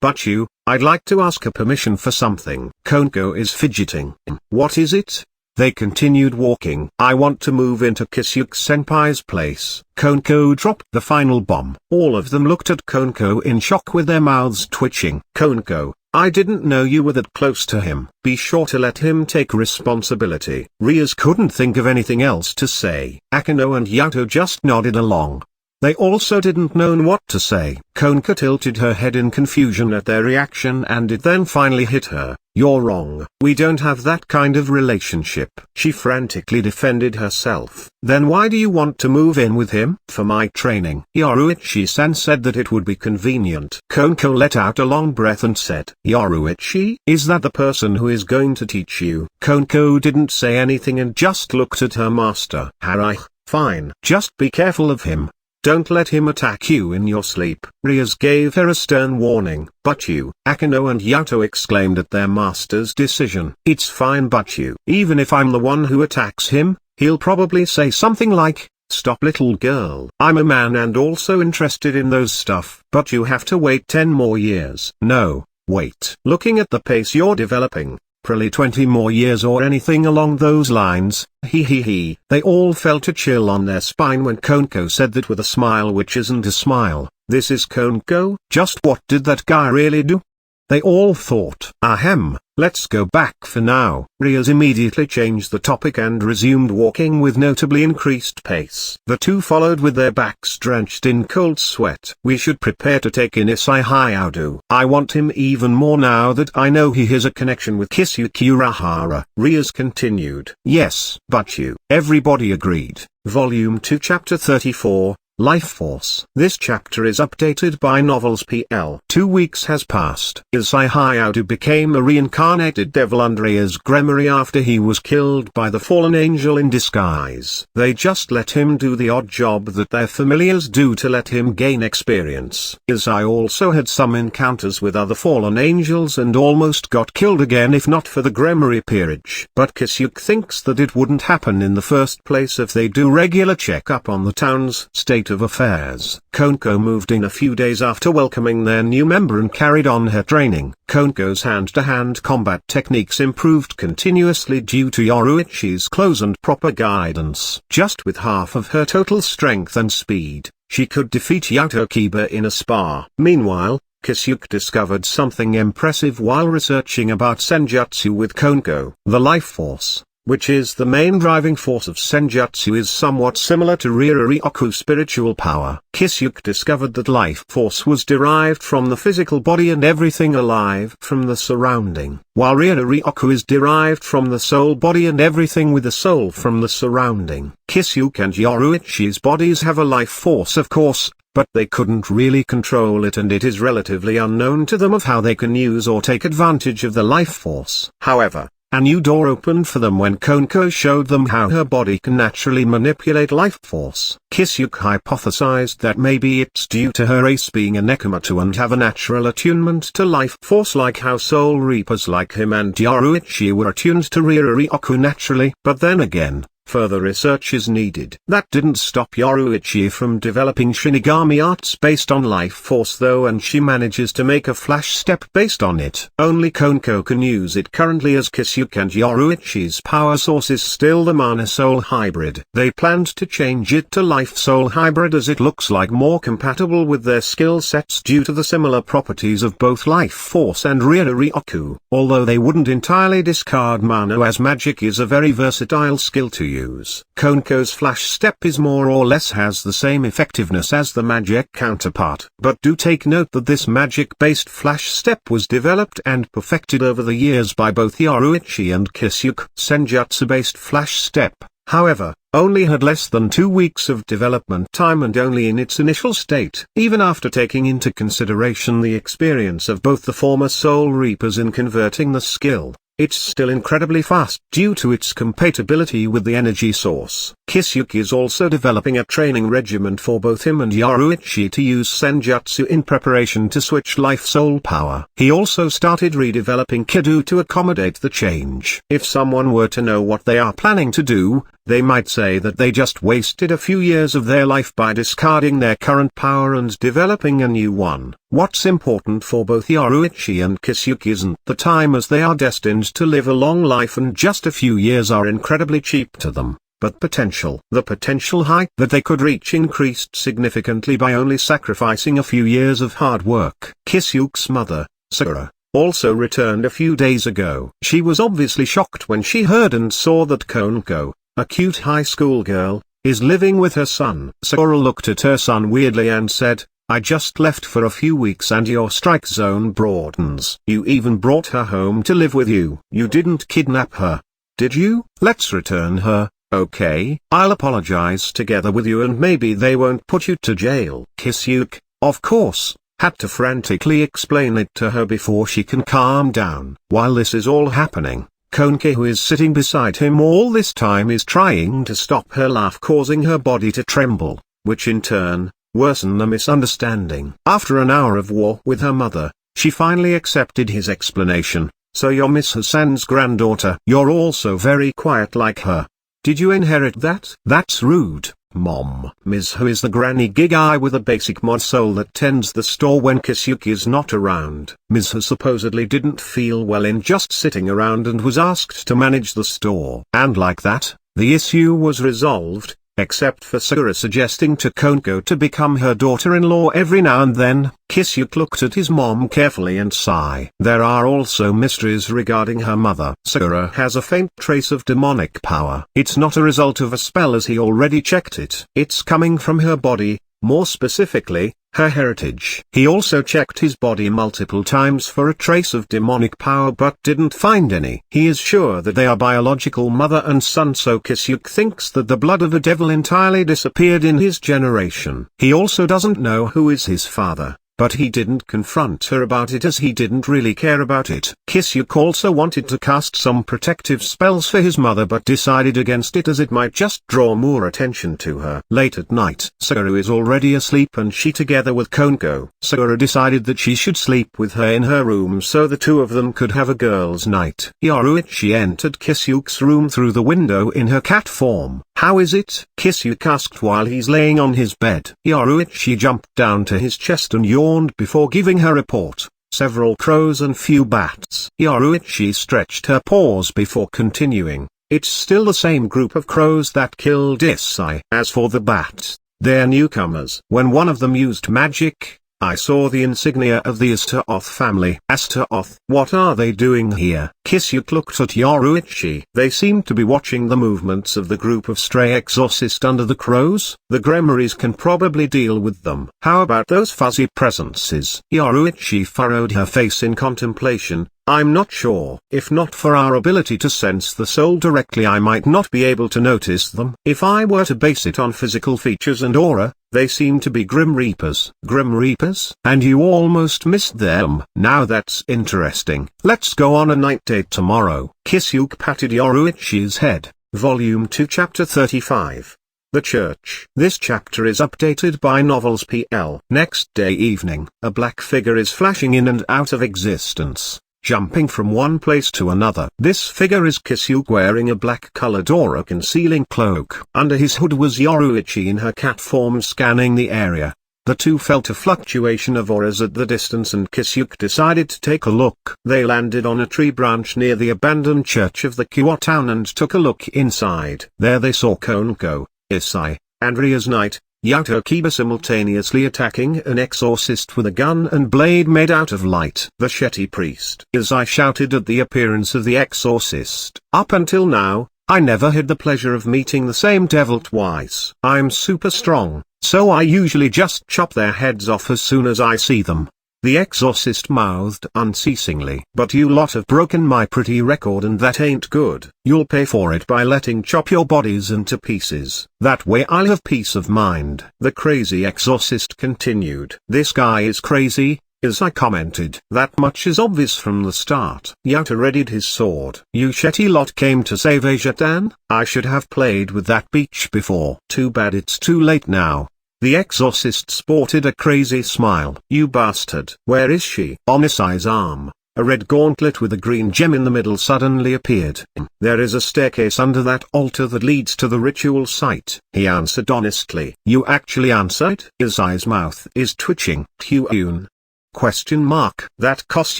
But I'd like to ask a permission for something." Koneko is fidgeting. "What is it?" They continued walking. "I want to move into Kisuke-senpai's place." Koneko dropped the final bomb. All of them looked at Koneko in shock with their mouths twitching. "Koneko, I didn't know you were that close to him. Be sure to let him take responsibility." Rias couldn't think of anything else to say. Akano and Yuuto just nodded along. They also didn't know what to say. Koneko tilted her head in confusion at their reaction and it then finally hit her. "You're wrong. We don't have that kind of relationship." She frantically defended herself. "Then why do you want to move in with him?" "For my training." Yoruichi-san said that it would be convenient. Koneko let out a long breath and said, "Yoruichi? Is that the person who is going to teach you?" Koneko didn't say anything and just looked at her master. "Harai, fine. Just be careful of him. Don't let him attack you in your sleep." Rias gave her a stern warning. "But Akano and Yuuto exclaimed at their master's decision. "It's fine, but even if I'm the one who attacks him, he'll probably say something like, 'Stop, little girl. I'm a man and also interested in those stuff.' But you have to wait 10 more years." "No, Wait. Looking at the pace you're developing, probably 20 more years or anything along those lines, he. They all felt a chill on their spine when Koneko said that with a smile which isn't a smile. This is Koneko? Just what did that guy really do? They all thought, ahem, let's go back for now. Rias immediately changed the topic and resumed walking with notably increased pace. The two followed with their backs drenched in cold sweat. We should prepare to take in Isai Hayaudu. I want him even more now that I know he has a connection with Kisuke Urahara. Rias continued. Yes, but you. Everybody agreed. Volume 2 Chapter 34. Life Force. This chapter is updated by Novels PL. 2 weeks has passed. Isai Hayaudu became a reincarnated devil under Ria's Gremory after he was killed by the fallen angel in disguise. They just let him do the odd job that their familiars do to let him gain experience. Isai also had some encounters with other fallen angels and almost got killed again if not for the Gremory Peerage. But Kisuke thinks that it wouldn't happen in the first place if they do regular check-up on the town's state of affairs. Koneko moved in a few days after welcoming their new member and carried on her training. Koneko's hand-to-hand combat techniques improved continuously due to Yoruichi's close and proper guidance. Just with half of her total strength and speed, she could defeat Yuuto Kiba in a spar. Meanwhile, Kisuke discovered something impressive while researching about senjutsu with Koneko. The life force, which is the main driving force of senjutsu, is somewhat similar to Ryuriko's spiritual power. Kisuke discovered that life force was derived from the physical body and everything alive from the surrounding, while Ryuriko is derived from the soul body and everything with the soul from the surrounding. Kisuke and Yoruichi's bodies have a life force of course, but they couldn't really control it and it is relatively unknown to them of how they can use or take advantage of the life force. However, a new door opened for them when Koneko showed them how her body can naturally manipulate life force. Kisuke hypothesized that maybe it's due to her race being a Nekomato and have a natural attunement to life force like how Soul Reapers like him and Yoruichi were attuned to Ryuriko naturally. But then again, further research is needed. That didn't stop Yoruichi from developing Shinigami arts based on life force though, and she manages to make a flash step based on it. Only Koneko can use it currently as Kisuke and Yoruichi's power source is still the Mana Soul Hybrid. They planned to change it to Life Soul Hybrid as it looks like more compatible with their skill sets due to the similar properties of both life force and Ryuriko. Although they wouldn't entirely discard Mana as magic is a very versatile skill to use. Koneko's flash step is more or less has the same effectiveness as the magic counterpart. But do take note that this magic-based flash step was developed and perfected over the years by both Yoruichi and Kisuke. Senjutsu-based flash step, however, only had less than 2 weeks of development time and only in its initial state. Even after taking into consideration the experience of both the former Soul Reapers in converting the skill, it's still incredibly fast due to its compatibility with the energy source. Kisuke is also developing a training regimen for both him and Yoruichi to use senjutsu in preparation to switch life soul power. He also started redeveloping Kido to accommodate the change. If someone were to know what they are planning to do, they might say that they just wasted a few years of their life by discarding their current power and developing a new one. What's important for both Yoruichi and Kisuke isn't the time, as they are destined to live a long life and just a few years are incredibly cheap to them, but potential. The potential height that they could reach increased significantly by only sacrificing a few years of hard work. Kisuke's mother, Sakura, also returned a few days ago. She was obviously shocked when she heard and saw that Koneko, a cute high school girl, is living with her son. Sakura looked at her son weirdly and said, "I just left for a few weeks and your strike zone broadens. You even brought her home to live with you. You didn't kidnap her, did you? Let's return her, okay? I'll apologize together with you and maybe they won't put you to jail." Kisuke, of course, had to frantically explain it to her before she can calm down. While this is all happening, Koneko, who is sitting beside him all this time, is trying to stop her laugh, causing her body to tremble, which in turn worsen the misunderstanding. After an hour of war with her mother, she finally accepted his explanation. "So you're Miss Hassan's granddaughter. You're also very quiet like her. Did you inherit that? That's rude, Mom. Ms. Ho is the granny guy with a basic mod soul that tends the store when Kisuke is not around. Ms. Ho supposedly didn't feel well in just sitting around and was asked to manage the store. And like that, the issue was resolved, except for Sakura suggesting to Koneko to become her daughter-in-law every now and then. Kisuke looked at his mom carefully and sighed. There are also mysteries regarding her mother. Sakura has a faint trace of demonic power. It's not a result of a spell as he already checked it. It's coming from her body, more specifically, her heritage. He also checked his body multiple times for a trace of demonic power but didn't find any. He is sure that they are biological mother and son, so Kisuke thinks that the blood of a devil entirely disappeared in his generation. He also doesn't know who is his father, but he didn't confront her about it as he didn't really care about it. Kisuke also wanted to cast some protective spells for his mother but decided against it as it might just draw more attention to her. Late at night, Sakura is already asleep and she together with Koneko. Sakura decided that she should sleep with her in her room so the two of them could have a girls' night. Yoruichi entered Kisuke's room through the window in her cat form. How is it? Kisuke asked while he's laying on his bed. Yoruichi jumped down to his chest and yawned before giving her report. Several crows and few bats. Yoruichi stretched her paws before continuing. It's still the same group of crows that killed Isai. As for the bats, they're newcomers. When one of them used magic, I saw the insignia of the Astaroth family. Astaroth? What are they doing here? Kisuke looked at Yoruichi. They seemed to be watching the movements of the group of stray exorcists under the crows. The Gremorys can probably deal with them. How about those fuzzy presences? Yoruichi furrowed her face in contemplation. I'm not sure. If not for our ability to sense the soul directly, I might not be able to notice them. If I were to base it on physical features and aura, they seem to be Grim Reapers. Grim Reapers? And you almost missed them. Now that's interesting. Let's go on a night date tomorrow. Kisuke patted Yoruichi's head. Volume 2 Chapter 35. The Church. This chapter is updated by Novels PL. Next day evening, a black figure is flashing in and out of existence, jumping from one place to another. This figure is Kisuke wearing a black-colored aura-concealing cloak. Under his hood was Yoruichi in her cat form scanning the area. The two felt a fluctuation of auras at the distance and Kisuke decided to take a look. They landed on a tree branch near the abandoned church of the Kuoh town and took a look inside. There they saw Koneko, Isai, and Ria's knight, Yuuto simultaneously attacking an exorcist with a gun and blade made out of light. The Shetty priest. Isai shouted at the appearance of the exorcist. Up until now, I never had the pleasure of meeting the same devil twice. I'm super strong, so I usually just chop their heads off as soon as I see them. The exorcist mouthed unceasingly. But you lot have broken my pretty record and that ain't good. You'll pay for it by letting chop your bodies into pieces. That way I'll have peace of mind. The crazy exorcist continued. This guy is crazy, as I commented. That much is obvious from the start. Yuuto readied his sword. You Shetty lot came to save Ajatan? I should have played with that beach before. Too bad it's too late now. The exorcist sported a crazy smile. You bastard. Where is she? On Isai's arm, a red gauntlet with a green gem in the middle suddenly appeared. There is a staircase under that altar that leads to the ritual site. He answered honestly. You actually answered? Isai's mouth is twitching. Tune. Question mark. That cost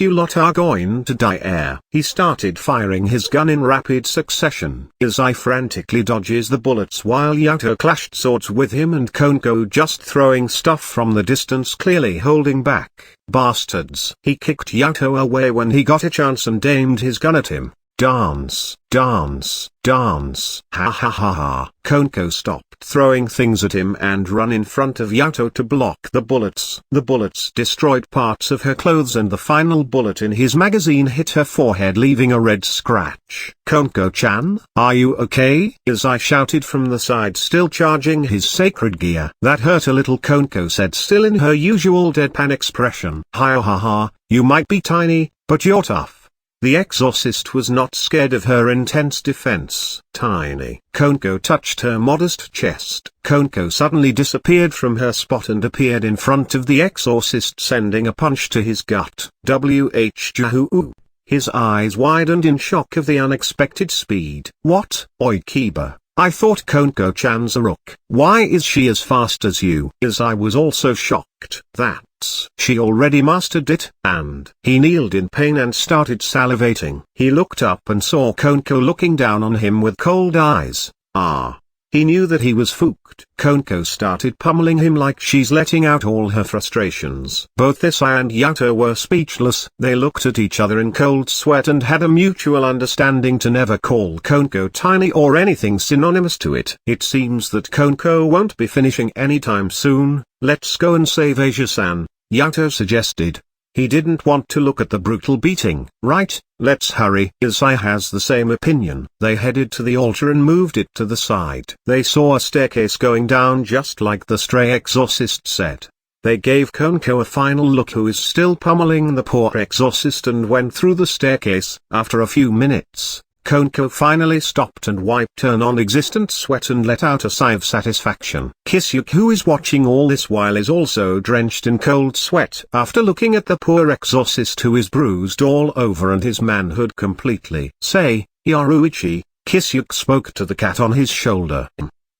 you lot are going to die air. He started firing his gun in rapid succession. Isai frantically dodges the bullets while Yuuto clashed swords with him and Koneko just throwing stuff from the distance clearly holding back. Bastards. He kicked Yuuto away when he got a chance and aimed his gun at him. Dance, dance, dance. Ha ha ha ha. Koneko stopped throwing things at him and ran in front of Yuuto to block the bullets. The bullets destroyed parts of her clothes and the final bullet in his magazine hit her forehead leaving a red scratch. Koneko-chan, are you okay? Isai shouted from the side still charging his sacred gear. That hurt a little, Koneko said still in her usual deadpan expression. Ha ha ha, you might be tiny, but you're tough. The exorcist was not scared of her intense defense. Tiny. Koneko touched her modest chest. Koneko suddenly disappeared from her spot and appeared in front of the exorcist sending a punch to his gut. Whoo! His eyes widened in shock of the unexpected speed. What? Oi Kiba. I thought Koneko-chan's a rook. Why is she as fast as you? As I was also shocked. That's, she already mastered it, and he kneeled in pain and started salivating. He looked up and saw Koneko looking down on him with cold eyes. Ah. He knew that he was fooked. Koneko started pummeling him like she's letting out all her frustrations. Both Isai and Yuuto were speechless. They looked at each other in cold sweat and had a mutual understanding to never call Koneko tiny or anything synonymous to it. It seems that Koneko won't be finishing anytime soon. Let's go and save Asia-san, Yuuto suggested. He didn't want to look at the brutal beating. Right, let's hurry. Isai has the same opinion. They headed to the altar and moved it to the side. They saw a staircase going down just like the stray exorcist said. They gave Koneko a final look, who is still pummeling the poor exorcist, and went through the staircase. After a few minutes, Koneko finally stopped and wiped her non-existent sweat and let out a sigh of satisfaction. Kisuke, who is watching all this while, is also drenched in cold sweat. After looking at the poor exorcist, who is bruised all over and his manhood completely. Say, Yoruichi, Kisuke spoke to the cat on his shoulder.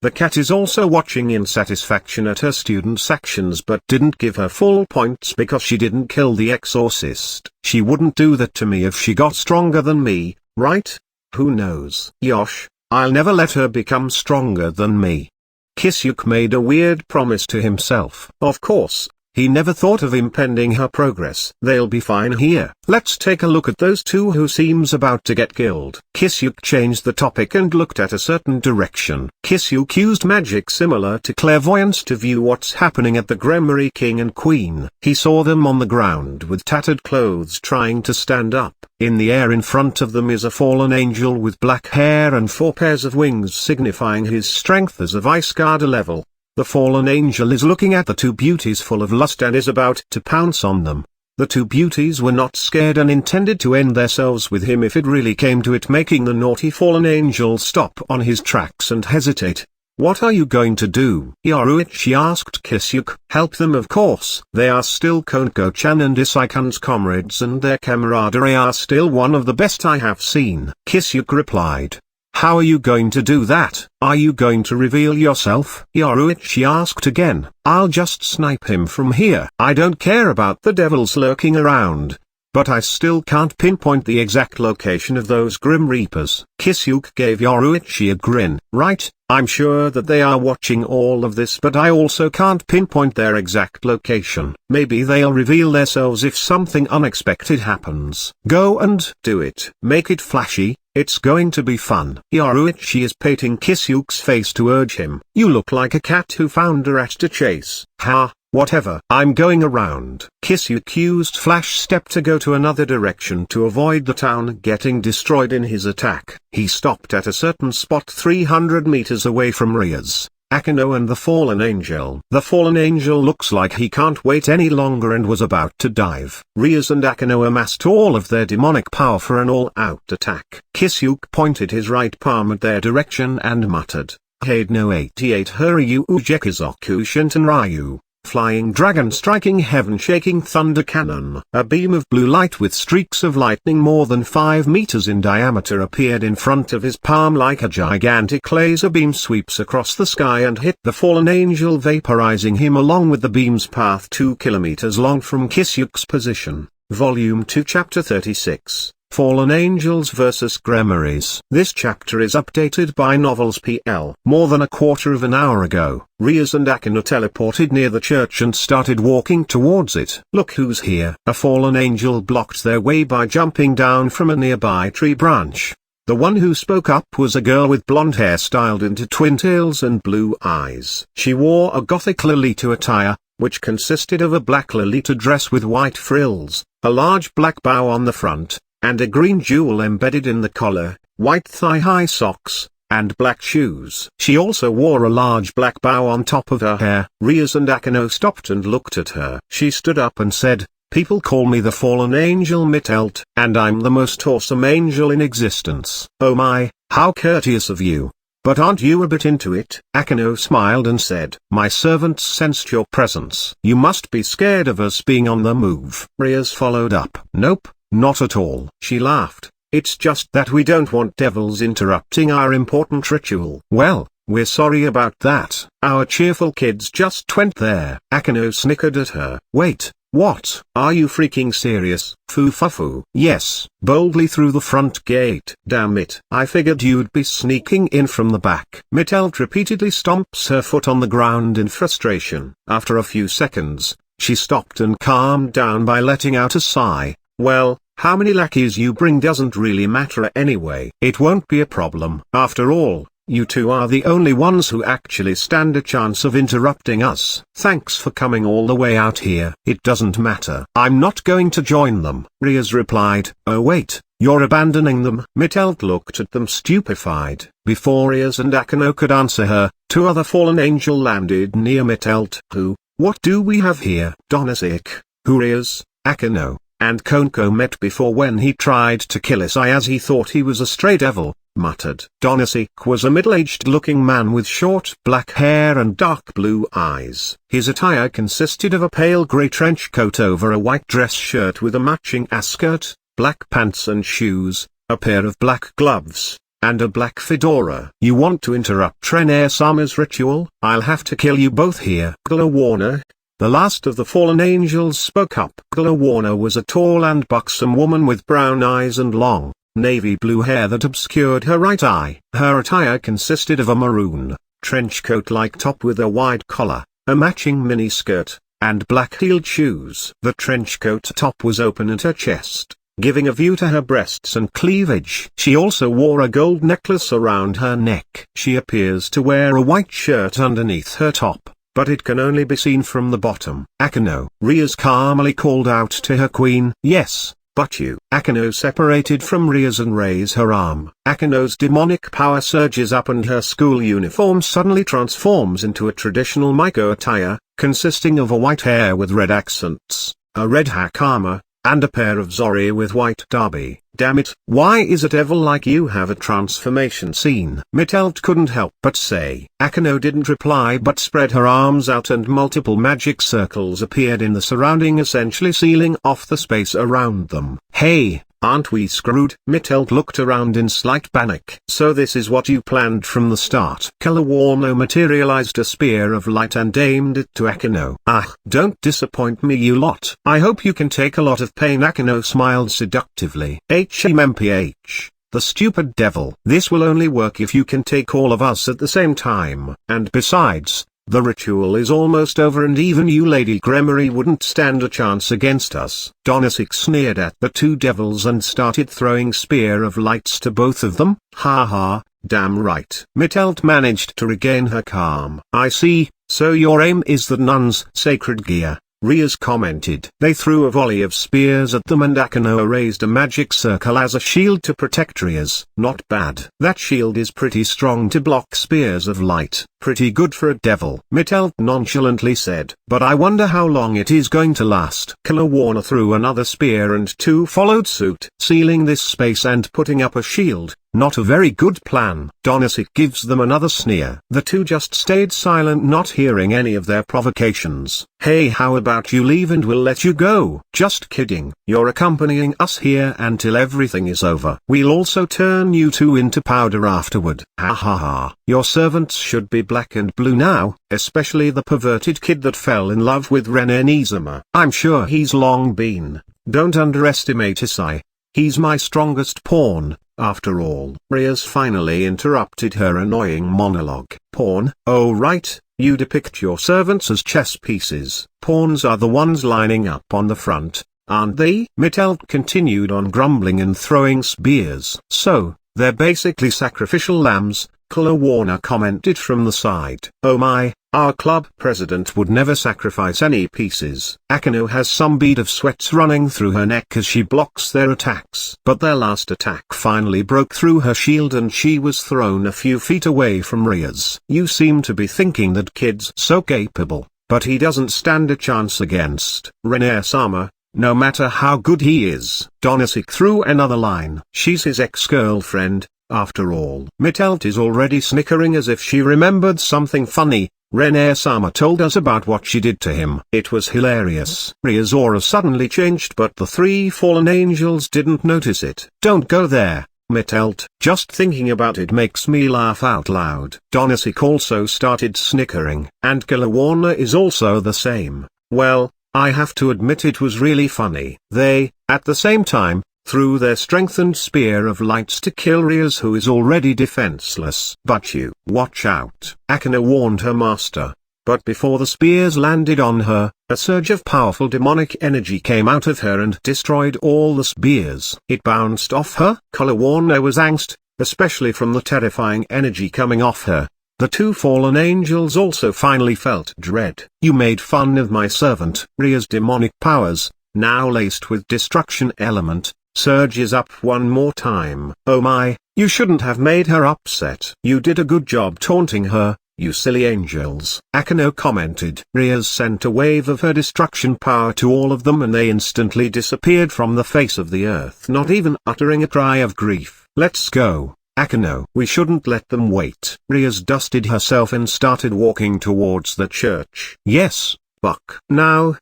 The cat is also watching in satisfaction at her student's actions, but didn't give her full points because she didn't kill the exorcist. She wouldn't do that to me if she got stronger than me, right? Who knows? Yosh, I'll never let her become stronger than me. Kisuke made a weird promise to himself. Of course, he never thought of impeding her progress. They'll be fine here. Let's take a look at those two who seems about to get killed. Kisuke changed the topic and looked at a certain direction. Kisuke used magic similar to clairvoyance to view what's happening at the Gremory king and queen. He saw them on the ground with tattered clothes trying to stand up. In the air in front of them is a fallen angel with black hair and 4 pairs of wings, signifying his strength as of Ice Guard level. The fallen angel is looking at the two beauties full of lust and is about to pounce on them. The two beauties were not scared and intended to end themselves with him if it really came to it, making the naughty fallen angel stop on his tracks and hesitate. What are you going to do? Yoruichi asked Kisuke. Help them, of course. They are still Koneko-chan and Isai-kun's comrades, and their camaraderie are still one of the best I have seen. Kisuke replied. How are you going to do that? Are you going to reveal yourself? Yoruichi asked again. I'll just snipe him from here. I don't care about the devils lurking around. But I still can't pinpoint the exact location of those Grim Reapers. Kisuke gave Yoruichi a grin. Right, I'm sure that they are watching all of this, but I also can't pinpoint their exact location. Maybe they'll reveal themselves if something unexpected happens. Go and do it. Make it flashy. It's going to be fun. Yoruichi is patting Kisuke's face to urge him. You look like a cat who found a rat to chase. Ha, whatever. I'm going around. Kisuke used Flash Step to go to another direction to avoid the town getting destroyed in his attack. He stopped at a certain spot 300 meters away from Ria's, Akeno and the Fallen Angel. The Fallen Angel looks like he can't wait any longer and was about to dive. Rias and Akeno amassed all of their demonic power for an all-out attack. Kisuke pointed his right palm at their direction and muttered, Haid no 88 Huryu Ujekizoku Shinten Ryu. Flying dragon, striking heaven, shaking thunder cannon. A beam of blue light with streaks of lightning more than 5 meters in diameter appeared in front of his palm like a gigantic laser beam, sweeps across the sky and hit the fallen angel, vaporizing him along with the beam's path 2 kilometers long from Kisuke's position. Volume 2 Chapter 36. Fallen Angels vs. Gremorys. This chapter is updated by Novels PL. More than a quarter of an hour ago, Rias and Akeno teleported near the church and started walking towards it. Look who's here. A fallen angel blocked their way by jumping down from a nearby tree branch. The one who spoke up was a girl with blonde hair styled into twin tails and blue eyes. She wore a gothic Lolita attire, which consisted of a black Lolita dress with white frills, a large black bow on the front, and a green jewel embedded in the collar, white thigh-high socks, and black shoes. She also wore a large black bow on top of her hair. Rias and Akeno stopped and looked at her. She stood up and said, People call me the Fallen Angel Mittelt, and I'm the most awesome angel in existence. Oh my, how courteous of you. But aren't you a bit into it? Akeno smiled and said, My servants sensed your presence. You must be scared of us being on the move. Rias followed up. Nope. Not at all. She laughed. it's just that we don't want devils interrupting our important ritual. Well, we're sorry about that. Our cheerful kids just went there. Akeno snickered at her. Wait, what? Are you freaking serious? Foo. Yes, boldly through the front gate. Damn it. I figured you'd be sneaking in from the back. Mitelt repeatedly stomps her foot on the ground in frustration. After a few seconds, she stopped and calmed down by letting out a sigh. Well, how many lackeys you bring doesn't really matter anyway. It won't be a problem. After all, you two are the only ones who actually stand a chance of interrupting us. Thanks for coming all the way out here. It doesn't matter. I'm not going to join them. Rias replied. Oh wait, you're abandoning them? Mitelt looked at them stupefied. Before Rias and Akeno could answer her, two other fallen angels landed near Mitelt. Who? What do we have here? Donasik, who Rias, Akeno, and Koneko met before when he tried to kill Isai as he thought he was a stray devil, muttered. Donasik was a middle-aged looking man with short black hair and dark blue eyes. His attire consisted of a pale grey trench coat over a white dress shirt with a matching ascot, black pants and shoes, a pair of black gloves, and a black fedora. You want to interrupt Rene-sama's ritual? I'll have to kill you both here. Galore, the last of the fallen angels, spoke up. Galore was a tall and buxom woman with brown eyes and long, navy blue hair that obscured her right eye. Her attire consisted of a maroon, trench coat-like top with a wide collar, a matching miniskirt, and black-heeled shoes. The trench coat top was open at her chest, giving a view to her breasts and cleavage. She also wore a gold necklace around her neck. She appears to wear a white shirt underneath her top, but it can only be seen from the bottom. Akeno, Rias calmly called out to her queen. Yes, but you. Akeno separated from Rias and raised her arm. Akeno's demonic power surges up and her school uniform suddenly transforms into a traditional Maiko attire, consisting of a white hair with red accents, a red hakama, and a pair of zori with white derby. Damn it, why is a devil like you have a transformation scene? Mitelt couldn't help but say. Akeno didn't reply but spread her arms out and multiple magic circles appeared in the surrounding, essentially sealing off the space around them. Hey, aren't we screwed? Mitelt looked around in slight panic. So this is what you planned from the start. Kalawarno materialized a spear of light and aimed it to Akeno. Ah, don't disappoint me you lot. I hope you can take a lot of pain. Akeno smiled seductively. HMMPH, the stupid devil. This will only work if you can take all of us at the same time. And besides, the ritual is almost over and even you Lady Gremory wouldn't stand a chance against us. Donasik sneered at the two devils and started throwing spear of lights to both of them. Ha ha, damn right. Mitelt managed to regain her calm. I see, so your aim is the nuns' sacred gear, Rias commented. They threw a volley of spears at them and Akeno raised a magic circle as a shield to protect Rias. Not bad. That shield is pretty strong to block spears of light. Pretty good for a devil. Mitelt nonchalantly said. But I wonder how long it is going to last. Kalawarna threw another spear and two followed suit, sealing this space and putting up a shield. Not a very good plan. Donasik gives them another sneer. The two just stayed silent, not hearing any of their provocations. Hey, how about you leave and we'll let you go? Just kidding. You're accompanying us here until everything is over. We'll also turn you two into powder afterward. Ha ha ha. Your servants should be black and blue now, especially the perverted kid that fell in love with Ren-Nizuma. I'm sure he's long been. Don't underestimate Isai. He's my strongest pawn. After all. Rias finally interrupted her annoying monologue. Pawn? Oh right, you depict your servants as chess pieces. Pawns are the ones lining up on the front, aren't they? Mitelt continued on grumbling and throwing spears. So, they're basically sacrificial lambs, Kalawarna commented from the side. Oh my, our club president would never sacrifice any pieces. Akeno has some bead of sweat running through her neck as she blocks their attacks. But their last attack finally broke through her shield and she was thrown a few feet away from Rias. You seem to be thinking that kid's so capable, but he doesn't stand a chance against Rene-sama, no matter how good he is. Donasik threw another line. She's his ex-girlfriend, after all. Mitelt is already snickering as if she remembered something funny. Renee-sama told us about what she did to him. It was hilarious. Ria's aura suddenly changed, but the three fallen angels didn't notice it. Don't go there, Mitelt. Just thinking about it makes me laugh out loud. Donasik also started snickering. And Galawarna is also the same. Well, I have to admit it was really funny. They, at the same time, threw their strengthened spear of lights to kill Rias, who is already defenseless. But you, watch out, Akane warned her master. But before the spears landed on her, a surge of powerful demonic energy came out of her and destroyed all the spears. It bounced off her. Galawarna was angst, especially from the terrifying energy coming off her. The two fallen angels also finally felt dread. You made fun of my servant. Ria's demonic powers, now laced with destruction element, surges up one more time. Oh my, you shouldn't have made her upset. You did a good job taunting her, you silly angels. Akane commented. Rias sent a wave of her destruction power to all of them and they instantly disappeared from the face of the earth, not even uttering a cry of grief. Let's go, Akane. We shouldn't let them wait. Rias dusted herself and started walking towards the church. Yes, Buck. Now,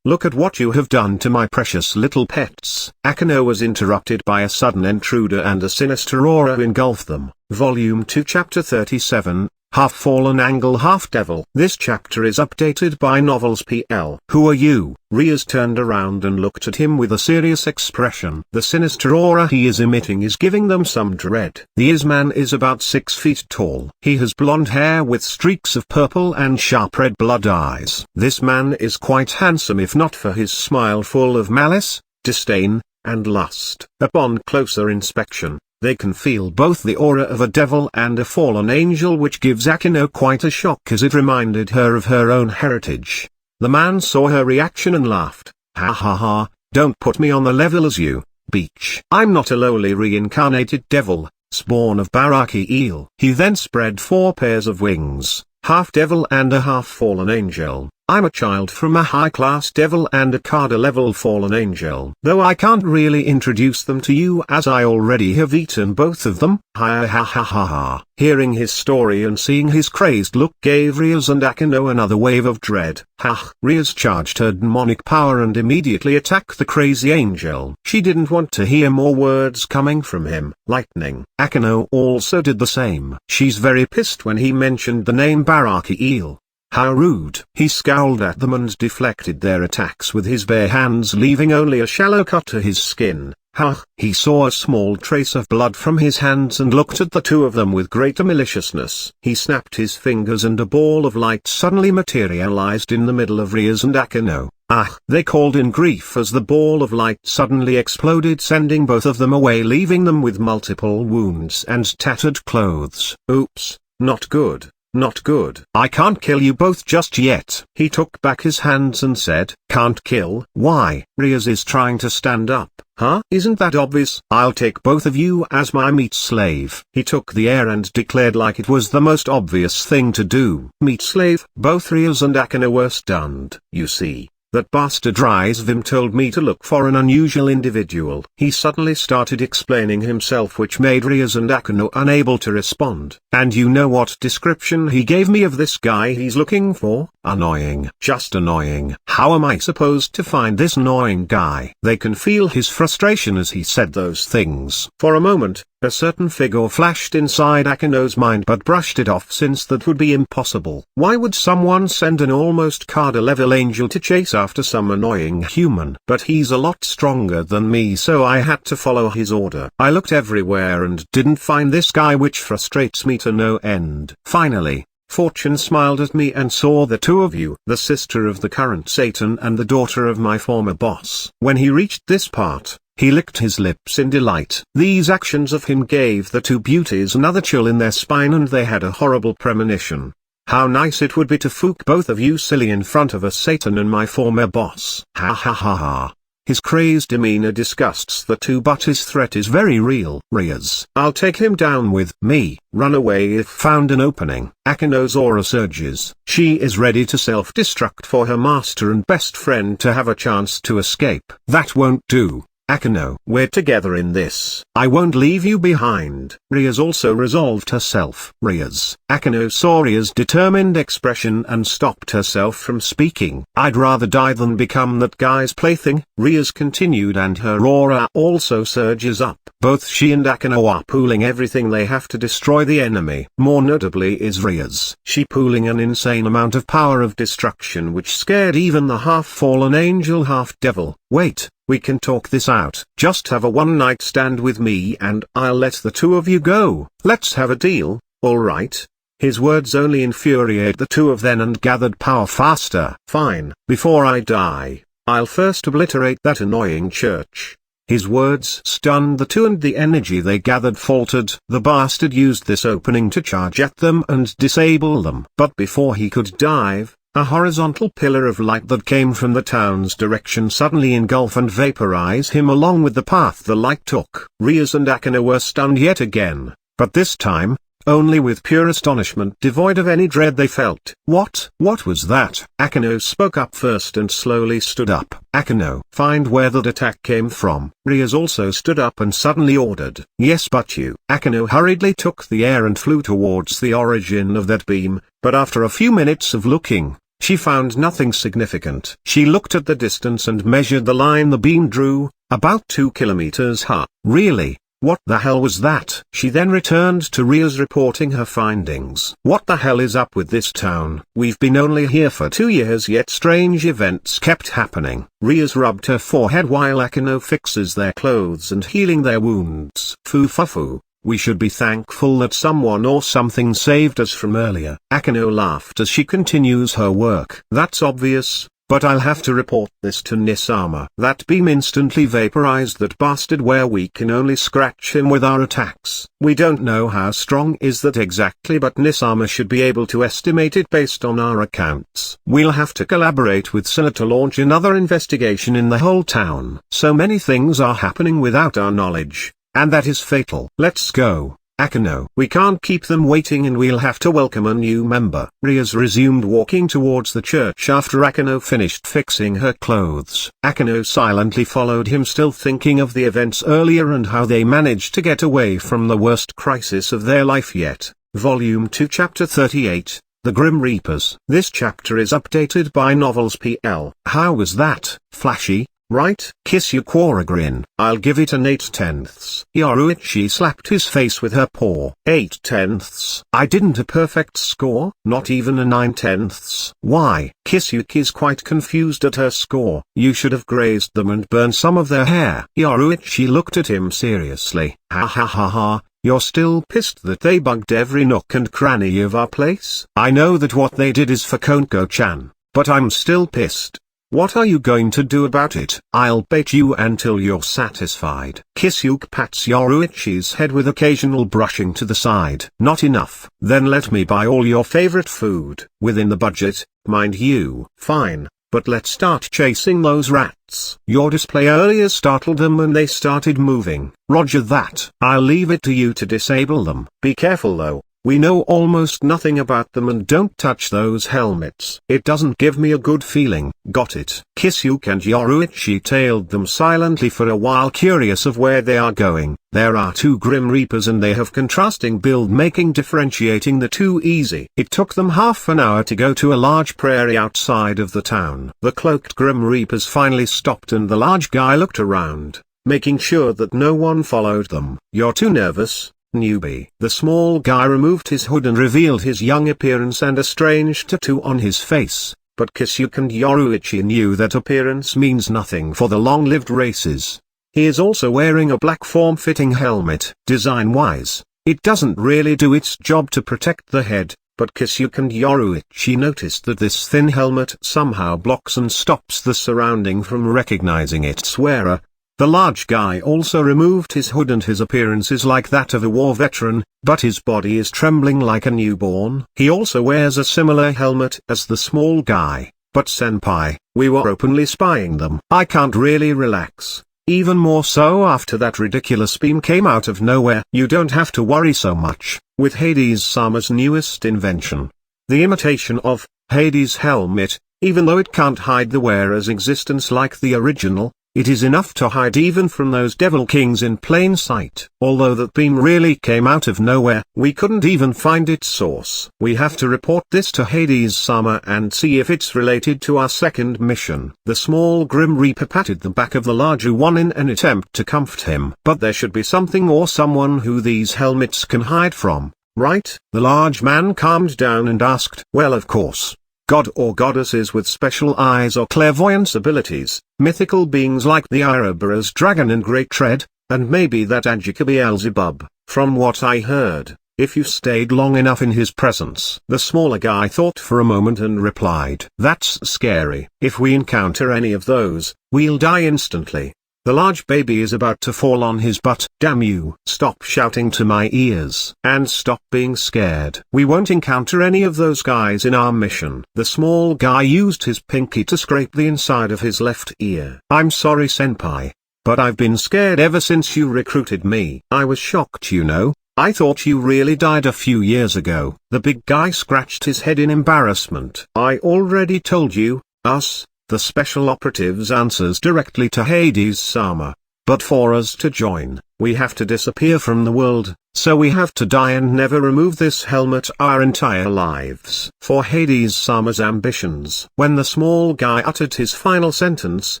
look at what you have done to my precious little pets. Akane was interrupted by a sudden intruder and a sinister aura engulfed them. Volume 2 Chapter 37, Half Fallen Angle Half Devil. This chapter is updated by Novels PL. Who are you? Rias turned around and looked at him with a serious expression. The sinister aura he is emitting is giving them some dread. The Isman is about 6 feet tall. He has blonde hair with streaks of purple and sharp red blood eyes. This man is quite handsome if not for his smile full of malice, disdain, and lust. Upon closer inspection, they can feel both the aura of a devil and a fallen angel, which gives Akane quite a shock as it reminded her of her own heritage. The man saw her reaction and laughed. Ha ha ha, don't put me on the level as you, Beach. I'm not a lowly reincarnated devil, spawn of Baraki eel. He then spread 4 pairs of wings, half devil and a half fallen angel. I'm a child from a high-class devil and a Kada-level fallen angel. Though I can't really introduce them to you as I already have eaten both of them. Ha ha ha ha ha. Hearing his story and seeing his crazed look gave Rias and Akane another wave of dread. Ha! Rias charged her demonic power and immediately attacked the crazy angel. She didn't want to hear more words coming from him. Lightning. Akane also did the same. She's very pissed when he mentioned the name Baraki eel. How rude. He scowled at them and deflected their attacks with his bare hands, leaving only a shallow cut to his skin. Ha! He saw a small trace of blood from his hands and looked at the two of them with greater maliciousness. He snapped his fingers and a ball of light suddenly materialized in the middle of Rias and Akane. Ah! They called in grief as the ball of light suddenly exploded, sending both of them away, leaving them with multiple wounds and tattered clothes. Oops, not good. Not good. I can't kill you both just yet. He took back his hands and said, can't kill? Why? Rias is trying to stand up. Huh? Isn't that obvious? I'll take both of you as my meat slave. He took the air and declared like it was the most obvious thing to do. Meat slave? Both Rias and Akane were stunned. You see, that bastard Rizvim told me to look for an unusual individual. He suddenly started explaining himself, which made Rias and Akane unable to respond. And you know what description he gave me of this guy he's looking for? Annoying. Just annoying. How am I supposed to find this annoying guy? They can feel his frustration as he said those things. For a moment, a certain figure flashed inside Akane's mind but brushed it off, since that would be impossible. Why would someone send an almost Kada-level angel to chase after some annoying human? But he's a lot stronger than me, so I had to follow his order. I looked everywhere and didn't find this guy, which frustrates me to no end. Finally, Fortune smiled at me and saw the two of you, the sister of the current Satan and the daughter of my former boss. When he reached this part, he licked his lips in delight. These actions of him gave the two beauties another chill in their spine, and they had a horrible premonition. How nice it would be to fook both of you silly in front of a Satan and my former boss. Ha ha ha ha. His crazed demeanor disgusts the two, but his threat is very real. Rias, I'll take him down with me. Run away if found an opening. Akane's aura surges. She is ready to self-destruct for her master and best friend to have a chance to escape. That won't do. Akano. We're together in this. I won't leave you behind. Rias also resolved herself. Rias. Akano saw Rias' determined expression and stopped herself from speaking. I'd rather die than become that guy's plaything, Rias continued, and her aura also surges up. Both she and Akano are pooling everything they have to destroy the enemy. More notably is Rias. She pooling an insane amount of power of destruction which scared even the half-fallen angel half-devil. Wait, we can talk this out. Just have a one-night stand with me and I'll let the two of you go. Let's have a deal, alright? His words only infuriate the two of them and gathered power faster. Fine. Before I die, I'll first obliterate that annoying church. His words stunned the two and the energy they gathered faltered. The bastard used this opening to charge at them and disable them. But before he could dive, a horizontal pillar of light that came from the town's direction suddenly engulf and vaporize him along with the path the light took. Rias and Akano were stunned yet again, but this time, only with pure astonishment devoid of any dread they felt. What was that? Akano spoke up first and slowly stood up. Akano, find where that attack came from. Rias also stood up and suddenly ordered. Yes, but you. Akano hurriedly took the air and flew towards the origin of that beam, but after a few minutes of looking, she found nothing significant. She looked at the distance and measured the line the beam drew, about 2 kilometers high. Really? What the hell was that? She then returned to Rias reporting her findings. What the hell is up with this town? We've been only here for 2 years yet strange events kept happening. Rias rubbed her forehead while Akano fixes their clothes and healing their wounds. Foo. We should be thankful that someone or something saved us from earlier. Akano laughed as she continues her work. That's obvious. But I'll have to report this to Nisama. That beam instantly vaporized that bastard where we can only scratch him with our attacks. We don't know how strong is that exactly, but Nisama should be able to estimate it based on our accounts. We'll have to collaborate with Sina to launch another investigation in the whole town. So many things are happening without our knowledge, and that is fatal. Let's go. Akano. We can't keep them waiting and we'll have to welcome a new member. Rias resumed walking towards the church after Akano finished fixing her clothes. Akano silently followed him, still thinking of the events earlier and how they managed to get away from the worst crisis of their life yet. Volume 2 Chapter 38, The Grim Reapers. This chapter is updated by Novels PL. How was that? Flashy? Right? Kisuke grin. I'll give it an 8/10. Yoruichi slapped his face with her paw. 8/10. I didn't a perfect score, not even a 9/10. Why? Kisuke is quite confused at her score. You should have grazed them and burned some of their hair. Yoruichi looked at him seriously. Ha ha ha ha. You're still pissed that they bugged every nook and cranny of our place? I know that what they did is for Koneko-chan, but I'm still pissed. What are you going to do about it? I'll bait you until you're satisfied. Kisuke pats Yoruichi's head with occasional brushing to the side. Not enough. Then let me buy all your favorite food. Within the budget, mind you. Fine, but let's start chasing those rats. Your display earlier startled them and they started moving. Roger that. I'll leave it to you to disable them. Be careful though. We know almost nothing about them and don't touch those helmets. It doesn't give me a good feeling. Got it. Kisuke and Yoruichi tailed them silently for a while, curious of where they are going. There are 2 Grim Reapers and they have contrasting build, making differentiating the two easy. It took them half an hour to go to a large prairie outside of the town. The cloaked Grim Reapers finally stopped and the large guy looked around, making sure that no one followed them. You're too nervous, newbie. The small guy removed his hood and revealed his young appearance and a strange tattoo on his face, but Kisuke and Yoruichi knew that appearance means nothing for the long-lived races. He is also wearing a black form-fitting helmet. Design-wise, it doesn't really do its job to protect the head, but Kisuke and Yoruichi noticed that this thin helmet somehow blocks and stops the surrounding from recognizing its wearer. The large guy also removed his hood and his appearance is like that of a war veteran, but his body is trembling like a newborn. He also wears a similar helmet as the small guy, but senpai, we were openly spying them. I can't really relax, even more so after that ridiculous beam came out of nowhere. You don't have to worry so much, with Hades-sama's newest invention, the imitation of Hades' helmet, even though it can't hide the wearer's existence like the original, It is enough to hide even from those devil kings in plain sight. Although that beam really came out of nowhere, we couldn't even find its source. We have to report this to Hades-sama and see if it's related to our second mission. The small Grim Reaper patted the back of the larger one in an attempt to comfort him. But there should be something or someone who these helmets can hide from, right? The large man calmed down and asked, well, of course. God or goddesses with special eyes or clairvoyance abilities, mythical beings like the Ouroboros dragon and Great Tread, and maybe that Yaegaki Beelzebub. From what I heard, if you stayed long enough in his presence. The smaller guy thought for a moment and replied, that's scary. If we encounter any of those, we'll die instantly. The large baby is about to fall on his butt. Damn you. Stop shouting to my ears. And stop being scared. We won't encounter any of those guys in our mission. The small guy used his pinky to scrape the inside of his left ear. I'm sorry, senpai. But I've been scared ever since you recruited me. I was shocked, you know. I thought you really died a few years ago. The big guy scratched his head in embarrassment. I already told you, us. The special operatives answers directly to Hades-sama. But for us to join, we have to disappear from the world, so we have to die and never remove this helmet our entire lives. For Hades-sama's ambitions. When the small guy uttered his final sentence,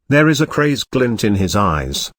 there is a crazed glint in his eyes.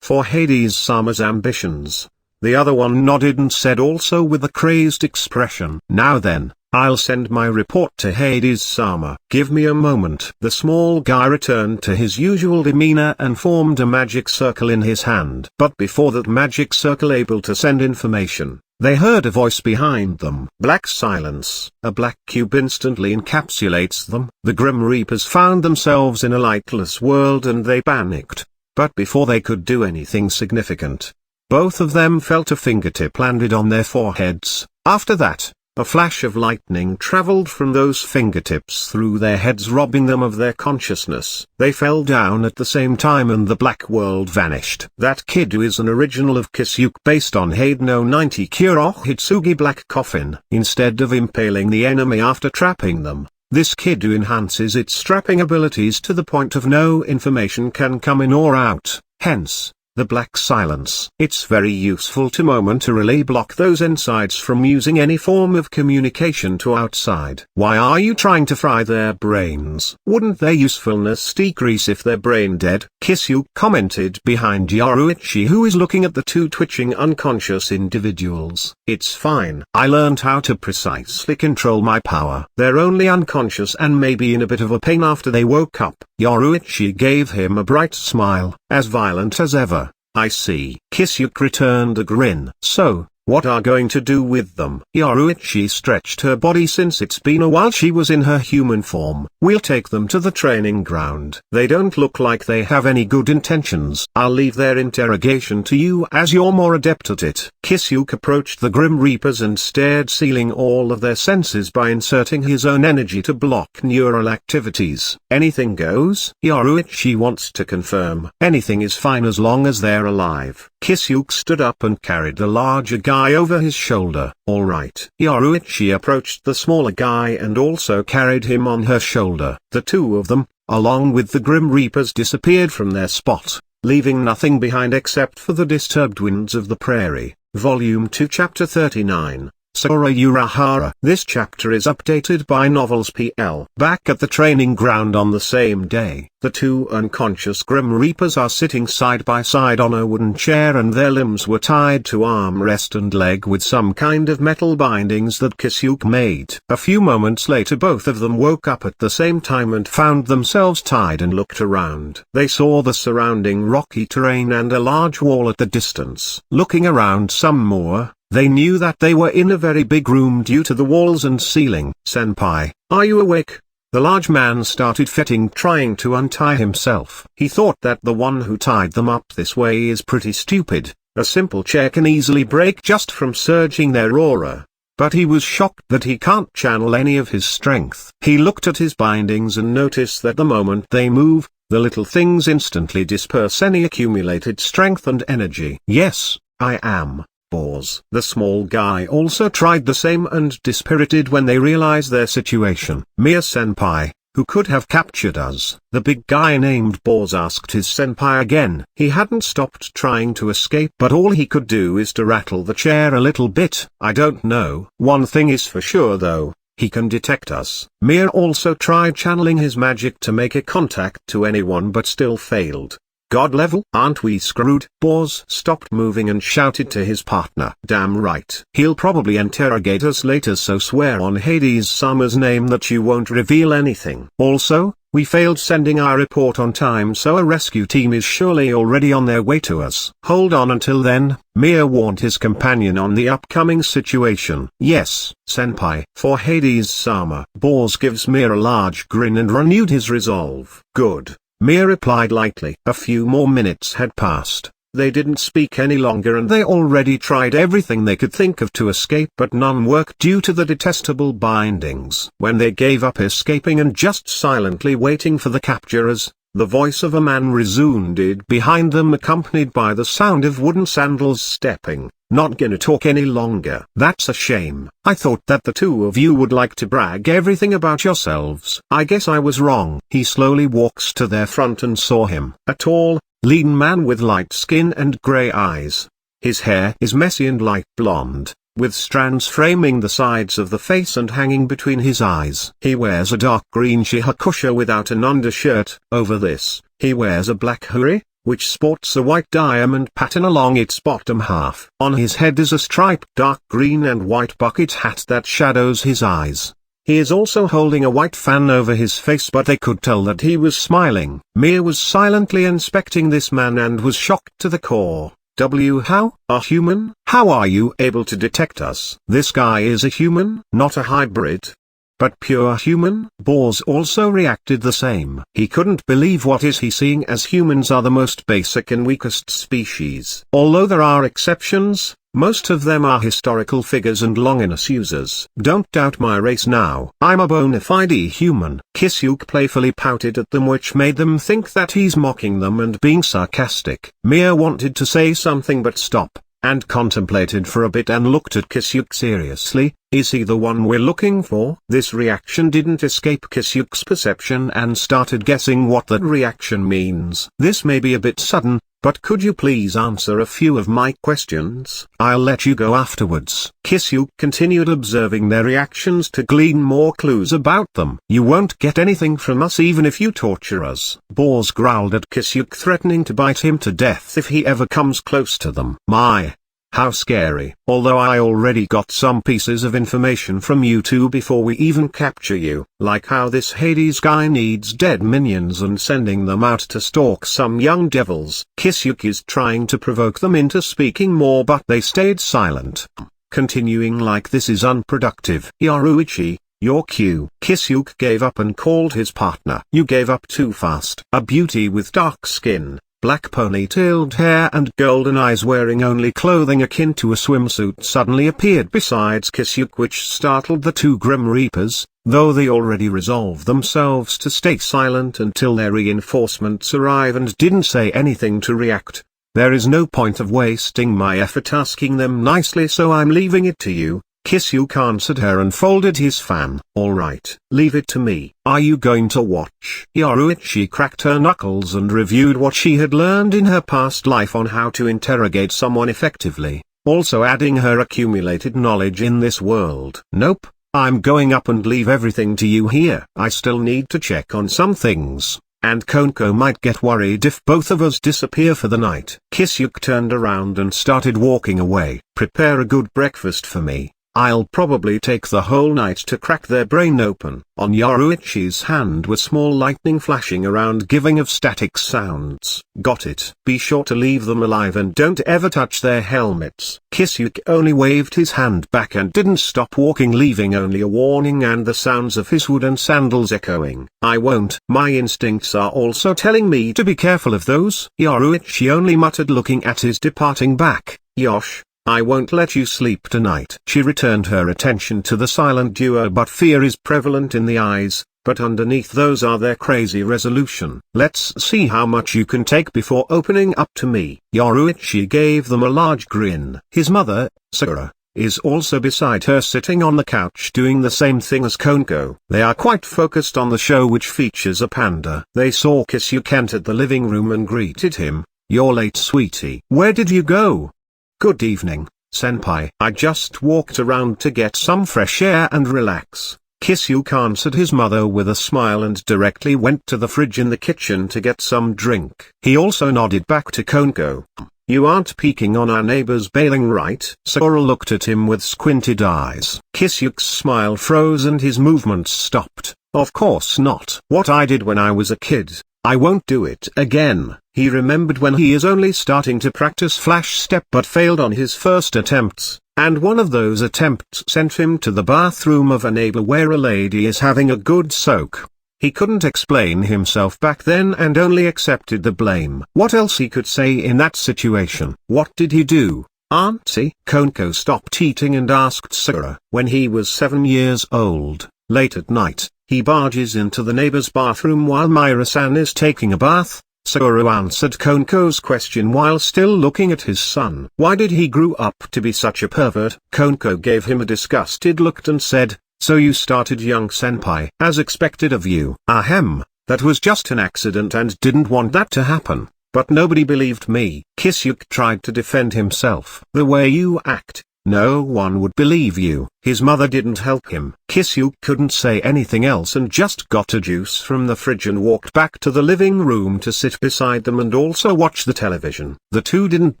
For Hades-sama's ambitions. The other one nodded and said also with a crazed expression. Now then. I'll send my report to Hades-sama. Give me a moment. The small guy returned to his usual demeanor and formed a magic circle in his hand. But before that magic circle able to send information, they heard a voice behind them. Black silence. A black cube instantly encapsulates them. The Grim Reapers found themselves in a lightless world and they panicked. But before they could do anything significant, both of them felt a fingertip landed on their foreheads. After that, a flash of lightning traveled from those fingertips through their heads, robbing them of their consciousness. They fell down at the same time and the black world vanished. That kid is an original of Kisuke based on Heidno 90 Kuoh Hitsugi Black Coffin. Instead of impaling the enemy after trapping them, this kid enhances its strapping abilities to the point of no information can come in or out, hence the black silence. It's very useful to momentarily block those insides from using any form of communication to outside. Why are you trying to fry their brains? Wouldn't their usefulness decrease if they're brain dead? Kisuke commented behind Yoruichi, who is looking at the two twitching unconscious individuals. It's fine. I learned how to precisely control my power. They're only unconscious and maybe in a bit of a pain after they woke up. Yoruichi gave him a bright smile, as violent as ever. I see. Kisuke returned a grin. So, what are going to do with them? Yoruichi stretched her body since it's been a while she was in her human form. We'll take them to the training ground. They don't look like they have any good intentions. I'll leave their interrogation to you as you're more adept at it. Kisuke approached the Grim Reapers and stared, sealing all of their senses by inserting his own energy to block neural activities. Anything goes? Yoruichi wants to confirm. Anything is fine as long as they're alive. Kisuke stood up and carried the larger guy over his shoulder. Alright. Yoruichi approached the smaller guy and also carried him on her shoulder. The two of them, along with the Grim Reapers, disappeared from their spot, leaving nothing behind except for the disturbed winds of the prairie. Volume 2 Chapter 39. Sakura Urahara. This chapter is updated by Novels PL. Back at the training ground on the same day, the two unconscious Grim Reapers are sitting side by side on a wooden chair and their limbs were tied to armrest and leg with some kind of metal bindings that Kisuke made. A few moments later both of them woke up at the same time and found themselves tied and looked around. They saw the surrounding rocky terrain and a large wall at the distance. Looking around some more, they knew that they were in a very big room due to the walls and ceiling. Senpai, are you awake? The large man started fretting, trying to untie himself. He thought that the one who tied them up this way is pretty stupid. A simple chair can easily break just from surging their aura. But he was shocked that he can't channel any of his strength. He looked at his bindings and noticed that the moment they move, the little things instantly disperse any accumulated strength and energy. Yes, I am. Pause. The small guy also tried the same and dispirited when they realized their situation. Mia senpai, Who could have captured us? The big guy named Boars asked his senpai again. He hadn't stopped trying to escape, but all he could do is to rattle the chair a little bit. I don't know. One thing is for sure though. He can detect us. Mia also tried channeling his magic to make a contact to anyone but still failed. God level, aren't we screwed? Boars stopped moving and shouted to his partner. Damn right. He'll probably interrogate us later, so swear on Hades-sama's name that you won't reveal anything. Also, we failed sending our report on time, so a rescue team is surely already on their way to us. Hold on until then, Mia warned his companion on the upcoming situation. Yes, senpai. For Hades-sama. Boars gives Mia a large grin and renewed his resolve. Good. Mia replied lightly. A few more minutes had passed. They didn't speak any longer and they already tried everything they could think of to escape, but none worked due to the detestable bindings. When they gave up escaping and just silently waiting for the capturers, the voice of a man resounded behind them, accompanied by the sound of wooden sandals stepping. Not gonna talk any longer. That's a shame. I thought that the two of you would like to brag everything about yourselves. I guess I was wrong. He slowly walks to their front and saw him. A tall, lean man with light skin and grey eyes. His hair is messy and light blonde, with strands framing the sides of the face and hanging between his eyes. He wears a dark green shihakusha without an undershirt. Over this, he wears a black huri, which sports a white diamond pattern along its bottom half. On his head is a striped dark green and white bucket hat that shadows his eyes. He is also holding a white fan over his face, but they could tell that he was smiling. Mia was silently inspecting this man and was shocked to the core. How? A human? How are you able to detect us? This guy is a human, not a hybrid, but pure human. Boars also reacted the same. He couldn't believe what is he seeing, as humans are the most basic and weakest species. Although there are exceptions, most of them are historical figures and Longinus users. Don't doubt my race now. I'm a bona fide human. Kisuke playfully pouted at them, which made them think that he's mocking them and being sarcastic. Mia wanted to say something but stop, and contemplated for a bit and looked at Kisuke seriously. Is he the one we're looking for? This reaction didn't escape Kisuke's perception and started guessing what that reaction means. This may be a bit sudden, but could you please answer a few of my questions? I'll let you go afterwards. Kisuke continued observing their reactions to glean more clues about them. You won't get anything from us even if you torture us. Boars growled at Kisuke, threatening to bite him to death if he ever comes close to them. My, how scary. Although I already got some pieces of information from you two before we even capture you, like how this Hades guy needs dead minions and sending them out to stalk some young devils. Kisuke is trying to provoke them into speaking more, but they stayed silent. Continuing like this is unproductive. Yoruichi, your cue. Kisuke gave up and called his partner. You gave up too fast. A beauty with dark skin, black ponytailed hair and golden eyes, wearing only clothing akin to a swimsuit, suddenly appeared besides Kisuke, which startled the two Grim Reapers, though they already resolved themselves to stay silent until their reinforcements arrive and didn't say anything to react. There is no point of wasting my effort asking them nicely, so I'm leaving it to you. Kisuke answered her and folded his fan. Alright, leave it to me. Are you going to watch? Yoruichi cracked her knuckles and reviewed what she had learned in her past life on how to interrogate someone effectively, also adding her accumulated knowledge in this world. Nope, I'm going up and leave everything to you here. I still need to check on some things, and Koneko might get worried if both of us disappear for the night. Kisuke turned around and started walking away. Prepare a good breakfast for me. I'll probably take the whole night to crack their brain open. On Yoruichi's hand was small lightning flashing around, giving of static sounds. Got it. Be sure to leave them alive and don't ever touch their helmets. Kisuke only waved his hand back and didn't stop walking, leaving only a warning and the sounds of his wooden sandals echoing. I won't. My instincts are also telling me to be careful of those. Yoruichi only muttered, looking at his departing back. Yosh, I won't let you sleep tonight. She returned her attention to the silent duo, but fear is prevalent in the eyes, but underneath those are their crazy resolution. Let's see how much you can take before opening up to me. Yoruichi gave them a large grin. His mother, Sakura, is also beside her sitting on the couch doing the same thing as Koneko. They are quite focused on the show, which features a panda. They saw Kisuke entered the living room and greeted him. "You're late, sweetie. Where did you go?" "Good evening, senpai. I just walked around to get some fresh air and relax." Kisuke answered his mother with a smile and directly went to the fridge in the kitchen to get some drink. He also nodded back to Koneko. "You aren't peeking on our neighbor's bailing, right?" Sakura looked at him with squinted eyes. Kisuke's smile froze and his movements stopped. "Of course not. What I did when I was a kid, I won't do it again." He remembered when he is only starting to practice flash step but failed on his first attempts, and one of those attempts sent him to the bathroom of a neighbor where a lady is having a good soak. He couldn't explain himself back then and only accepted the blame. What else he could say in that situation? What did he do? "Auntie?" Koneko stopped eating and asked Sakura. When he was 7 years old, late at night, he barges into the neighbor's bathroom while Myra-san is taking a bath. Sakura answered Koneko's question while still looking at his son. Why did he grow up to be such a pervert? Koneko gave him a disgusted look and said, "So you started young, senpai." "As expected of you." "Ahem, that was just an accident and didn't want that to happen, but nobody believed me." Kisuke tried to defend himself. "The way you act, no one would believe you." His mother didn't help him. Kisuke couldn't say anything else and just got a juice from the fridge and walked back to the living room to sit beside them and also watch the television. The two didn't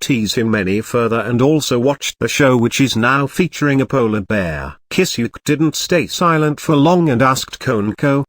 tease him any further and also watched the show, which is now featuring a polar bear. Kisuke didn't stay silent for long and asked Koneko,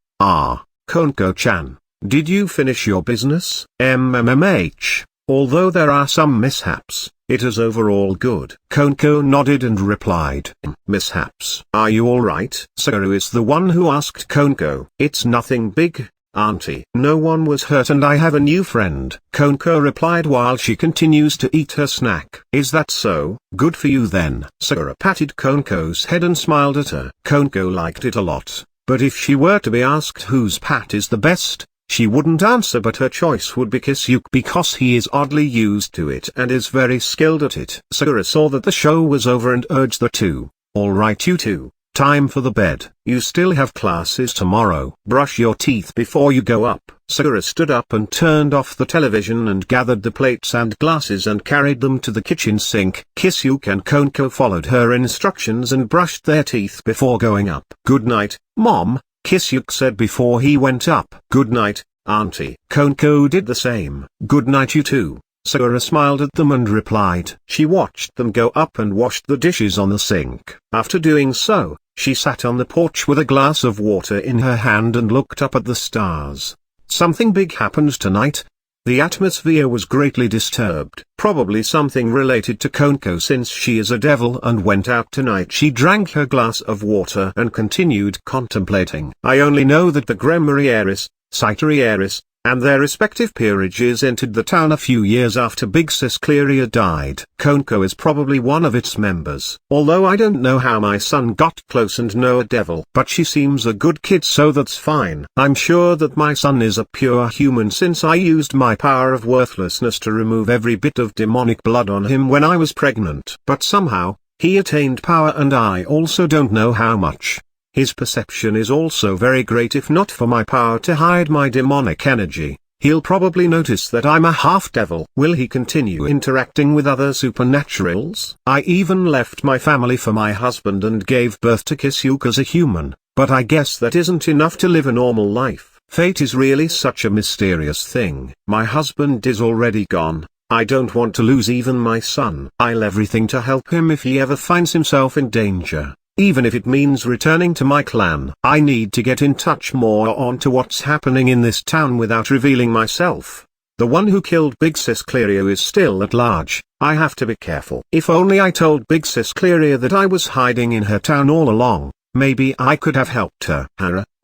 Koneko-chan, did you finish your business?" "MMMH. Although there are some mishaps, it is overall good." Koneko nodded and replied, "Mishaps? Are you alright?" Sakura is the one who asked Koneko. "It's nothing big, auntie. No one was hurt and I have a new friend," Koneko replied while she continues to eat her snack. "Is that so? Good for you then." Sakura patted Koneko's head and smiled at her. Koneko liked it a lot, but if she were to be asked whose pat is the best, she wouldn't answer, but her choice would be Kisuke because he is oddly used to it and is very skilled at it. Sakura saw that the show was over and urged the two, "Alright you two, time for the bed. You still have classes tomorrow. Brush your teeth before you go up." Sakura stood up and turned off the television and gathered the plates and glasses and carried them to the kitchen sink. Kisuke and Koneko followed her instructions and brushed their teeth before going up. "Good night, Mom," Kisuke said before he went up. "Good night, Auntie." Koneko did the same. "Good night you too." Sakura smiled at them and replied. She watched them go up and washed the dishes on the sink. After doing so, she sat on the porch with a glass of water in her hand and looked up at the stars. Something big happened tonight. The atmosphere was greatly disturbed. Probably something related to Koneko since she is a devil and went out tonight. She drank her glass of water and continued contemplating. "I only know that the Gremory heiress, Shitori heiress, and their respective peerages entered the town a few years after Big Sis Cleria died. Koneko is probably one of its members. Although I don't know how my son got close and know a devil. But she seems a good kid, so that's fine. I'm sure that my son is a pure human since I used my power of worthlessness to remove every bit of demonic blood on him when I was pregnant. But somehow, he attained power and I also don't know how much. His perception is also very great. If not for my power to hide my demonic energy, he'll probably notice that I'm a half-devil. Will he continue interacting with other supernaturals? I even left my family for my husband and gave birth to Kisuke as a human, but I guess that isn't enough to live a normal life. Fate is really such a mysterious thing. My husband is already gone. I don't want to lose even my son. I'll everything to help him if he ever finds himself in danger. Even if it means returning to my clan. I need to get in touch more onto what's happening in this town without revealing myself. The one who killed Big Sis Cleria is still at large. I have to be careful. If only I told Big Sis Cleria that I was hiding in her town all along, maybe I could have helped her.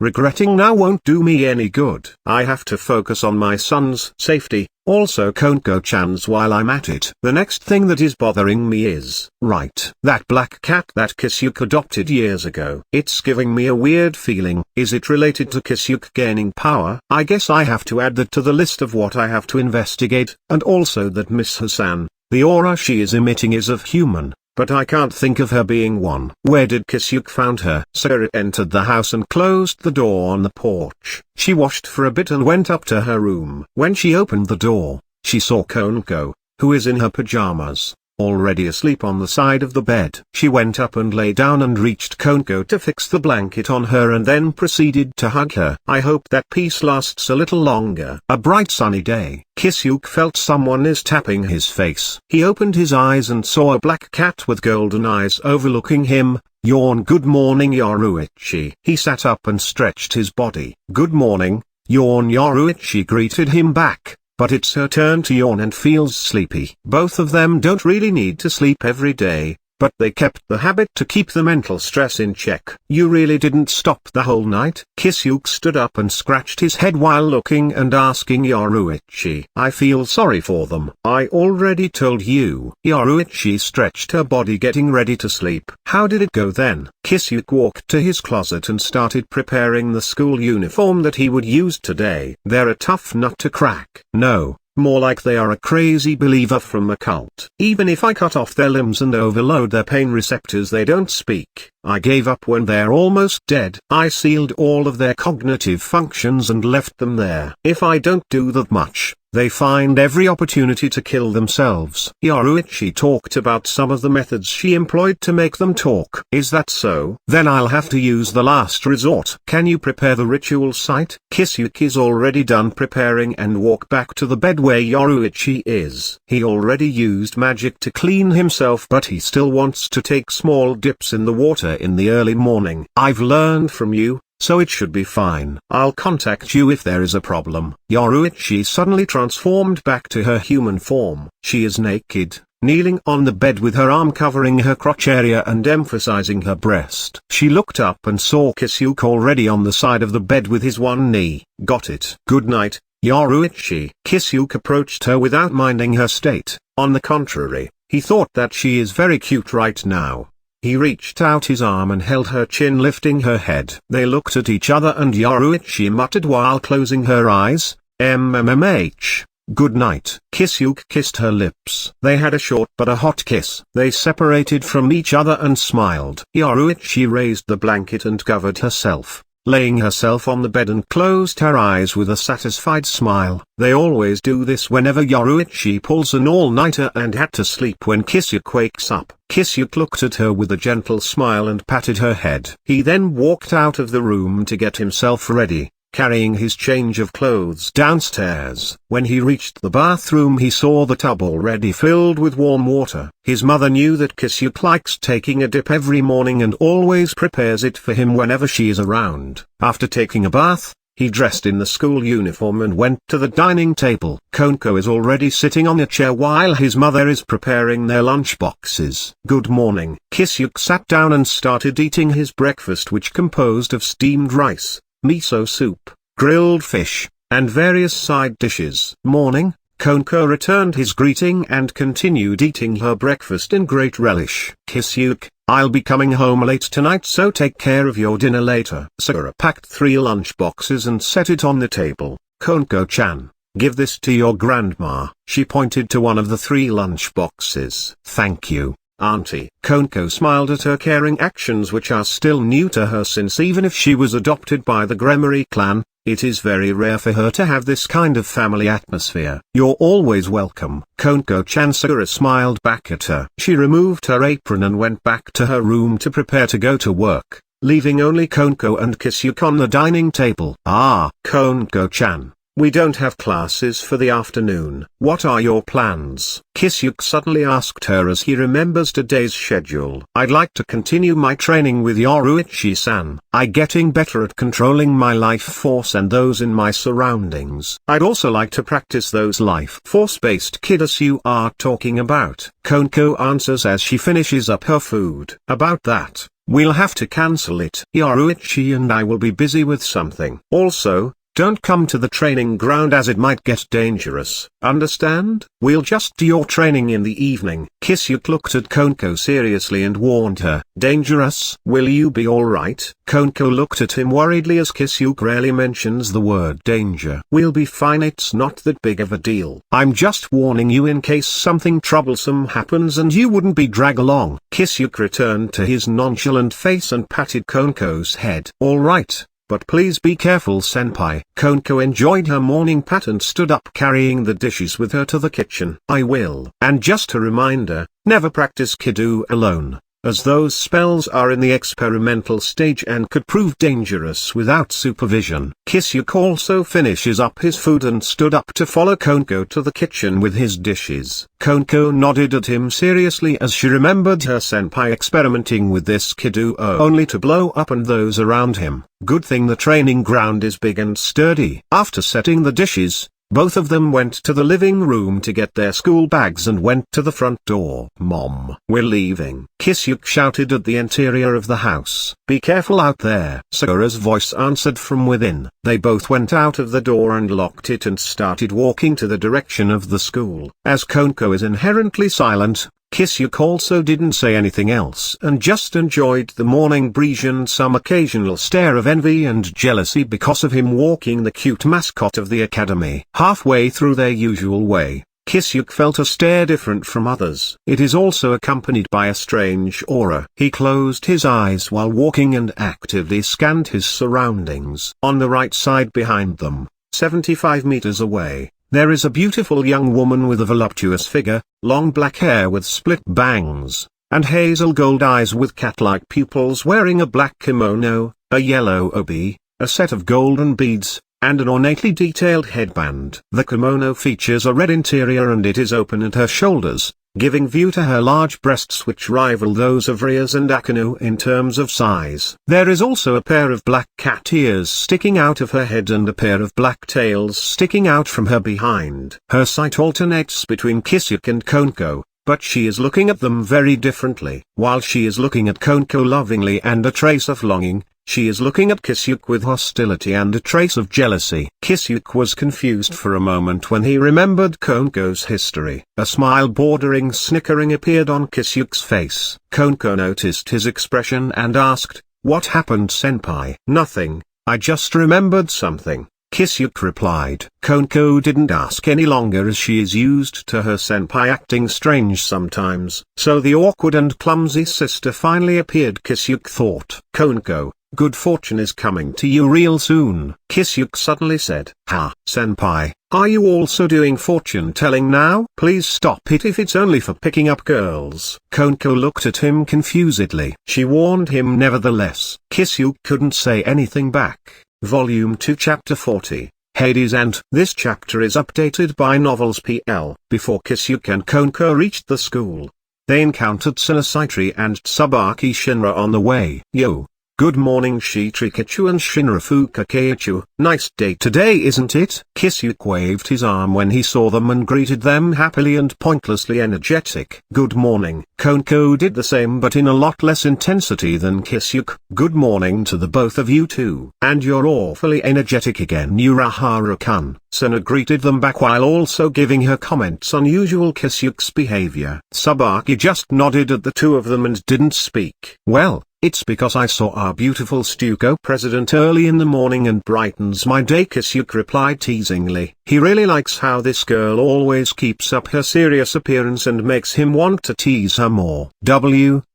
Regretting now won't do me any good. I have to focus on my son's safety, also Koneko-chan's while I'm at it. The next thing that is bothering me is, that black cat that Kisuke adopted years ago. It's giving me a weird feeling. Is it related to Kisuke gaining power? I guess I have to add that to the list of what I have to investigate, and also that Miss Hassan, the aura she is emitting is of human, but I can't think of her being one. Where did Kisuke found her? Sakura entered the house and closed the door on the porch. She washed for a bit and went up to her room. When she opened the door, she saw Koneko, who is in her pajamas, already asleep on the side of the bed. She went up and lay down and reached Koneko to fix the blanket on her and then proceeded to hug her. I hope that peace lasts a little longer. A bright sunny day. Kisuke felt someone is tapping his face. He opened his eyes and saw a black cat with golden eyes overlooking him. Yawn. Good morning, Yoruichi. He sat up and stretched his body. Good morning, yawn. Yoruichi greeted him back. But it's her turn to yawn and feels sleepy. Both of them don't really need to sleep every day, but they kept the habit to keep the mental stress in check. You really didn't stop the whole night? Kisuke stood up and scratched his head while looking and asking Yoruichi. I feel sorry for them. I already told you. Yoruichi stretched her body getting ready to sleep. How did it go then? Kisuke walked to his closet and started preparing the school uniform that he would use today. They're a tough nut to crack. No. More like they are a crazy believer from a cult. Even if I cut off their limbs and overload their pain receptors, they don't speak. I gave up when they're almost dead. I sealed all of their cognitive functions and left them there. If I don't do that much, they find every opportunity to kill themselves. Yoruichi talked about some of the methods she employed to make them talk. Is that so? Then I'll have to use the last resort. Can you prepare the ritual site? Kisuke is already done preparing and walk back to the bed where Yoruichi is. He already used magic to clean himself, but he still wants to take small dips in the water in the early morning. I've learned from you, so it should be fine. I'll contact you if there is a problem. Yoruichi suddenly transformed back to her human form. She is naked, kneeling on the bed with her arm covering her crotch area and emphasizing her breast. She looked up and saw Kisuke already on the side of the bed with his one knee. Got it. Good night, Yoruichi. Kisuke approached her without minding her state. On the contrary, he thought that she is very cute right now. He reached out his arm and held her chin, lifting her head. They looked at each other and Yoruichi muttered while closing her eyes, MMMH, good night. Kisuke kissed her lips. They had a short but a hot kiss. They separated from each other and smiled. Yoruichi raised the blanket and covered herself, laying herself on the bed and closed her eyes with a satisfied smile. They always do this whenever Yoruichi pulls an all-nighter and had to sleep when Kisuke wakes up. Kisuke looked at her with a gentle smile and patted her head. He then walked out of the room to get himself ready, carrying his change of clothes downstairs. When he reached the bathroom, he saw the tub already filled with warm water. His mother knew that Kisuke likes taking a dip every morning and always prepares it for him whenever she is around. After taking a bath, he dressed in the school uniform and went to the dining table. Koneko is already sitting on a chair while his mother is preparing their lunch boxes. Good morning. Kisuke sat down and started eating his breakfast, which composed of steamed rice, miso soup, grilled fish, and various side dishes. Morning. Koneko returned his greeting and continued eating her breakfast in great relish. Kisuke, I'll be coming home late tonight, so take care of your dinner later. Sakura packed 3 lunch boxes and set it on the table. Koneko-chan, give this to your grandma. She pointed to one of the 3 lunch boxes. Thank you, Auntie. Koneko smiled at her caring actions, which are still new to her, since even if she was adopted by the Gremory clan, it is very rare for her to have this kind of family atmosphere. You're always welcome. Koneko-chan. Sakura smiled back at her. She removed her apron and went back to her room to prepare to go to work, leaving only Koneko and Kisuke on the dining table. Ah, Koneko-chan, we don't have classes for the afternoon. What are your plans? Kisuke suddenly asked her as he remembers today's schedule. I'd like to continue my training with Yoruichi-san. I'm getting better at controlling my life force and those in my surroundings. I'd also like to practice those life force-based kiddies you are talking about. Koneko answers as she finishes up her food. About that, we'll have to cancel it. Yoruichi and I will be busy with something. Also, don't come to the training ground as it might get dangerous. Understand? We'll just do your training in the evening. Kisuke looked at Koneko seriously and warned her. Dangerous? Will you be alright? Koneko looked at him worriedly as Kisuke rarely mentions the word danger. We'll be fine, it's not that big of a deal. I'm just warning you in case something troublesome happens and you wouldn't be dragged along. Kisuke returned to his nonchalant face and patted Koneko's head. Alright. But please be careful, senpai. Koneko enjoyed her morning pat and stood up carrying the dishes with her to the kitchen. I will. And just a reminder, never practice Kido alone, as those spells are in the experimental stage and could prove dangerous without supervision. Kisuke also finishes up his food and stood up to follow Koneko to the kitchen with his dishes. Koneko nodded at him seriously as she remembered her senpai experimenting with this Kido only to blow up and those around him. Good thing the training ground is big and sturdy. After setting the dishes, both of them went to the living room to get their school bags and went to the front door. Mom, we're leaving. Kisuke shouted at the interior of the house. Be careful out there. Sakura's voice answered from within. They both went out of the door and locked it and started walking to the direction of the school. As Koneko is inherently silent, Kisuke also didn't say anything else and just enjoyed the morning breeze and some occasional stare of envy and jealousy because of him walking the cute mascot of the academy. Halfway through their usual way, Kisuke felt a stare different from others. It is also accompanied by a strange aura. He closed his eyes while walking and actively scanned his surroundings. On the right side behind them, 75 meters away, there is a beautiful young woman with a voluptuous figure, long black hair with split bangs, and hazel gold eyes with cat-like pupils wearing a black kimono, a yellow obi, a set of golden beads, and an ornately detailed headband. The kimono features a red interior and it is open at her shoulders, giving view to her large breasts which rival those of Ria's and Akinu in terms of size. There is also a pair of black cat ears sticking out of her head and a pair of black tails sticking out from her behind. Her sight alternates between Kisuke and Koneko, but she is looking at them very differently. While she is looking at Koneko lovingly and a trace of longing, she is looking at Kisuke with hostility and a trace of jealousy. Kisuke was confused for a moment when he remembered Koneko's history. A smile bordering snickering appeared on Kisuke's face. Koneko noticed his expression and asked, "What happened, senpai?" "Nothing, I just remembered something," Kisuke replied. Koneko didn't ask any longer as she is used to her senpai acting strange sometimes. So the awkward and clumsy sister finally appeared. Kisuke thought. Koneko, good fortune is coming to you real soon. Kisuke suddenly said. Ha, senpai, are you also doing fortune telling now? Please stop it if it's only for picking up girls. Koneko looked at him confusedly. She warned him nevertheless. Kisuke couldn't say anything back. Volume 2 Chapter 40, Hades, and this chapter is updated by Novels PL. Before Kisuke and Koneko reached the school, they encountered Saitri and Tsubaki Shinra on the way. Yo. Good morning Shitrikachu and Shinra Fukakeichu. Nice day today, isn't it? Kisuke waved his arm when he saw them and greeted them happily and pointlessly energetic. Good morning. Koneko did the same but in a lot less intensity than Kisuke. Good morning to the both of you too. And you're awfully energetic again, Urahara-kun. Sana greeted them back while also giving her comments on usual Kisuke's behavior. Tsubaki just nodded at the two of them and didn't speak. Well, it's because I saw our beautiful Stuco president early in the morning and brightens my day, Kisuke replied teasingly. He really likes how this girl always keeps up her serious appearance and makes him want to tease her more.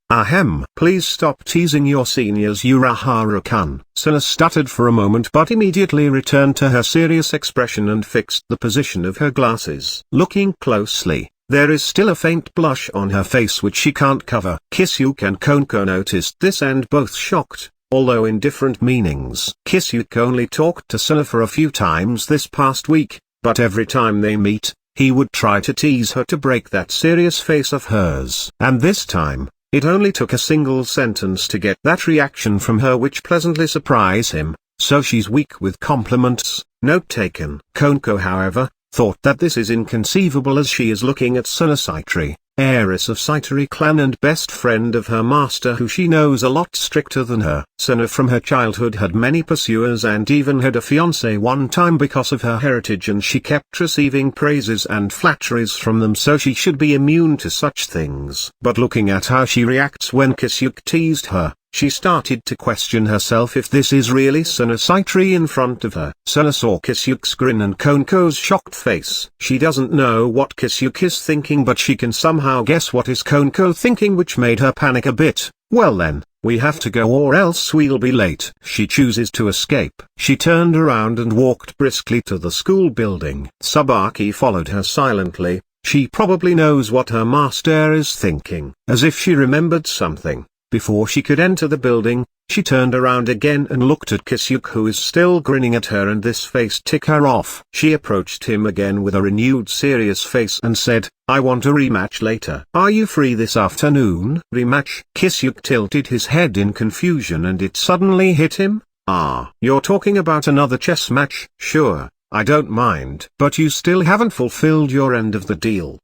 Ahem. Please stop teasing your seniors, Urahara-kun. Sana stuttered for a moment but immediately returned to her serious expression and fixed the position of her glasses. Looking closely, there is still a faint blush on her face which she can't cover. Kisuke and Koneko noticed this and both shocked, although in different meanings. Kisuke only talked to Sana for a few times this past week, but every time they meet, he would try to tease her to break that serious face of hers. And this time, it only took a single sentence to get that reaction from her which pleasantly surprised him, so she's weak with compliments. Note taken. Koneko, however, thought that this is inconceivable as she is looking at Saitri, heiress of Shitori clan and best friend of her master who she knows a lot stricter than her. Suna from her childhood had many pursuers and even had a fiancé one time because of her heritage, and she kept receiving praises and flatteries from them, so she should be immune to such things. But looking at how she reacts when Kisuke teased her, she started to question herself if this is really Suna Shitori in front of her. Suna saw Kisuke's grin and Koneko's shocked face. She doesn't know what Kisuke is thinking, but she can somehow guess what is Koneko thinking, which made her panic a bit. Well then, we have to go or else we'll be late. She chooses to escape. She turned around and walked briskly to the school building. Sabaki followed her silently. She probably knows what her master is thinking. As if she remembered something, before she could enter the building, she turned around again and looked at Kisuke, who is still grinning at her, and this face ticked her off. She approached him again with a renewed serious face and said, "I want a rematch later. Are you free this afternoon?" Rematch? Kisuke tilted his head in confusion and it suddenly hit him. Ah, you're talking about another chess match? Sure, I don't mind. But you still haven't fulfilled your end of the deal.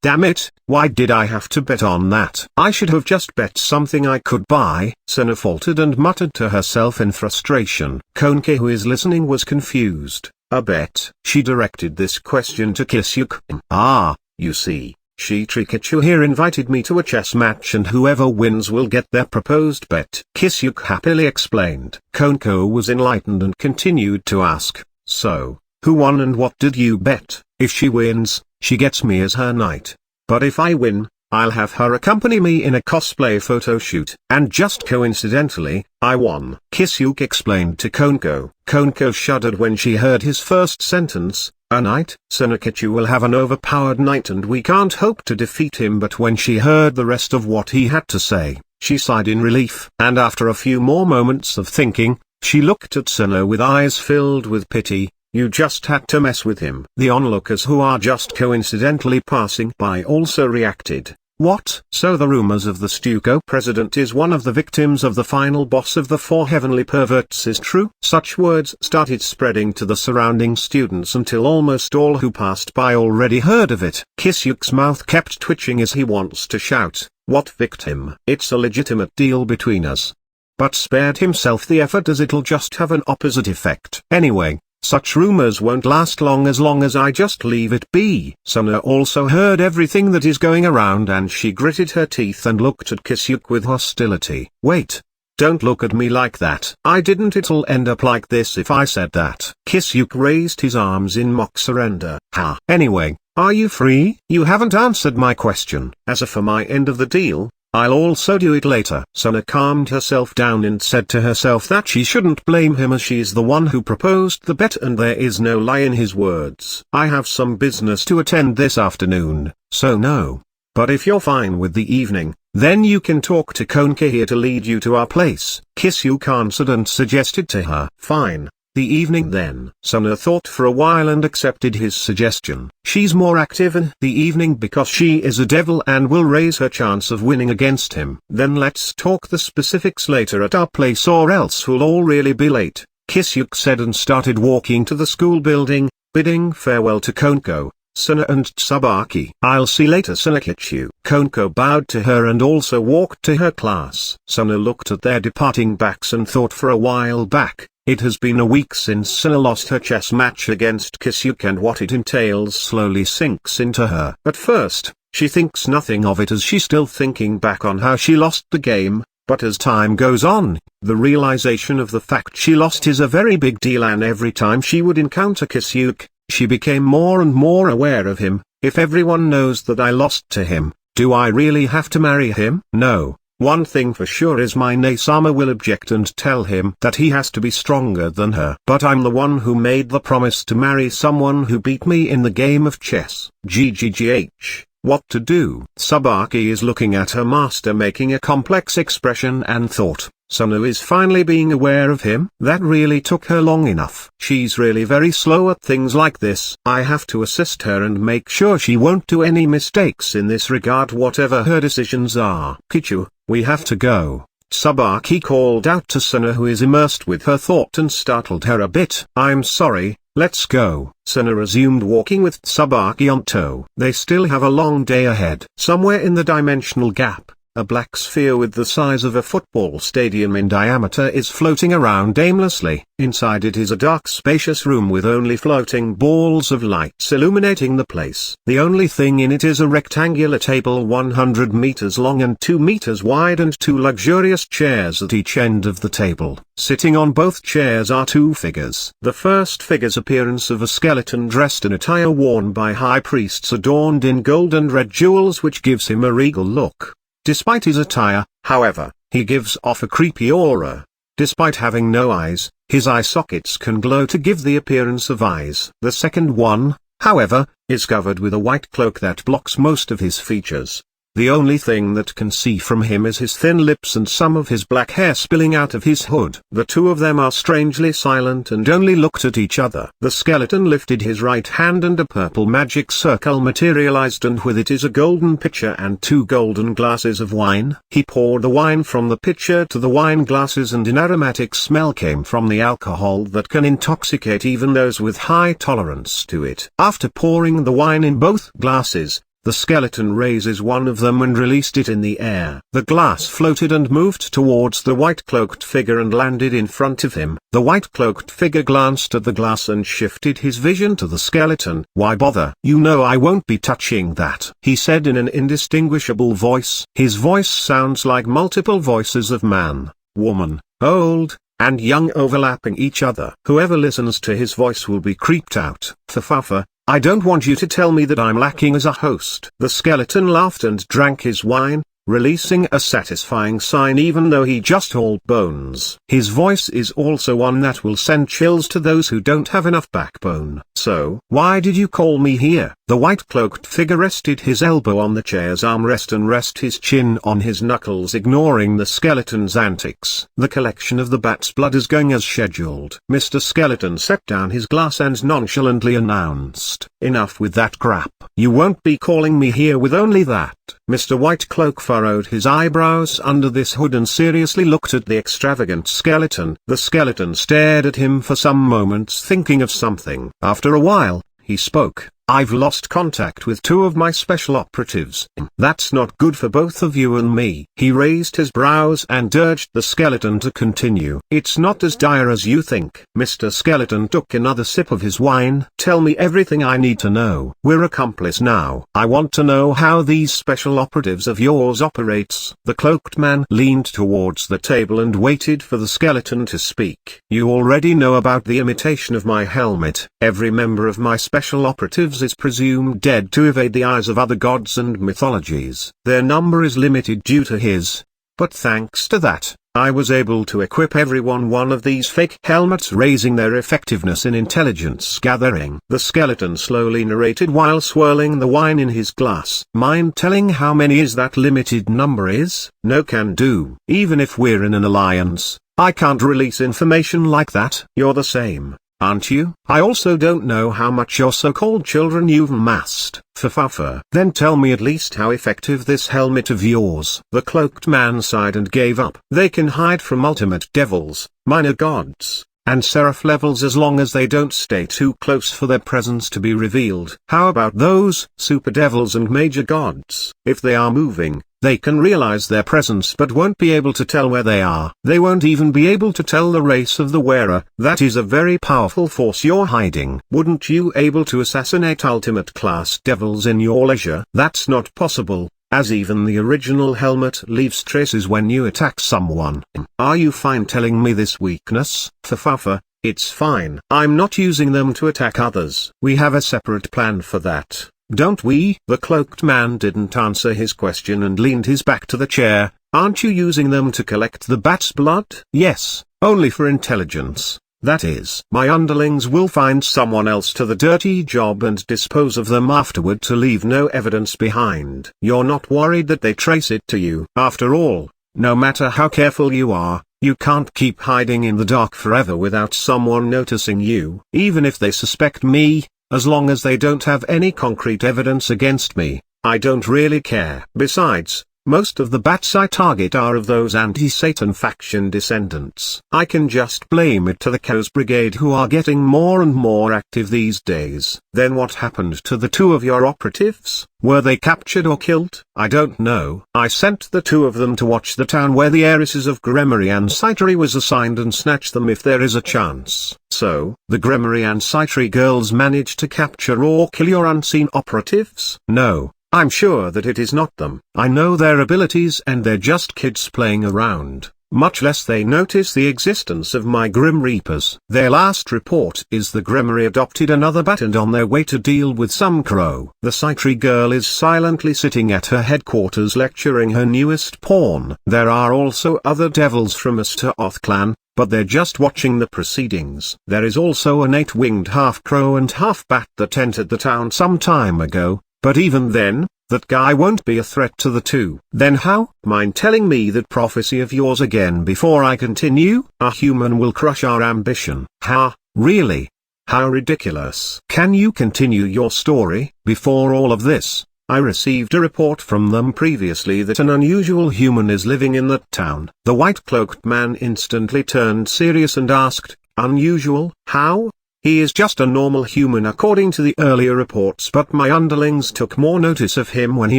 Damn it, why did I have to bet on that? I should have just bet something I could buy. Suna faltered and muttered to herself in frustration. Koneko, who is listening, was confused. A bet? She directed this question to Kisuke. Ah, you see, Shitori here invited me to a chess match and whoever wins will get their proposed bet. Kisuke happily explained. Koneko was enlightened and continued to ask, "So, who won and what did you bet?" "If she wins, she gets me as her knight. But if I win, I'll have her accompany me in a cosplay photo shoot." And just coincidentally, I won. Kisuke explained to Koneko. Koneko shuddered when she heard his first sentence. A knight? Sunakichi will have an overpowered knight and we can't hope to defeat him. But when she heard the rest of what he had to say, she sighed in relief. And after a few more moments of thinking, she looked at Suna with eyes filled with pity. "You just had to mess with him." The onlookers, who are just coincidentally passing by, also reacted. What? So the rumors of the Stuco president is one of the victims of the final boss of the four heavenly perverts is true? Such words started spreading to the surrounding students until almost all who passed by already heard of it. Kisuke's mouth kept twitching as he wants to shout, "What victim? It's a legitimate deal between us." But spared himself the effort as it'll just have an opposite effect. Anyway, such rumors won't last long as I just leave it be. Suna also heard everything that is going around and she gritted her teeth and looked at Kisuke with hostility. "Wait. Don't look at me like that. I didn't. It'll end up like this if I said that." Kisuke raised his arms in mock surrender. "Ha. Anyway, are you free?" "You haven't answered my question." "As for my end of the deal, I'll also do it later." Suna calmed herself down and said to herself that she shouldn't blame him as she's the one who proposed the bet and there is no lie in his words. "I have some business to attend this afternoon, so no. But if you're fine with the evening, then you can talk to Koneko here to lead you to our place." Kisuke answered and suggested to her. "Fine. The evening then." Suna thought for a while and accepted his suggestion. She's more active in the evening because she is a devil and will raise her chance of winning against him. "Then let's talk the specifics later at our place or else we'll all really be late," Kisuke said and started walking to the school building, bidding farewell to Koneko, Suna and Tsubaki. "I'll see later, Sunakichi." Koneko bowed to her and also walked to her class. Suna looked at their departing backs and thought for a while back. It has been a week since Suna lost her chess match against Kisuke and what it entails slowly sinks into her. At first, she thinks nothing of it as she's still thinking back on how she lost the game, but as time goes on, the realization of the fact she lost is a very big deal, and every time she would encounter Kisuke, she became more and more aware of him. If everyone knows that I lost to him, do I really have to marry him? No. One thing for sure is my Nae-sama will object and tell him that he has to be stronger than her. But I'm the one who made the promise to marry someone who beat me in the game of chess. GGGH. What to do? Tsubaki is looking at her master making a complex expression and thought, Suna is finally being aware of him? That really took her long enough. She's really very slow at things like this. I have to assist her and make sure she won't do any mistakes in this regard whatever her decisions are. "Kichu, we have to go." Tsubaki called out to Suna, who is immersed with her thought and startled her a bit. "I'm sorry, let's go." Sana resumed walking with Tsubaki on tow. They still have a long day ahead. Somewhere in the dimensional gap, a black sphere with the size of a football stadium in diameter is floating around aimlessly. Inside it is a dark spacious room with only floating balls of lights illuminating the place. The only thing in it is a rectangular table 100 meters long and 2 meters wide and 2 luxurious chairs at each end of the table. Sitting on both chairs are 2 figures. The first figure's appearance of a skeleton dressed in attire worn by high priests adorned in gold and red jewels, which gives him a regal look. Despite his attire, however, he gives off a creepy aura. Despite having no eyes, his eye sockets can glow to give the appearance of eyes. The second one, however, is covered with a white cloak that blocks most of his features. The only thing that can see from him is his thin lips and some of his black hair spilling out of his hood. The two of them are strangely silent and only looked at each other. The skeleton lifted his right hand and a purple magic circle materialized, and with it is a golden pitcher and 2 golden glasses of wine. He poured the wine from the pitcher to the wine glasses, and an aromatic smell came from the alcohol that can intoxicate even those with high tolerance to it. After pouring the wine in both glasses, the skeleton raises one of them and released it in the air. The glass floated and moved towards the white-cloaked figure and landed in front of him. The white-cloaked figure glanced at the glass and shifted his vision to the skeleton. "Why bother? You know I won't be touching that," he said in an indistinguishable voice. His voice sounds like multiple voices of man, woman, old, and young overlapping each other. Whoever listens to his voice will be creeped out. "Fafafa, I don't want you to tell me that I'm lacking as a host." The skeleton laughed and drank his wine, releasing a satisfying sign even though he just hauled bones. His voice is also one that will send chills to those who don't have enough backbone. "So, why did you call me here?" The white-cloaked figure rested his elbow on the chair's armrest and rested his chin on his knuckles, ignoring the skeleton's antics. "The collection of the bat's blood is going as scheduled." Mr. Skeleton set down his glass and nonchalantly announced, "Enough with that crap. You won't be calling me here with only that." Mr. Whitecloak furrowed his eyebrows under this hood and seriously looked at the extravagant skeleton. The skeleton stared at him for some moments, thinking of something. After a while, he spoke. "I've lost contact with 2 of my special operatives. That's not good for both of you and me." He raised his brows and urged the skeleton to continue. "It's not as dire as you think." Mr. Skeleton took another sip of his wine. "Tell me everything I need to know. We're accomplices now. I want to know how these special operatives of yours operates." The cloaked man leaned towards the table and waited for the skeleton to speak. "You already know about the imitation of my helmet. Every member of my special operatives is presumed dead to evade the eyes of other gods and mythologies. Their number is limited due to his. But thanks to that, I was able to equip everyone one of these fake helmets, raising their effectiveness in intelligence gathering." The skeleton slowly narrated while swirling the wine in his glass. "Mind telling how many is that limited number is?" "No can do. Even if we're in an alliance, I can't release information like that." "You're the same, aren't you?" "I also don't know how much your so-called children you've amassed." "Fafafa. Then tell me at least how effective this helmet of yours." The cloaked man sighed and gave up. "They can hide from ultimate devils, minor gods, and seraph levels as long as they don't stay too close for their presence to be revealed." "How about those super devils and major gods? If they are moving, they can realize their presence but won't be able to tell where they are. They won't even be able to tell the race of the wearer. That is a very powerful force you're hiding. Wouldn't you able to assassinate ultimate class devils in your leisure?" "That's not possible, as even the original helmet leaves traces when you attack someone." "Are you fine telling me this weakness?" "Fafafa, it's fine. I'm not using them to attack others. We have a separate plan for that, don't we?" The cloaked man didn't answer his question and leaned his back to the chair. "Aren't you using them to collect the bat's blood?" "Yes, only for intelligence. That is, my underlings will find someone else to the dirty job and dispose of them afterward to leave no evidence behind." "You're not worried that they trace it to you?" "After all, no matter how careful you are, you can't keep hiding in the dark forever without someone noticing you. Even if they suspect me, as long as they don't have any concrete evidence against me, I don't really care. Besides, Most of the bats I target are of those anti-Satan faction descendants. I can just blame it to the Chaos Brigade, who are getting more and more active these days. Then what happened to the two of your operatives? Were they captured or killed? I don't know. I sent the two of them to watch the town where the heiresses of Gremory and Shitori was assigned and snatch them if there is a chance. So, the Gremory and Shitori girls managed to capture or kill your unseen operatives? No, I'm sure that it is not them. I know their abilities and they're just kids playing around. Much less they notice the existence of my Grim Reapers. Their last report is the Gremory adopted another bat and on their way to deal with some crow. The Shitori girl is silently sitting at her headquarters lecturing her newest pawn. There are also other devils from Astaroth clan, but they're just watching the proceedings. There is also an 8-winged half-crow and half-bat that entered the town some time ago, but even then, that guy won't be a threat to the two. Then how? Mind telling me that prophecy of yours again before I continue? A human will crush our ambition. Ha, really? How ridiculous. Can you continue your story? Before all of this, I received a report from them previously that an unusual human is living in that town. The white-cloaked man instantly turned serious and asked, unusual? How? He is just a normal human according to the earlier reports, but my underlings took more notice of him when he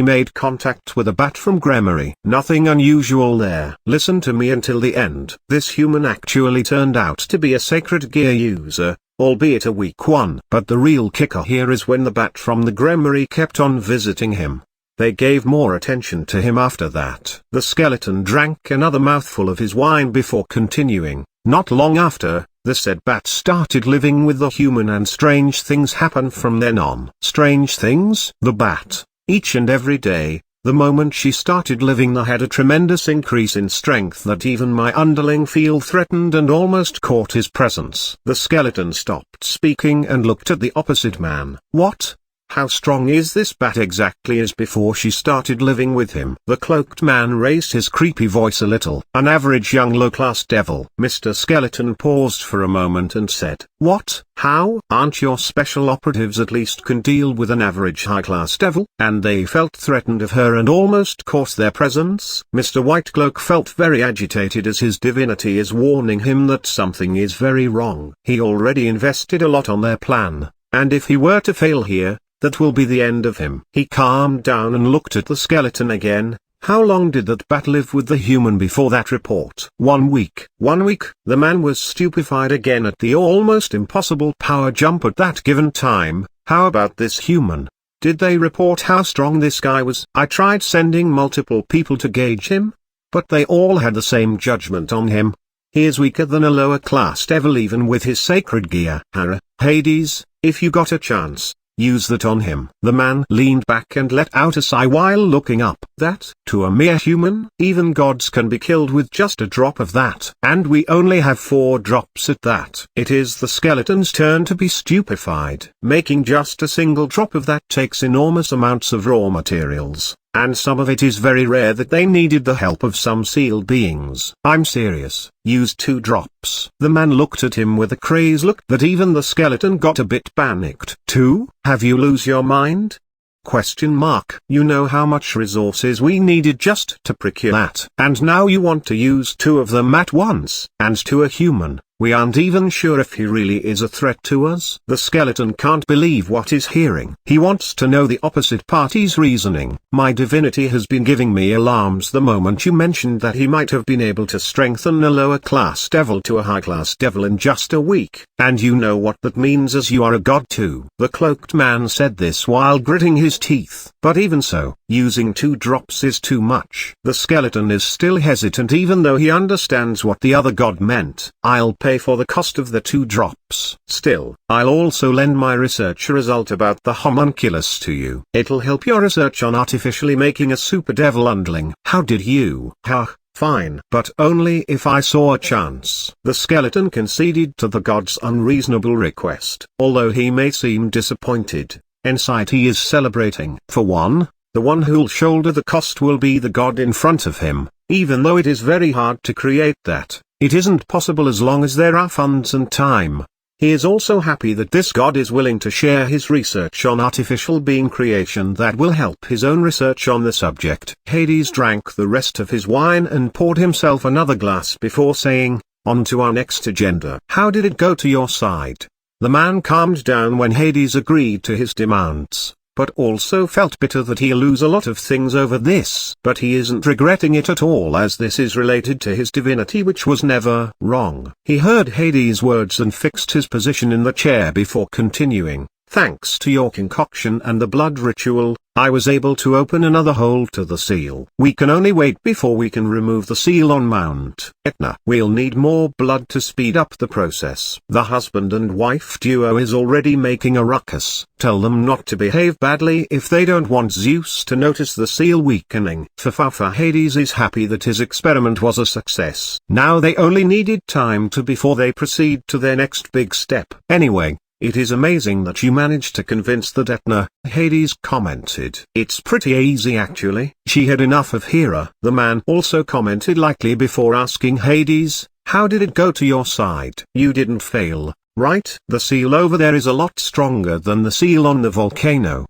made contact with a bat from Gremory. Nothing unusual there. Listen to me until the end. This human actually turned out to be a sacred gear user, albeit a weak one. But the real kicker here is when the bat from the Gremory kept on visiting him. They gave more attention to him after that. The skeleton drank another mouthful of his wine before continuing. Not long after, the said bat started living with the human and strange things happened from then on. Strange things? The bat, each and every day, the moment she started living there had a tremendous increase in strength that even my underling feel threatened and almost caught his presence. The skeleton stopped speaking and looked at the opposite man. What? How strong is this bat exactly as before she started living with him? The cloaked man raised his creepy voice a little. An average young low-class devil. Mr. Skeleton paused for a moment and said, what? How? Aren't your special operatives at least can deal with an average high-class devil? And they felt threatened of her and almost caught their presence? Mr. Whitecloak felt very agitated as his divinity is warning him that something is very wrong. He already invested a lot on their plan, and if he were to fail here, that will be the end of him. He calmed down and looked at the skeleton again. How long did that bat live with the human before that report? 1 week. 1 week? The man was stupefied again at the almost impossible power jump at that given time. How about this human? Did they report how strong this guy was? I tried sending multiple people to gauge him, but they all had the same judgment on him. He is weaker than a lower class devil even with his sacred gear. Hades, if you got a chance, use that on him. The man leaned back and let out a sigh while looking up. That, to a mere human? Even gods can be killed with just a drop of that. And we only have 4 drops at that. It is the skeleton's turn to be stupefied. Making just a single drop of that takes enormous amounts of raw materials. And some of it is very rare that they needed the help of some sealed beings. I'm serious. Use 2 drops. The man looked at him with a crazed look that even the skeleton got a bit panicked. 2? Have you lose your mind? Question mark. You know how much resources we needed just to procure that. And now you want to use 2 of them at once. And to a human. We aren't even sure if he really is a threat to us. The skeleton can't believe what he's hearing. He wants to know the opposite party's reasoning. My divinity has been giving me alarms the moment you mentioned that he might have been able to strengthen a lower class devil to a high class devil in just a week. And you know what that means as you are a god too. The cloaked man said this while gritting his teeth. But even so, using 2 drops is too much. The skeleton is still hesitant even though he understands what the other god meant. I'll pay for the cost of the 2 drops. Still, I'll also lend my research result about the homunculus to you. It'll help your research on artificially making a super devil underling. How did you? Fine. But only if I saw a chance. The skeleton conceded to the god's unreasonable request. Although he may seem disappointed, inside he is celebrating. For one, the one who'll shoulder the cost will be the god in front of him, even though it is very hard to create that. It isn't possible as long as there are funds and time. He is also happy that this god is willing to share his research on artificial being creation that will help his own research on the subject. Hades drank the rest of his wine and poured himself another glass before saying, "On to our next agenda. How did it go to your side?" The man calmed down when Hades agreed to his demands, but also felt bitter that he'll lose a lot of things over this. But he isn't regretting it at all, as this is related to his divinity, which was never wrong. He heard Hades' words and fixed his position in the chair before continuing. "Thanks to your concoction and the blood ritual, I was able to open another hole to the seal. We can only wait before we can remove the seal on Mount Etna. We'll need more blood to speed up the process. The husband and wife duo is already making a ruckus. Tell them not to behave badly if they don't want Zeus to notice the seal weakening." For Hades is happy that his experiment was a success. Now they only needed time before they proceed to their next big step. "Anyway, it is amazing that you managed to convince the Etna," Hades commented. "It's pretty easy actually. She had enough of Hera." The man also commented lightly before asking Hades, "How did it go to your side?" "You didn't fail, right? The seal over there is a lot stronger than the seal on the volcano."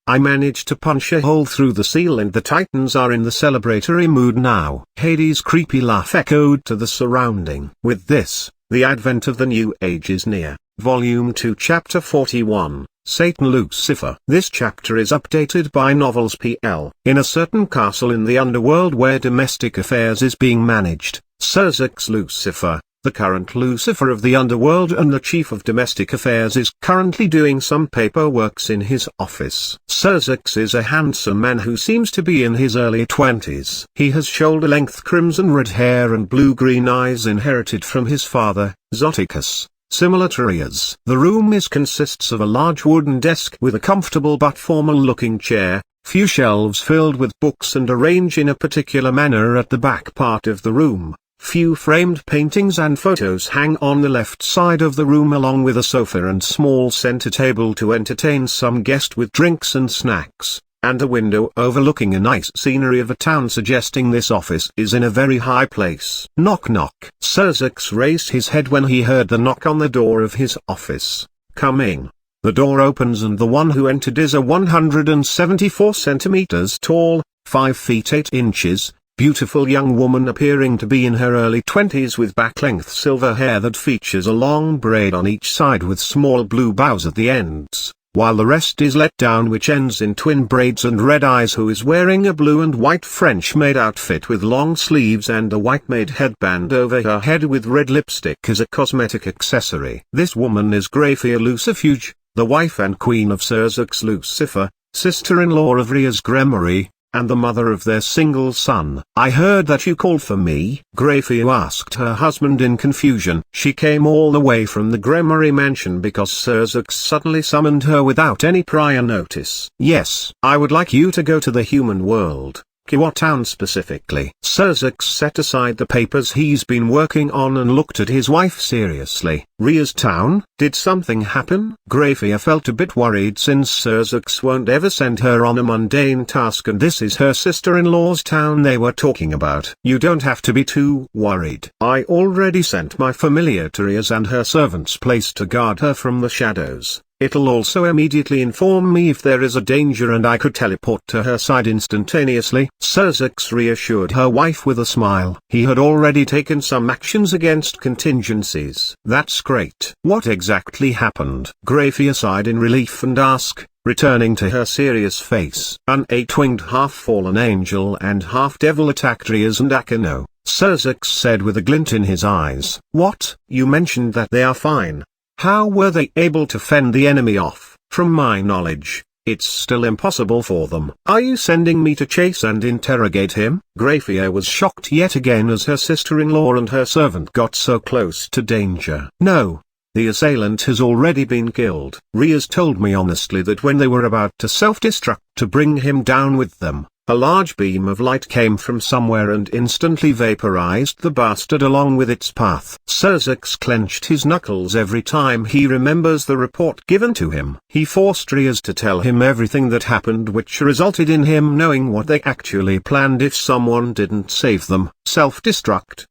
"I managed to punch a hole through the seal and the Titans are in the celebratory mood now." Hades' creepy laugh echoed to the surrounding. With this, the advent of the new age is near. Volume 2 Chapter 41, Satan Lucifer. This chapter is updated by Novels PL. In a certain castle in the underworld where domestic affairs is being managed, Surzux Lucifer, the current Lucifer of the underworld and the chief of domestic affairs, is currently doing some paperwork in his office. Surzux is a handsome man who seems to be in his early 20s. He has shoulder-length crimson red hair and blue-green eyes inherited from his father, Zoticus. Similar to Ria's. The room consists of a large wooden desk with a comfortable but formal-looking chair, few shelves filled with books and arranged in a particular manner at the back part of the room. Few framed paintings and photos hang on the left side of the room, along with a sofa and small center table to entertain some guest with drinks and snacks, and a window overlooking a nice scenery of a town, suggesting this office is in a very high place. Knock knock. Surzux raised his head when he heard the knock on the door of his office. "Come in." The door opens and the one who entered is a 174 centimeters tall, 5 feet 8 inches, beautiful young woman appearing to be in her early 20s with back-length silver hair that features a long braid on each side with small blue bows at the ends, while the rest is let down, which ends in twin braids, and red eyes, who is wearing a blue and white French-made outfit with long sleeves and a white-made headband over her head with red lipstick as a cosmetic accessory. This woman is Graphia Lucifuge, the wife and queen of Surzux Lucifer, sister-in-law of Ria's Gremory, and the mother of their single son. "I heard that you called for me?" Graphia asked her husband in confusion. She came all the way from the Gremory mansion because Surzux suddenly summoned her without any prior notice. "Yes, I would like you to go to the human world, Kuoh town specifically." Surzux set aside the papers he's been working on and looked at his wife seriously. "Ria's town? Did something happen?" Graphia felt a bit worried, since Surzux won't ever send her on a mundane task, and this is her sister-in-law's town they were talking about. "You don't have to be too worried. I already sent my familiar to Ria's and her servant's place to guard her from the shadows. It'll also immediately inform me if there is a danger, and I could teleport to her side instantaneously." Surzux reassured her wife with a smile. He had already taken some actions against contingencies. "That's great. What exactly happened?" Graphia sighed in relief and asked, returning to her serious face. "An 8-winged half-fallen angel and half-devil attacked Rias and Akano," Surzux said with a glint in his eyes. "What? You mentioned that they are fine. How were they able to fend the enemy off?" "From my knowledge, it's still impossible for them." "Are you sending me to chase and interrogate him?" Graphia was shocked yet again as her sister-in-law and her servant got so close to danger. "No. The assailant has already been killed. Rias told me honestly that when they were about to self-destruct to bring him down with them, a large beam of light came from somewhere and instantly vaporized the bastard along with its path." Surzux clenched his knuckles every time he remembers the report given to him. He forced Rias to tell him everything that happened, which resulted in him knowing what they actually planned if someone didn't save them. "Self-destruct?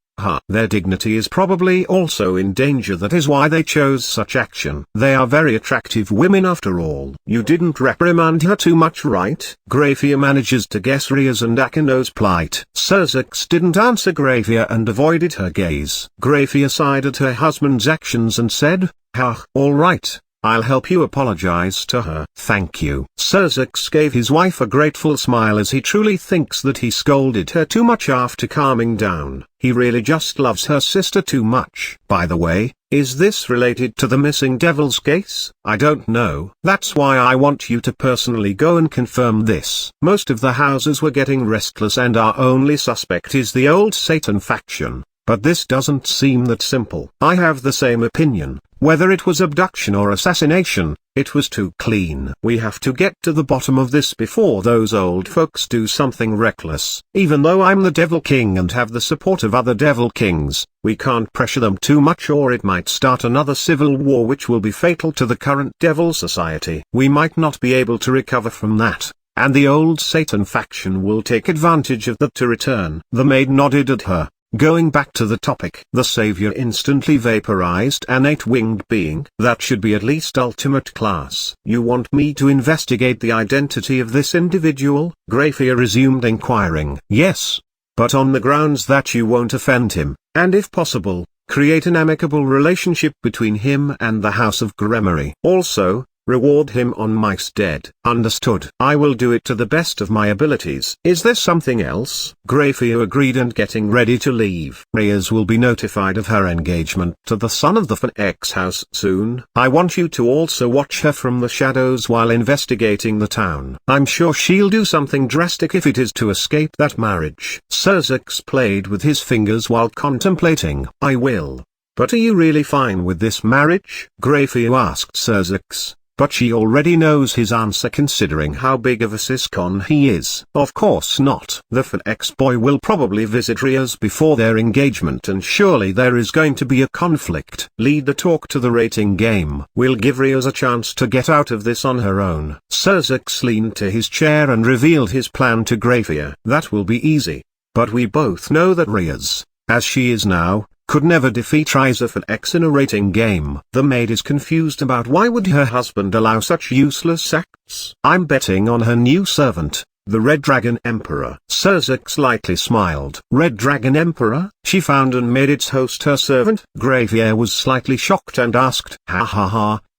Their dignity is probably also in danger. That is why they chose such action. They are very attractive women after all. You didn't reprimand her too much, right? Grafia manages to guess Ria's and Akino's plight. Surzux didn't answer Grafia and avoided her gaze. Grafia sighed at her husband's actions and said, all right. I'll help you apologize to her. Thank you. Surzux gave his wife a grateful smile as he truly thinks that he scolded her too much after calming down. He really just loves her sister too much. By the way, is this related to the missing devil's case? I don't know. That's why I want you to personally go and confirm this. Most of the houses were getting restless and our only suspect is the old Satan faction. But this doesn't seem that simple. I have the same opinion. Whether it was abduction or assassination, it was too clean. We have to get to the bottom of this before those old folks do something reckless. Even though I'm the Devil King and have the support of other Devil Kings, we can't pressure them too much or it might start another civil war which will be fatal to the current Devil Society. We might not be able to recover from that, and the old Satan faction will take advantage of that to return. The maid nodded at her. Going back to the topic, the savior instantly vaporized an 8-winged being. That should be at least ultimate class. You want me to investigate the identity of this individual? Grafia resumed inquiring. Yes. But on the grounds that you won't offend him, and if possible, create an amicable relationship between him and the House of Gremory. Also, reward him on my stead. Understood. I will do it to the best of my abilities. Is there something else? Grafia agreed and getting ready to leave. Rias will be notified of her engagement to the son of the Fanx house soon. I want you to also watch her from the shadows while investigating the town. I'm sure she'll do something drastic if it is to escape that marriage. Surzux played with his fingers while contemplating. I will. But are you really fine with this marriage? Grafia asked Surzux. But she already knows his answer considering how big of a siscon he is. Of course not. The Fanx boy will probably visit Rias before their engagement and surely there is going to be a conflict. Lead the talk to the rating game. We'll give Rias a chance to get out of this on her own. Surzux leaned to his chair and revealed his plan to Grafia. That will be easy. But we both know that Rias, as she is now, could never defeat Riza Fanx in a rating game. The maid is confused about why would her husband allow such useless acts. I'm betting on her new servant, the Red Dragon Emperor. Surzux lightly smiled. Red Dragon Emperor? She found and made its host her servant? Grafia was slightly shocked and asked.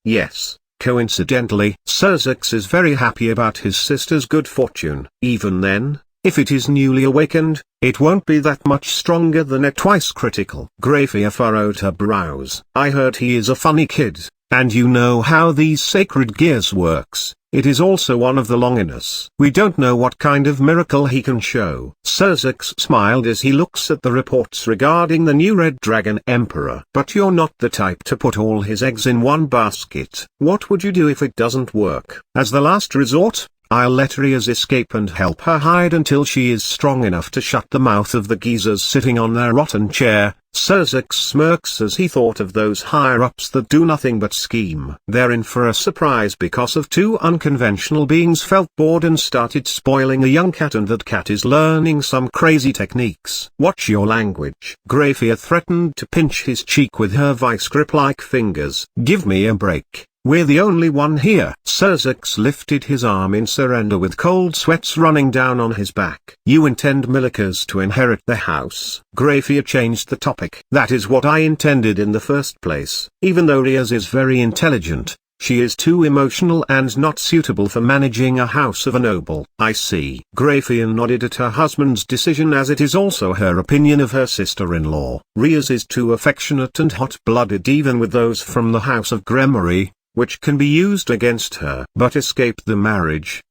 Yes. Coincidentally, Surzux is very happy about his sister's good fortune. Even then, if it is newly awakened, it won't be that much stronger than a twice critical. Grafia furrowed her brows. I heard he is a funny kid, and you know how these sacred gears works. It is also one of the Longinus. We don't know what kind of miracle he can show. Surzux smiled as he looks at the reports regarding the new Red Dragon Emperor. But you're not the type to put all his eggs in one basket. What would you do if it doesn't work? As the last resort, I'll let Rias escape and help her hide until she is strong enough to shut the mouth of the geezers sitting on their rotten chair. Surzux smirks as he thought of those higher-ups that do nothing but scheme. They're in for a surprise because of two unconventional beings felt bored and started spoiling a young cat and that cat is learning some crazy techniques. Watch your language. Grafia threatened to pinch his cheek with her vice grip-like fingers. Give me a break. We're the only one here. Surzux lifted his arm in surrender with cold sweats running down on his back. You intend Milikas to inherit the house? Grafia changed the topic. That is what I intended in the first place. Even though Rias is very intelligent, she is too emotional and not suitable for managing a house of a noble. I see. Grafia nodded at her husband's decision as it is also her opinion of her sister-in-law. Rias is too affectionate and hot-blooded even with those from the house of Gremory, which can be used against her. But escape the marriage,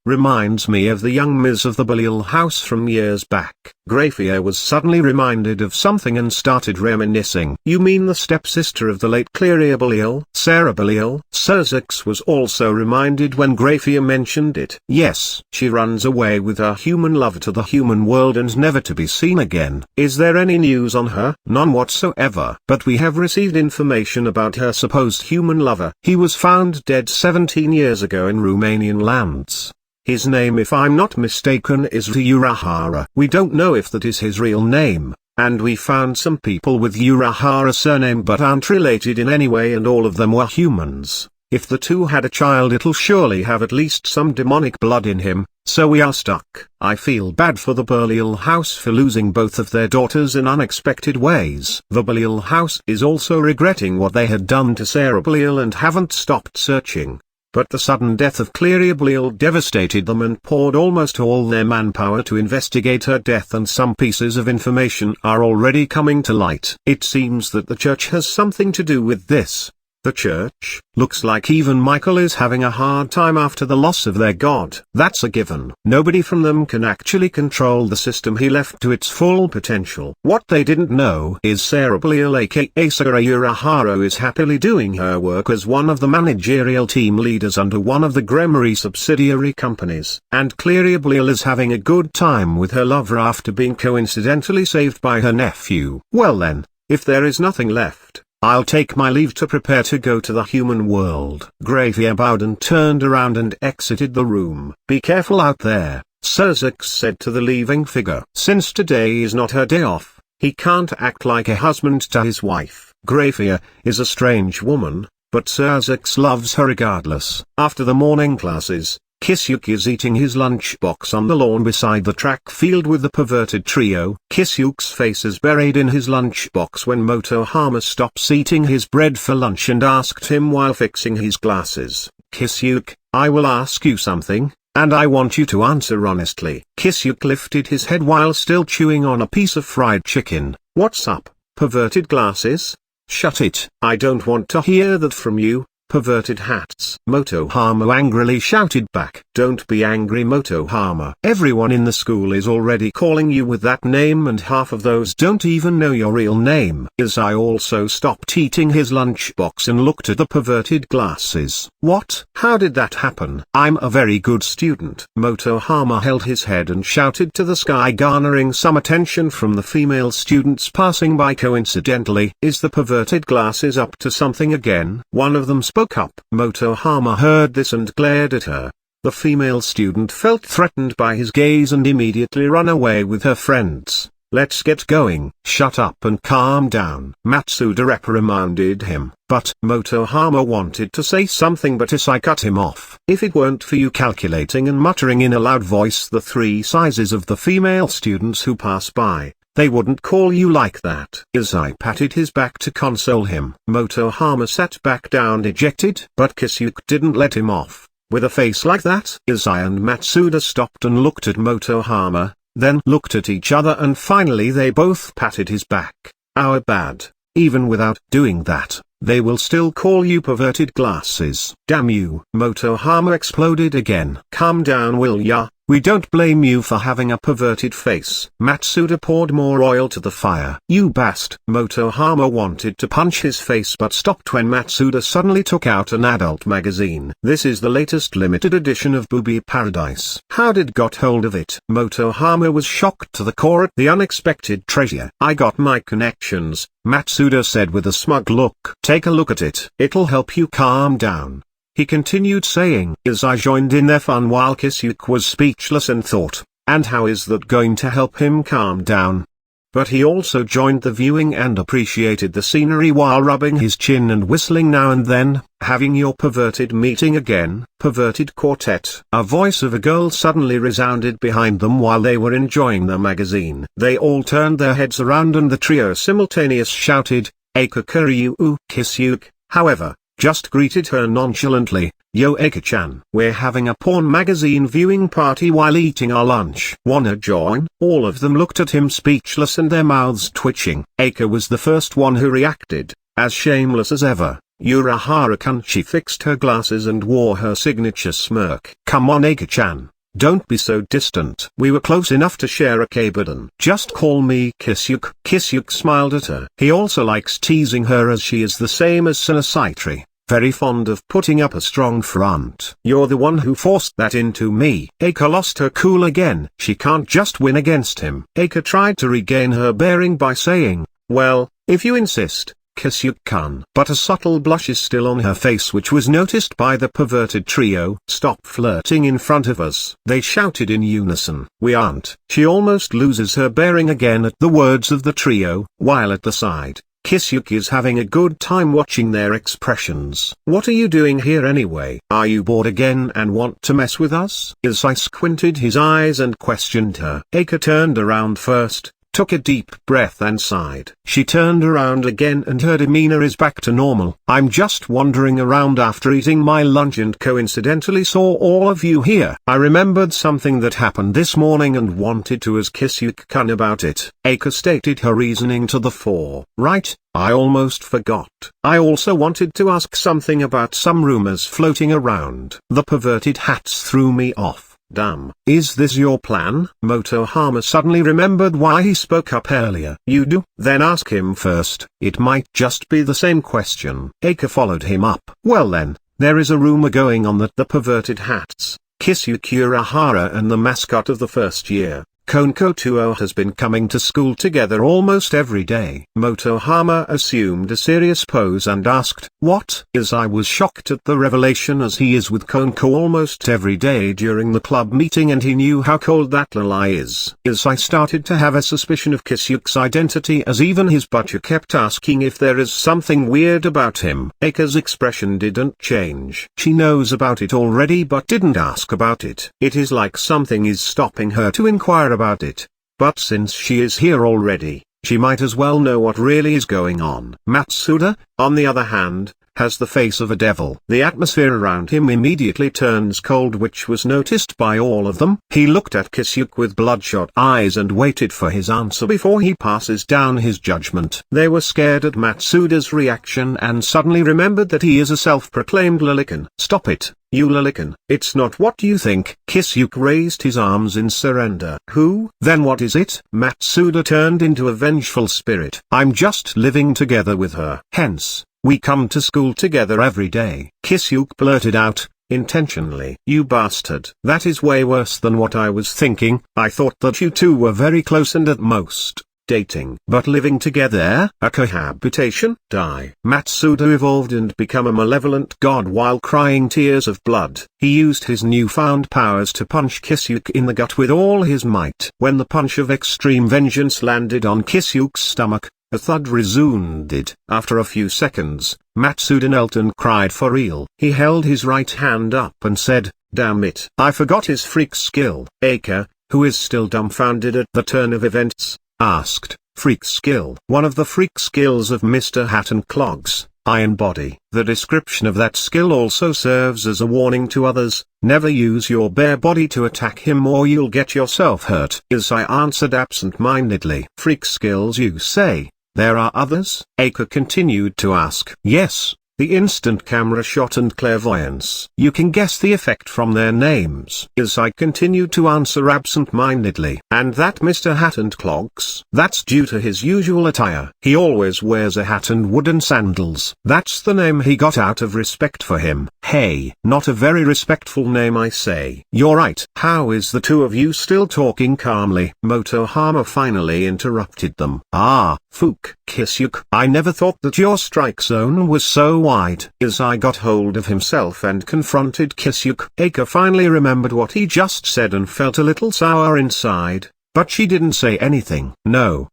reminds me of the young Ms. of the Belial house from years back. Grafia was suddenly reminded of something and started reminiscing. You mean the stepsister of the late Cleria Belial? Sarah Belial? Surzux was also reminded when Grafia mentioned it. Yes. She runs away with her human lover to the human world and never to be seen again. Is there any news on her? None whatsoever. But we have received information about her supposed human lover. He was found dead 17 years ago in Romanian lands. His name, if I'm not mistaken, is Urahara. We don't know if that is his real name, and we found some people with Urahara surname but aren't related in any way and all of them were humans. If the two had a child it'll surely have at least some demonic blood in him, so we are stuck. I feel bad for the Belial house for losing both of their daughters in unexpected ways. The Belial house is also regretting what they had done to Sarah Belial and haven't stopped searching. But the sudden death of Cleria Belial devastated them and poured almost all their manpower to investigate her death, and some pieces of information are already coming to light. It seems that the church has something to do with this. The church? Looks like even Michael is having a hard time after the loss of their god. That's a given. Nobody from them can actually control the system he left to its full potential. What they didn't know is Sarah Belial aka Sakura Urahara is happily doing her work as one of the managerial team leaders under one of the Gremory subsidiary companies. And Cleria Belial is having a good time with her lover after being coincidentally saved by her nephew. Well then, if there is nothing left, I'll take my leave to prepare to go to the human world. Grafia bowed and turned around and exited the room. Be careful out there, Surzak said to the leaving figure. Since today is not her day off, he can't act like a husband to his wife. Grafia is a strange woman, but Surzak loves her regardless. After the morning classes, Kisuke is eating his lunchbox on the lawn beside the track field with the perverted trio. Kisuke's face is buried in his lunchbox when Motohama stops eating his bread for lunch and asked him while fixing his glasses, "Kisuke, I will ask you something, and I want you to answer honestly." Kisuke lifted his head while still chewing on a piece of fried chicken. "What's up, perverted glasses? Shut it. I don't want to hear that from you, perverted hats." Motohama angrily shouted back. "Don't be angry, Motohama. Everyone in the school is already calling you with that name and half of those don't even know your real name." As I also stopped eating his lunchbox and looked at the perverted glasses. "What? How did that happen? I'm a very good student." Motohama held his head and shouted to the sky, garnering some attention from the female students passing by coincidentally. "Is the perverted glasses up to something again?" One of them spoke up. Motohama heard this and glared at her. The female student felt threatened by his gaze and immediately ran away with her friends. "Let's get going." "Shut up and calm down," Matsuda reprimanded him. But Motohama wanted to say something, but Isai cut him off. "If it weren't for you calculating and muttering in a loud voice the three sizes of the female students who pass by, they wouldn't call you like that." Isai patted his back to console him. Motohama sat back down dejected, but Kisuke didn't let him off. With a face like that, Isai and Matsuda stopped and looked at Motohama, then looked at each other, and finally they both patted his back. "Our bad. Even without doing that, they will still call you perverted glasses." "Damn you!" Motohama exploded again. "Calm down, will ya? We don't blame you for having a perverted face." Matsuda poured more oil to the fire. "You bast!" Motohama wanted to punch his face but stopped when Matsuda suddenly took out an adult magazine. "This is the latest limited edition of Booby Paradise. How did got hold of it?" Motohama was shocked to the core at the unexpected treasure. "I got my connections," Matsuda said with a smug look. "Take a look at it. It'll help you calm down," he continued saying. As I joined in their fun while Kisuke was speechless and thought, and how is that going to help him calm down? But he also joined the viewing and appreciated the scenery while rubbing his chin and whistling now and then. "Having your perverted meeting again, perverted quartet." A voice of a girl suddenly resounded behind them while they were enjoying the magazine. They all turned their heads around and the trio simultaneously shouted, "Eikakuryu." Kisuke, however, just greeted her nonchalantly, "Yo Eika-chan, we're having a porn magazine viewing party while eating our lunch. Wanna join?" All of them looked at him speechless and their mouths twitching. Eika was the first one who reacted, as shameless as ever. Urahara-kun. She fixed her glasses and wore her signature smirk. "Come on Eika-chan, don't be so distant. We were close enough to share a K-burden. Just call me Kisuke." Kisuke smiled at her. He also likes teasing her as she is the same as Sinasitri, very fond of putting up a strong front. "You're the one who forced that into me." Eika lost her cool again. She can't just win against him. Eika tried to regain her bearing by saying, "Well, if you insist, Kisuke-kun. But a subtle blush is still on her face, which was noticed by the perverted trio. Stop flirting in front of us, they shouted in unison. We aren't. She almost loses her bearing again at the words of the trio, while at the side, Kisuke is having a good time watching their expressions. What are you doing here anyway? Are you bored again and want to mess with us? Isai squinted his eyes and questioned her. Eika turned around first, took a deep breath and sighed. She turned around again and her demeanor is back to normal. I'm just wandering around after eating my lunch and coincidentally saw all of you here. I remembered something that happened this morning and wanted to ask Kisuke-kun about it. Eika stated her reasoning to the fore. Right, I almost forgot. I also wanted to ask something about some rumors floating around. The perverted hats threw me off. Damn. Is this your plan? Motohama suddenly remembered why he spoke up earlier. You do? Then ask him first. It might just be the same question. Eika followed him up. Well then, there is a rumor going on that the perverted hats, Kisuke Urahara and the mascot of the first year, Koneko has been coming to school together almost every day. Motohama assumed a serious pose and asked, what? Isai was shocked at the revelation, as he is with Koneko almost every day during the club meeting and he knew how cold that Loli is. Isai started to have a suspicion of Kisuke's identity, as even his butcher kept asking if there is something weird about him. Eika's expression didn't change. She knows about it already but didn't ask about it. It is like something is stopping her to inquire about it. But since she is here already, she might as well know what really is going on. Matsuda, on the other hand, has the face of a devil. The atmosphere around him immediately turns cold, which was noticed by all of them. He looked at Kisuke with bloodshot eyes and waited for his answer before he passes down his judgment. They were scared at Matsuda's reaction and suddenly remembered that he is a self-proclaimed Lolican. Stop it, you Lolican. It's not what you think. Kisuke raised his arms in surrender. Who? Then what is it? Matsuda turned into a vengeful spirit. I'm just living together with her. Hence, we come to school together every day. Kisuke blurted out, intentionally. You bastard. That is way worse than what I was thinking. I thought that you two were very close and at most dating. But living together? A cohabitation? Die. Matsuda evolved and became a malevolent god while crying tears of blood. He used his newfound powers to punch Kisuke in the gut with all his might. When the punch of extreme vengeance landed on Kisuke's stomach, a thud resounded. After a few seconds, Matsuda knelt and cried for real. He held his right hand up and said, damn it. I forgot his freak skill. Eika, who is still dumbfounded at the turn of events, asked, freak skill? One of the freak skills of Mr. Hat and Clogs, Iron Body. The description of that skill also serves as a warning to others: never use your bare body to attack him or you'll get yourself hurt. Isai answered absent-mindedly. Freak skills, you say? There are others? Eika continued to ask. Yes, the instant camera shot and clairvoyance. You can guess the effect from their names. Isai continued to answer absent-mindedly. And that Mr. Hat and Clogs? That's due to his usual attire. He always wears a hat and wooden sandals. That's the name he got out of respect for him. Hey, not a very respectful name, I say. You're right. How is the two of you still talking calmly? Motohama finally interrupted them. Ah, Fook. Kisuke, I never thought that your strike zone was so wide. Isai got hold of himself and confronted Kisuke. Eika finally remembered what he just said and felt a little sour inside, but she didn't say anything. No,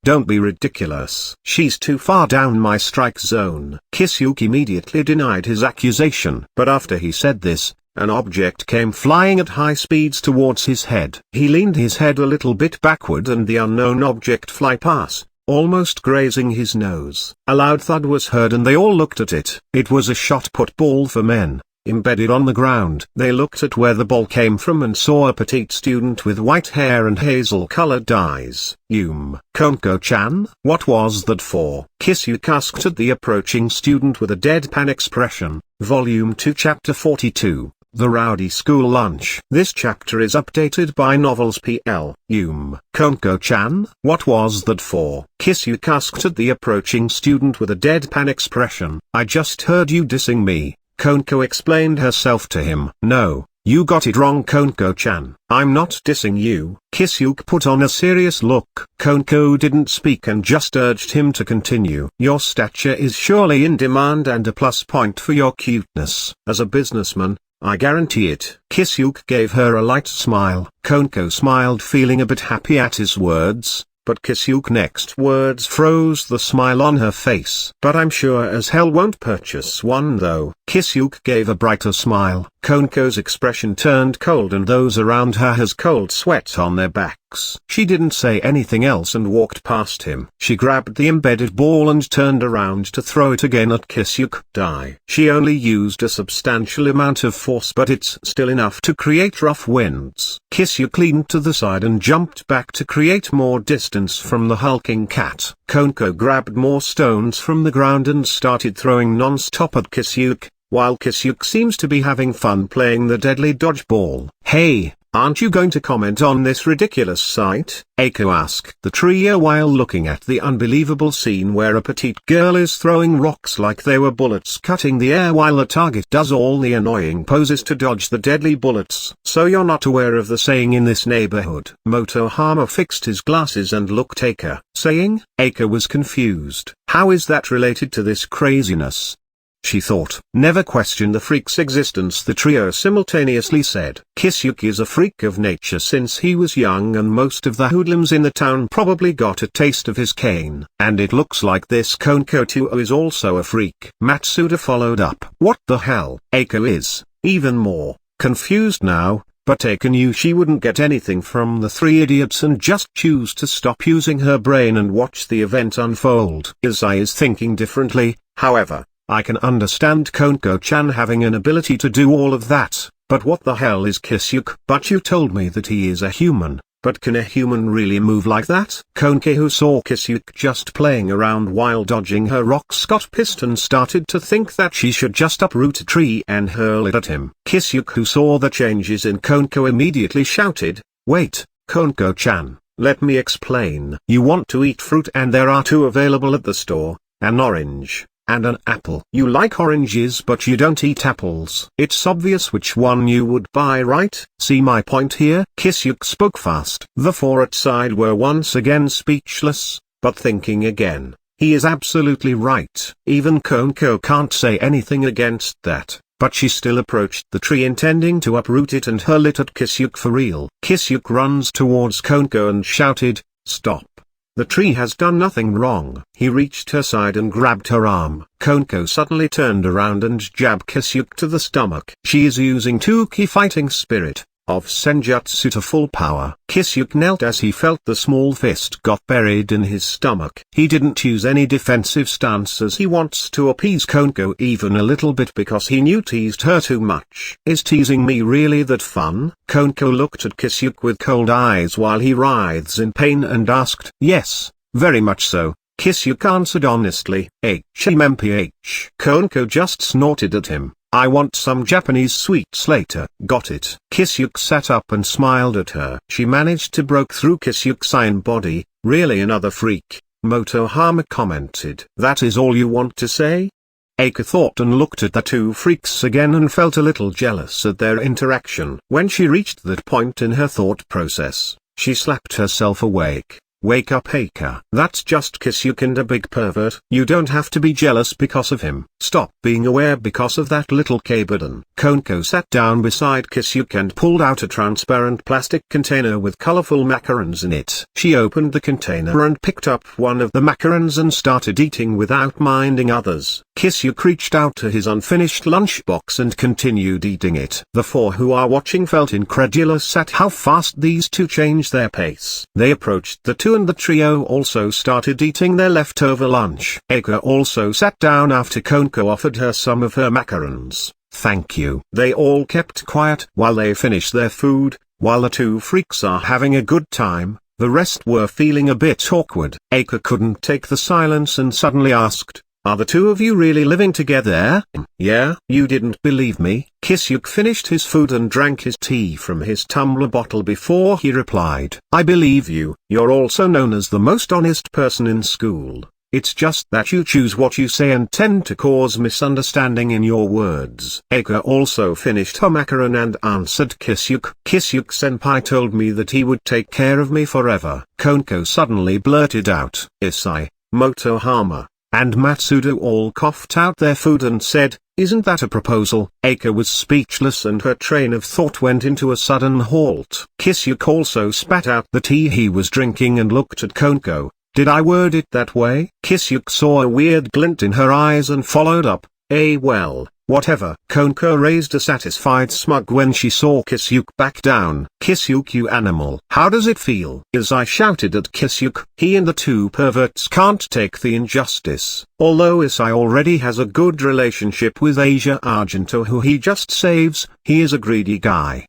don't be ridiculous. She's too far down my strike zone. Kisuke immediately denied his accusation. But after he said this, an object came flying at high speeds towards his head. He leaned his head a little bit backward and the unknown object fly past, almost grazing his nose. A loud thud was heard and they all looked at it. It was a shot-put ball for men, embedded on the ground. They looked at where the ball came from and saw a petite student with white hair and hazel-colored eyes. Koneko-chan? What was that for? Kisuke asked at the approaching student with a deadpan expression. Volume 2 Chapter 42. The Rowdy School Lunch. This chapter is updated by Novels PL. Koneko-chan? What was that for? Kisuke asked at the approaching student with a deadpan expression. I just heard you dissing me. Koneko explained herself to him. No, You got it wrong, Koneko-chan. I'm not dissing you. Kisuke put on a serious look. Koneko didn't speak and just urged him to continue. Your stature is surely in demand and a plus point for your cuteness. As a businessman, I guarantee it. Kisuke gave her a light smile. Koneko smiled, feeling a bit happy at his words, but Kisuke's next words froze the smile on her face. But I'm sure as hell won't purchase one though. Kisuke gave a brighter smile. Koneko's expression turned cold and those around her has cold sweat on their backs. She didn't say anything else and walked past him. She grabbed the embedded ball and turned around to throw it again at Kisuke. She only used a substantial amount of force, but it's still enough to create rough winds. Kisuke leaned to the side and jumped back to create more distance from the hulking cat. Koneko grabbed more stones from the ground and started throwing non-stop at Kisuke, while Kisuke seems to be having fun playing the deadly dodgeball. Hey, aren't you going to comment on this ridiculous sight? Eiko asked the trio while looking at the unbelievable scene where a petite girl is throwing rocks like they were bullets cutting the air while the target does all the annoying poses to dodge the deadly bullets. So you're not aware of the saying in this neighborhood? Motohama fixed his glasses and looked at Eiko. Saying? Eiko was confused. How is that related to this craziness? She thought. Never question the freak's existence, the trio simultaneously said. Kisuke is a freak of nature since he was young, and most of the hoodlums in the town probably got a taste of his cane. And it looks like this Koneko too is also a freak. Matsuda followed up. What the hell? Eiko is, even more, confused now, but Eiko knew she wouldn't get anything from the three idiots and just choose to stop using her brain and watch the event unfold. Izai is thinking differently, however. I can understand Koneko-chan having an ability to do all of that, but what the hell is Kisuke? But you told me that he is a human, but can a human really move like that? Koneko, who saw Kisuke just playing around while dodging her rocks, got pissed and started to think that she should just uproot a tree and hurl it at him. Kisuke, who saw the changes in Koneko, immediately shouted, "Wait, Koneko-chan, let me explain. You want to eat fruit and there are two available at the store, an orange and an apple. You like oranges but you don't eat apples. It's obvious which one you would buy, right? See my point here?" Kisuke spoke fast. The four outside were once again speechless, but thinking again. He is absolutely right. Even Koneko can't say anything against that, but she still approached the tree intending to uproot it and hurl it at Kisuke for real. Kisuke runs towards Koneko and shouted, "Stop. The tree has done nothing wrong." He reached her side and grabbed her arm. Koneko suddenly turned around and jabbed Kisuke to the stomach. She is using Tuki fighting spirit of Senjutsu to full power. Kisuke knelt as he felt the small fist got buried in his stomach. He didn't use any defensive stance as he wants to appease Koneko even a little bit because he knew teased her too much. Is teasing me really that fun? Koneko looked at Kisuke with cold eyes while he writhes in pain and asked. Yes, very much so. Kisuke answered honestly. HMMPH. Koneko just snorted at him. I want some Japanese sweets later. Got it. Kisuke sat up and smiled at her. She managed to break through Kisuke's iron body. Really another freak, Motohama commented. That is all you want to say? Eiko thought and looked at the two freaks again and felt a little jealous at their interaction. When she reached that point in her thought process, she slapped herself awake. Wake up, Eiko. That's just Kisuke and a big pervert. You don't have to be jealous because of him. Stop being aware because of that little K-burden. Koneko sat down beside Kisuke and pulled out a transparent plastic container with colorful macarons in it. She opened the container and picked up one of the macarons and started eating without minding others. Kisuke reached out to his unfinished lunchbox and continued eating it. The four who are watching felt incredulous at how fast these two changed their pace. They approached the two and the trio also started eating their leftover lunch. Eiko also sat down after Koneko offered her some of her macarons. Thank you. They all kept quiet while they finished their food. While the two freaks are having a good time, the rest were feeling a bit awkward. Eiko couldn't take the silence and suddenly asked, "Are the two of you really living together?" "Yeah." "You didn't believe me?" Kisuke finished his food and drank his tea from his tumbler bottle before he replied, "I believe you. You're also known as the most honest person in school." it's just that you choose what you say and tend to cause misunderstanding in your words. Eika also finished her macaron and answered Kisuke. Kisuke-senpai told me that he would take care of me forever. Koneko suddenly blurted out, Isai, Motohama, and Matsuda all coughed out their food and said, isn't that a proposal? Eika was speechless and her train of thought went into a sudden halt. Kisuke also spat out the tea he was drinking and looked at Koneko. Did I word it that way? Kisuke saw a weird glint in her eyes and followed up, well, whatever. Koneko raised a satisfied smug when she saw Kisuke back down. Kisuke, you animal. How does it feel? As I shouted at Kisuke, he and the two perverts can't take the injustice. Although Isai already has a good relationship with Asia Argento who he just saves, he is a greedy guy.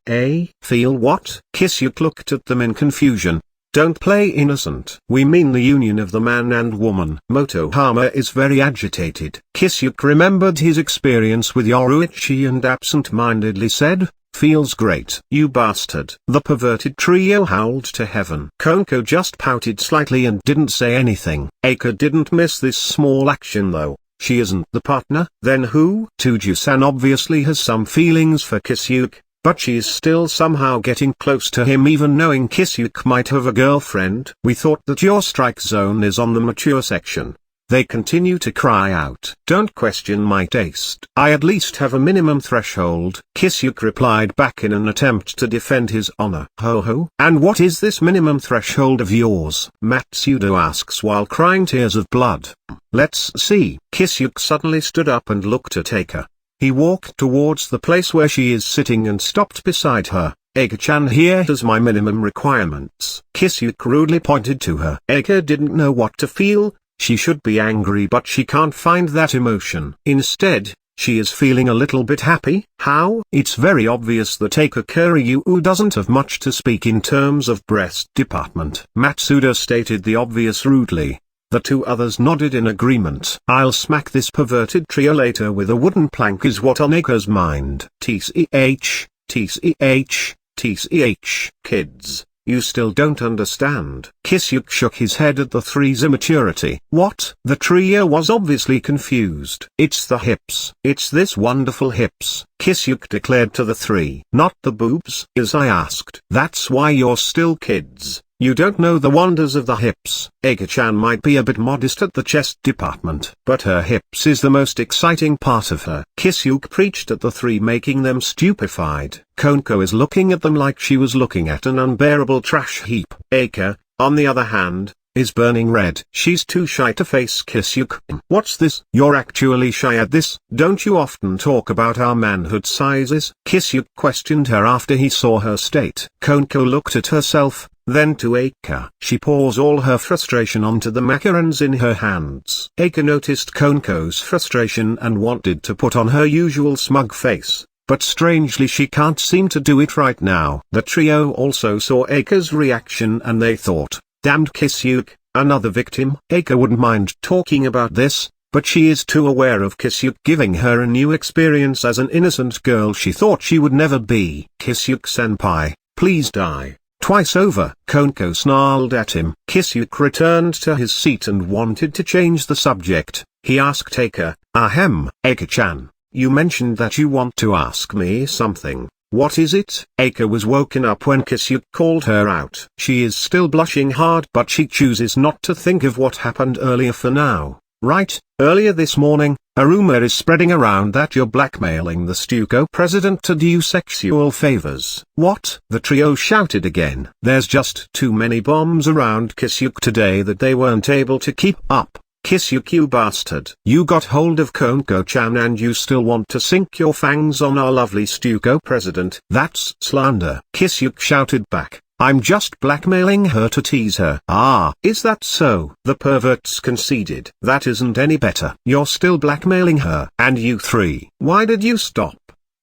Feel what? Kisuke looked at them in confusion. Don't play innocent. We mean the union of the man and woman. Motohama is very agitated. Kisuke remembered his experience with Yoruichi and absent-mindedly said, feels great. You bastard. The perverted trio howled to heaven. Koneko just pouted slightly and didn't say anything. Eika didn't miss this small action though. She isn't the partner. Then who? Toujou-san obviously has some feelings for Kisuke. But she's still somehow getting close to him even knowing Kisuke might have a girlfriend. We thought that your strike zone is on the mature section. They continue to cry out. Don't question my taste. I at least have a minimum threshold. Kisuke replied back in an attempt to defend his honor. Ho. And what is this minimum threshold of yours? Matsuda asks while crying tears of blood. Let's see. Kisuke suddenly stood up and looked at Eika. He walked towards the place where she is sitting and stopped beside her. Eika-chan, here is my minimum requirements. Kisuke rudely pointed to her. Eika didn't know what to feel. She should be angry but she can't find that emotion. Instead, she is feeling a little bit happy. How? It's very obvious that Eika Kuryu doesn't have much to speak in terms of breast department. Matsuda stated the obvious rudely. The two others nodded in agreement. I'll smack this perverted trio later with a wooden plank is what on Eika's mind. TCH, kids, you still don't understand. Kisuke shook his head at the three's immaturity. What? The trio was obviously confused. It's the hips. It's this wonderful hips, Kisuke declared to the three. Not the boobs? As I asked. That's why you're still kids. You don't know the wonders of the hips. Eika-chan might be a bit modest at the chest department, but her hips is the most exciting part of her. Kisuke preached at the three making them stupefied. Koneko is looking at them like she was looking at an unbearable trash heap. Eika, on the other hand, is burning red. She's too shy to face Kisuke. What's this? You're actually shy at this? Don't you often talk about our manhood sizes? Kisuke questioned her after he saw her state. Koneko looked at herself, then to Eika. She pours all her frustration onto the macarons in her hands. Eika noticed Koneko's frustration and wanted to put on her usual smug face, but strangely she can't seem to do it right now. The trio also saw Eika's reaction and they thought, damned Kisuke, another victim. Eika wouldn't mind talking about this, but she is too aware of Kisuke giving her a new experience as an innocent girl she thought she would never be. Kisuke-senpai, please die. Twice over. Koneko snarled at him. Kisuke returned to his seat and wanted to change the subject. He asked Eika, Eika-chan, you mentioned that you want to ask me something. What is it? Eika was woken up when Kisuke called her out. She is still blushing hard but she chooses not to think of what happened earlier for now. Right, earlier this morning, a rumor is spreading around that you're blackmailing the Stuco president to do sexual favors. What? The trio shouted again. There's just too many bombs around Kisuke today that they weren't able to keep up. Kisuke, you bastard. You got hold of Koneko-chan and you still want to sink your fangs on our lovely Stuco president. That's slander. Kisuke shouted back. I'm just blackmailing her to tease her. Ah, is that so? The perverts conceded. That isn't any better. You're still blackmailing her. And you three. Why did you stop?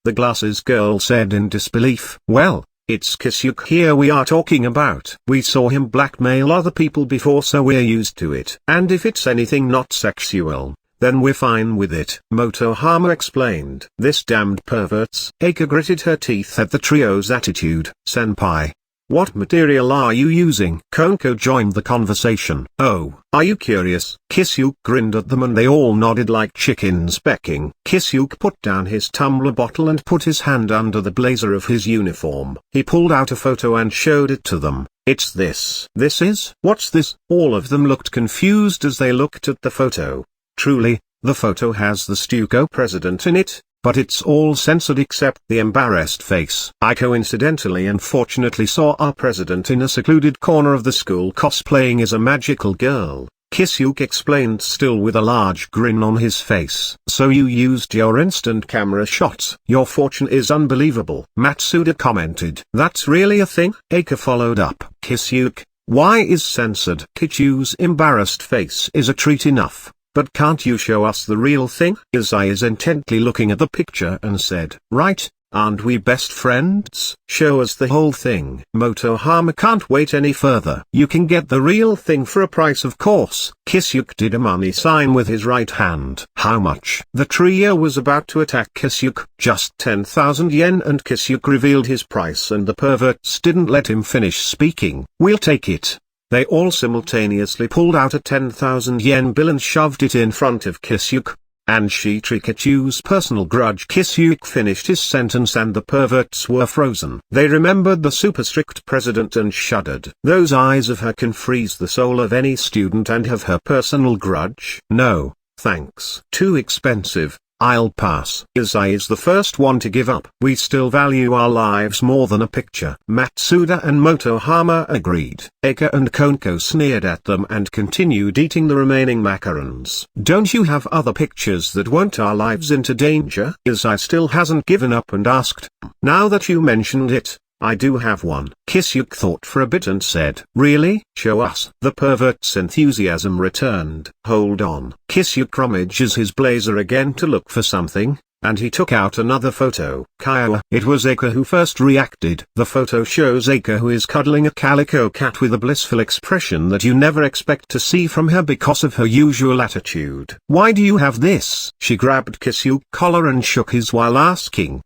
The glasses girl said in disbelief. Well, it's Kisuke here we are talking about. We saw him blackmail other people before so we're used to it. And if it's anything not sexual, then we're fine with it. Motohama explained. This damned perverts. Eika gritted her teeth at the trio's attitude. Senpai. What material are you using? Koneko joined the conversation. Oh, are you curious? Kisuke grinned at them and they all nodded like chickens pecking. Kisuke put down his tumbler bottle and put his hand under the blazer of his uniform. He pulled out a photo and showed it to them. It's this. This is? What's this? All of them looked confused as they looked at the photo. Truly, the photo has the stucco president in it, but it's all censored except the embarrassed face. I coincidentally and fortunately saw our president in a secluded corner of the school cosplaying as a magical girl. Kisuke explained, still with a large grin on his face. So you used your instant camera shot. Your fortune is unbelievable. Matsuda commented. That's really a thing? Eika followed up. Kisuke, why is censored? Kichu's embarrassed face is a treat enough. But can't you show us the real thing? Izai is intently looking at the picture and said, right, aren't we best friends? Show us the whole thing. Motohama can't wait any further. You can get the real thing for a price, of course. Kisuke did a money sign with his right hand. How much? The trio was about to attack Kisuke. Just 10,000 yen, and Kisuke revealed his price and the perverts didn't let him finish speaking. We'll take it. They all simultaneously pulled out a 10,000 yen bill and shoved it in front of Kisuke. And Shitori Kichu's personal grudge. Kisuke finished his sentence and the perverts were frozen. They remembered the super strict president and shuddered. Those eyes of her can freeze the soul of any student and have her personal grudge. No, thanks. Too expensive. I'll pass. Izai is the first one to give up. We still value our lives more than a picture. Matsuda and Motohama agreed. Eika and Koneko sneered at them and continued eating the remaining macarons. Don't you have other pictures that won't our lives into danger? Izai still hasn't given up and asked. Now that you mentioned it, I do have one. Kisuke thought for a bit and said, really? Show us. The pervert's enthusiasm returned. Hold on. Kisuke rummages his blazer again to look for something, and he took out another photo. Kiowa. It was Eika who first reacted. The photo shows Eika who is cuddling a calico cat with a blissful expression that you never expect to see from her because of her usual attitude. Why do you have this? She grabbed Kisuke's collar and shook his while asking,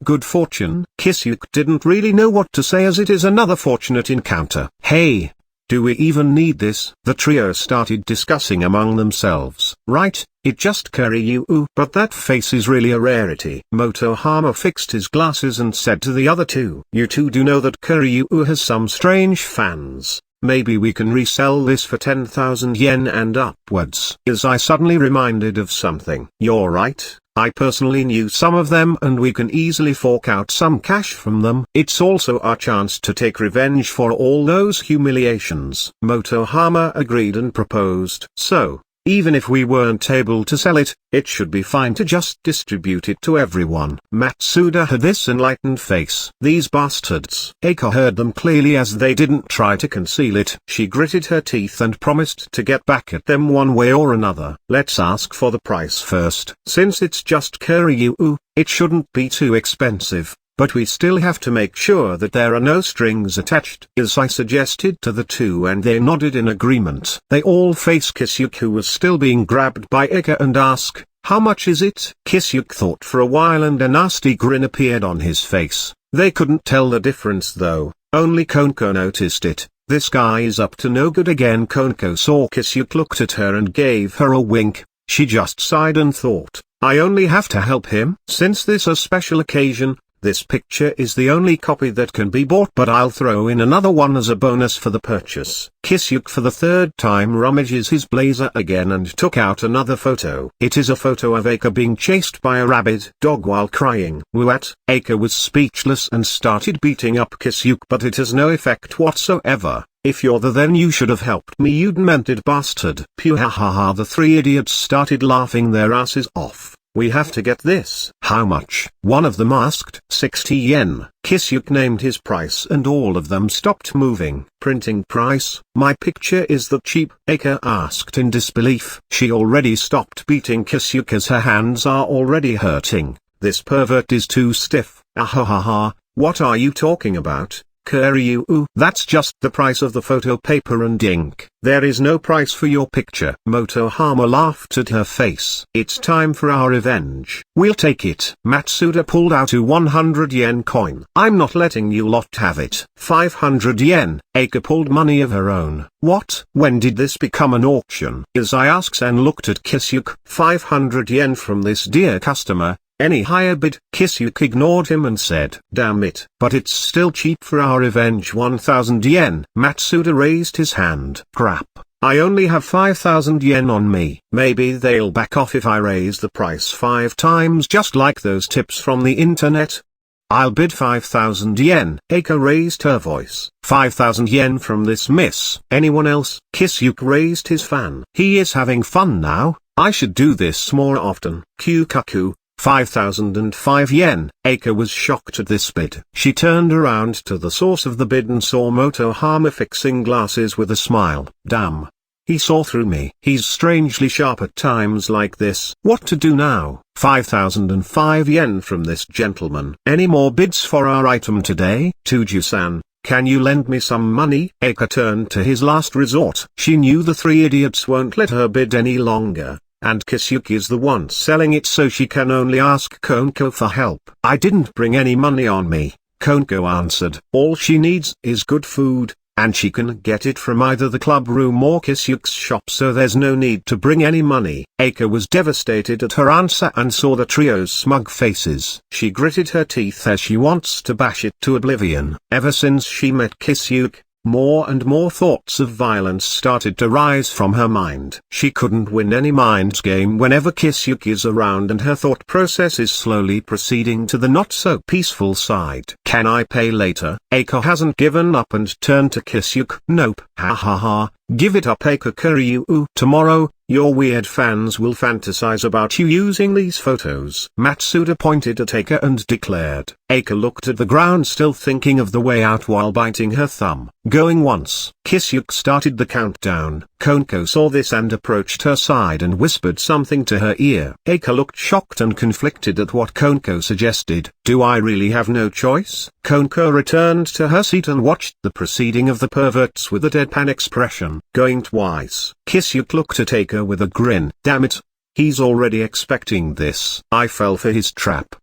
good fortune? Kisuke didn't really know what to say as it is another fortunate encounter. Hey! Do we even need this? The trio started discussing among themselves. Right, it just Kuryu. But that face is really a rarity. Motohama fixed his glasses and said to the other two. You two do know that Kuryu has some strange fans. Maybe we can resell this for 10,000 yen and upwards. Izai suddenly reminded of something. You're right. I personally knew some of them and we can easily fork out some cash from them. It's also our chance to take revenge for all those humiliations. Motohama agreed and proposed. So, even if we weren't able to sell it, it should be fine to just distribute it to everyone. Matsuda had this enlightened face. These bastards. Eika heard them clearly as they didn't try to conceal it. She gritted her teeth and promised to get back at them one way or another. Let's ask for the price first. Since it's just Kuryu, it shouldn't be too expensive. But we still have to make sure that there are no strings attached, as I suggested to the two, and they nodded in agreement. They all faced Kisuke, who was still being grabbed by Eika, and asked, how much is it? Kisuke thought for a while and a nasty grin appeared on his face. They couldn't tell the difference though, only Koneko noticed it. This guy is up to no good again. Koneko saw Kisuke looked at her and gave her a wink. She just sighed and thought, I only have to help him. Since this is a special occasion, this picture is the only copy that can be bought, but I'll throw in another one as a bonus for the purchase. Kisuke for the third time rummages his blazer again and took out another photo. It is a photo of Eika being chased by a rabid dog while crying. What? Eika was speechless and started beating up Kisuke, but it has no effect whatsoever. If you're the then you should have helped me, you demented bastard. Pew ha ha ha. The three idiots started laughing their asses off. We have to get this. How much? One of them asked. 60 yen. Kisuke named his price and all of them stopped moving. Printing price? My picture is that cheap? Eika asked in disbelief. She already stopped beating Kisuke as her hands are already hurting. This pervert is too stiff. Ahahaha, what are you talking about? Kuryu, that's just the price of the photo paper and ink. There is no price for your picture. Motohama laughed at her face. It's time for our revenge. We'll take it. Matsuda pulled out a 100 yen coin. I'm not letting you lot have it. 500 yen. Eika pulled money of her own. What? When did this become an auction? Izai asks and looked at Kisuke. 500 yen from this dear customer. Any higher bid? Kisuke ignored him and said, damn it, but it's still cheap for our revenge. 1000 yen. Matsuda raised his hand. Crap. I only have 5000 yen on me. Maybe they'll back off if I raise the price 5 times, just like those tips from the internet. I'll bid 5000 yen. Eika raised her voice. 5000 yen from this miss. Anyone else? Kisuke raised his fan. He is having fun now. I should do this more often. Kyukaku. 5005 yen. Eika was shocked at this bid. She turned around to the source of the bid and saw Motohama fixing glasses with a smile. Damn. He saw through me. He's strangely sharp at times like this. What to do now? 5005 yen from this gentleman. Any more bids for our item today? Toujou-san, can you lend me some money? Eika turned to his last resort. She knew the 3 idiots won't let her bid any longer. And Kisuke is the one selling it, so she can only ask Koneko for help. I didn't bring any money on me, Koneko answered. All she needs is good food, and she can get it from either the club room or Kisuke's shop, so there's no need to bring any money. Eika was devastated at her answer and saw the trio's smug faces. She gritted her teeth as she wants to bash it to oblivion. Ever since she met Kisuke, more and more thoughts of violence started to rise from her mind. She couldn't win any mind game whenever Kisuke is around, and her thought process is slowly proceeding to the not-so-peaceful side. Can I pay later? Eika hasn't given up and turned to Kisuke. Nope. Ha ha ha. Give it up, Eika Kuryu. Tomorrow, your weird fans will fantasize about you using these photos. Matsuda pointed at Eika and declared. Eika looked at the ground, still thinking of the way out while biting her thumb. Going once. Kisuke started the countdown. Koneko saw this and approached her side and whispered something to her ear. Eika looked shocked and conflicted at what Koneko suggested. Do I really have no choice? Koneko returned to her seat and watched the proceeding of the perverts with a deadpan expression. Going twice. Kisuke looked at Eika with a grin. Damn it. He's already expecting this. I fell for his trap.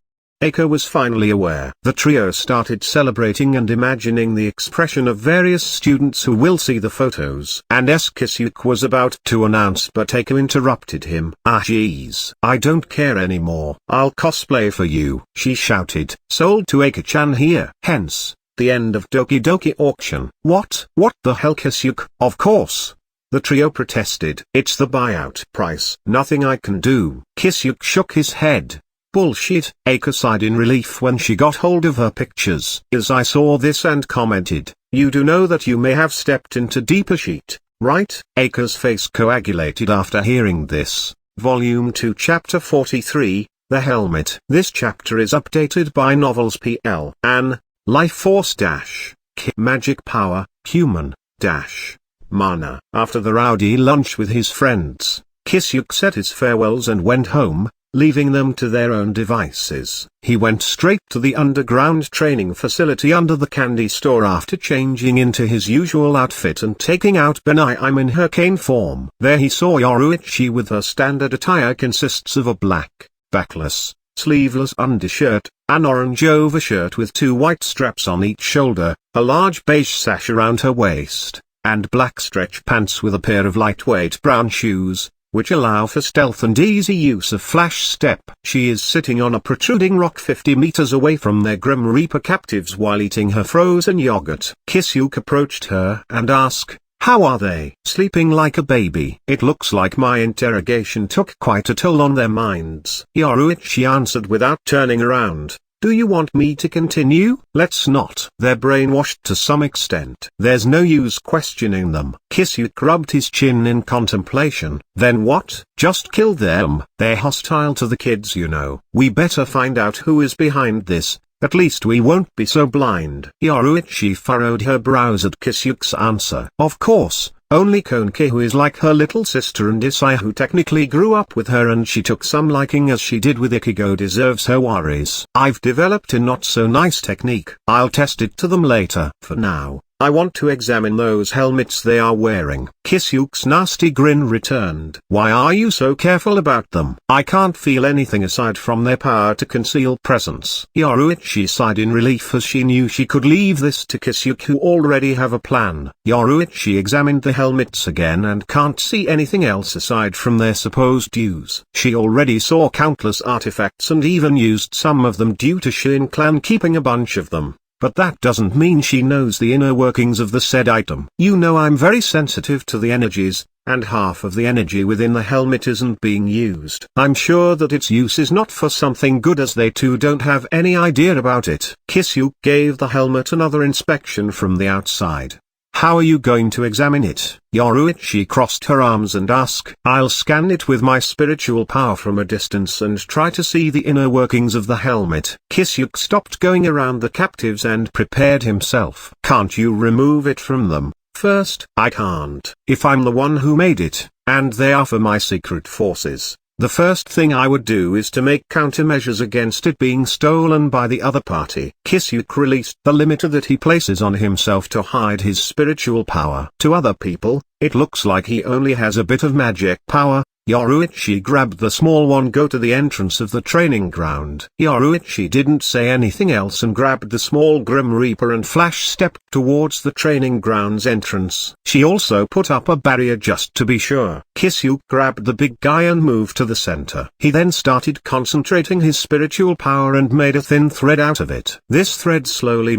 Eika was finally aware. The trio started celebrating and imagining the expression of various students who will see the photos. And Kisuke was about to announce, but Eika interrupted him. Ah jeez. I don't care anymore. I'll cosplay for you, she shouted. Sold to Eika-chan here. Hence, the end of Doki Doki auction. What the hell, Kisuke? Of course. The trio protested. It's the buyout price. Nothing I can do. Kisuke shook his head. Bullshit. Eika sighed in relief when she got hold of her pictures. As I saw this and commented, you do know that you may have stepped into deeper shit, right? Eika's face coagulated after hearing this. Volume 2 Chapter 43, The Helmet. This chapter is updated by Novels PL. An, Life Force Dash, Magic Power, Human, Dash, Mana. After the rowdy lunch with his friends, Kisuke said his farewells and went home, leaving them to their own devices. He went straight to the underground training facility under the candy store after changing into his usual outfit and taking out Belial in her cane form. There he saw Yoruichi with her standard attire consists of a black, backless, sleeveless undershirt, an orange overshirt with 2 white straps on each shoulder, a large beige sash around her waist, and black stretch pants with a pair of lightweight brown shoes, which allow for stealth and easy use of flash step. She is sitting on a protruding rock 50 meters away from their Grim Reaper captives while eating her frozen yogurt. Kisuke approached her and asked, how are they? Sleeping like a baby. It looks like my interrogation took quite a toll on their minds. Yoruichi answered without turning around. Do you want me to continue? Let's not. They're brainwashed to some extent. There's no use questioning them. Kisuke rubbed his chin in contemplation. Then what? Just kill them. They're hostile to the kids, you know. We better find out who is behind this. At least we won't be so blind. Yoruichi furrowed her brows at Kisuke's answer. Of course, Only Koneko, who is like her little sister, and Isai, who technically grew up with her and she took some liking as she did with Ichigo, deserves her worries. I've developed a not so nice technique. I'll test it to them later. For now, I want to examine those helmets they are wearing. Kisuke's nasty grin returned. Why are you so careful about them? I can't feel anything aside from their power to conceal presence. Yoruichi sighed in relief as she knew she could leave this to Kisuke, who already have a plan. Yoruichi examined the helmets again and can't see anything else aside from their supposed use. She already saw countless artifacts and even used some of them due to Shin clan keeping a bunch of them. But that doesn't mean she knows the inner workings of the said item. You know, I'm very sensitive to the energies, and half of the energy within the helmet isn't being used. I'm sure that its use is not for something good, as they too don't have any idea about it. Kisuke gave the helmet another inspection from the outside. How are you going to examine it? Yoruichi crossed her arms and asked. I'll scan it with my spiritual power from a distance and try to see the inner workings of the helmet. Kisuke stopped going around the captives and prepared himself. Can't you remove it from them? First, I can't. If I'm the one who made it, and they are for my secret forces, the first thing I would do is to make countermeasures against it being stolen by the other party. Kisuke released the limiter that he places on himself to hide his spiritual power. To other people, it looks like he only has a bit of magic power. Yoruichi grabbed the small one. Go to the entrance of the training ground. Yoruichi didn't say anything else and grabbed the small Grim Reaper and flash stepped towards the training ground's entrance. She also put up a barrier just to be sure. Kisuke grabbed the big guy and moved to the center. He then started concentrating his spiritual power and made a thin thread out of it. This thread slowly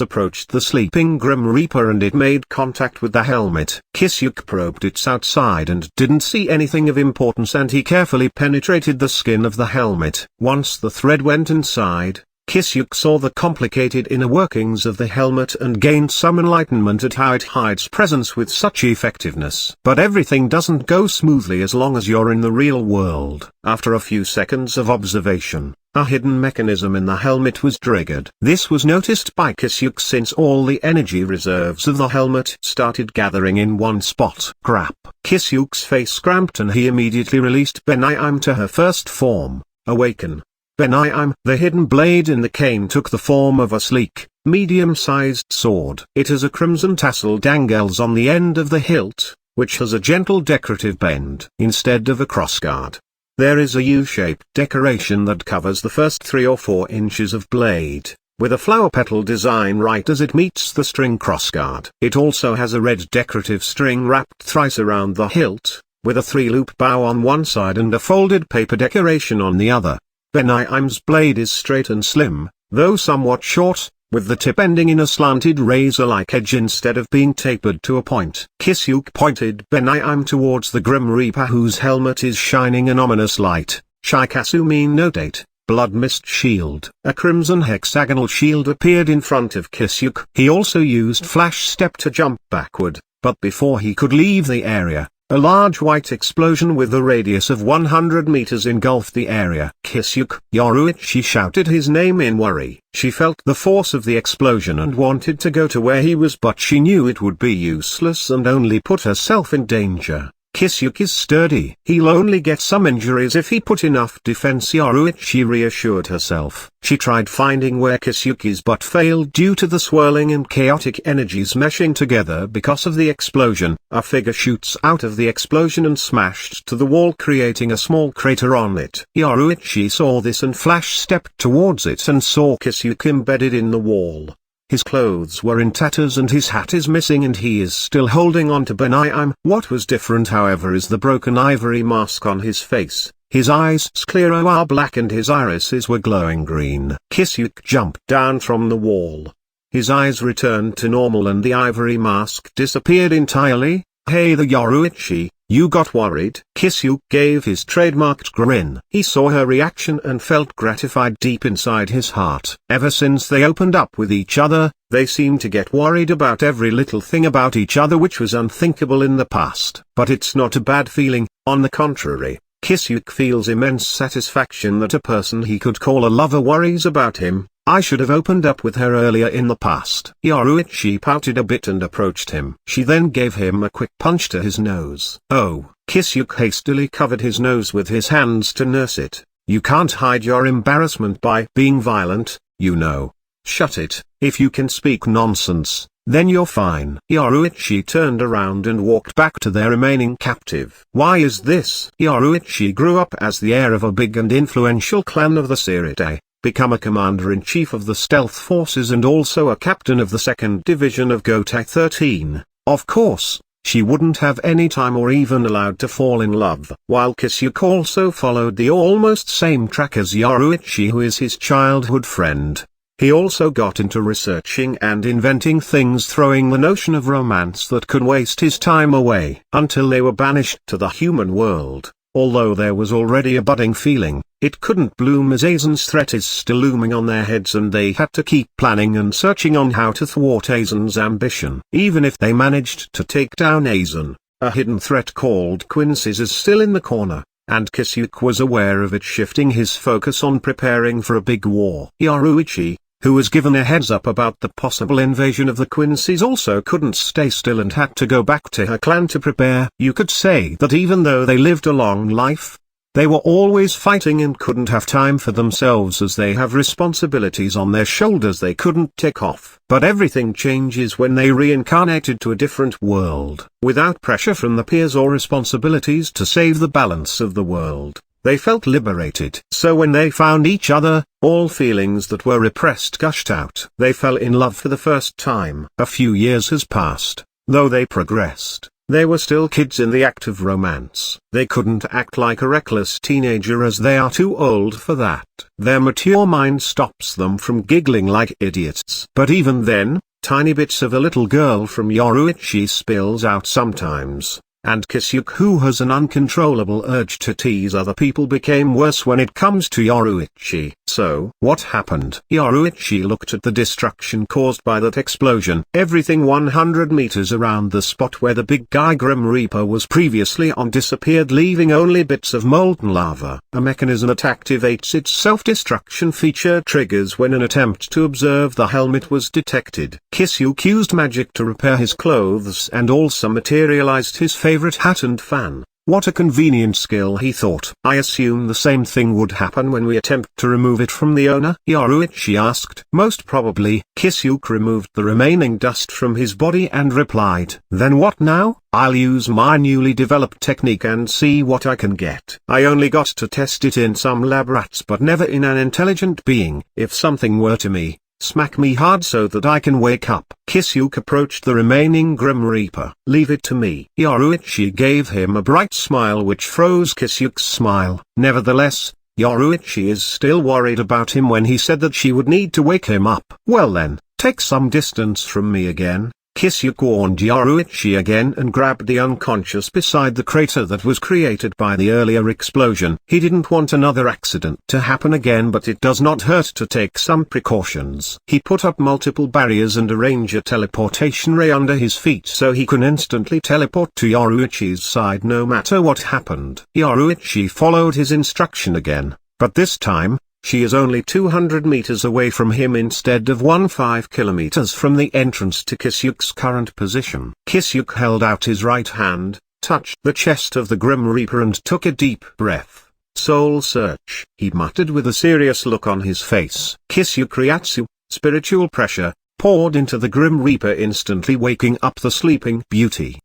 approached the sleeping Grim Reaper and it made contact with the helmet. Kisuke probed its outside and didn't see anything of importance, and he carefully penetrated the skin of the helmet. Once the thread went inside, Kisuke saw the complicated inner workings of the helmet and gained some enlightenment at how it hides presence with such effectiveness. But everything doesn't go smoothly as long as you're in the real world. After a few seconds of observation, a hidden mechanism in the helmet was triggered. This was noticed by Kisuke since all the energy reserves of the helmet started gathering in one spot. Crap. Kisuke's face cramped and he immediately released Belial to her first form, Awaken. Belial, the hidden blade in the cane, took the form of a sleek, medium-sized sword. It has a crimson tassel dangles on the end of the hilt, which has a gentle decorative bend instead of a crossguard. There is a U-shaped decoration that covers the first 3 or 4 inches of blade, with a flower petal design right as it meets the string crossguard. It also has a red decorative string wrapped thrice around the hilt, with a 3-loop bow on one side and a folded paper decoration on the other. Belial's blade is straight and slim, though somewhat short, with the tip ending in a slanted razor-like edge instead of being tapered to a point. Kisuke pointed Belial towards the Grim Reaper, whose helmet is shining an ominous light. Shikasumi no date, blood mist shield. A crimson hexagonal shield appeared in front of Kisuke. He also used flash step to jump backward, but before he could leave the area, a large white explosion with a radius of 100 meters engulfed the area. Kisuke. Yoruichi shouted his name in worry. She felt the force of the explosion and wanted to go to where he was, but she knew it would be useless and only put herself in danger. Kisuke is sturdy. He'll only get some injuries if he put enough defense, Yoruichi reassured herself. She tried finding where Kisuke is but failed due to the swirling and chaotic energies meshing together because of the explosion. A figure shoots out of the explosion and smashed to the wall, creating a small crater on it. Yoruichi saw this and flash stepped towards it and saw Kisuke embedded in the wall. His clothes were in tatters and his hat is missing and he is still holding on to Belial. What was different, however, is the broken ivory mask on his face. His eyes sclera are black and his irises were glowing green. Kisuke jumped down from the wall. His eyes returned to normal and the ivory mask disappeared entirely. Hey the Yoruichi, you got worried? Kisuke gave his trademarked grin. He saw her reaction and felt gratified deep inside his heart. Ever since they opened up with each other, they seemed to get worried about every little thing about each other, which was unthinkable in the past. But it's not a bad feeling, on the contrary. Kisuke feels immense satisfaction that a person he could call a lover worries about him. I should have opened up with her earlier in the past. Yoruichi pouted a bit and approached him. She then gave him a quick punch to his nose. Oh, Kisuke hastily covered his nose with his hands to nurse it. You can't hide your embarrassment by being violent, you know. Shut it. If you can speak nonsense, then you're fine. Yoruichi turned around and walked back to their remaining captive. Why is this? Yoruichi grew up as the heir of a big and influential clan of the Siridae, become a commander-in-chief of the stealth forces and also a captain of the 2nd Division of Gotei 13. Of course, she wouldn't have any time or even allowed to fall in love. While Kisuke also followed the almost same track as Yoruichi, who is his childhood friend. He also got into researching and inventing things, throwing the notion of romance that could waste his time away until they were banished to the human world. Although there was already a budding feeling, it couldn't bloom as Aizen's threat is still looming on their heads and they had to keep planning and searching on how to thwart Aizen's ambition. Even if they managed to take down Aizen, a hidden threat called Quincy's is still in the corner, and Kisuke was aware of it, shifting his focus on preparing for a big war. Yoruichi, who was given a heads up about the possible invasion of the Quincy's, also couldn't stay still and had to go back to her clan to prepare. You could say that even though they lived a long life, they were always fighting and couldn't have time for themselves as they have responsibilities on their shoulders they couldn't tick off. But everything changes when they reincarnated to a different world. Without pressure from the peers or responsibilities to save the balance of the world, they felt liberated. So when they found each other, all feelings that were repressed gushed out. They fell in love for the first time. A few years has passed. Though they progressed, they were still kids in the act of romance. They couldn't act like a reckless teenager as they are too old for that. Their mature mind stops them from giggling like idiots. But even then, tiny bits of a little girl from Yoruichi spills out sometimes. And Kisuke, who has an uncontrollable urge to tease other people, became worse when it comes to Yoruichi. So, what happened? Yoruichi looked at the destruction caused by that explosion. Everything 100 meters around the spot where the big guy Grim Reaper was previously on disappeared, leaving only bits of molten lava. A mechanism that activates its self-destruction feature triggers when an attempt to observe the helmet was detected. Kisuke used magic to repair his clothes and also materialized his favorite hat and fan. What a convenient skill, he thought. I assume the same thing would happen when we attempt to remove it from the owner? Yoruichi asked. Most probably. Kisuke removed the remaining dust from his body and replied. Then what now? I'll use my newly developed technique and see what I can get. I only got to test it in some lab rats but never in an intelligent being. If something were to me, smack me hard so that I can wake up. Kisuke approached the remaining Grim Reaper. Leave it to me. Yoruichi gave him a bright smile which froze Kisuke's smile. Nevertheless, Yoruichi is still worried about him when he said that she would need to wake him up. Well then, take some distance from me again. Kisuke warned Yoruichi again and grabbed the unconscious beside the crater that was created by the earlier explosion. He didn't want another accident to happen again, but it does not hurt to take some precautions. He put up multiple barriers and arranged a teleportation ray under his feet so he could instantly teleport to Yoruichi's side no matter what happened. Yoruichi followed his instruction again, but this time, she is only 200 meters away from him instead of 15 kilometers from the entrance to Kisuke's current position. Kisuke held out his right hand, touched the chest of the Grim Reaper and took a deep breath. Soul search, he muttered with a serious look on his face. Kisuke Ryatsu, spiritual pressure, poured into the Grim Reaper, instantly waking up the sleeping beauty.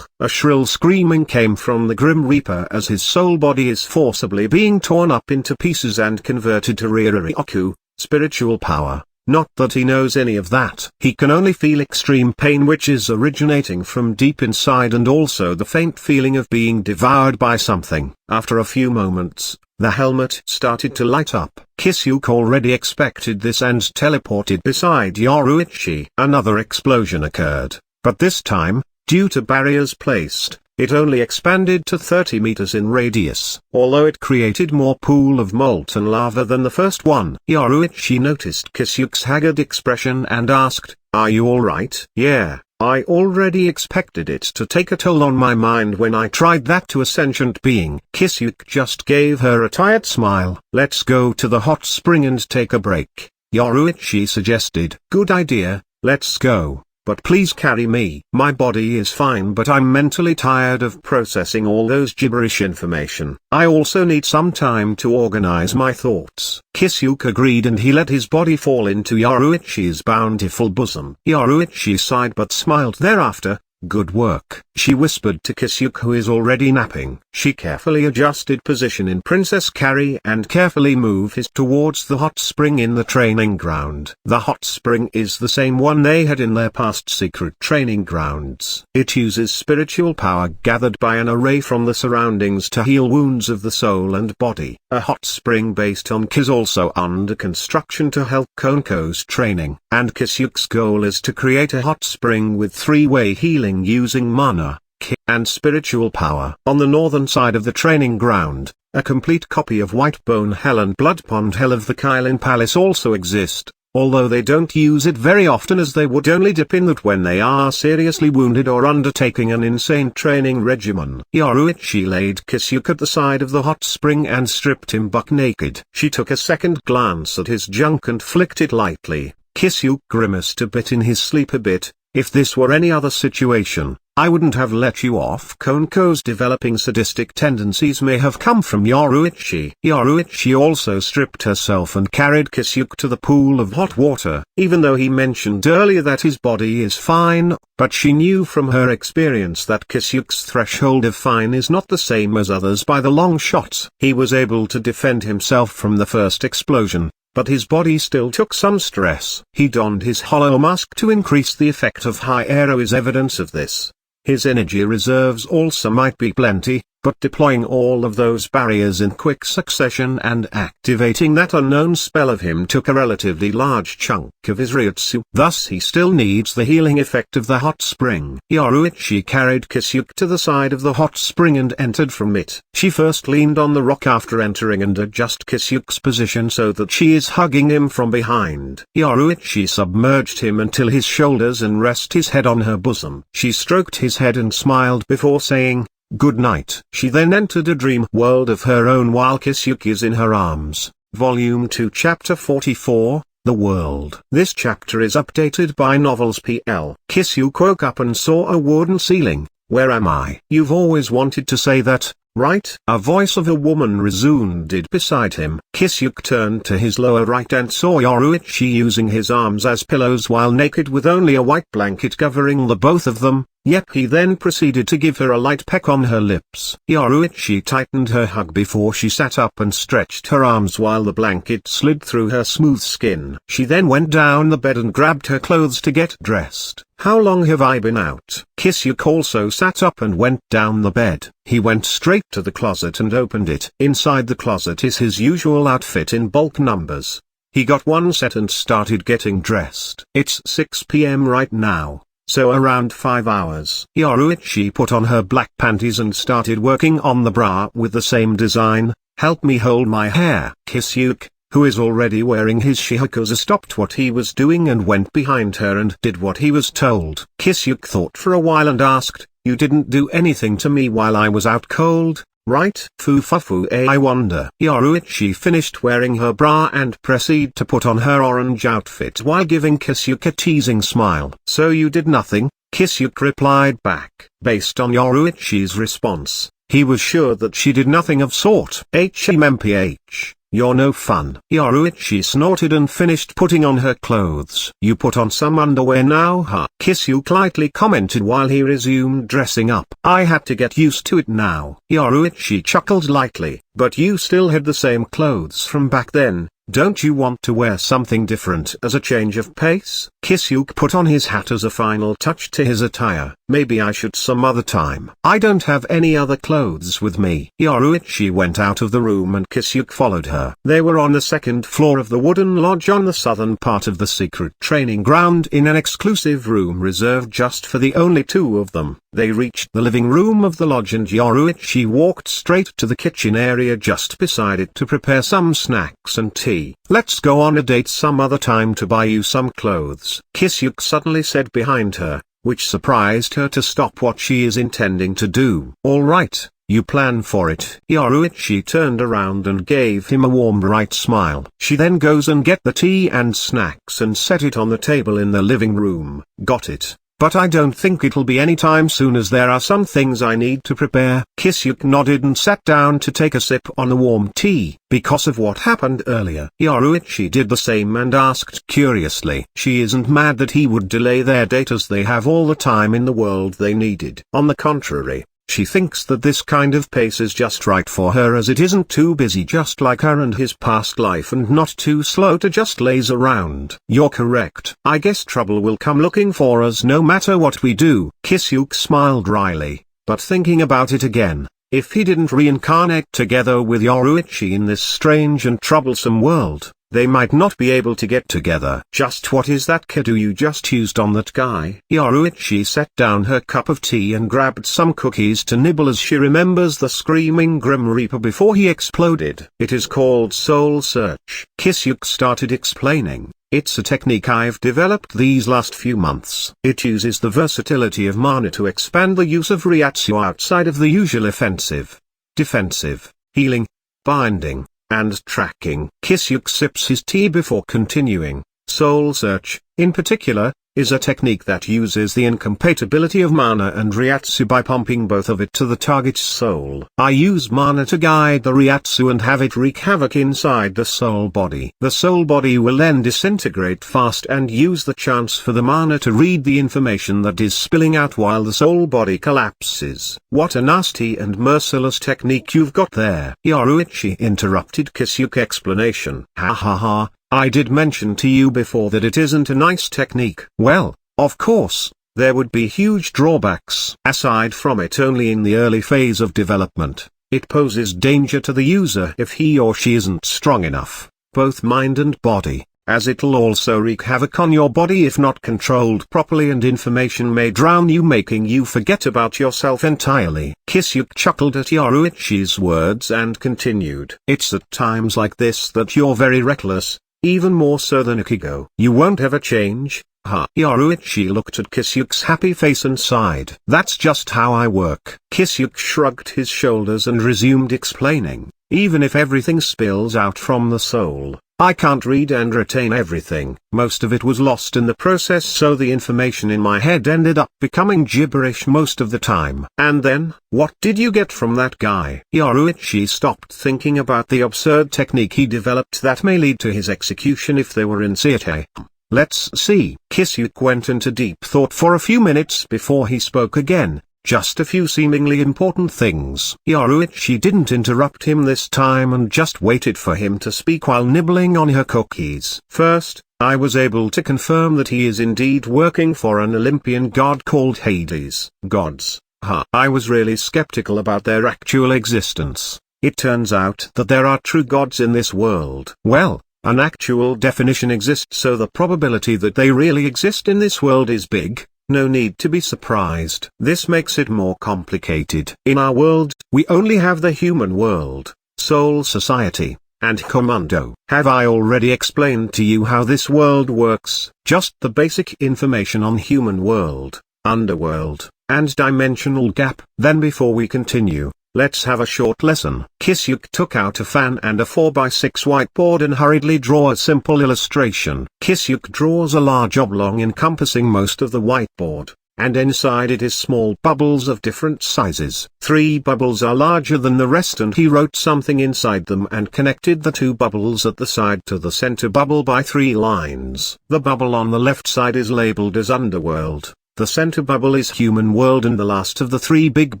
A shrill screaming came from the Grim Reaper as his soul body is forcibly being torn up into pieces and converted to Riryoku, spiritual power. Not that he knows any of that. He can only feel extreme pain which is originating from deep inside and also the faint feeling of being devoured by something. After a few moments, the helmet started to light up. Kisuke already expected this and teleported beside Yoruichi. Another explosion occurred, but this time, due to barriers placed, it only expanded to 30 meters in radius, although it created more pool of molten lava than the first one. Yoruichi noticed Kisuke's haggard expression and asked, "Are you alright?" "Yeah, I already expected it to take a toll on my mind when I tried that to a sentient being." Kisuke just gave her a tired smile. "Let's go to the hot spring and take a break." Yoruichi suggested. Good idea, let's go. But please carry me. My body is fine, but I'm mentally tired of processing all those gibberish information. I also need some time to organize my thoughts. Kisuke agreed, and he let his body fall into Yoruichi's bountiful bosom. Yoruichi sighed but smiled thereafter. Good work, she whispered to Kisuke, who is already napping. She carefully adjusted position in Princess Carry and carefully moved his towards the hot spring in the training ground. The hot spring is the same one they had in their past secret training grounds. It uses spiritual power gathered by an array from the surroundings to heal wounds of the soul and body. A hot spring based on Ki is also under construction to help Koneko's training, and Kisuke's goal is to create a hot spring with three-way healing using mana, Ki, and spiritual power. On the northern side of the training ground, a complete copy of Whitebone Hell and Bloodpond Hell of the Kylin Palace also exist, although they don't use it very often, as they would only dip in that when they are seriously wounded or undertaking an insane training regimen. Yoruichi laid Kisuke at the side of the hot spring and stripped him buck naked. She took a second glance at his junk and flicked it lightly. Kisuke grimaced a bit in his sleep a bit. If this were any other situation, I wouldn't have let you off. Koneko's developing sadistic tendencies may have come from Yoruichi. Yoruichi also stripped herself and carried Kisuke to the pool of hot water. Even though he mentioned earlier that his body is fine, but she knew from her experience that Kisuke's threshold of fine is not the same as others by the long shot. He was able to defend himself from the first explosion, but his body still took some stress. He donned his hollow mask to increase the effect of high aero is evidence of this. His energy reserves also might be plenty, but deploying all of those barriers in quick succession and activating that unknown spell of him took a relatively large chunk of his ryutsu. Thus he still needs the healing effect of the hot spring. Yoruichi carried Kisuke to the side of the hot spring and entered from it. She first leaned on the rock after entering and adjust Kisuke's position so that she is hugging him from behind. Yoruichi submerged him until his shoulders and rest his head on her bosom. She stroked his head and smiled before saying, "Good night." She then entered a dream world of her own while Kisuke is in her arms. Volume 2 Chapter 44, The World. This chapter is updated by Novels PL. Kisuke woke up and saw a wooden ceiling. Where am I? You've always wanted to say that, right? A voice of a woman resounded beside him. Kisuke turned to his lower right and saw Yoruichi using his arms as pillows while naked with only a white blanket covering the both of them. Yep. He then proceeded to give her a light peck on her lips. Yoruichi tightened her hug before she sat up and stretched her arms while the blanket slid through her smooth skin. She then went down the bed and grabbed her clothes to get dressed. How long have I been out? Kisuke also sat up and went down the bed. He went straight to the closet and opened it. Inside the closet is his usual outfit in bulk numbers. He got one set and started getting dressed. It's 6 p.m. right now, so around 5 hours. Yoruichi put on her black panties and started working on the bra with the same design. Help me hold my hair. Kisuke, who is already wearing his shihakuza, stopped what he was doing and went behind her and did what he was told. Kisuke thought for a while and asked, "You didn't do anything to me while I was out cold, right?" Fufafu, I wonder. Yoruichi finished wearing her bra and proceeded to put on her orange outfit while giving Kisuke a teasing smile. "So you did nothing?" Kisuke replied back. Based on Yoruichi's response, he was sure that she did nothing of sort. HMMPH. You're no fun. Yoruichi snorted and finished putting on her clothes. "You put on some underwear now, huh?" Kisuke lightly commented while he resumed dressing up. "I had to get used to it now." Yoruichi chuckled lightly. "But you still had the same clothes from back then. Don't you want to wear something different as a change of pace?" Kisuke put on his hat as a final touch to his attire. "Maybe I should some other time. I don't have any other clothes with me." Yoruichi went out of the room and Kisuke followed her. They were on the second floor of the wooden lodge on the southern part of the secret training ground in an exclusive room reserved just for the only two of them. They reached the living room of the lodge and Yoruichi walked straight to the kitchen area just beside it to prepare some snacks and tea. "Let's go on a date some other time to buy you some clothes," Kisuke suddenly said behind her, which surprised her to stop what she is intending to do. "All right, You plan for it. Yoruichi turned around and gave him a warm bright smile. She then goes and get the tea and snacks and set it on the table in the living room. Got it. But I don't think it'll be any time soon as there are some things I need to prepare. Kisuke nodded and sat down to take a sip on the warm tea. Because of what happened earlier, Yoruichi did the same and asked curiously. She isn't mad that he would delay their date as they have all the time in the world they needed. On the contrary, she thinks that this kind of pace is just right for her as it isn't too busy just like her and his past life and not too slow to just laze around. You're correct. I guess trouble will come looking for us no matter what we do. Kisuke smiled wryly, but thinking about it again, if he didn't reincarnate together with Yoruichi in this strange and troublesome world, they might not be able to get together. Just what is that kiddo you just used on that guy? Yoruichi set down her cup of tea and grabbed some cookies to nibble as she remembers the screaming Grim Reaper before he exploded. It is called Soul Search. Kisuke started explaining. It's a technique I've developed these last few months. It uses the versatility of mana to expand the use of Reiatsu outside of the usual offensive, defensive, healing, binding, and tracking. Kisuke sips his tea before continuing. Soul Search, in particular, is a technique that uses the incompatibility of mana and Reiatsu by pumping both of it to the target's soul. I use mana to guide the Reiatsu and have it wreak havoc inside the soul body. The soul body will then disintegrate fast and use the chance for the mana to read the information that is spilling out while the soul body collapses. What a nasty and merciless technique you've got there. Yoruichi interrupted Kisuke's explanation. Ha ha ha. I did mention to you before that it isn't a nice technique. Well, of course, there would be huge drawbacks. Aside from it only in the early phase of development, it poses danger to the user if he or she isn't strong enough, both mind and body, as it'll also wreak havoc on your body if not controlled properly and information may drown you making you forget about yourself entirely. Kisuke chuckled at Yoruichi's words and continued. It's at times like this that you're very reckless. Even more so than Ikigo. You won't ever change, huh? Yoruichi looked at Kisuke's happy face and sighed. That's just how I work. Kisuke shrugged his shoulders and resumed explaining. Even if everything spills out from the soul, I can't read and retain everything. Most of it was lost in the process, so the information in my head ended up becoming gibberish most of the time. And then, what did you get from that guy? Yoruichi stopped thinking about the absurd technique he developed that may lead to his execution if they were in Seattle. Let's see. Kisuke went into deep thought for a few minutes before he spoke again. Just a few seemingly important things. Yoruichi didn't interrupt him this time and just waited for him to speak while nibbling on her cookies. First, I was able to confirm that he is indeed working for an Olympian god called Hades. Gods, huh? I was really skeptical about their actual existence. It turns out that there are true gods in this world. Well, an actual definition exists, so the probability that they really exist in this world is big. No need to be surprised. This makes it more complicated. In our world, we only have the human world, soul society, and commando. Have I already explained to you how this world works? Just the basic information on human world, underworld, and dimensional gap. Then before we continue, let's have a short lesson. Kisuke took out a fan and a 4x6 whiteboard and hurriedly drew a simple illustration. Kisuke draws a large oblong encompassing most of the whiteboard, and inside it is small bubbles of different sizes. 3 bubbles are larger than the rest and he wrote something inside them and connected the 2 bubbles at the side to the center bubble by 3 lines. The bubble on the left side is labeled as Underworld. The center bubble is Human World and the last of the 3 big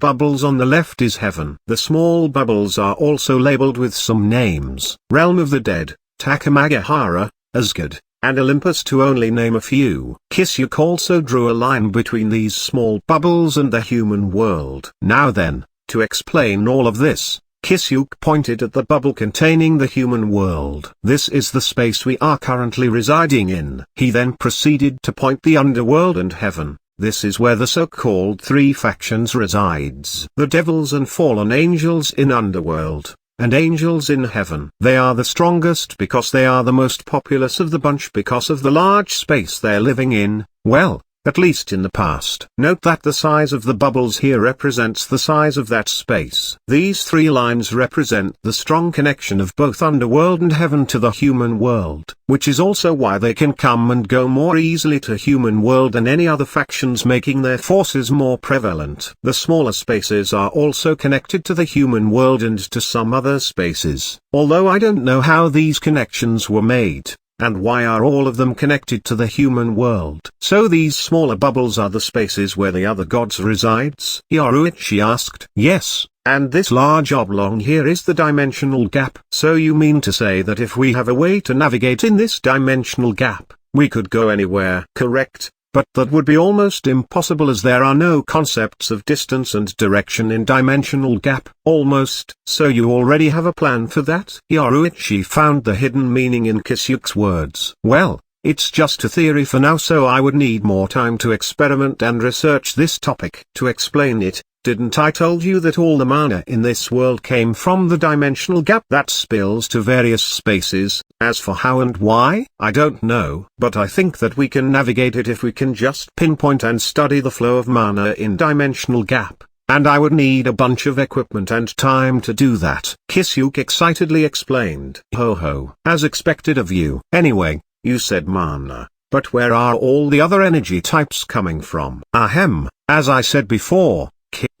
bubbles on the left is Heaven. The small bubbles are also labeled with some names. Realm of the Dead, Takamagahara, Asgard, and Olympus to only name a few. Kisuke also drew a line between these small bubbles and the human world. Now then, to explain all of this, Kisuke pointed at the bubble containing the human world. This is the space we are currently residing in. He then proceeded to point the underworld and heaven. This is where the so-called 3 factions resides. The devils and fallen angels in underworld, and angels in heaven. They are the strongest because they are the most populous of the bunch because of the large space they're living in. Well, at least in the past. Note that the size of the bubbles here represents the size of that space. These 3 lines represent the strong connection of both underworld and heaven to the human world, which is also why they can come and go more easily to human world than any other factions, making their forces more prevalent. The smaller spaces are also connected to the human world and to some other spaces, although I don't know how these connections were made. And why are all of them connected to the human world? So these smaller bubbles are the spaces where the other gods resides? Yoruichi asked. Yes, and this large oblong here is the dimensional gap. So you mean to say that if we have a way to navigate in this dimensional gap, we could go anywhere? Correct. But that would be almost impossible as there are no concepts of distance and direction in dimensional gap. Almost. So you already have a plan for that? Yoruichi found the hidden meaning in Kisuke's words. Well, it's just a theory for now, so I would need more time to experiment and research this topic. To explain it, didn't I told you that all the mana in this world came from the dimensional gap that spills to various spaces? As for how and why, I don't know, but I think that we can navigate it if we can just pinpoint and study the flow of mana in dimensional gap. And I would need a bunch of equipment and time to do that. Kisuke excitedly explained. Ho ho. As expected of you. Anyway, you said mana, but where are all the other energy types coming from? Ahem, as I said before,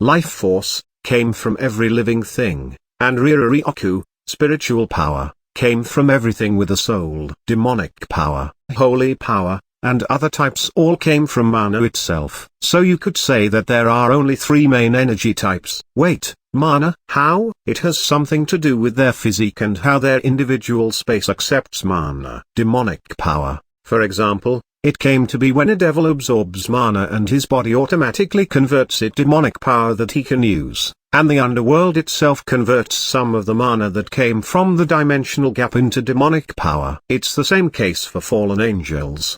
life force, came from every living thing, and Rirarioku, spiritual power, came from everything with a soul. Demonic power, holy power, and other types all came from mana itself. So you could say that there are only 3 main energy types. Wait, mana? How? It has something to do with their physique and how their individual space accepts mana. Demonic power, for example, it came to be when a devil absorbs mana and his body automatically converts it demonic power that he can use, and the underworld itself converts some of the mana that came from the dimensional gap into demonic power. It's the same case for fallen angels,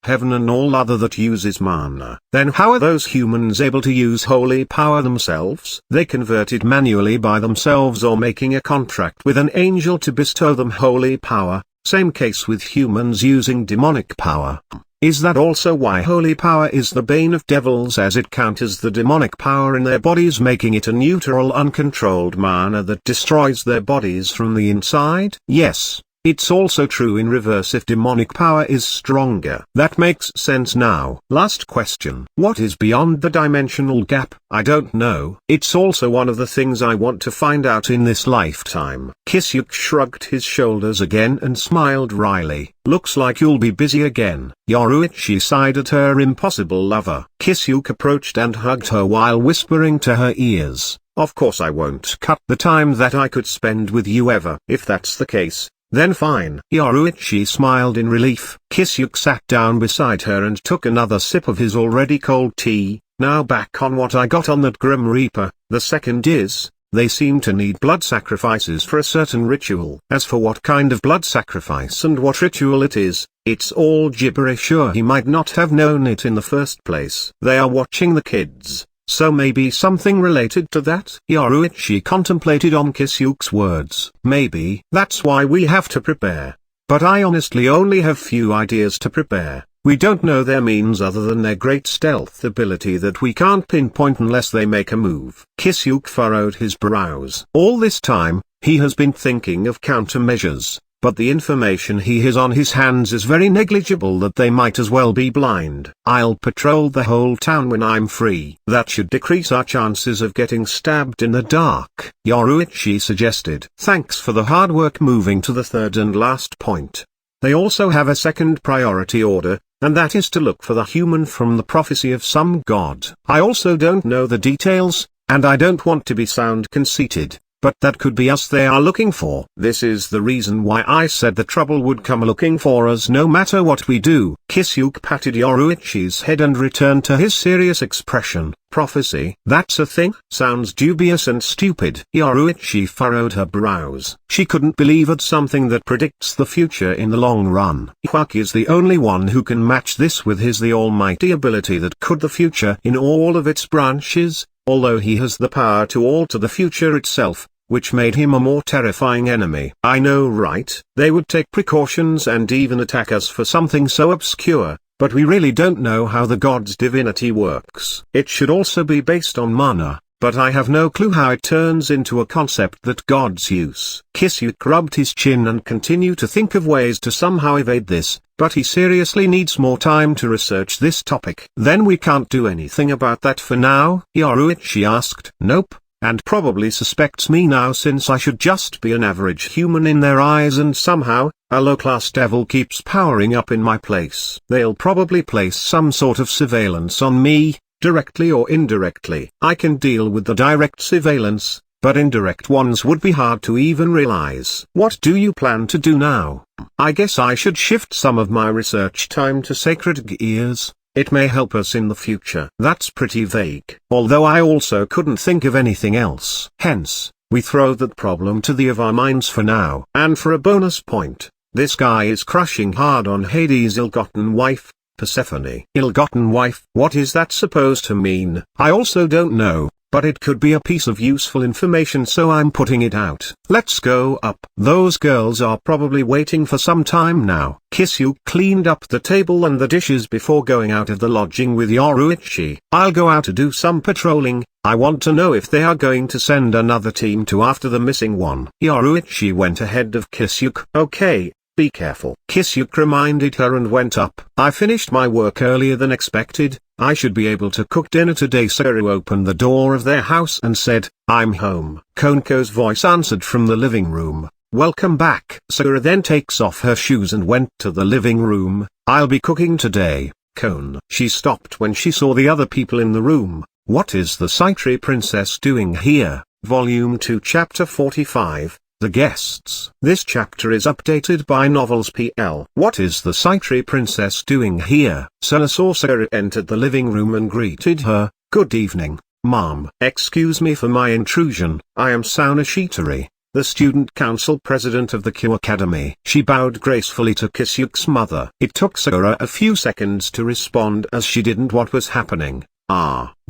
heaven and all other that uses mana. Then how are those humans able to use holy power themselves? They convert it manually by themselves or making a contract with an angel to bestow them holy power. Same case with humans using demonic power. Is that also why holy power is the bane of devils, as it counters the demonic power in their bodies, making it a neutral uncontrolled mana that destroys their bodies from the inside? Yes. It's also true in reverse if demonic power is stronger. That makes sense now. Last question. What is beyond the dimensional gap? I don't know. It's also one of the things I want to find out in this lifetime. Kisuke shrugged his shoulders again and smiled wryly. Looks like you'll be busy again. Yoruichi sighed at her impossible lover. Kisuke approached and hugged her while whispering to her ears. Of course I won't cut the time that I could spend with you ever. If that's the case, then fine. Yoruichi smiled in relief. Kisuke sat down beside her and took another sip of his already cold tea. Now back on what I got on that Grim Reaper. The second is, they seem to need blood sacrifices for a certain ritual. As for what kind of blood sacrifice and what ritual it is, it's all gibberish. Sure, he might not have known it in the first place. They are watching the kids. So maybe something related to that? Yoruichi contemplated on Kisuke's words. Maybe. That's why we have to prepare. But I honestly only have few ideas to prepare. We don't know their means other than their great stealth ability that we can't pinpoint unless they make a move. Kisuke furrowed his brows. All this time, he has been thinking of countermeasures. But the information he has on his hands is very negligible that they might as well be blind. I'll patrol the whole town when I'm free. That should decrease our chances of getting stabbed in the dark, Yoruichi suggested. Thanks for the hard work. Moving to the third and last point. They also have a second priority order, and that is to look for the human from the prophecy of some god. I also don't know the details, and I don't want to sound conceited. But that could be us they are looking for. This is the reason why I said the trouble would come looking for us no matter what we do. Kisuke patted Yoruichi's head and returned to his serious expression. Prophecy? That's a thing? Sounds dubious and stupid. Yoruichi furrowed her brows. She couldn't believe it. Something that predicts the future in the long run. Yaegaki is the only one who can match this with his the almighty ability that could the future in all of its branches. Although he has the power to alter the future itself, which made him a more terrifying enemy. I know, right? They would take precautions and even attack us for something so obscure, but we really don't know how the god's divinity works. It should also be based on mana, but I have no clue how it turns into a concept that gods use. Kisuke rubbed his chin and continued to think of ways to somehow evade this, but he seriously needs more time to research this topic. Then we can't do anything about that for now? Yoruichi asked. Nope, and probably suspects me now since I should just be an average human in their eyes, and somehow, a low-class devil keeps powering up in my place. They'll probably place some sort of surveillance on me, directly or indirectly. I can deal with the direct surveillance, but indirect ones would be hard to even realize. What do you plan to do now? I guess I should shift some of my research time to sacred gears. It may help us in the future. That's pretty vague. Although I also couldn't think of anything else. Hence, we throw that problem to the of our minds for now. And for a bonus point, this guy is crushing hard on Hades' ill-gotten wife, Persephone. Ill-gotten wife? What is that supposed to mean? I also don't know, but it could be a piece of useful information, so I'm putting it out. Let's go up. Those girls are probably waiting for some time now. Kisuke cleaned up the table and the dishes before going out of the lodging with Yoruichi. I'll go out to do some patrolling. I want to know if they are going to send another team to after the missing one. Yoruichi went ahead of Kisuke. Okay, be careful. Kisuke reminded her and went up. I finished my work earlier than expected. I should be able to cook dinner today. Sakura opened the door of their house and said, I'm home. Koneko's voice answered from the living room. Welcome back. Sakura then takes off her shoes and went to the living room. I'll be cooking today, Kone. She stopped when she saw the other people in the room. What is the Saitri princess doing here? Volume 2 Chapter 45. The Guests. This chapter is updated by Novels PL. What is the Saitri princess doing here? Sana saw Sakura entered the living room and greeted her. Good evening, Mom. Excuse me for my intrusion. I am Sana Shitori, the student council president of the Kuoh Academy. She bowed gracefully to Kisuke's mother. It took Sakura a few seconds to respond as she didn't know what was happening.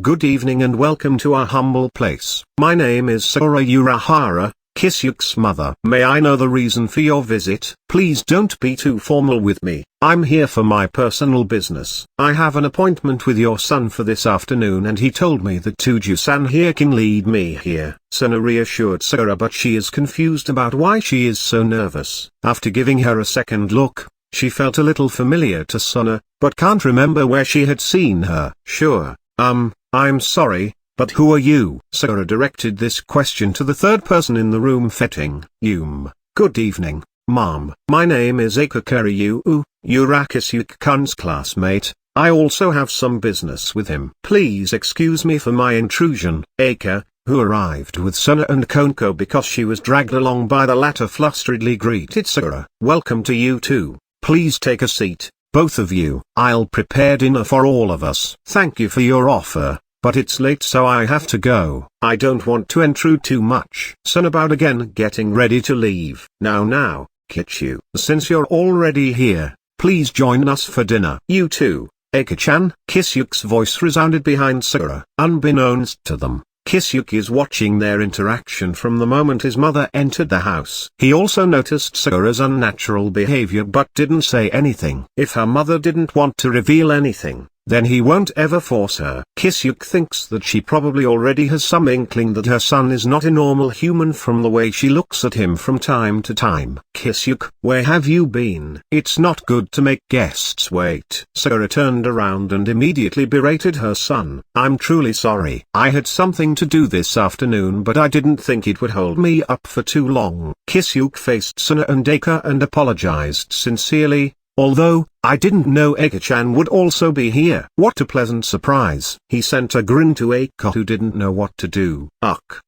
Good evening and welcome to our humble place. My name is Sakura Urahara, Kisuke's mother. May I know the reason for your visit? Please don't be too formal with me. I'm here for my personal business. I have an appointment with your son for this afternoon and he told me that Toujou-san here can lead me here. Sana reassured Sakura, but she is confused about why she is so nervous. After giving her a second look, she felt a little familiar to Sana, but can't remember where she had seen her. Sure, I'm sorry, but who are you? Sakura directed this question to the third person in the room, fetting. Good evening, Mom. My name is Akakari Kisuke-kun's classmate. I also have some business with him. Please excuse me for my intrusion. Aka, who arrived with Sana and Koneko because she was dragged along by the latter, flusteredly greeted Sakura. Welcome to you too. Please take a seat, both of you. I'll prepare dinner for all of us. Thank you for your offer, but it's late so I have to go. I don't want to intrude too much. Sana bowed again, getting ready to leave. Now, Kichu, since you're already here, please join us for dinner. You too, Aka-chan. Kisuke's voice resounded behind Sakura. Unbeknownst to them, Kisuke is watching their interaction from the moment his mother entered the house. He also noticed Sakura's unnatural behavior but didn't say anything. If her mother didn't want to reveal anything, then he won't ever force her. Kisuke thinks that she probably already has some inkling that her son is not a normal human from the way she looks at him from time to time. Kisuke, where have you been? It's not good to make guests wait. Sakura turned around and immediately berated her son. I'm truly sorry. I had something to do this afternoon but I didn't think it would hold me up for too long. Kisuke faced Sana and Aka and apologized sincerely. Although, I didn't know Aka-chan would also be here. What a pleasant surprise. He sent a grin to Aka, who didn't know what to do.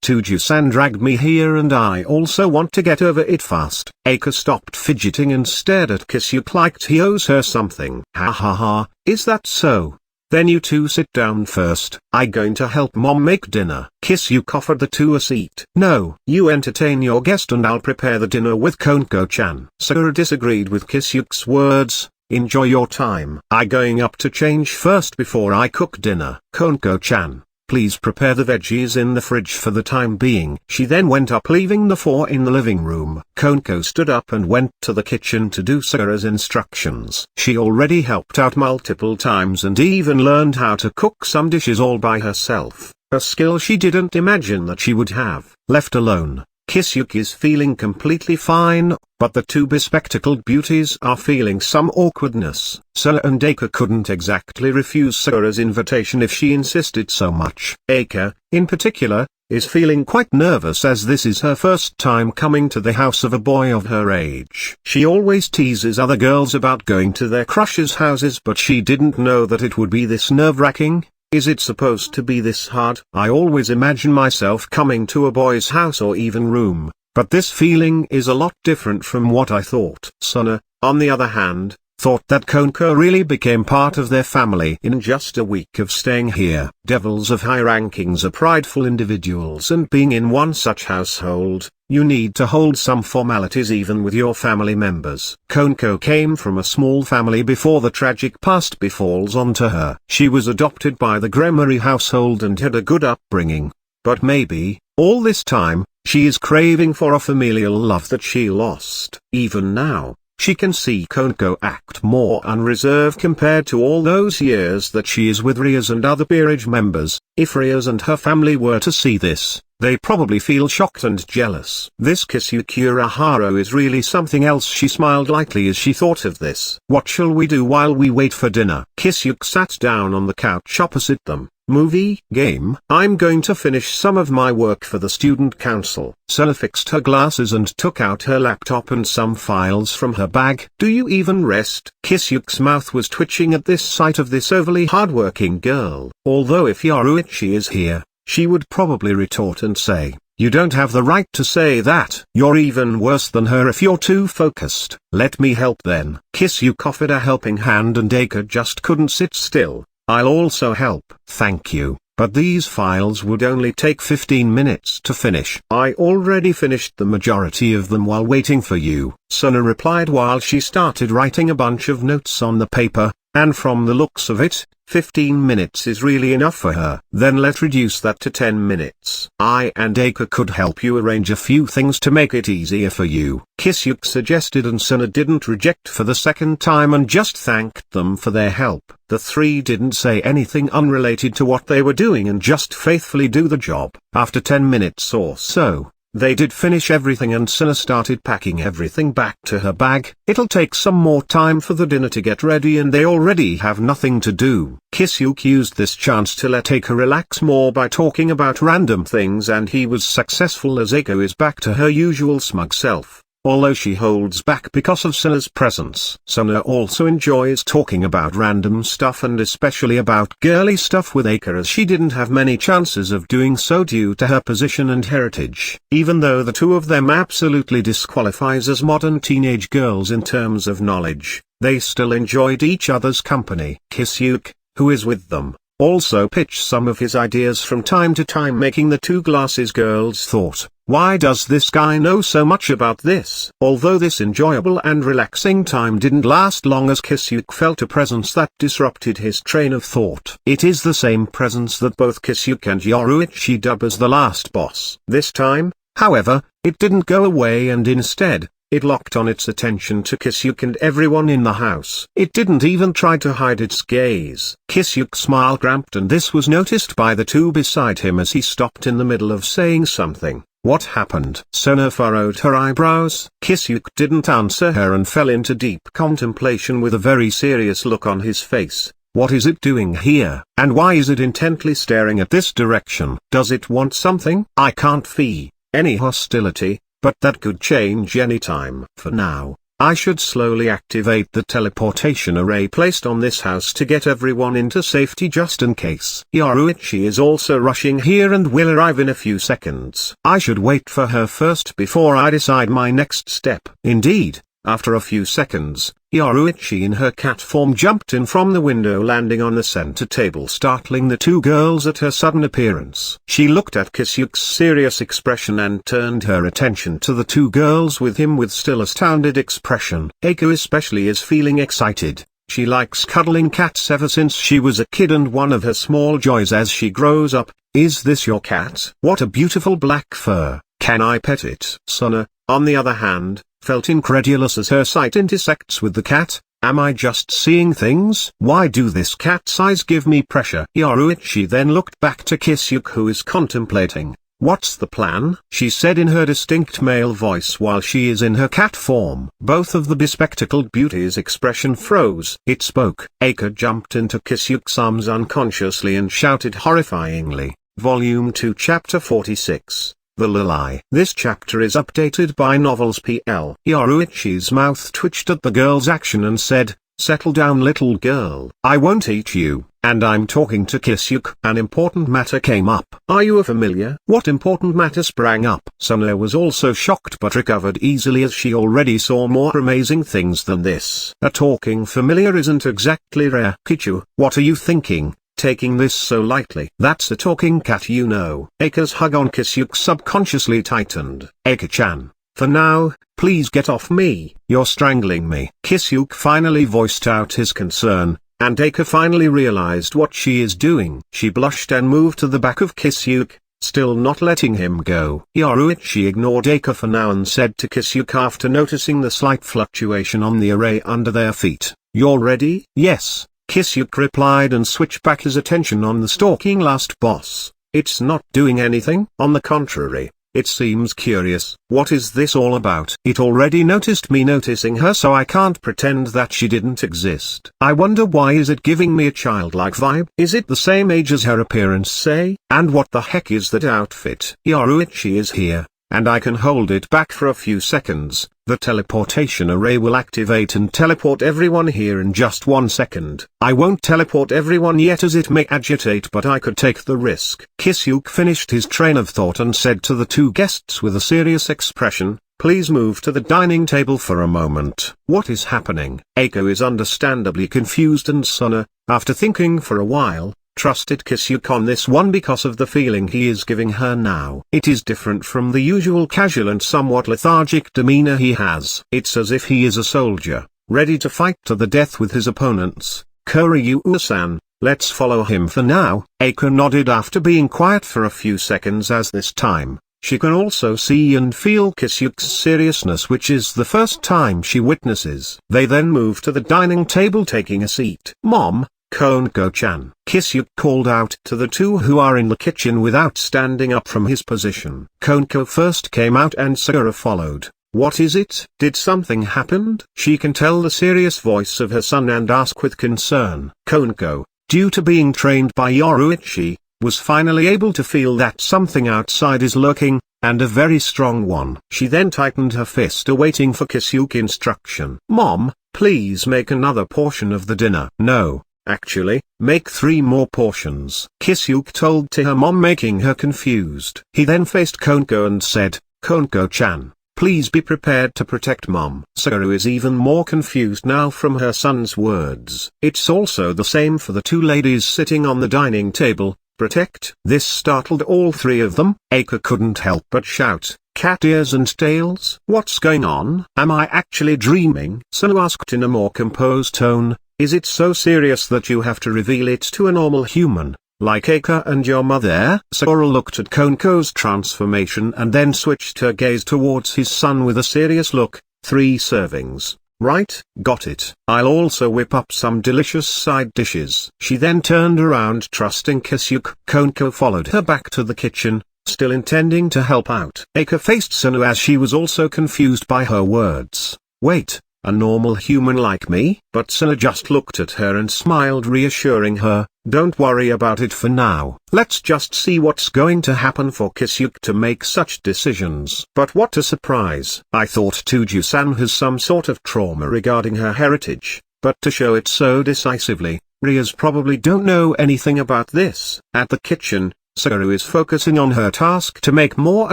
Toujou-san dragged me here and I also want to get over it fast. Aka stopped fidgeting and stared at Kisuke like he owes her something. Ha, is that so? Then you two sit down first. I'm going to help Mom make dinner. Kisuke offered the two a seat. No, you entertain your guest and I'll prepare the dinner with Koneko-chan. Sakura disagreed with Kisuke's words. Enjoy your time. I'm going up to change first before I cook dinner. Koneko-chan, please prepare the veggies in the fridge for the time being. She then went up, leaving the four in the living room. Koneko stood up and went to the kitchen to do Sakura's instructions. She already helped out multiple times and even learned how to cook some dishes all by herself, a skill she didn't imagine that she would have. Left alone, Kisuke is feeling completely fine, but the two bespectacled beauties are feeling some awkwardness. Sakura and Eika couldn't exactly refuse Sakura's invitation if she insisted so much. Eika, in particular, is feeling quite nervous as this is her first time coming to the house of a boy of her age. She always teases other girls about going to their crushes' houses, but she didn't know that it would be this nerve-wracking. Is it supposed to be this hard? I always imagine myself coming to a boy's house or even room, but this feeling is a lot different from what I thought. Suna, on the other hand, thought that Koneko really became part of their family in just a week of staying here. Devils of high rankings are prideful individuals, and being in one such household, you need to hold some formalities even with your family members. Koneko came from a small family before the tragic past befalls onto her. She was adopted by the Gremory household and had a good upbringing, but maybe, all this time, she is craving for a familial love that she lost. Even now, she can see Koneko act more unreserved compared to all those years that she is with Rias and other Peerage members. If Rias and her family were to see this, they probably feel shocked and jealous. This Kisuke Urahara is really something else. She smiled lightly as she thought of this. What shall we do while we wait for dinner? Kisuke sat down on the couch opposite them. Movie, game. I'm going to finish some of my work for the student council. Suna fixed her glasses and took out her laptop and some files from her bag. Do you even rest? Kisuke's mouth was twitching at this sight of this overly hardworking girl. Although if Yoruichi is here, she would probably retort and say, you don't have the right to say that. You're even worse than her if you're too focused. Let me help then. Kisuke offered a helping hand and Eika just couldn't sit still. I'll also help. Thank you, but these files would only take 15 minutes to finish. I already finished the majority of them while waiting for you, Suna replied while she started writing a bunch of notes on the paper, and from the looks of it, 15 minutes is really enough for her. Then let's reduce that to 10 minutes. I and Eika could help you arrange a few things to make it easier for you, Kisuke suggested, and Suna didn't reject for the second time and just thanked them for their help. The three didn't say anything unrelated to what they were doing and just faithfully do the job. After 10 minutes or so, they did finish everything and Suna started packing everything back to her bag. It'll take some more time for the dinner to get ready and they already have nothing to do. Kisuke used this chance to let Eika relax more by talking about random things, and he was successful as Eika is back to her usual smug self, although she holds back because of Suna's presence. Suna also enjoys talking about random stuff and especially about girly stuff with Eika, as she didn't have many chances of doing so due to her position and heritage. Even though the two of them absolutely disqualifies as modern teenage girls in terms of knowledge, they still enjoyed each other's company. Kisuke, who is with them, also pitched some of his ideas from time to time, making the two glasses girls thought, why does this guy know so much about this? Although this enjoyable and relaxing time didn't last long, as Kisuke felt a presence that disrupted his train of thought. It is the same presence that both Kisuke and Yoruichi dub as the last boss. This time, however, it didn't go away and instead, it locked on its attention to Kisuke and everyone in the house. It didn't even try to hide its gaze. Kisuke's smile cramped, and this was noticed by the two beside him as he stopped in the middle of saying something. What happened? Suna furrowed her eyebrows. Kisuke didn't answer her and fell into deep contemplation with a very serious look on his face. What is it doing here? And why is it intently staring at this direction? Does it want something? I can't feel any hostility, but that could change anytime. For now, I should slowly activate the teleportation array placed on this house to get everyone into safety just in case. Yoruichi is also rushing here and will arrive in a few seconds. I should wait for her first before I decide my next step. Indeed, after a few seconds, Yoruichi in her cat form jumped in from the window, landing on the center table, startling the two girls at her sudden appearance. She looked at Kisuke's serious expression and turned her attention to the two girls with him with still astounded expression. Eika especially is feeling excited. She likes cuddling cats ever since she was a kid, and one of her small joys as she grows up Is this your cat? What a beautiful black fur. Can I pet it? Suna, on the other hand, felt incredulous as her sight intersects with the cat. Am I just seeing things? Why do this cat's eyes give me pressure? Yoruichi then looked back to Kisuke, who is contemplating. What's the plan? She said in her distinct male voice while she is in her cat form. Both of the bespectacled beauties' expression froze. It spoke. Aika jumped into Kisuke's arms unconsciously and shouted horrifyingly. Volume 2 Chapter 46. The Loli. This chapter is updated by Novels PL. Yoruichi's mouth twitched at the girl's action and said, "Settle down, little girl. I won't eat you, and I'm talking to Kisuke." An important matter came up. Are you familiar? What important matter sprang up? Suna was also shocked but recovered easily as she already saw more amazing things than this. A talking familiar isn't exactly rare. Kichu, what are you thinking? Taking this so lightly. That's a talking cat, you know. Aika's hug on Kisuke subconsciously tightened. Aika-chan, for now, please get off me. You're strangling me. Kisuke finally voiced out his concern, and Aika finally realized what she is doing. She blushed and moved to the back of Kisuke, still not letting him go. Yoruichi ignored Aika for now and said to Kisuke after noticing the slight fluctuation on the array under their feet, "You're ready?" "Yes," Kisuke replied and switched back his attention on the stalking last boss. It's not doing anything. On the contrary, it seems curious. What is this all about? It already noticed me noticing her, so I can't pretend that she didn't exist. I wonder why is it giving me a childlike vibe? Is it the same age as her appearance, say? And what the heck is that outfit? Yoruichi is here, and I can hold it back for a few seconds. The teleportation array will activate and teleport everyone here in just 1 second. I won't teleport everyone yet as it may agitate, but I could take the risk. Kisuke finished his train of thought and said to the two guests with a serious expression, "Please move to the dining table for a moment." What is happening? Aiko is understandably confused, and Suna, after thinking for a while, trusted Kisuke on this one because of the feeling he is giving her now. It is different from the usual casual and somewhat lethargic demeanor he has. It's as if he is a soldier, ready to fight to the death with his opponents. Kuryu-san, let's follow him for now. Aiko nodded after being quiet for a few seconds, as this time, she can also see and feel Kisuke's seriousness, which is the first time she witnesses. They then move to the dining table, taking a seat. "Mom, Koneko-chan," Kisuke called out to the two who are in the kitchen without standing up from his position. Koneko first came out and Sakura followed. "What is it? Did something happen?" She can tell the serious voice of her son and ask with concern. Koneko, due to being trained by Yoruichi, was finally able to feel that something outside is lurking, and a very strong one. She then tightened her fist, awaiting for Kisuke instruction. "Mom, please make another portion of the dinner." "No. Actually, make 3 more portions," Kisuke told to her mom, making her confused. He then faced Koneko and said, "Koneko-chan, please be prepared to protect Mom." Sakura is even more confused now from her son's words. It's also the same for the two ladies sitting on the dining table. Protect? This startled all 3 of them. Aika couldn't help but shout, "Cat ears and tails? What's going on? Am I actually dreaming?" Sunu asked in a more composed tone, "Is it so serious that you have to reveal it to a normal human, like Aika and your mother?" Sakura looked at Koneko's transformation and then switched her gaze towards his son with a serious look. 3 servings, right? Got it. I'll also whip up some delicious side dishes. She then turned around, trusting Kisuke. Koneko followed her back to the kitchen, still intending to help out. Aika faced Sunu as she was also confused by her words. "Wait. A normal human like me?" But Suna just looked at her and smiled, reassuring her, "Don't worry about it for now. Let's just see what's going to happen for Kisuke to make such decisions." But what a surprise. I thought Toujou-san has some sort of trauma regarding her heritage, but to show it so decisively, Rias probably don't know anything about this. At the kitchen, Sakura is focusing on her task to make more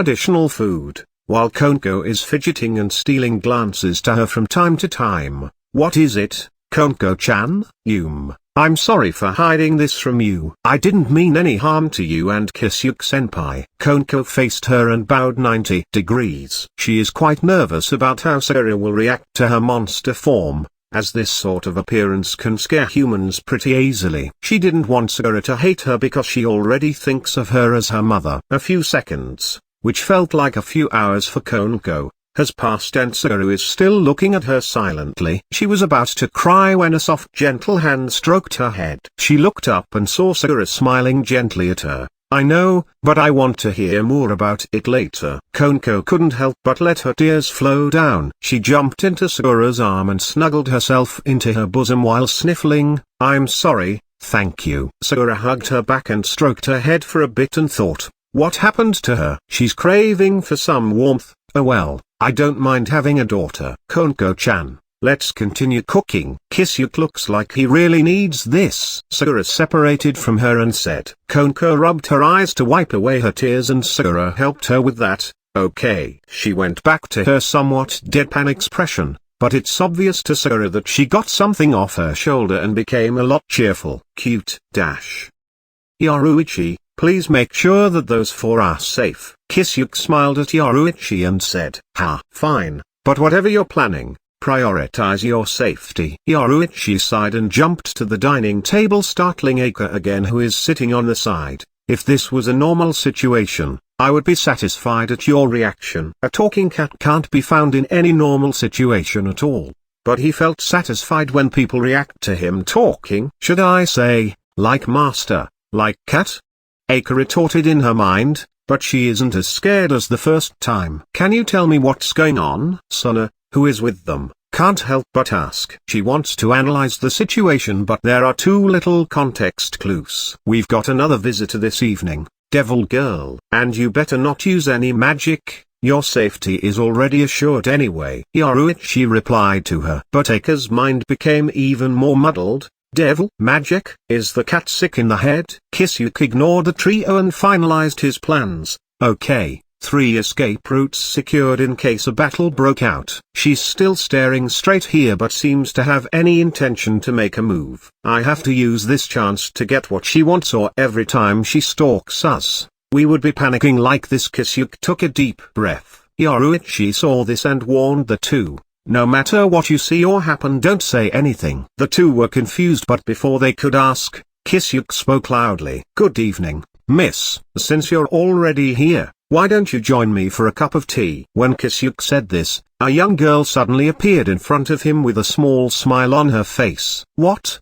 additional food, while Koneko is fidgeting and stealing glances to her from time to time. "What is it, Koneko-chan?" I'm sorry for hiding this from you. I didn't mean any harm to you and Kisuke-senpai." Koneko faced her and bowed 90 degrees. She is quite nervous about how Sakura will react to her monster form, as this sort of appearance can scare humans pretty easily. She didn't want Sakura to hate her because she already thinks of her as her mother. A few seconds, which felt like a few hours for Koneko, has passed and Sakura is still looking at her silently. She was about to cry when a soft gentle hand stroked her head. She looked up and saw Sakura smiling gently at her. I know, but I want to hear more about it later. Koneko couldn't help but let her tears flow down. She jumped into Sakura's arm and snuggled herself into her bosom while sniffling, I'm sorry, thank you. Sakura hugged her back and stroked her head for a bit and thought, what happened to her? She's craving for some warmth. Oh well, I don't mind having a daughter. Koneko-chan, let's continue cooking. Kisuke looks like he really needs this. Sakura separated from her and said. Koneko rubbed her eyes to wipe away her tears and Sakura helped her with that. Okay. She went back to her somewhat deadpan expression, but it's obvious to Sakura that she got something off her shoulder and became a lot cheerful. Cute. Yoruichi, please make sure that those four are safe. Kisuke smiled at Yoruichi and said, ha, fine, but whatever you're planning, prioritize your safety. Yoruichi sighed and jumped to the dining table, startling Eika again, who is sitting on the side. If this was a normal situation, I would be satisfied at your reaction. A talking cat can't be found in any normal situation at all. But he felt satisfied when people react to him talking. Should I say, like master, like cat? Eika retorted in her mind, but she isn't as scared as the first time. Can you tell me what's going on? Suna, who is with them, can't help but ask. She wants to analyze the situation, but there are too little context clues. We've got another visitor this evening, Devil Girl. And you better not use any magic, your safety is already assured anyway. Yoruichi replied to her. But Eika's mind became even more muddled. Devil magic? Is the cat sick in the head? Kisuke ignored the trio and finalized his plans. Okay, 3 escape routes secured in case a battle broke out. She's still staring straight here but seems to have any intention to make a move. I have to use this chance to get what she wants, or every time she stalks us, we would be panicking like this. Kisuke took a deep breath. Yoruichi saw this and warned the two. No matter what you see or happen, don't say anything. The two were confused, but before they could ask, Kisuke spoke loudly. Good evening, miss. Since you're already here, why don't you join me for a cup of tea? When Kisuke said this, a young girl suddenly appeared in front of him with a small smile on her face. What?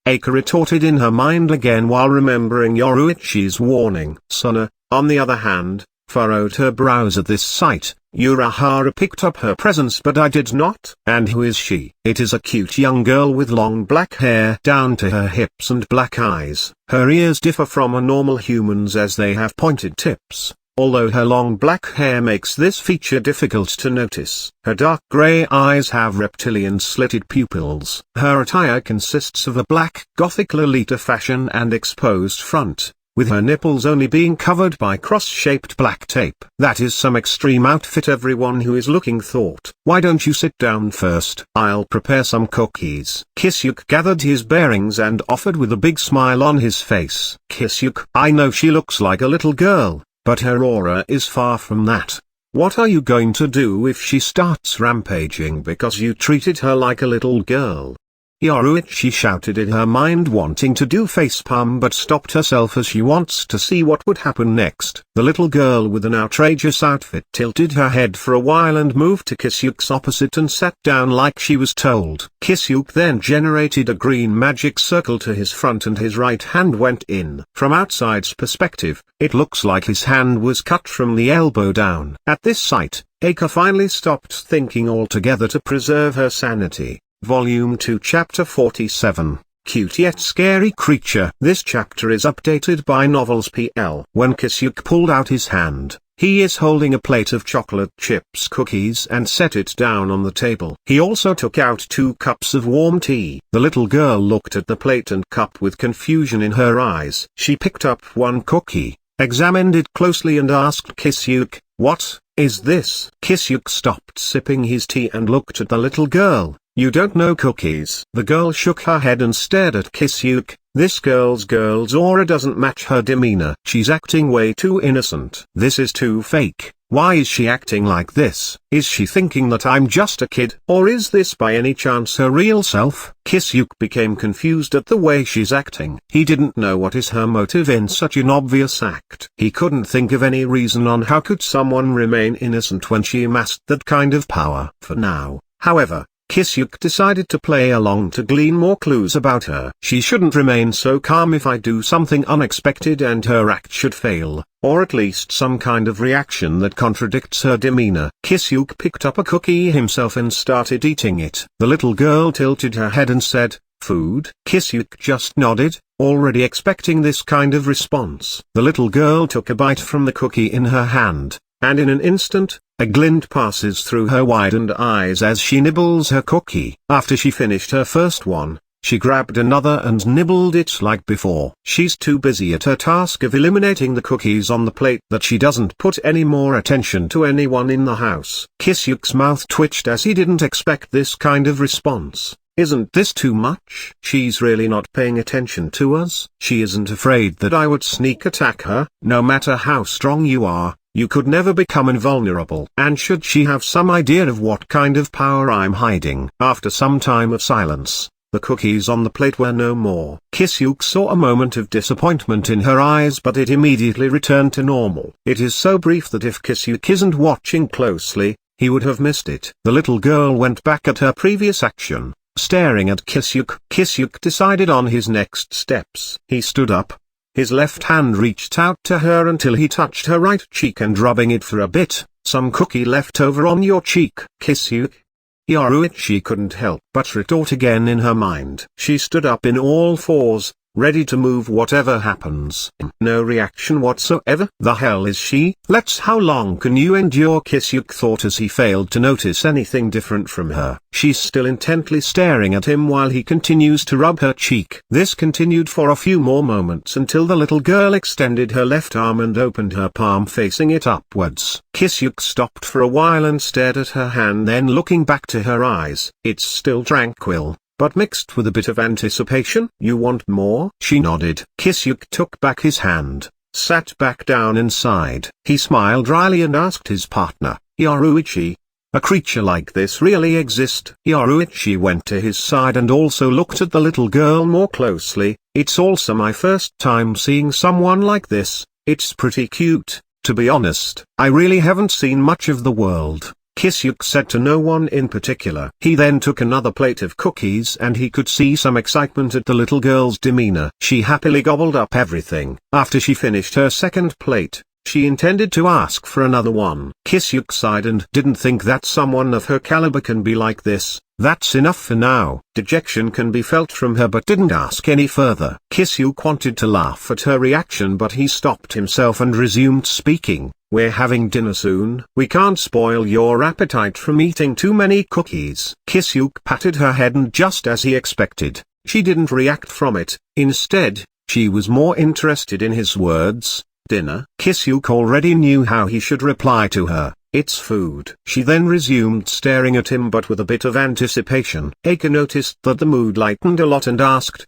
Eika retorted in her mind again while remembering Yoruichi's warning. Suna, on the other hand, furrowed her brows at this sight. Urahara picked up her presence, but I did not. And who is she? It is a cute young girl with long black hair down to her hips and black eyes. Her ears differ from a normal human's as they have pointed tips, although her long black hair makes this feature difficult to notice. Her dark grey eyes have reptilian slitted pupils. Her attire consists of a black gothic Lolita fashion and exposed front, with her nipples only being covered by cross-shaped black tape. That is some extreme outfit, everyone who is looking thought. Why don't you sit down first? I'll prepare some cookies. Kisuke gathered his bearings and offered with a big smile on his face. Kisuke, I know she looks like a little girl, but her aura is far from that. What are you going to do if she starts rampaging because you treated her like a little girl? Yoruichi shouted in her mind, wanting to do facepalm but stopped herself as she wants to see what would happen next. The little girl with an outrageous outfit tilted her head for a while and moved to Kisuke's opposite and sat down like she was told. Kisuke then generated a green magic circle to his front and his right hand went in. From outside's perspective, it looks like his hand was cut from the elbow down. At this sight, Eika finally stopped thinking altogether to preserve her sanity. Volume 2 Chapter 47, Cute Yet Scary Creature. This chapter is updated by Novels PL. When Kisuke pulled out his hand, he is holding a plate of chocolate chips cookies and set it down on the table. He also took out 2 cups of warm tea. The little girl looked at the plate and cup with confusion in her eyes. She picked up one cookie, examined it closely and asked Kisuke, "What is this?" Kisuke stopped sipping his tea and looked at the little girl. "You don't know cookies?" The girl shook her head and stared at Kisuke. This girl's aura doesn't match her demeanor. She's acting way too innocent. This is too fake. Why is she acting like this? Is she thinking that I'm just a kid? Or is this by any chance her real self? Kisuke became confused at the way she's acting. He didn't know what is her motive in such an obvious act. He couldn't think of any reason on how could someone remain innocent when she amassed that kind of power. For now, however, Kisuke decided to play along to glean more clues about her. She shouldn't remain so calm if I do something unexpected and her act should fail, or at least some kind of reaction that contradicts her demeanor. Kisuke picked up a cookie himself and started eating it. The little girl tilted her head and said, "Food?" Kisuke just nodded, already expecting this kind of response. The little girl took a bite from the cookie in her hand, and in an instant, a glint passes through her widened eyes as she nibbles her cookie. After she finished her first one, she grabbed another and nibbled it like before. She's too busy at her task of eliminating the cookies on the plate that she doesn't put any more attention to anyone in the house. Kisuke's mouth twitched as he didn't expect this kind of response. Isn't this too much? She's really not paying attention to us. She isn't afraid that I would sneak attack her. No matter how strong you are, you could never become invulnerable. And should she have some idea of what kind of power I'm hiding? After some time of silence, the cookies on the plate were no more. Kisuke saw a moment of disappointment in her eyes, but it immediately returned to normal. It is so brief that if Kisuke isn't watching closely, he would have missed it. The little girl went back at her previous action, staring at Kisuke. Kisuke decided on his next steps. He stood up. His left hand reached out to her until he touched her right cheek and rubbing it for a bit. "Some cookie left over on your cheek, Kisuke?" Yoruichi couldn't help but retort again in her mind. She stood up in all fours, ready to move whatever happens. No reaction whatsoever. The hell is she? How long can you endure? Kisuke thought as he failed to notice anything different from her. She's still intently staring at him while he continues to rub her cheek. This continued for a few more moments until the little girl extended her left arm and opened her palm facing it upwards. Kisuke stopped for a while and stared at her hand, then looking back to her eyes. It's still tranquil, but mixed with a bit of anticipation. "You want more?" She nodded. Kisuke took back his hand, sat back down inside. He smiled dryly and asked his partner, "Yoruichi, a creature like this really exist?" Yoruichi went to his side and also looked at the little girl more closely. "It's also my first time seeing someone like this. It's pretty cute, to be honest. I really haven't seen much of the world." Kisuke said to no one in particular. He then took another plate of cookies and he could see some excitement at the little girl's demeanor. She happily gobbled up everything. After she finished her second plate, she intended to ask for another one. Kisuke sighed and didn't think that someone of her caliber can be like this. That's enough for now. Dejection can be felt from her but didn't ask any further. Kisuke wanted to laugh at her reaction but he stopped himself and resumed speaking. "We're having dinner soon. We can't spoil your appetite from eating too many cookies." Kisuke patted her head and just as he expected, she didn't react from it. Instead, she was more interested in his words. "Dinner?" Kisuke already knew how he should reply to her. "It's food." She then resumed staring at him but with a bit of anticipation. Eika noticed that the mood lightened a lot and asked,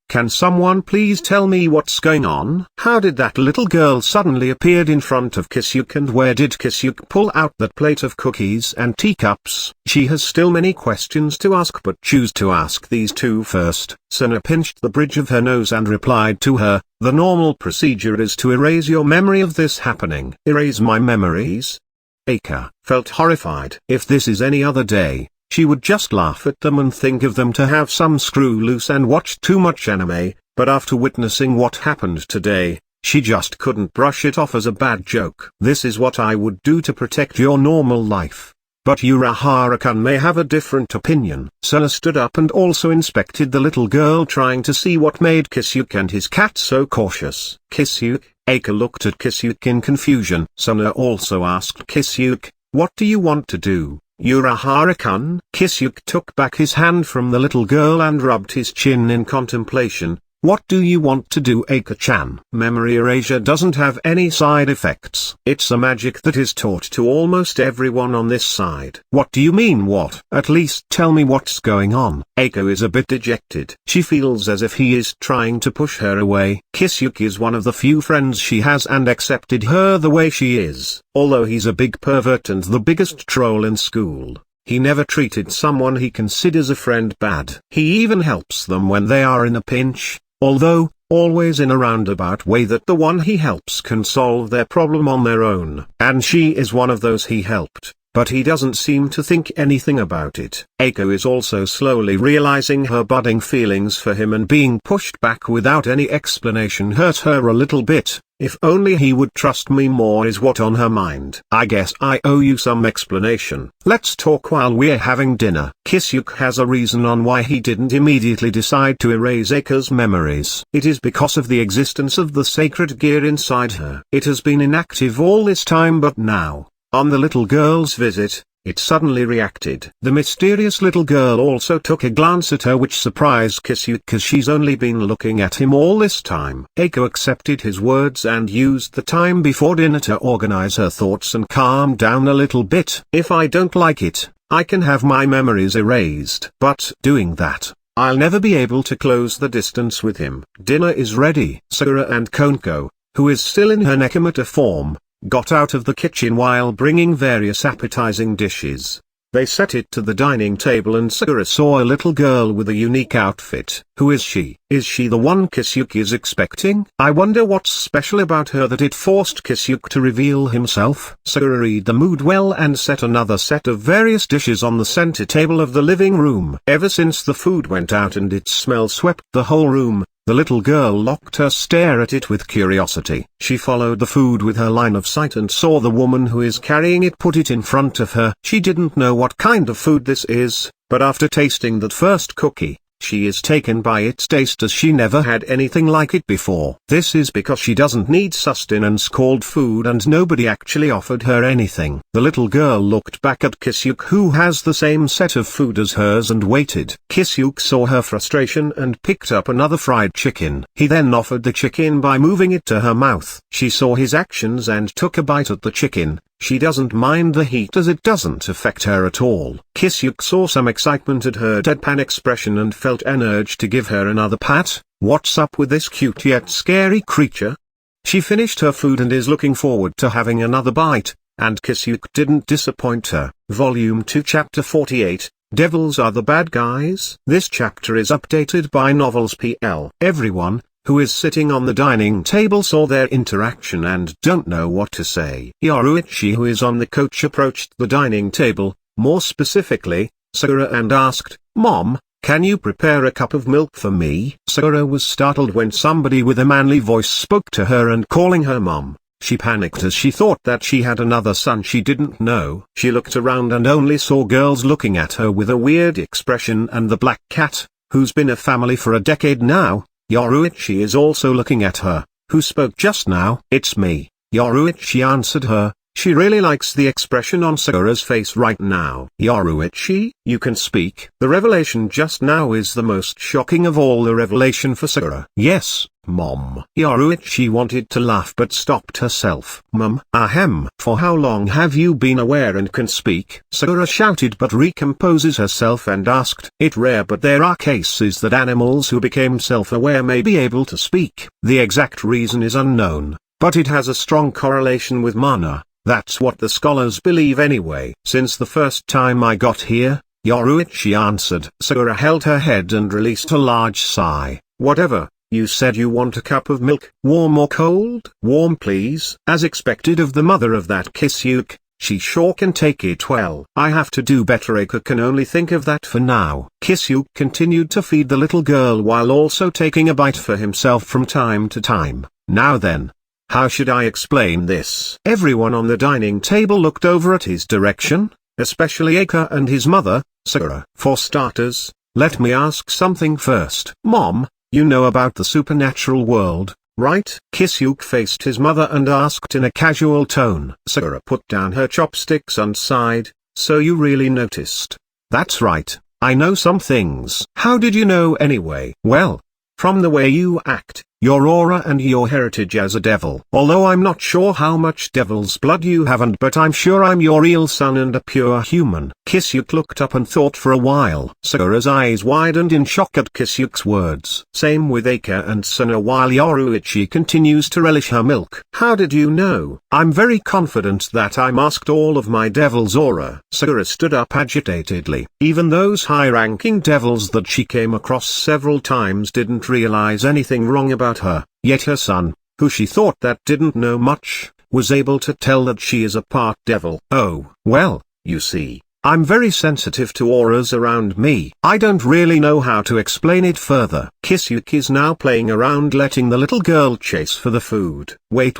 Can someone please tell me what's going on?" How did that little girl suddenly appeared in front of Kisuke and where did Kisuke pull out that plate of cookies and teacups? She has still many questions to ask but choose to ask these two first. Sana pinched the bridge of her nose and replied to her, "The normal procedure is to erase your memory of this happening." "Erase my memories?" Eika felt horrified. If this is any other day, she would just laugh at them and think of them to have some screw loose and watch too much anime, but after witnessing what happened today, she just couldn't brush it off as a bad joke. "This is what I would do to protect your normal life. But Urahara-kun may have a different opinion." Sana stood up and also inspected the little girl, trying to see what made Kisuke and his cat so cautious. "Kisuke?" Eika looked at Kisuke in confusion. Sana also asked Kisuke, "What do you want to do, Urahara-kun?" Kisuke took back his hand from the little girl and rubbed his chin in contemplation. What do you want to do, Eika-chan? Memory erasure doesn't have any side effects. It's a magic that is taught to almost everyone on this side. What do you mean what? At least tell me what's going on. Eiko is a bit dejected. She feels as if he is trying to push her away. Kisuke is one of the few friends she has and accepted her the way she is. Although he's a big pervert and the biggest troll in school, he never treated someone he considers a friend bad. He even helps them when they are in a pinch, although, always in a roundabout way that the one he helps can solve their problem on their own. And she is one of those he helped, but he doesn't seem to think anything about it. Eiko is also slowly realizing her budding feelings for him, and being pushed back without any explanation hurt her a little bit. If only he would trust me more is what on her mind. I guess I owe you some explanation. Let's talk while we're having dinner. Kisuke has a reason on why he didn't immediately decide to erase Eiko's memories. It is because of the existence of the sacred gear inside her. It has been inactive all this time, but now, on the little girl's visit, it suddenly reacted. The mysterious little girl also took a glance at her, which surprised Kisuke because she's only been looking at him all this time. Eiko accepted his words and used the time before dinner to organize her thoughts and calm down a little bit. If I don't like it, I can have my memories erased. But doing that, I'll never be able to close the distance with him. Dinner is ready. Sakura and Koneko, who is still in her Nekomata form, got out of the kitchen while bringing various appetizing dishes. They set it to the dining table and Sakura saw a little girl with a unique outfit. Who is she? Is she the one Kisuke is expecting? I wonder what's special about her that it forced Kisuke to reveal himself. Sakura read the mood well and set another set of various dishes on the center table of the living room. Ever since the food went out and its smell swept the whole room, the little girl locked her stare at it with curiosity. She followed the food with her line of sight and saw the woman who is carrying it put it in front of her. She didn't know what kind of food this is, but after tasting that first cookie, she is taken by its taste as she never had anything like it before. This is because she doesn't need sustenance called food and nobody actually offered her anything. The little girl looked back at Kisuke, who has the same set of food as hers, and waited. Kisuke saw her frustration and picked up another fried chicken. He then offered the chicken by moving it to her mouth. She saw his actions and took a bite at the chicken. She doesn't mind the heat as it doesn't affect her at all. Kisuke saw some excitement at her deadpan expression and felt an urge to give her another pat. What's up with this cute yet scary creature? She finished her food and is looking forward to having another bite, and Kisuke didn't disappoint her. Volume 2 Chapter 48, Devils Are the Bad Guys. This chapter is updated by Novels PL. Everyone who is sitting on the dining table saw their interaction and don't know what to say. Yoruichi, who is on the couch, approached the dining table, more specifically, Sakura, and asked, "Mom, can you prepare a cup of milk for me?" Sakura was startled when somebody with a manly voice spoke to her and calling her mom. She panicked as she thought that she had another son she didn't know. She looked around and only saw girls looking at her with a weird expression and the black cat, who's been a family for a decade now. Yoruichi is also looking at her. Who spoke just now? "It's me," Yoruichi answered her. She really likes the expression on Sakura's face right now. "Yoruichi, you can speak." The revelation just now is the most shocking of all the revelation for Sakura. "Yes, Mom." Yoruichi wanted to laugh but stopped herself. "Mom, ahem. For how long have you been aware and can speak?" Sakura shouted but recomposes herself and asked, "It's rare, but there are cases that animals who became self-aware may be able to speak. The exact reason is unknown, but it has a strong correlation with mana. That's what the scholars believe anyway." "Since the first time I got here," Yoruichi answered. Sakura held her head and released a large sigh. "Whatever, you said you want a cup of milk. Warm or cold?" "Warm please." As expected of the mother of that Kisuke, she sure can take it well. "I have to do better. Eika can only think of that for now." Kisuke continued to feed the little girl while also taking a bite for himself from time to time. "Now then, how should I explain this?" Everyone on the dining table looked over at his direction, especially Eika and his mother, Sakura. "For starters, let me ask something first. Mom, you know about the supernatural world, right?" Kisuke faced his mother and asked in a casual tone. Sakura put down her chopsticks and sighed. "So you really noticed?" "That's right, I know some things." "How did you know anyway?" "Well, From the way you act, your aura and your heritage as a devil. Although I'm not sure how much devil's blood you haven't, but I'm sure I'm your real son and a pure human. Kisuke looked up and thought for a while. Sakura's eyes widened in shock at Kisuke's words. Same with Eika and Suna, while Yoruichi continues to relish her milk. How did you know? I'm very confident that I masked all of my devil's aura. Sakura stood up agitatedly. Even those high-ranking devils that she came across several times didn't realize anything wrong about her, yet her son, who she thought that didn't know much, was able to tell that she is a part devil. Oh, well, you see, I'm very sensitive to auras around me. I don't really know how to explain it further. Kisuke is now playing around, letting the little girl chase for the food. Wait,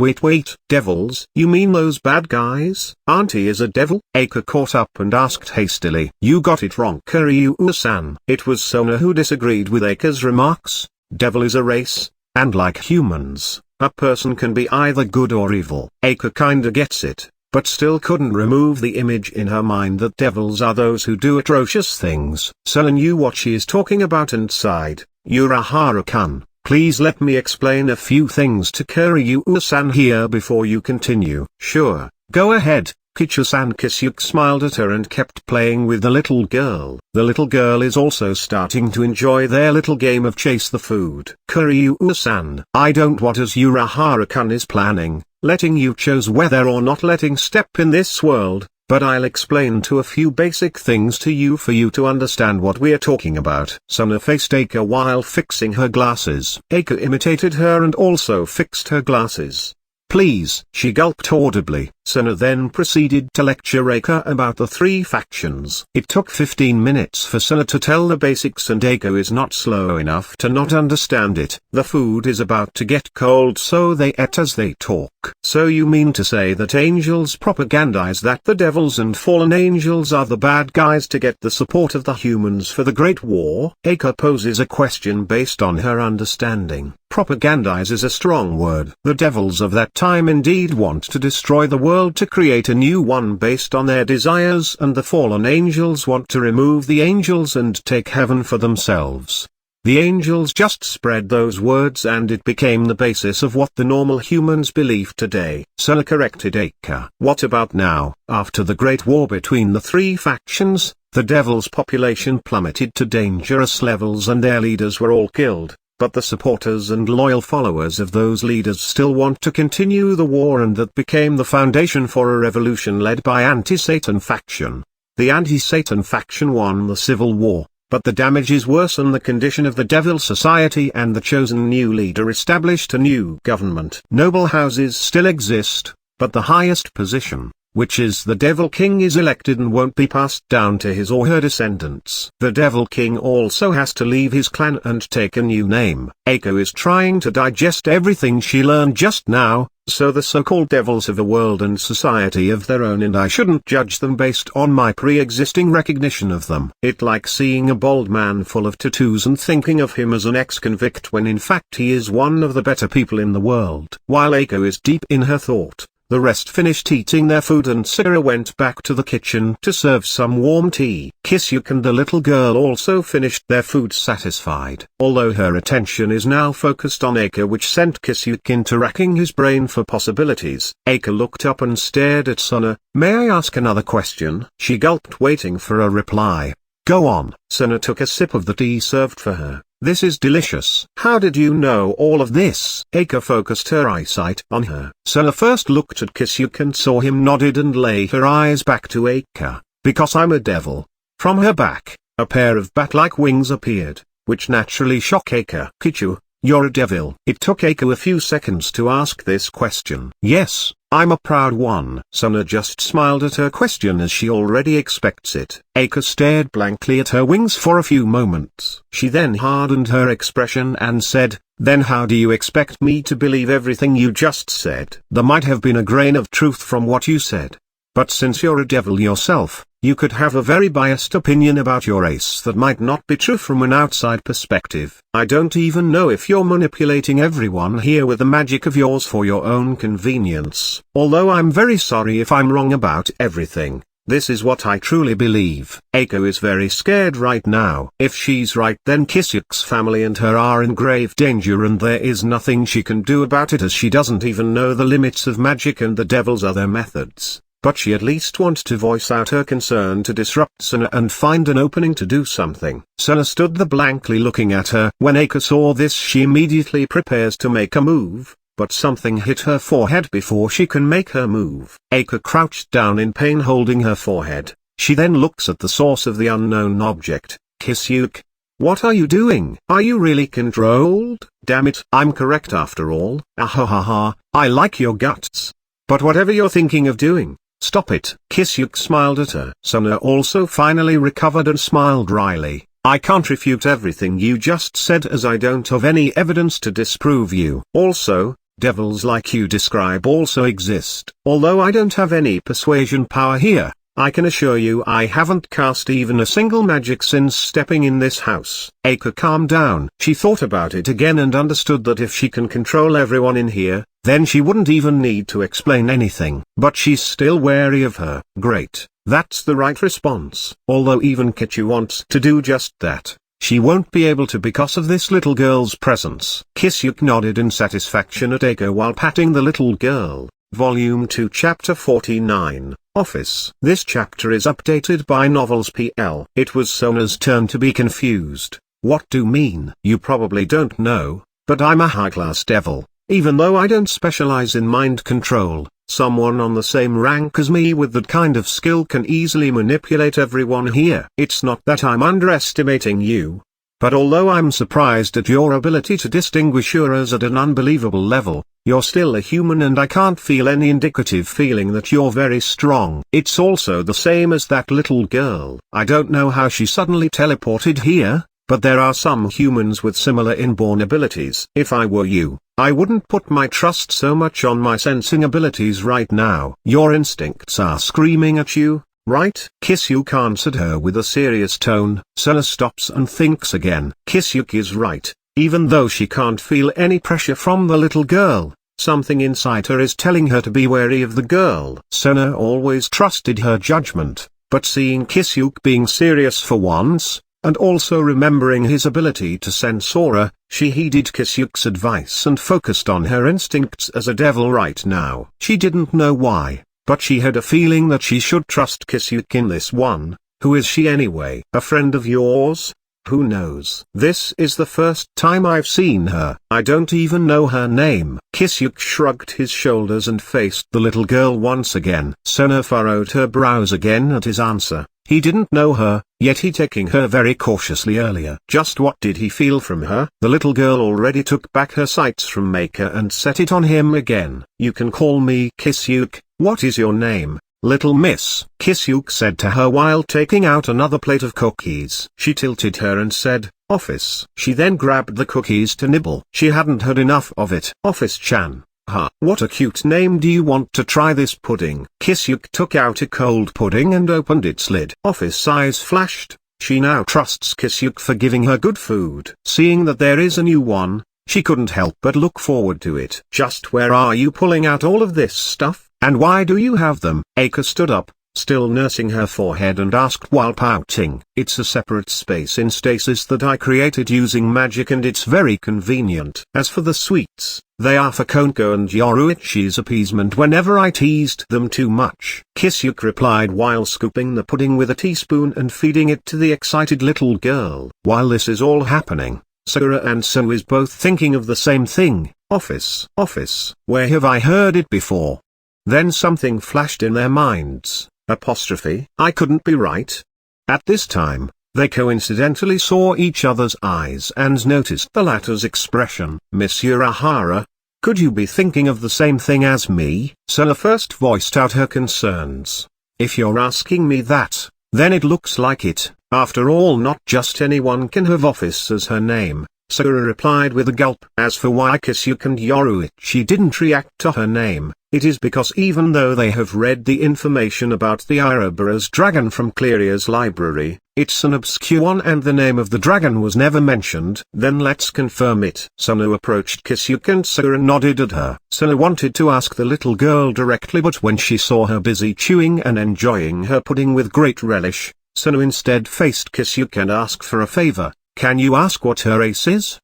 devils? You mean those bad guys? Auntie is a devil? Eika caught up and asked hastily. You got it wrong, Kuryu-san. It was Sona who disagreed with Eika's remarks. Devil is a race, and like humans, a person can be either good or evil. Eika kinda gets it, but still couldn't remove the image in her mind that devils are those who do atrocious things. Sona knew what she is talking about and sighed. Urahara-kun, please let me explain a few things to Kuryu-san here before you continue. Sure, go ahead. Kichu-san. Kisuke smiled at her and kept playing with the little girl. The little girl is also starting to enjoy their little game of chase the food. Kuryu-san, I don't want as Urahara-kun is planning, letting you choose whether or not letting step in this world, but I'll explain to a few basic things to you for you to understand what we're talking about. Suna faced Eika while fixing her glasses. Eika imitated her and also fixed her glasses. Please. She gulped audibly. Suna then proceeded to lecture Eika about the three factions. It took 15 minutes for Suna to tell the basics, and Eika is not slow enough to not understand it. The food is about to get cold, so they ate as they talk. So you mean to say that angels propagandize that the devils and fallen angels are the bad guys to get the support of the humans for the Great War? Eika poses a question based on her understanding. Propagandize is a strong word. The devils of that time indeed want to destroy the world to create a new one based on their desires, and the fallen angels want to remove the angels and take heaven for themselves. The angels just spread those words and it became the basis of what the normal humans believe today. Suna corrected Eika. What about now? After the Great War between the three factions, the devil's population plummeted to dangerous levels and their leaders were all killed. But the supporters and loyal followers of those leaders still want to continue the war, and that became the foundation for a revolution led by anti-Satan faction. The anti-Satan faction won the civil war, but the damage is worse than the condition of the Devil Society, and the chosen new leader established a new government. Noble houses still exist, but the highest position, which is the Devil King, is elected and won't be passed down to his or her descendants. The Devil King also has to leave his clan and take a new name. Eiko is trying to digest everything she learned just now, so the so-called devils have a world and society of their own, and I shouldn't judge them based on my pre-existing recognition of them. It's like seeing a bald man full of tattoos and thinking of him as an ex-convict when in fact he is one of the better people in the world. While Eiko is deep in her thought, the rest finished eating their food and Sakura went back to the kitchen to serve some warm tea. Kisuke and the little girl also finished their food satisfied. Although her attention is now focused on Eika, which sent Kisuke into racking his brain for possibilities. Eika looked up and stared at Suna. May I ask another question? She gulped, waiting for a reply. Go on. Suna took a sip of the tea served for her. This is delicious. How did you know all of this? Eika focused her eyesight on her. Suna first looked at Kisuke and saw him nodded and lay her eyes back to Eika. Because I'm a devil. From her back, a pair of bat-like wings appeared, which naturally shocked Eika. Kichu, you're a devil. It took Eika a few seconds to ask this question. Yes, I'm a proud one. Suna just smiled at her question as she already expects it. Eika stared blankly at her wings for a few moments. She then hardened her expression and said, then how do you expect me to believe everything you just said? There might have been a grain of truth from what you said. But since you're a devil yourself, you could have a very biased opinion about your race that might not be true from an outside perspective. I don't even know if you're manipulating everyone here with the magic of yours for your own convenience. Although I'm very sorry if I'm wrong about everything, This is what I truly believe. Eiko is very scared right now. If she's right, then Kisuke's family and her are in grave danger, and there is nothing she can do about it, as she doesn't even know the limits of magic and the devil's other methods. But she at least wants to voice out her concern to disrupt Sona and find an opening to do something. Sona stood there blankly looking at her. When Eiko saw this, she immediately prepares to make a move, but something hit her forehead before she can make her move. Eiko crouched down in pain, holding her forehead. She then looks at the source of the unknown object. Kisuke, what are you doing? Are you really controlled? Damn it, I'm correct after all. Ahahaha, I like your guts. But whatever you're thinking of doing, stop it. Kisuke smiled at her. Sona also finally recovered and smiled wryly. I can't refute everything you just said, as I don't have any evidence to disprove you. Also, devils like you describe also exist. Although I don't have any persuasion power here, I can assure you I haven't cast even a single magic since stepping in this house. Eiko calmed down. She thought about it again and understood that if she can control everyone in here, then she wouldn't even need to explain anything. But she's still wary of her. Great, that's the right response. Although even Kichu wants to do just that, she won't be able to because of this little girl's presence. Kisuke nodded in satisfaction at Eiko while patting the little girl. Volume 2 Chapter 49, Ophis. This chapter is updated by Novels PL. It was Sona's turn to be confused. What do you mean? You probably don't know, but I'm a high-class devil. Even though I don't specialize in mind control, someone on the same rank as me with that kind of skill can easily manipulate everyone here. It's not that I'm underestimating you, but although I'm surprised at your ability to distinguish auras at an unbelievable level, you're still a human and I can't feel any indicative feeling that you're very strong. It's also the same as that little girl. I don't know how she suddenly teleported here, but there are some humans with similar inborn abilities. If I were you, I wouldn't put my trust so much on my sensing abilities right now. Your instincts are screaming at you, right? Kisuke answered her with a serious tone. Sona stops and thinks again. Kisuke is right. Even though she can't feel any pressure from the little girl, something inside her is telling her to be wary of the girl. Sona always trusted her judgment, but seeing Kisuke being serious for once, and also remembering his ability to sense aura, she heeded Kisuke's advice and focused on her instincts as a devil right now. She didn't know why, but she had a feeling that she should trust Kisuke in this one. Who is she anyway? A friend of yours? Who knows? This is the first time I've seen her. I don't even know her name. Kisuke shrugged his shoulders and faced the little girl once again. Sona furrowed her brows again at his answer. He didn't know her, yet he taking her very cautiously earlier. Just what did he feel from her? The little girl already took back her sights from Maker and set it on him again. You can call me Kisuke. What is your name, little miss? Kisuke said to her while taking out another plate of cookies. She tilted her and said, Ophis. She then grabbed the cookies to nibble. She hadn't had enough of it. Ophis-chan. Ha, what a cute name. Do you want to try this pudding? Kisuke took out a cold pudding and opened its lid. Ophis' eyes flashed. She now trusts Kisuke for giving her good food. Seeing that there is a new one, she couldn't help but look forward to it. Just where are you pulling out all of this stuff, and why do you have them? Eiko stood up, still nursing her forehead, and asked while pouting. It's a separate space in stasis that I created using magic, and it's very convenient. As for the sweets, they are for Koneko and Yoruichi's appeasement whenever I teased them too much. Kisuke replied while scooping the pudding with a teaspoon and feeding it to the excited little girl. While this is all happening, Sakura and So is both thinking of the same thing. Ophis. Ophis. Where have I heard it before? Then something flashed in their minds. Apostrophe. I couldn't be right. At this time, they coincidentally saw each other's eyes and noticed the latter's expression. Miss Urahara, could you be thinking of the same thing as me? Sona first voiced out her concerns. If you're asking me that, then it looks like it. After all, not just anyone can have Ophis as her name, Sakura replied with a gulp. As for why Kisuke and Yoruichi didn't react to her name, it is because even though they have read the information about the Ouroboros dragon from Cleria's library, It's an obscure one and the name of the dragon was never mentioned. Then let's confirm it. Sunu approached Kisuke and Sakura nodded at her. Sunu wanted to ask the little girl directly, but when she saw her busy chewing and enjoying her pudding with great relish, Sunu instead faced Kisuke and asked for a favor. Can you ask what her race is?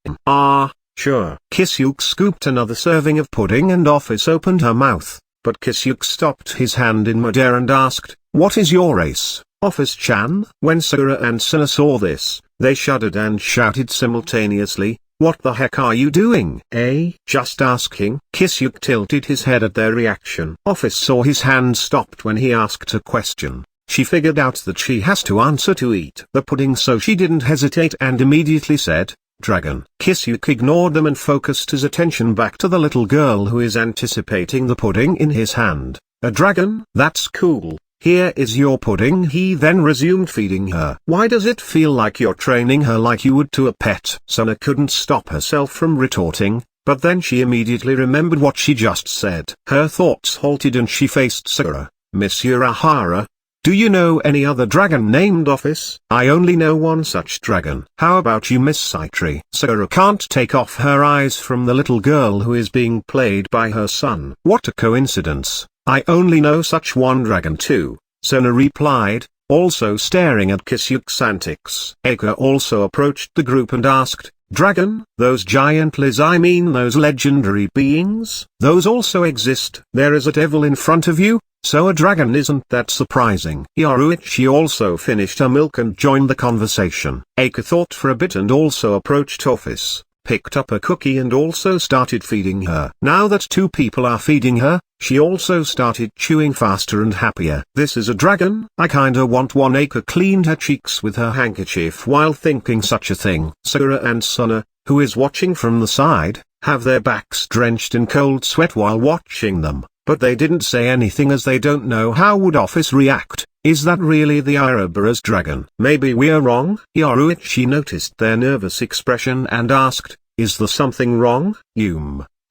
Sure. Kisuke scooped another serving of pudding and Ophis opened her mouth, but Kisuke stopped his hand in midair and asked, what is your race? Ophis-chan? When Sakura and Sunu saw this, they shuddered and shouted simultaneously, what the heck are you doing? Just asking. Kisuke tilted his head at their reaction. Ophis saw his hand stopped when he asked a question. She figured out that she has to answer to eat the pudding, so she didn't hesitate and immediately said, dragon. Kisuke ignored them and focused his attention back to the little girl who is anticipating the pudding in his hand. A dragon? That's cool. Here is your pudding. He then resumed feeding her. Why does it feel like you're training her like you would to a pet? Sunu couldn't stop herself from retorting, but then she immediately remembered what she just said. Her thoughts halted and she faced Sakura. Miss Urahara, do you know any other dragon named Ophis? I only know one such dragon. How about you, Miss Shitori? Sakura can't take off her eyes from the little girl who is being played by her son. What a coincidence. I only know such one dragon too, Sunu replied, also staring at Kisuke's antics. Eika also approached the group and asked, dragon? Those giant those legendary beings? Those also exist. There is a devil in front of you, so a dragon isn't that surprising. Yoruichi also finished her milk and joined the conversation. Eika thought for a bit and also approached Ophis, picked up a cookie and also started feeding her. Now that two people are feeding her, she also started chewing faster and happier. This is a dragon? I kinda want one. Eika cleaned her cheeks with her handkerchief while thinking such a thing. Sakura and Sunu, who is watching from the side, have their backs drenched in cold sweat while watching them, but they didn't say anything as they don't know how would Ophis react. Is that really the Ouroboros dragon? Maybe we're wrong? Yoruichi noticed their nervous expression and asked, is there something wrong?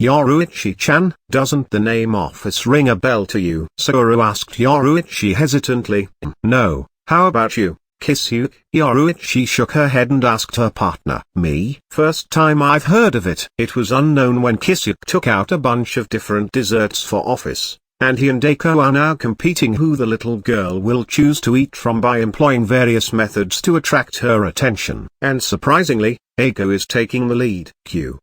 Yoruichi-chan, doesn't the name Ophis ring a bell to you? Sakura asked Yoruichi hesitantly. No, how about you, Kisuke? Yoruichi shook her head and asked her partner. Me? First time I've heard of it. It was unknown when Kisuke took out a bunch of different desserts for Ophis, and he and Eiko are now competing who the little girl will choose to eat from by employing various methods to attract her attention. And surprisingly, Eiko is taking the lead.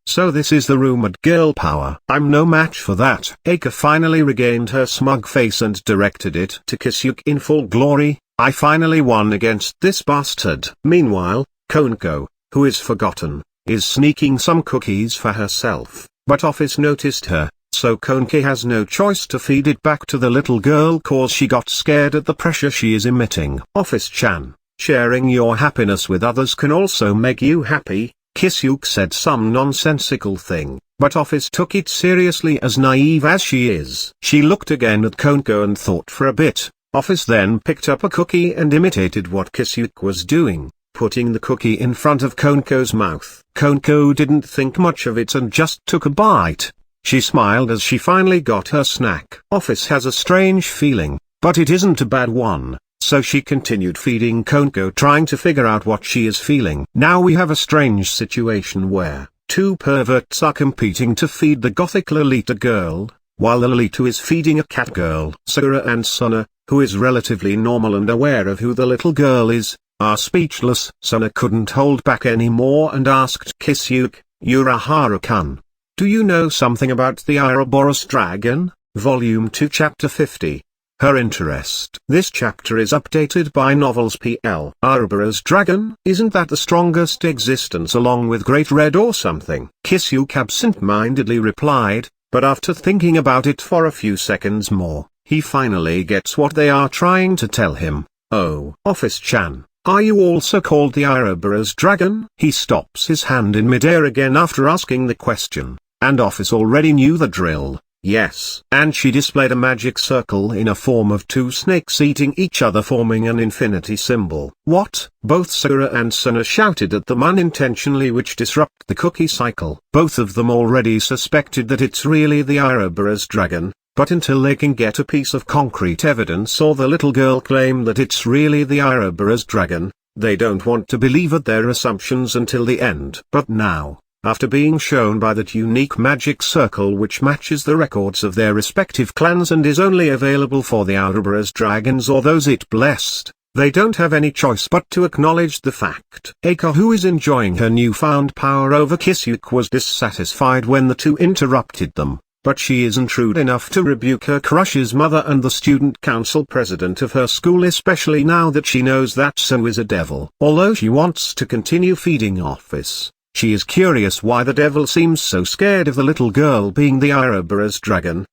So this is the rumored girl power. I'm no match for that. Eiko finally regained her smug face and directed it to Kisuke in full glory. I finally won against this bastard. Meanwhile, Koneko, who is forgotten, is sneaking some cookies for herself, but Ophis noticed her, so Koneko has no choice to feed it back to the little girl cause she got scared at the pressure she is emitting. Ophis-chan, sharing your happiness with others can also make you happy. Kisuke said some nonsensical thing, but Ophis took it seriously as naive as she is. She looked again at Koneko and thought for a bit. Ophis then picked up a cookie and imitated what Kisuke was doing, putting the cookie in front of Koneko's mouth. Koneko didn't think much of it and just took a bite. She smiled as she finally got her snack. Ophis has a strange feeling, but it isn't a bad one. So she continued feeding Koneko, trying to figure out what she is feeling. Now we have a strange situation where two perverts are competing to feed the gothic Lolita girl, while the Lolita is feeding a cat girl. Sakura and Sunu, who is relatively normal and aware of who the little girl is, are speechless. Sunu couldn't hold back anymore and asked Kisuke, Urahara-kun, do you know something about the Ouroboros dragon? Volume 2 Chapter 50. Her interest. This chapter is updated by Novels PL. Ouroboros dragon? Isn't that the strongest existence along with Great Red or something? Kisuke absent-mindedly replied, but after thinking about it for a few seconds more, he finally gets what they are trying to tell him. Oh, Ophis-chan, are you also called the Ouroboros dragon? He stops his hand in midair again after asking the question, and Ophis already knew the drill. Yes. And she displayed a magic circle in a form of two snakes eating each other, forming an infinity symbol. What? Both Sakura and Sunu shouted at them unintentionally, which disrupted the cookie cycle. Both of them already suspected that it's really the Ouroboros dragon, but until they can get a piece of concrete evidence or the little girl claim that it's really the Ouroboros dragon, They don't want to believe at their assumptions until the end. But now, after being shown by that unique magic circle which matches the records of their respective clans and is only available for the Ouroboros dragons or those it blessed, they don't have any choice but to acknowledge the fact. Eika, who is enjoying her newfound power over Kisuke, was dissatisfied when the two interrupted them, but she isn't rude enough to rebuke her crush's mother and the student council president of her school, especially now that she knows that Sonu is a devil. Although she wants to continue feeding Ophis, she is curious why the devil seems so scared of the little girl being the Ouroboros dragon.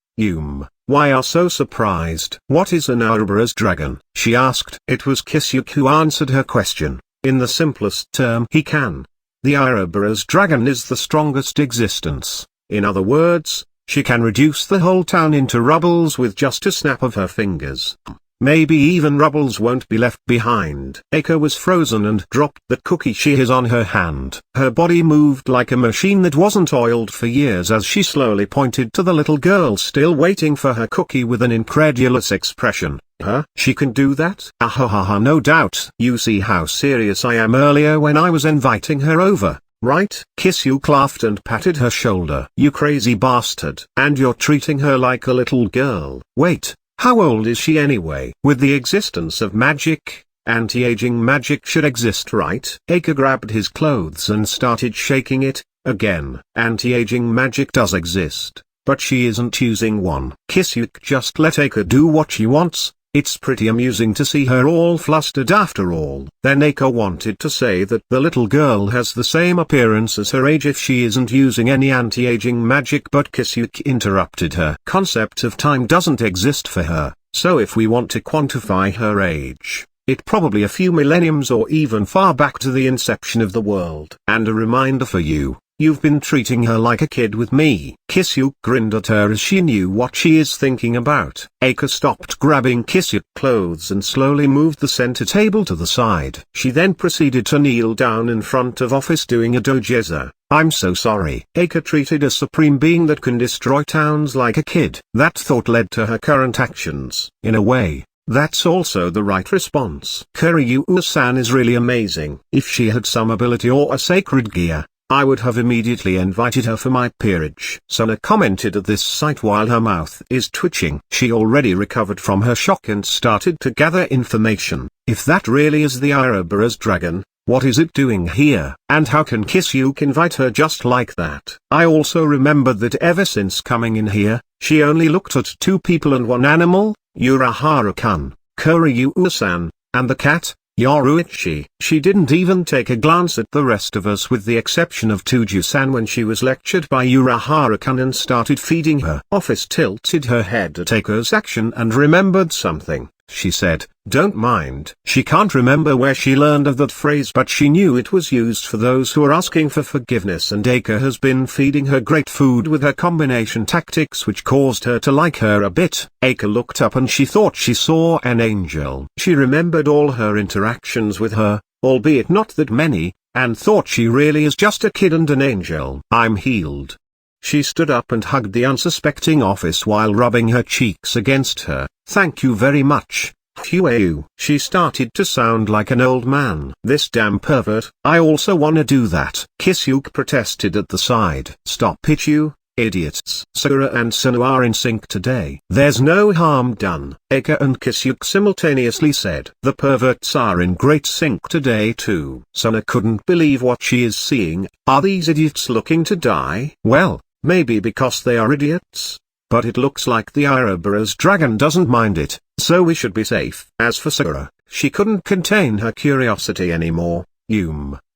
Why are so surprised? What is an Ouroboros dragon? She asked. It was Kisuke who answered her question, in the simplest term he can. The Ouroboros dragon is the strongest existence. In other words, she can reduce the whole town into rubbles with just a snap of her fingers. Maybe even rubbles won't be left behind. Eika was frozen and dropped the cookie she has on her hand. Her body moved like a machine that wasn't oiled for years as she slowly pointed to the little girl still waiting for her cookie with an incredulous expression. Huh? She can do that? Ahahaha, no doubt. You see how serious I am earlier when I was inviting her over, right? Kisuke laughed and patted her shoulder. You crazy bastard. And you're treating her like a little girl. Wait. How old is she anyway? With the existence of magic, anti-aging magic should exist, right? Eika grabbed his clothes and started shaking it. Again, anti-aging magic does exist, but she isn't using one. Kisuke just let Eika do what she wants. It's pretty amusing to see her all flustered after all. Then Eika wanted to say that the little girl has the same appearance as her age if she isn't using any anti-aging magic, but Kisuke interrupted her. Concept of time doesn't exist for her, so if we want to quantify her age, it probably a few millenniums or even far back to the inception of the world. And a reminder for you. You've been treating her like a kid with me. Kisuke grinned at her as she knew what she is thinking about. Eika stopped grabbing Kisuke's clothes and slowly moved the center table to the side. She then proceeded to kneel down in front of Ophis doing a dojeza. I'm so sorry. Eika treated a supreme being that can destroy towns like a kid. That thought led to her current actions. In a way, that's also the right response. Kuryu-san is really amazing. If she had some ability or a sacred gear, I would have immediately invited her for my peerage. Sona commented at this sight while her mouth is twitching. She already recovered from her shock and started to gather information. If that really is the Ouroboros dragon, what is it doing here? And how can Kisuke invite her just like that? I also remembered that ever since coming in here, she only looked at two people and one animal, Urahara-kun, Kuryu-san, and the cat, Yoruichi. She didn't even take a glance at the rest of us with the exception of Toujou-san when she was lectured by Urahara-kun and started feeding her. Ophis tilted her head at Eika's action and remembered something. She said, don't mind. She can't remember where she learned of that phrase, but she knew it was used for those who are asking for forgiveness, and Eika has been feeding her great food with her combination tactics which caused her to like her a bit. Eika looked up and she thought she saw an angel. She remembered all her interactions with her, albeit not that many, and thought she really is just a kid and an angel. I'm healed. She stood up and hugged the unsuspecting Ophis while rubbing her cheeks against her. Thank you very much. Phew. She started to sound like an old man. This damn pervert. I also wanna do that. Kisuke protested at the side. Stop it, you idiots. Sakura and Sonu are in sync today. There's no harm done. Eika and Kisuke simultaneously said. The perverts are in great sync today too. Sonu couldn't believe what she is seeing. Are these idiots looking to die? Well, maybe because they are idiots. But it looks like the Ouroboros dragon doesn't mind it, so we should be safe. As for Sakura, she couldn't contain her curiosity anymore.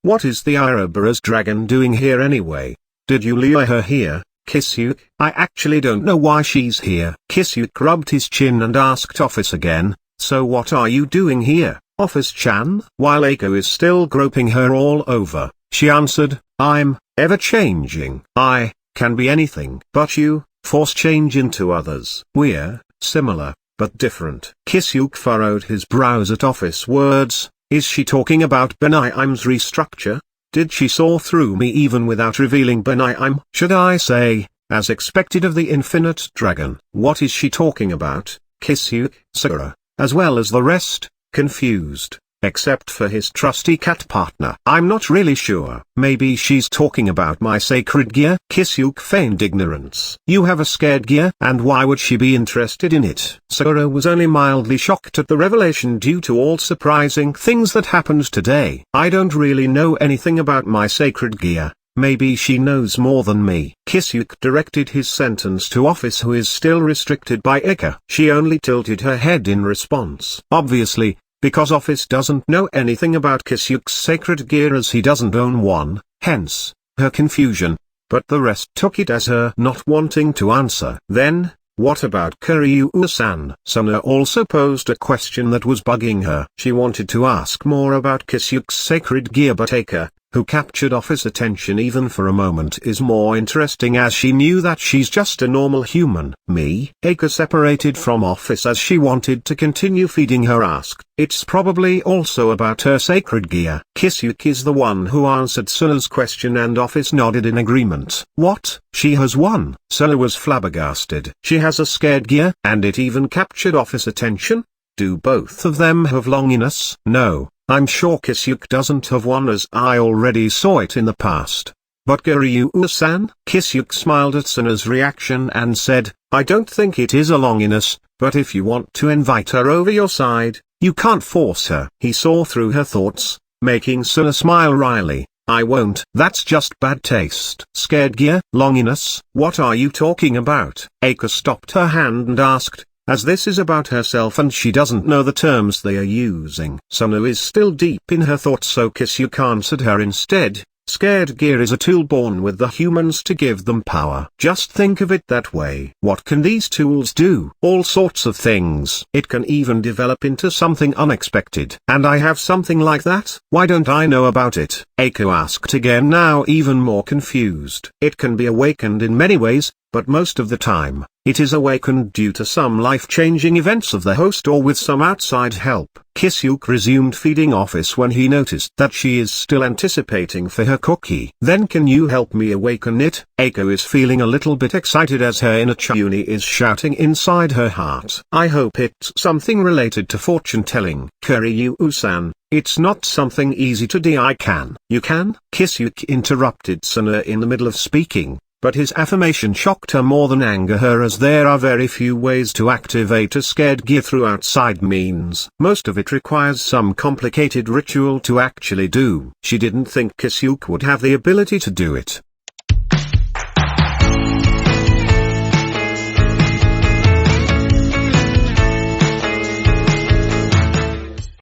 What is the Ouroboros dragon doing here anyway? Did you lure her here, Kisuke? I actually don't know why she's here. Kisuke rubbed his chin and asked Ophis again, so what are you doing here, Ophis-chan? While Eiko is still groping her all over, she answered, I'm ever-changing. I can be anything. But you force change into others. We're similar, but different. Kisuke furrowed his brows at Ophis' words. Is she talking about Benai's restructure? Did she saw through me even without revealing Benai? Should I say, as expected of the infinite dragon? What is she talking about? Kisuke, Sakura, as well as the rest, confused, except for his trusty cat partner. I'm not really sure. Maybe she's talking about my sacred gear? Kisuke feigned ignorance. You have a scared gear? And why would she be interested in it? Sakura was only mildly shocked at the revelation due to all surprising things that happened today. I don't really know anything about my sacred gear. Maybe she knows more than me. Kisuke directed his sentence to Ophis, who is still restricted by Ika. She only tilted her head in response. Obviously, because Ophis doesn't know anything about Kisuke's sacred gear as he doesn't own one, hence, her confusion. But the rest took it as her not wanting to answer. Then, what about Kiryu-san? Suna also posed a question that was bugging her. She wanted to ask more about Kisuke's sacred gear, but Ika, who captured Ophis' attention even for a moment, is more interesting as she knew that she's just a normal human. Me? Ika separated from Ophis as she wanted to continue feeding her, asked. It's probably also about her sacred gear. Kisuke is the one who answered Suna's question and Ophis nodded in agreement. What? She has one? Suna was flabbergasted. She has a scared gear? And it even captured Ophis' attention? Do both of them have longiness? No. I'm sure Kisuke doesn't have one as I already saw it in the past. But Kiryu-san? Kisuke smiled at Suna's reaction and said, I don't think it is a longiness, but if you want to invite her over your side, you can't force her. He saw through her thoughts, making Suna smile wryly. I won't. That's just bad taste. Scared gear? Longiness? What are you talking about? Ika stopped her hand and asked, as this is about herself and she doesn't know the terms they are using. Suna is still deep in her thoughts, so Kisuke answered her instead. Scared gear is a tool born with the humans to give them power. Just think of it that way. What can these tools do? All sorts of things. It can even develop into something unexpected. And I have something like that? Why don't I know about it? Eiko asked again, now even more confused. It can be awakened in many ways, but most of the time, it is awakened due to some life-changing events of the host or with some outside help. Kisuke resumed feeding Ophis when he noticed that she is still anticipating for her cookie. Then can you help me awaken it? Eiko is feeling a little bit excited as her inner Chuni is shouting inside her heart. I hope it's something related to fortune-telling. Kiryu-san, it's not something easy to do. I can. You can? Kisuke interrupted Suna in the middle of speaking. But his affirmation shocked her more than anger her, as there are very few ways to activate a scared gear through outside means. Most of it requires some complicated ritual to actually do. She didn't think Kisuke would have the ability to do it.